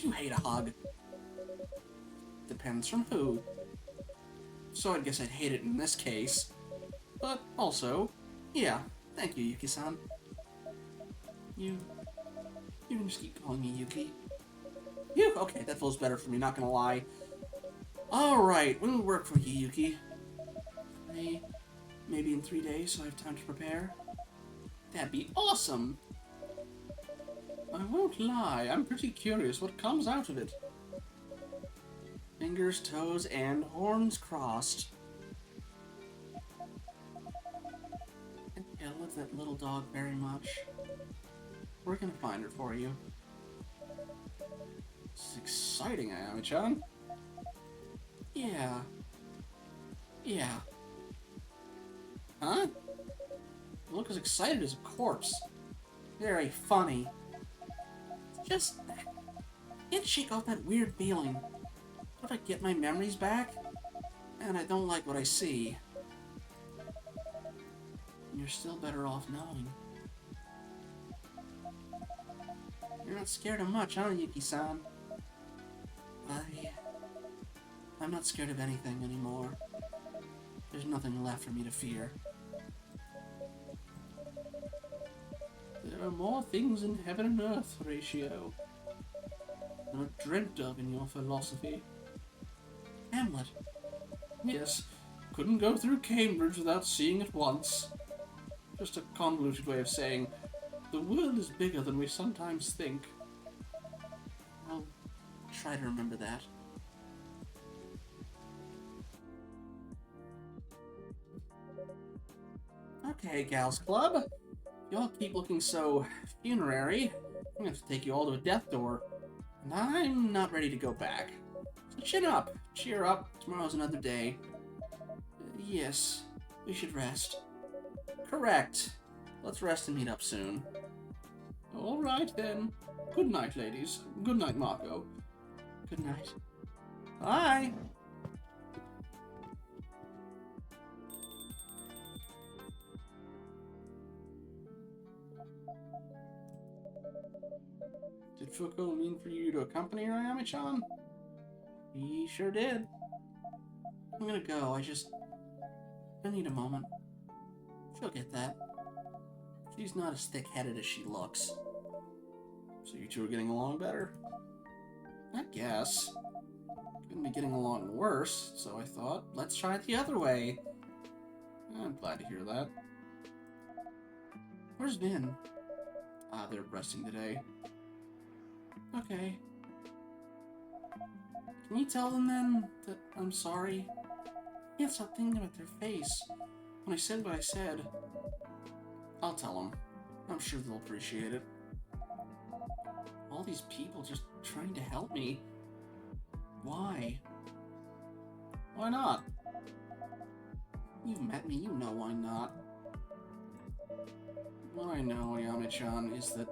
You hate a hug. Depends from who. So I guess I'd hate it in this case. But also, yeah, thank you, Yuki-san. You can just keep calling me Yuki. Okay, that feels better for me, not gonna lie. Alright, when will work for you, Yuki? Maybe in 3 days, so I have time to prepare? That'd be awesome! I won't lie, I'm pretty curious what comes out of it. Fingers, toes, and horns crossed. I love that little dog very much. We're gonna find her for you. This is exciting, Ayami-chan. Yeah. Huh? You look as excited as a corpse. Very funny. Just can't shake off that weird feeling. What if I get my memories back? And I don't like what I see. You're still better off knowing. You're not scared of much, huh, Yuki-san? I'm not scared of anything anymore. There's nothing left for me to fear. There are more things in heaven and earth, Horatio, than are dreamt of in your philosophy. Hamlet. Yes, couldn't go through Cambridge without seeing it once. Just a convoluted way of saying, the world is bigger than we sometimes think. I'll try to remember that. Okay, Gals Club. Y'all keep looking so funerary. I'm gonna have to take you all to a death door. And I'm not ready to go back. So chin up, cheer up, tomorrow's another day. Yes, we should rest. Correct. Let's rest and meet up soon. Alright then. Good night, ladies. Good night, Marco. Good night. Bye! Did Fuko mean for you to accompany her, Ayami-chan? He sure did. I'm gonna go, I need a moment. She'll get that. She's not as thick-headed as she looks. So you two are getting along better? I guess. Couldn't be getting along worse, so I thought, let's try it the other way. I'm glad to hear that. Where's Vin? They're resting today. Okay. Can you tell them then that I'm sorry? I can't stop thinking about their face. When I said what I said, I'll tell them. I'm sure they'll appreciate it. All these people just trying to help me. Why? Why not? You've met me, you know why not. What I know, Ayami-chan, is that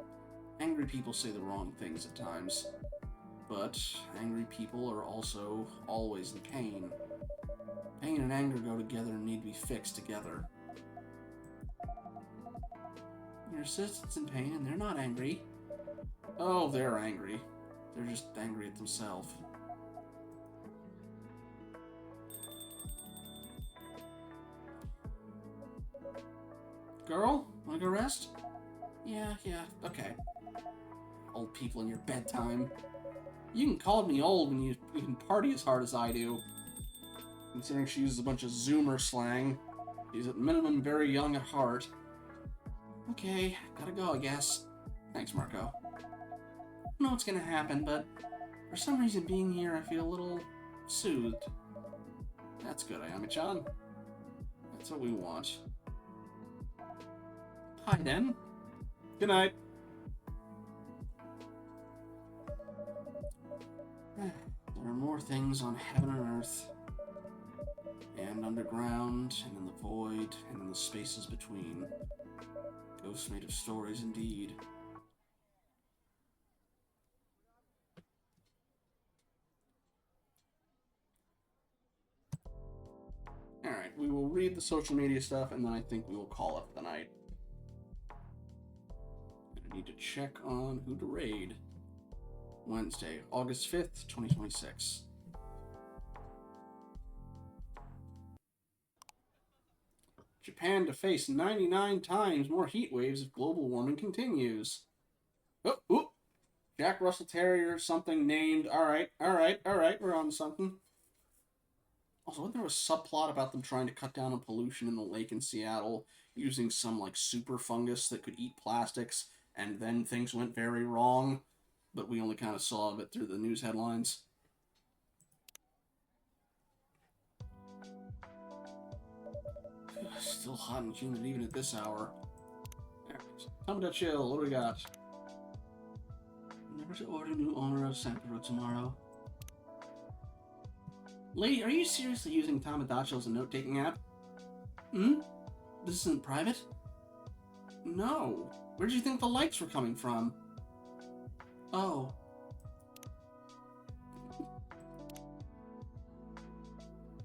angry people say the wrong things at times. But angry people are also always in pain. Pain and anger go together and need to be fixed together. Your assistant's in pain and they're not angry. Oh, they're angry. They're just angry at themselves. Girl, wanna go rest? Yeah, okay. Old people in your bedtime. You can call me old when you can party as hard as I do. Considering she uses a bunch of Zoomer slang, she's at minimum very young at heart. Okay, gotta go, I guess. Thanks, Marco. I don't know what's gonna happen, but for some reason being here, I feel a little soothed. That's good, Ayami-chan. That's what we want. Hi, then. Good night. There are more things on heaven and earth, and underground, and in the void, and in the spaces between. Ghosts made of stories, indeed. we will read the social media stuff, and then I think we will call it the night. I need to check on who to raid. Wednesday, August 5th, 2026. Japan to face 99 times more heat waves if global warming continues. Oh. Jack Russell Terrier, something named. All right, we're on something. Also, wasn't there a subplot about them trying to cut down on pollution in the lake in Seattle using some, like, super fungus that could eat plastics, and then things went very wrong, but we only kind of saw of it through the news headlines? Still hot and humid even at this hour. Time to chill. What do we got? Never to order new owner of Sankaro tomorrow. Lady, are you seriously using Tamadachi as a note-taking app? This isn't private? No. Where did you think the lights were coming from? Oh.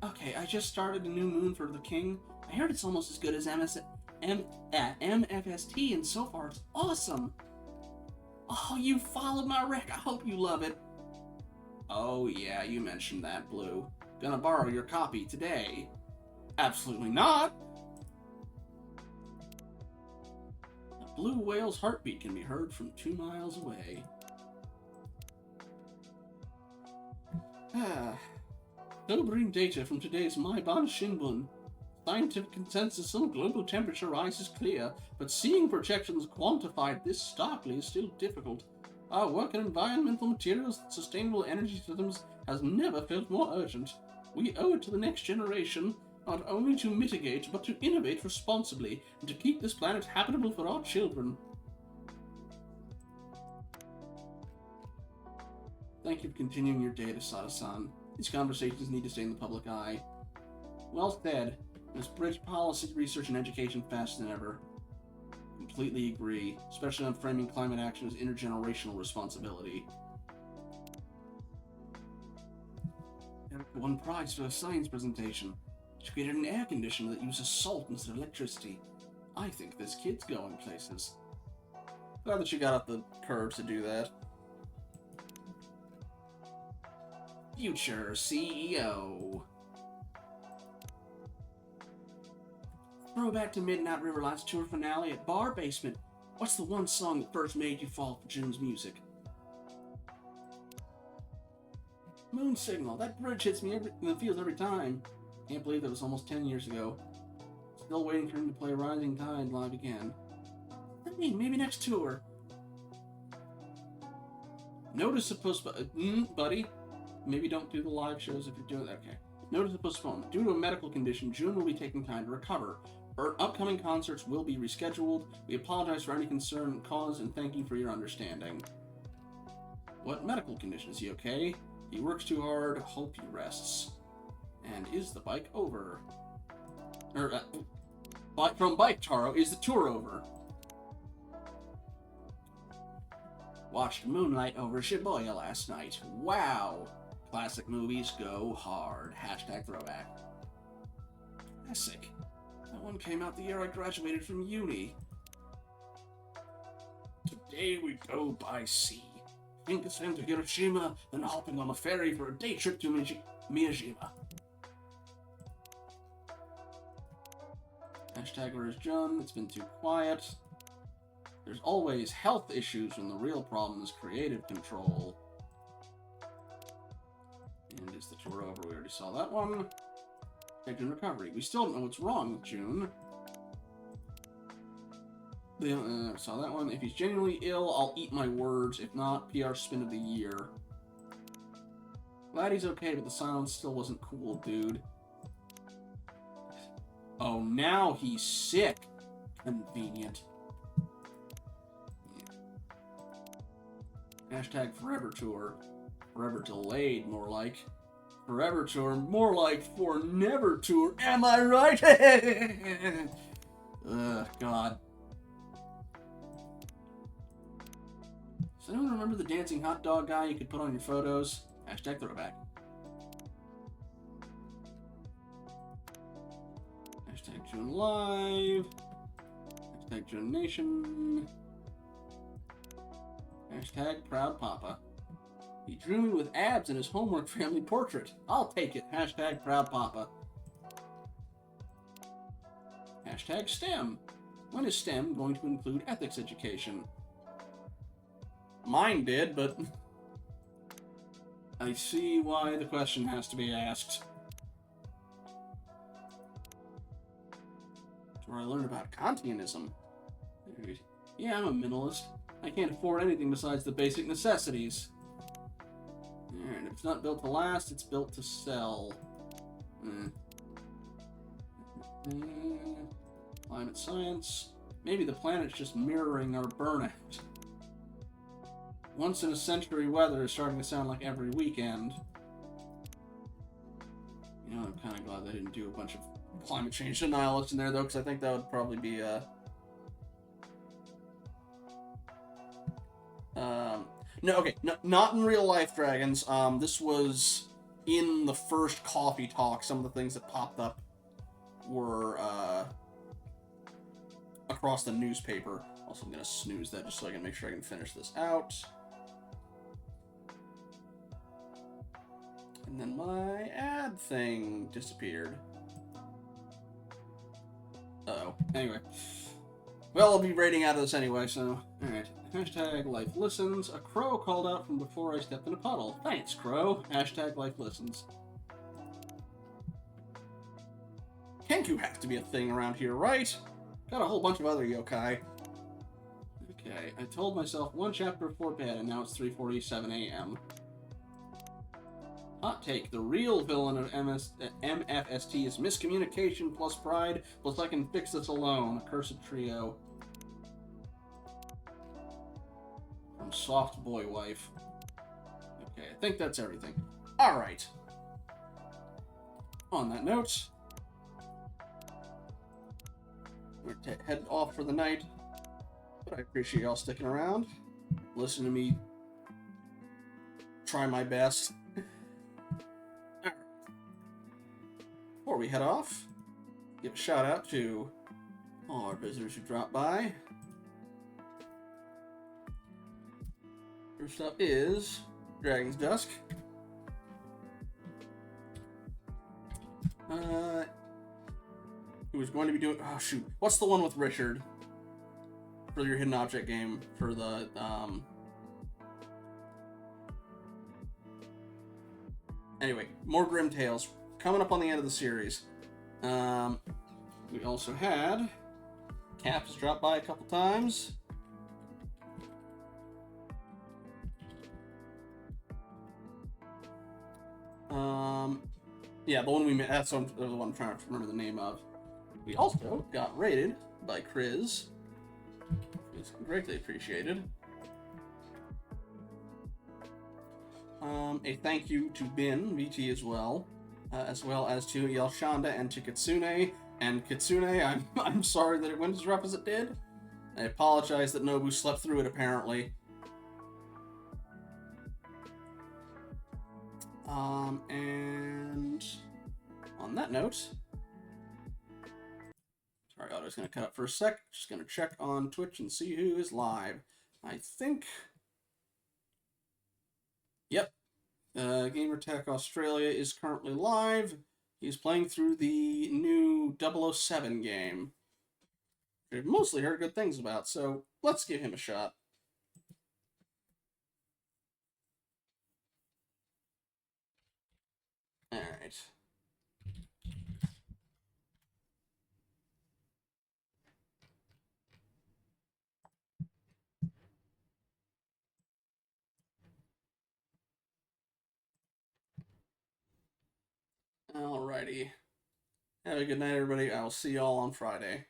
Okay, I just started a new moon for the king. I heard it's almost as good as MFST, and so far it's awesome. Oh, you followed my rec. I hope you love it. Oh yeah, you mentioned that, Blue. Gonna borrow your copy today. Absolutely not. A blue whale's heartbeat can be heard from 2 miles away. Sobering data from today's Maiban Shinbun. Scientific consensus on global temperature rise is clear, but seeing projections quantified this starkly is still difficult. Our work in environmental materials and sustainable energy systems has never felt more urgent. We owe it to the next generation, not only to mitigate, but to innovate responsibly, and to keep this planet habitable for our children. Thank you for continuing your data, Sada-san. These conversations need to stay in the public eye. Well said. Let's bridge policy, research, and education faster than ever. Completely agree, especially on framing climate action as intergenerational responsibility. Won prize for a science presentation. She created an air conditioner that uses salt instead of electricity. I think this kid's going places. Glad that she got up the courage to do that. Future CEO. Throwback to Midnight Riverlight's tour finale at Bar Basement. What's the one song that first made you fall for June's music? Moon Signal. That bridge hits me in the feels every time. Can't believe that was almost 10 years ago. Still waiting for him to play Rising Tide live again. I mean, maybe next tour. Notice of postponement. Buddy. Maybe don't do the live shows if you're doing that. Okay. Notice of postponement. Due to a medical condition, June will be taking time to recover. Her upcoming concerts will be rescheduled. We apologize for any concern caused and thank you for your understanding. What medical condition? Is he okay? He works too hard. Hope he rests. And is the bike over? From Bike Taro, is the tour over? Watched Moonlight over Shibuya last night. Wow! Classic movies go hard. Hashtag throwback. Classic. That one came out the year I graduated from uni. Today we go by sea. Shinkansen to Hiroshima, then hopping on a ferry for a day trip to Miyajima. Hashtag where's John? It's been too quiet. There's always health issues when the real problem is creative control. And is the tour over? We already saw that one. June recovery. We still don't know what's wrong with June. Saw that one. If he's genuinely ill, I'll eat my words. If not, PR spin of the year. Glad he's okay, but the silence still wasn't cool, dude. Oh, now he's sick. Convenient. Hashtag Forever Tour. Forever delayed, more like. Forever Tour, more like For Never Tour. Am I right? Ugh, God. Does anyone remember the dancing hot dog guy you could put on your photos? Hashtag throwback. June Live. Hashtag June Nation. Hashtag Proud Papa. He drew me with abs in his homework family portrait. I'll take it. Hashtag Proud Papa. Hashtag STEM. When is STEM going to include ethics education? Mine did, but I see why the question has to be asked. That's where I learned about Kantianism. Yeah, I'm a minimalist. I can't afford anything besides the basic necessities. And if it's not built to last, it's built to sell. Climate science. Maybe the planet's just mirroring our burnout. Once in a century weather is starting to sound like every weekend. You know, I'm kind of glad they didn't do a bunch of climate change denialists in there, though, because I think that would probably be, no, okay, no, not in real life, Dragons. This was in the first coffee talk. Some of the things that popped up were, across the newspaper. Also, I'm gonna snooze that just so I can make sure I can finish this out. And then my ad thing disappeared. Uh-oh. Anyway. Well, I'll be rating out of this anyway, so... Alright. Hashtag Life Listens. A crow called out from before I stepped in a puddle. Thanks, crow. Hashtag Life Listens. Kenku has to be a thing around here, right? Got a whole bunch of other yokai. Okay, I told myself one chapter before bed, and now it's 3:47 a.m. Hot take. The real villain of MFST is miscommunication plus pride, plus I can fix this alone. Cursed trio. From Soft Boy Wife. Okay, I think that's everything. Alright. On that note, we're headed off for the night. But I appreciate y'all sticking around. Listen to me try my best. Before we head off, give a shout out to all our visitors who dropped by. First up is Dragon's Dusk. Who is going to be doing... Oh, shoot. What's the one with Richard? For your hidden object game. For the... Anyway, more Grim Tales. Coming up on the end of the series. We also had... Cap has dropped by a couple times. Yeah, the one we met, that's the one I'm trying to remember the name of. We also got rated by Chris. It's greatly appreciated. A thank you to Bin, VT as well as to Yelshanda and to Kitsune. And Kitsune, I'm sorry that it went as rough as it did. I apologize that Nobu slept through it, apparently. And on that note, sorry, Auto's going to cut up for a sec. Just going to check on Twitch and see who is live. I think, yep, Gamertech Australia is currently live. He's playing through the new 007 game. I've mostly heard good things about, so let's give him a shot. Alright. Alrighty. Have a good night, everybody. I will see y'all on Friday.